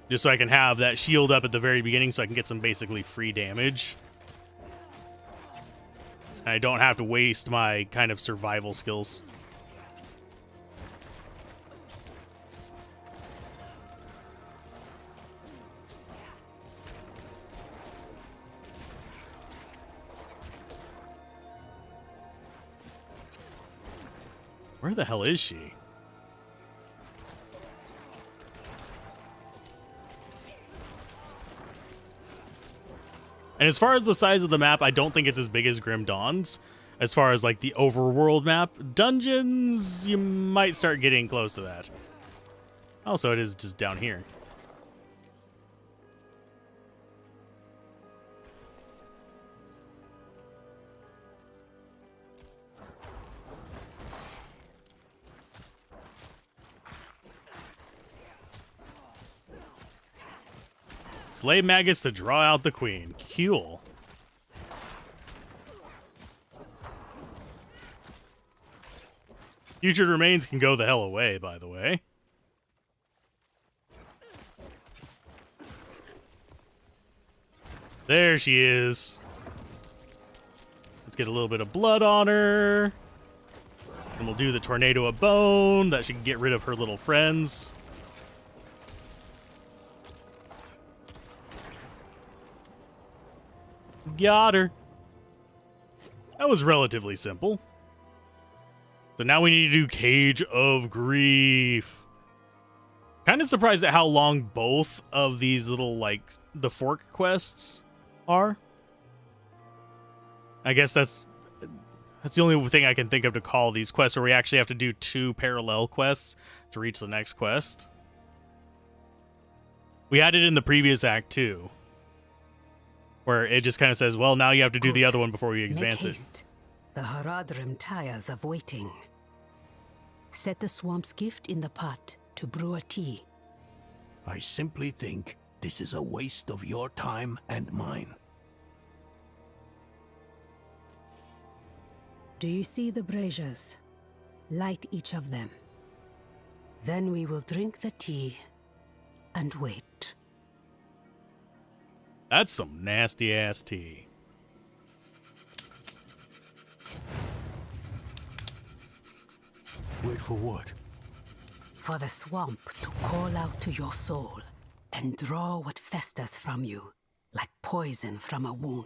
Just so I can have that shield up at the very beginning so I can get some basically free damage. And I don't have to waste my kind of survival skills. Where the hell is she? And as far as the size of the map, I don't think it's as big as Grim Dawn's. As far as like the overworld map, dungeons, you might start getting close to that. Also, it is just down here. Slay maggots to draw out the queen. Cool. Future remains can go the hell away, by the way. There she is. Let's get a little bit of blood on her. And we'll do the Tornado of Bone. That should get rid of her little friends. Got her. That was relatively simple. So now we need to do Cage of Grief. Kind of surprised at how long both of these little, like, the fork quests are. I guess that's the only thing I can think of to call these quests, where we actually have to do 2 parallel quests to reach the next quest. We had it in the previous act, too. Where it just kind of says, well, now you have to do the other one before we advance it. The Haradrim tires of waiting. Set the swamp's gift in the pot to brew a tea. I simply think this is a waste of your time and mine. Do you see the braziers? Light each of them. Then we will drink the tea and wait. That's some nasty ass tea. Wait for what? For the swamp to call out to your soul and draw what festers from you, like poison from a wound.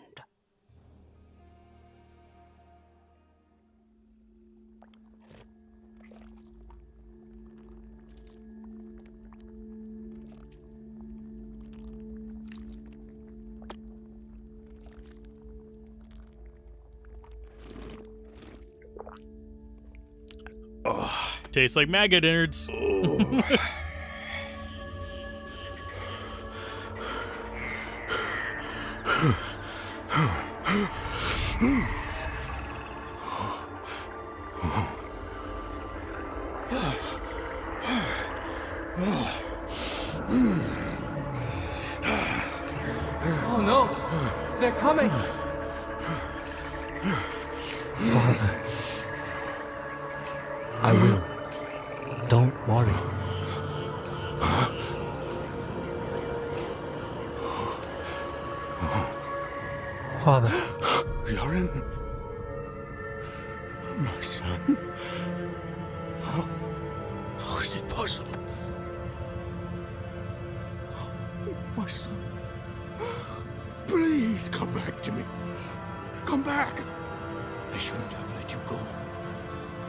Oh, tastes like maggot innards. Oh no! They're coming! Father. I will. Don't worry. Father. Yorin? My son? How is it possible? My son? Please come back to me. Come back. I shouldn't have let you go.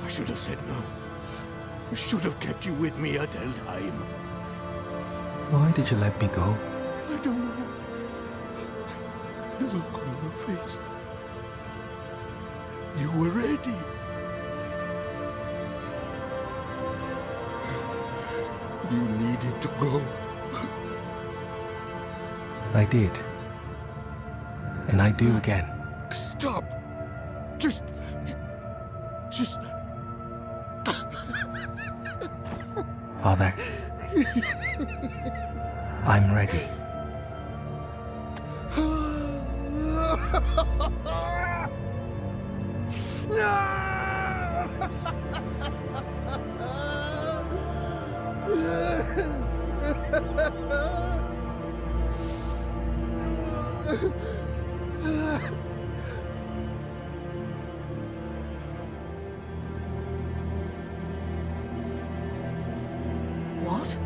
I should have said no. I should have kept you with me at the time. Why did you let me go? I don't know. The look on your face. You were ready. You needed to go. I did. And I do again. Stop. Just... Father. I'm ready. What?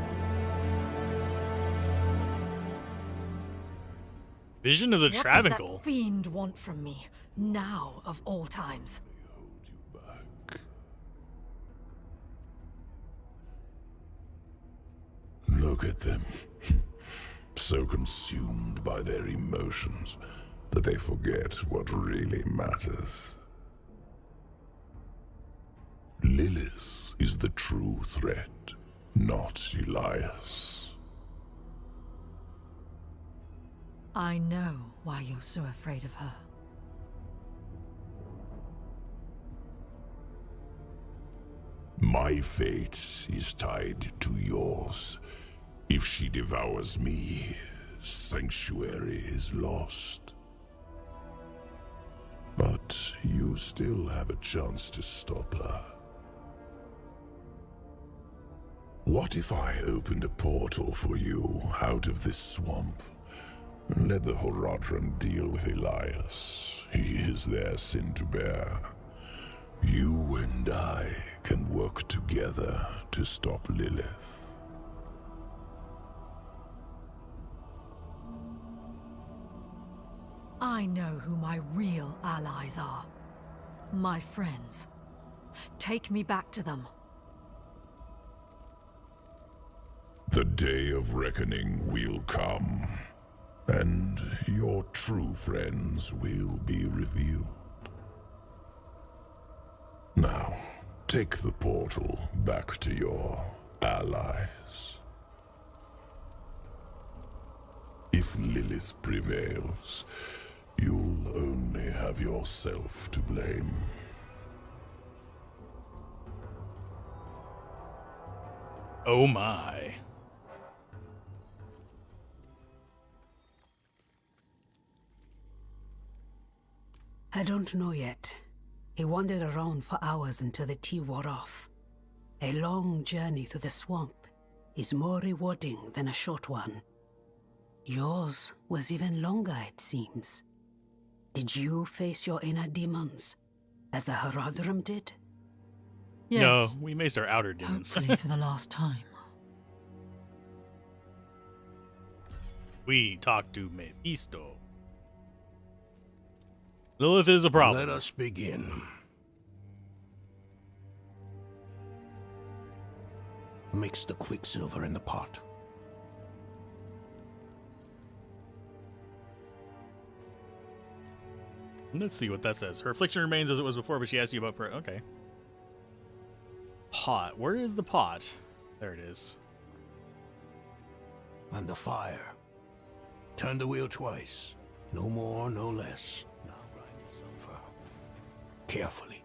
Vision of the What does Travancore. that fiend want from me, now of all times? Look at them. So consumed by their emotions that they forget what really matters. Lilith is the true threat, not Elias. I know why you're so afraid of her. My fate is tied to yours. If she devours me, Sanctuary is lost. But you still have a chance to stop her. What if I opened a portal for you out of this swamp? And let the Horadrim deal with Elias. He is their sin to bear. You and I can work together to stop Lilith. I know who my real allies are. My friends. Take me back to them. The day of reckoning will come, and your true friends will be revealed. Now, take the portal back to your allies. If Lilith prevails, you'll only have yourself to blame. Oh my. I don't know yet. He wandered around for hours until the tea wore off. A long journey through the swamp is more rewarding than a short one. Yours was even longer, it seems. Did you face your inner demons, as the Horadrim did? Yes. No, we maced our outer demons. Hopefully for the last time. We talked to Mephisto. Lilith is a problem. Let us begin. Mix the quicksilver in the pot. Let's see what that says. Her affliction remains as it was before, but she asked you about prayer. Okay. Pot. Where is the pot? There it is. And the fire. Turn the wheel twice. No more, no less. Now grind the sulfur. Carefully.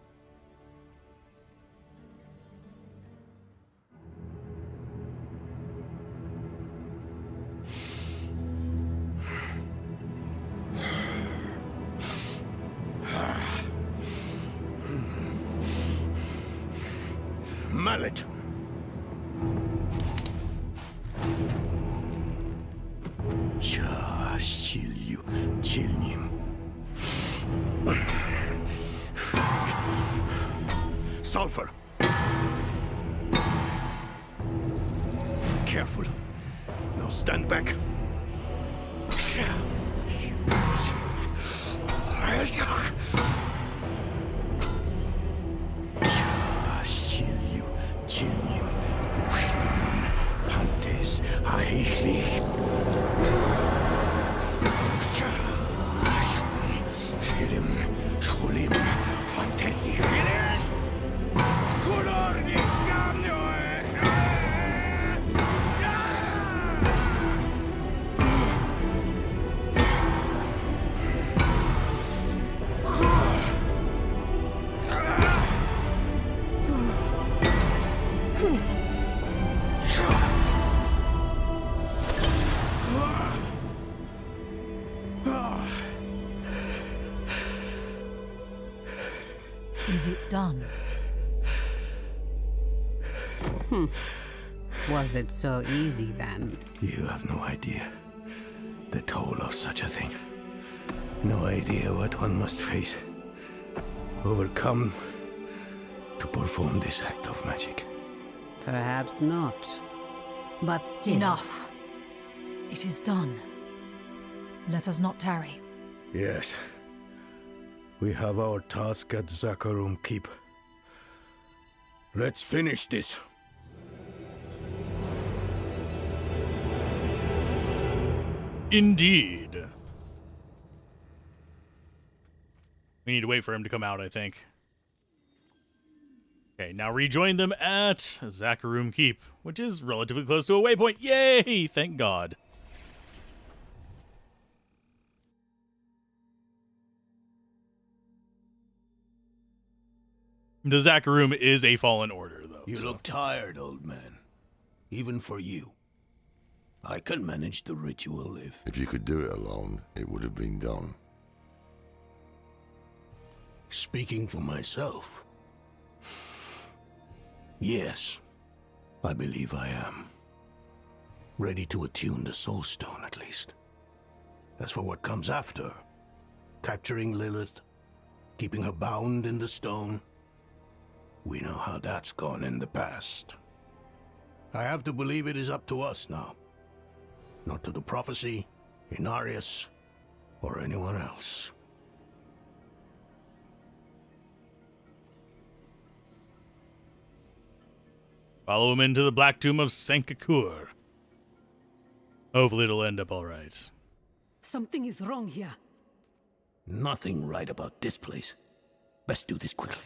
Mallet. Sulfur. Careful. Now stand back. Is it done? Was it so easy then? You have no idea the toll of such a thing. No idea what one must face, overcome to perform this act of magic. Perhaps not. But still. Enough. It is done. Let us not tarry. Yes. We have our task at Zakharum Keep. Let's finish this. Indeed. We need to wait for him to come out, I think. Okay, now rejoin them at Zakharum Keep, which is relatively close to a waypoint. Yay! Thank God. The Zakharum is a fallen order, though. You look tired, old man. Even for you. I can manage the ritual If you could do it alone, it would have been done. Speaking for myself. Yes, I believe I am. Ready to attune the Soul Stone, at least. As for what comes after, capturing Lilith, keeping her bound in the stone, we know how that's gone in the past. I have to believe it is up to us now. Not to the prophecy, Inarius, or anyone else. Follow him into the Black Tomb of Sankakur. Hopefully it'll end up all right. Something is wrong here. Nothing right about this place. Best do this quickly.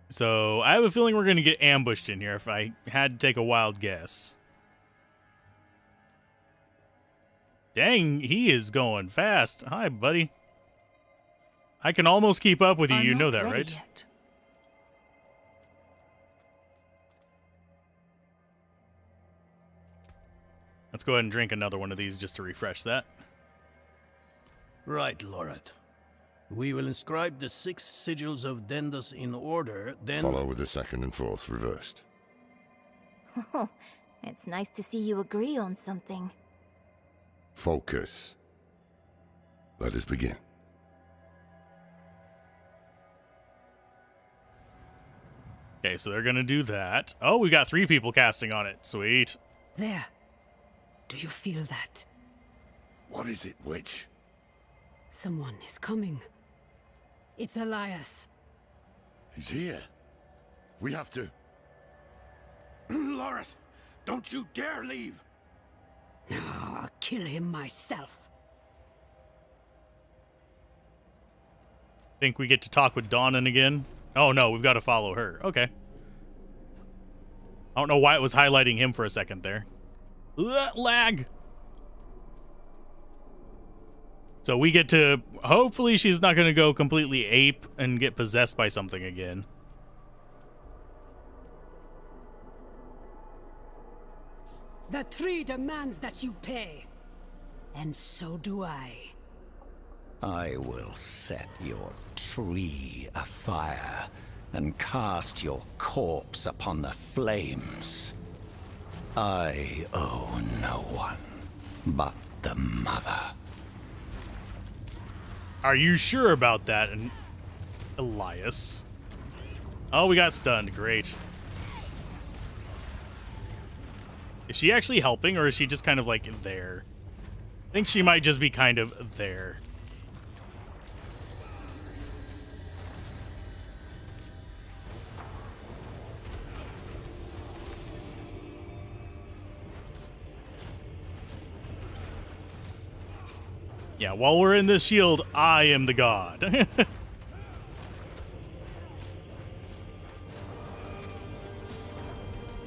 So, I have a feeling we're going to get ambushed in here if I had to take a wild guess. Dang, he is going fast. Hi, buddy. I can almost keep up with you. You know that, right? Yet. Let's go ahead and drink another one of these just to refresh that. Right, Lorat. We will inscribe the 6 sigils of Dendas in order, then... Follow with the second and fourth reversed. Oh, it's nice to see you agree on something. Focus. Let us begin. Okay, so they're gonna do that. Oh, we got 3 people casting on it. Sweet. There. Do you feel that? What is it, witch? Someone is coming. It's Elias. He's here. We have to... Lorith, don't you dare leave! No, I'll kill him myself. Think we get to talk with Dawnon again? Oh no, we've got to follow her. Okay. I don't know why it was highlighting him for a second there. Lag! So we get to... Hopefully she's not going to go completely ape and get possessed by something again. The tree demands that you pay. And so do I. I will set your tree afire and cast your corpse upon the flames. I owe no one but the mother. Are you sure about that, Elias? Oh, we got stunned. Great. Is she actually helping, or is she just kind of like there? I think she might just be kind of there. Yeah, while we're in this shield, I am the god.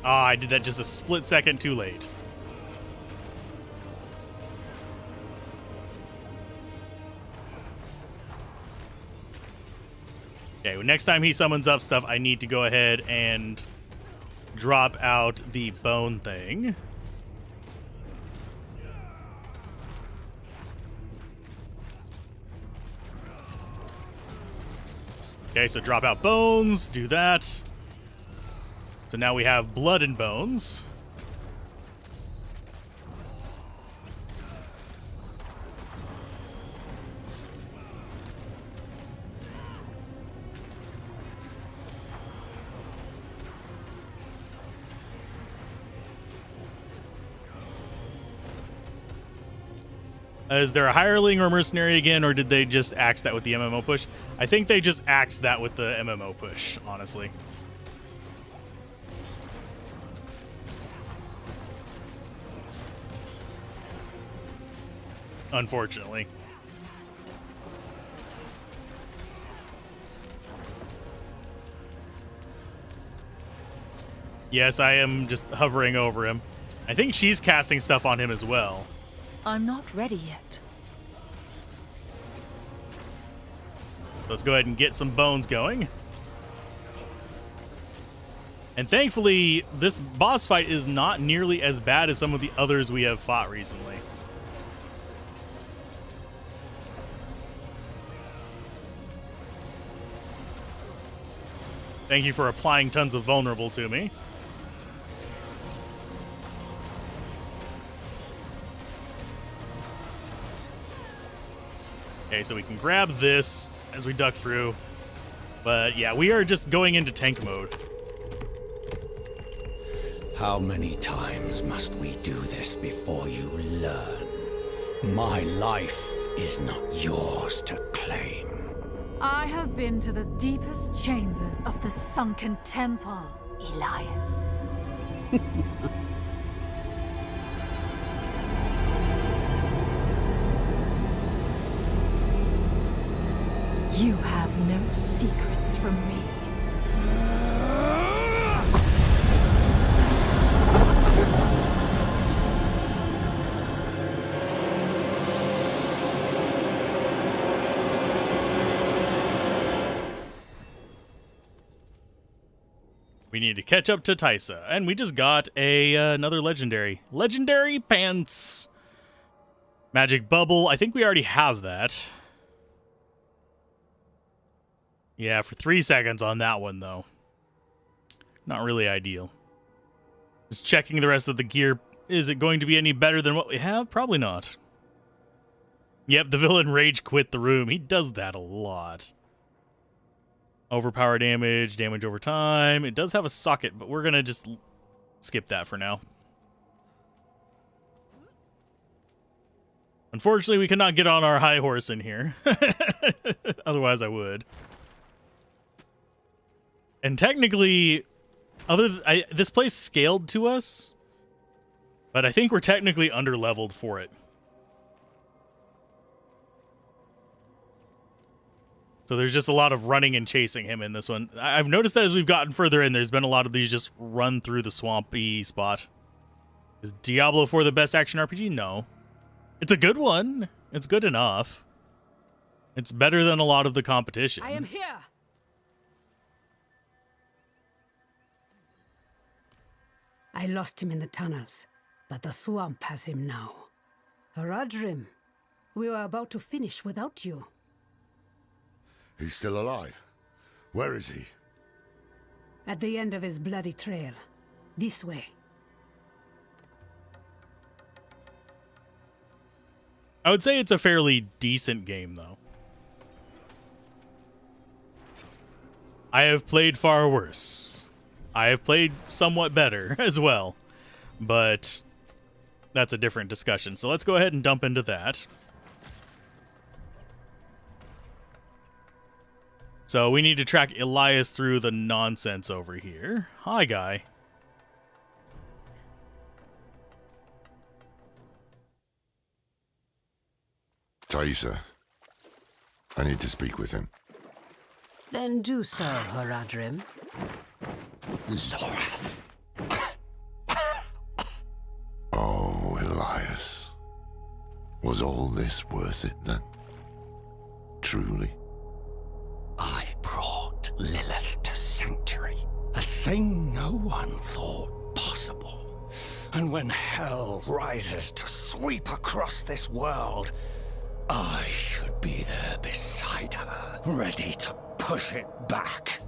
Ah, I did that just a split second too late. Okay, well, next time he summons up stuff, I need to go ahead and drop out the bone thing. Okay, so drop out bones, do that. So now we have blood and bones. Is there a hireling or mercenary again, or did they just axe that with the MMO push? I think they just axed that with the MMO push, honestly. Unfortunately. Yes, I am just hovering over him. I think she's casting stuff on him as well. I'm not ready yet. Let's go ahead and get some bones going. And thankfully, this boss fight is not nearly as bad as some of the others we have fought recently. Thank you for applying tons of vulnerable to me. Okay, so we can grab this as we duck through. But yeah, we are just going into tank mode. How many times must we do this before you learn? My life is not yours to claim. I have been to the deepest chambers of the sunken temple, Elias. You have no secrets from me. We need to catch up to Tysa, and we just got another legendary pants. Magic bubble. I think we already have that. Yeah, for 3 seconds on that one, though. Not really ideal. Just checking the rest of the gear. Is it going to be any better than what we have? Probably not. Yep, the villain rage quit the room. He does that a lot. Overpower damage, damage over time. It does have a socket, but we're going to just skip that for now. Unfortunately, we cannot get on our high horse in here. Otherwise, I would. And technically, this place scaled to us, but I think we're technically under-leveled for it. So there's just a lot of running and chasing him in this one. I've noticed that as we've gotten further in, there's been a lot of these just run through the swampy spot. Is Diablo 4 the best action RPG? No. It's a good one. It's good enough. It's better than a lot of the competition. I am here. I lost him in the tunnels, but the swamp has him now. Haradrim, we were about to finish without you. He's still alive. Where is he? At the end of his bloody trail. This way. I would say it's a fairly decent game, though. I have played far worse. I have played somewhat better as well, but that's a different discussion. So let's go ahead and dump into that. So we need to track Elias through the nonsense over here. Hi, guy. Thaisa, I need to speak with him. Then do so, Haradrim. Alzorath. Oh, Elias. Was all this worth it then? Truly? I brought Lilith to Sanctuary, a thing no one thought possible. And when hell rises to sweep across this world, I should be there beside her, ready to push it back.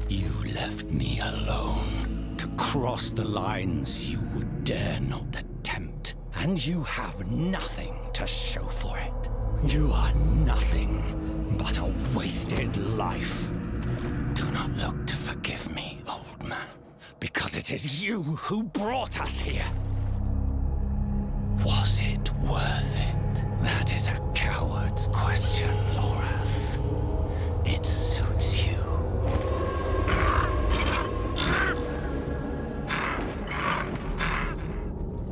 You left me alone to cross the lines you would dare not attempt, and you have nothing to show for it. You are nothing but a wasted life. Do not look to forgive me, old man, because it is you who brought us here. Was it worth it? That is a coward's question, Lorath. It suits you.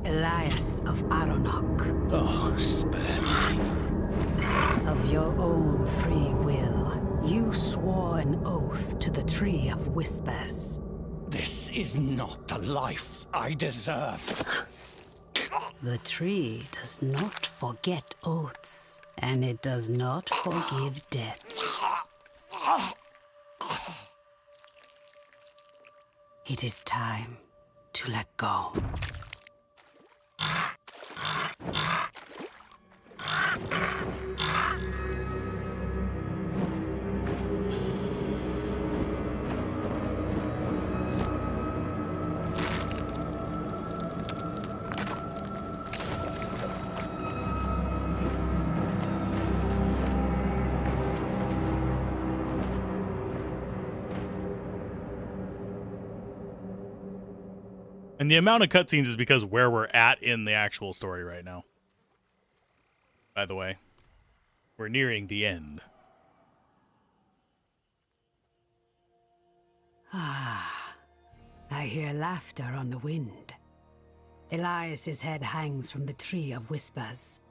Elias of Aronok. Oh, spare me. Of your own free will, you swore an oath to the Tree of Whispers. This is not the life I deserve. The tree does not forget oaths, and it does not forgive debts. It is time to let go. And the amount of cutscenes is because where we're at in the actual story right now. By the way, we're nearing the end. Ah, I hear laughter on the wind. Elias's head hangs from the Tree of Whispers,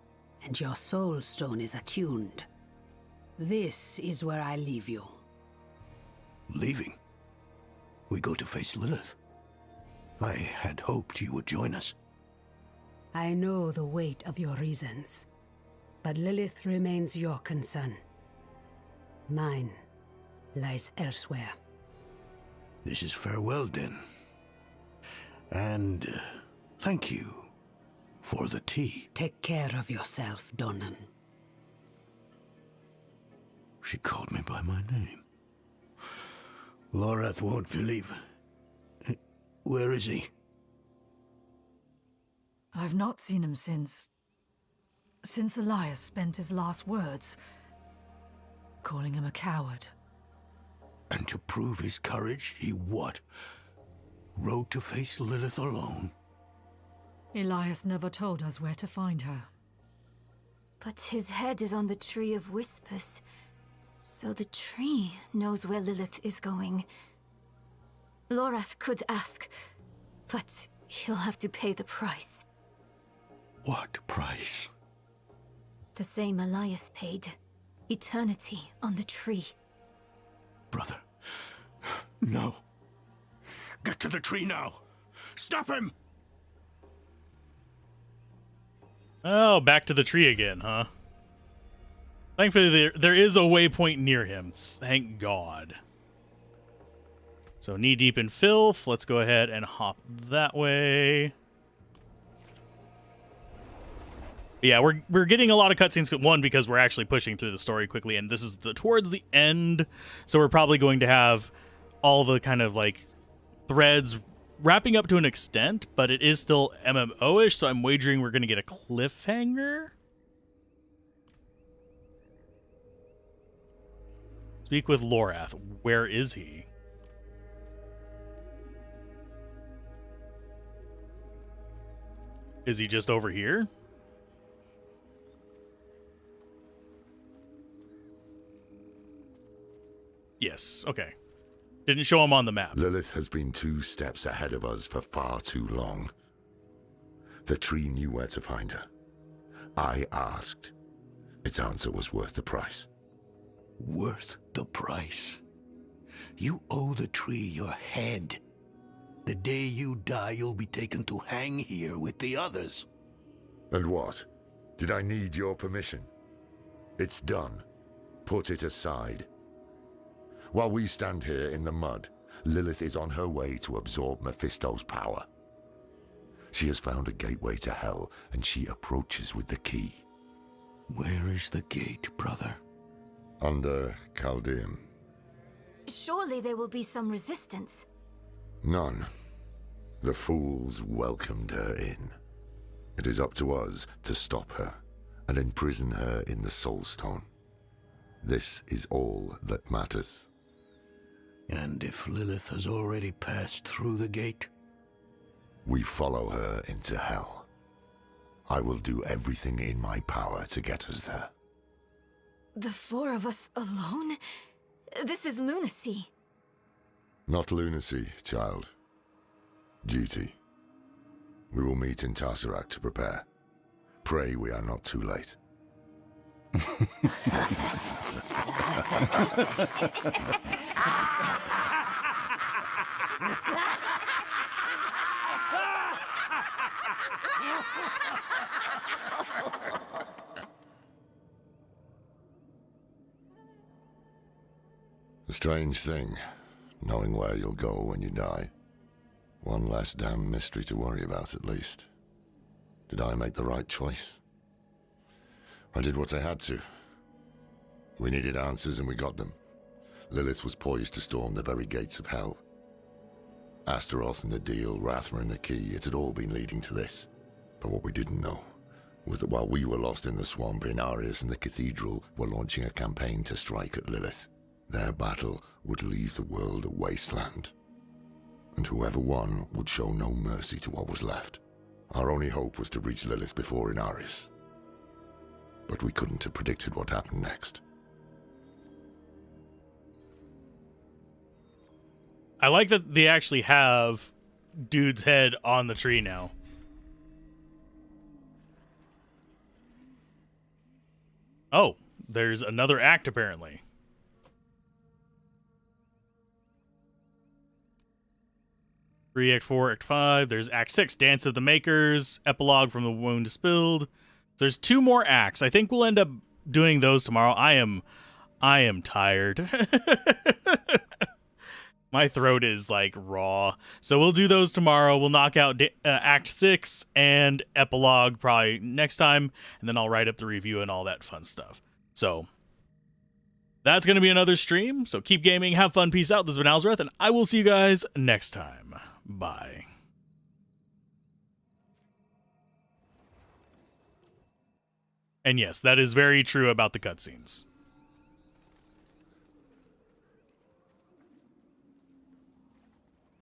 and your soul stone is attuned. This is where I leave you. Leaving? We go to face Lilith. I had hoped you would join us. I know the weight of your reasons, but Lilith remains your concern. Mine lies elsewhere. This is farewell, then. And thank you for the tea. Take care of yourself, Donan. She called me by my name. Lorath won't believe. Where is he? I've not seen him since Elias spent his last words, calling him a coward. And to prove his courage, he what? Rode to face Lilith alone? Elias never told us where to find her. But his head is on the Tree of Whispers, so the tree knows where Lilith is going. Lorath could ask, but he'll have to pay the price. What price? The same Elias paid. Eternity on the tree. Brother, no. Get to the tree now. Stop him! Oh, back to the tree again, huh? Thankfully, there is a waypoint near him. Thank God. So, knee-deep in filth. Let's go ahead and hop that way. Yeah, we're getting a lot of cutscenes. One, because we're actually pushing through the story quickly, and this is towards the end, so we're probably going to have all the kind of, like, threads wrapping up to an extent, but it is still MMO-ish, so I'm wagering we're going to get a cliffhanger. Speak with Lorath. Where is he? Is he just over here? Yes, okay. Didn't show him on the map. Lilith has been 2 steps ahead of us for far too long. The tree knew where to find her. I asked. Its answer was worth the price. Worth the price? You owe the tree your head. The day you die, you'll be taken to hang here with the others. And what? Did I need your permission? It's done. Put it aside. While we stand here in the mud, Lilith is on her way to absorb Mephisto's power. She has found a gateway to hell, and she approaches with the key. Where is the gate, brother? Under Chaldeum. Surely there will be some resistance. None. The fools welcomed her in. It is up to us to stop her and imprison her in the Soul Stone. This is all that matters. And if Lilith has already passed through the gate? We follow her into hell. I will do everything in my power to get us there. The 4 of us alone? This is lunacy. Not lunacy, child. Duty. We will meet in Alzorath to prepare. Pray we are not too late. A strange thing, knowing where you'll go when you die. One less damn mystery to worry about, at least. Did I make the right choice? I did what I had to. We needed answers and we got them. Lilith was poised to storm the very gates of hell. Astaroth and the deal, Rathma and the key, it had all been leading to this. But what we didn't know was that while we were lost in the swamp, Inarius and the cathedral were launching a campaign to strike at Lilith. Their battle would leave the world a wasteland. And whoever won would show no mercy to what was left. Our only hope was to reach Lilith before Inarius. But we couldn't have predicted what happened next. I like that they actually have dude's head on the tree now. Oh, there's another act apparently. Act 4, Act 5. There's Act 6, Dance of the Makers, Epilogue from the Wound Spilled. There's 2 more acts. I think we'll end up doing those tomorrow. I am tired. My throat is like raw. So we'll do those tomorrow. We'll knock out Act 6 and Epilogue probably next time, and then I'll write up the review and all that fun stuff. So that's going to be another stream. So keep gaming, have fun, peace out. This has been Alzorath, and I will see you guys next time. Bye. And yes, that is very true about the cutscenes.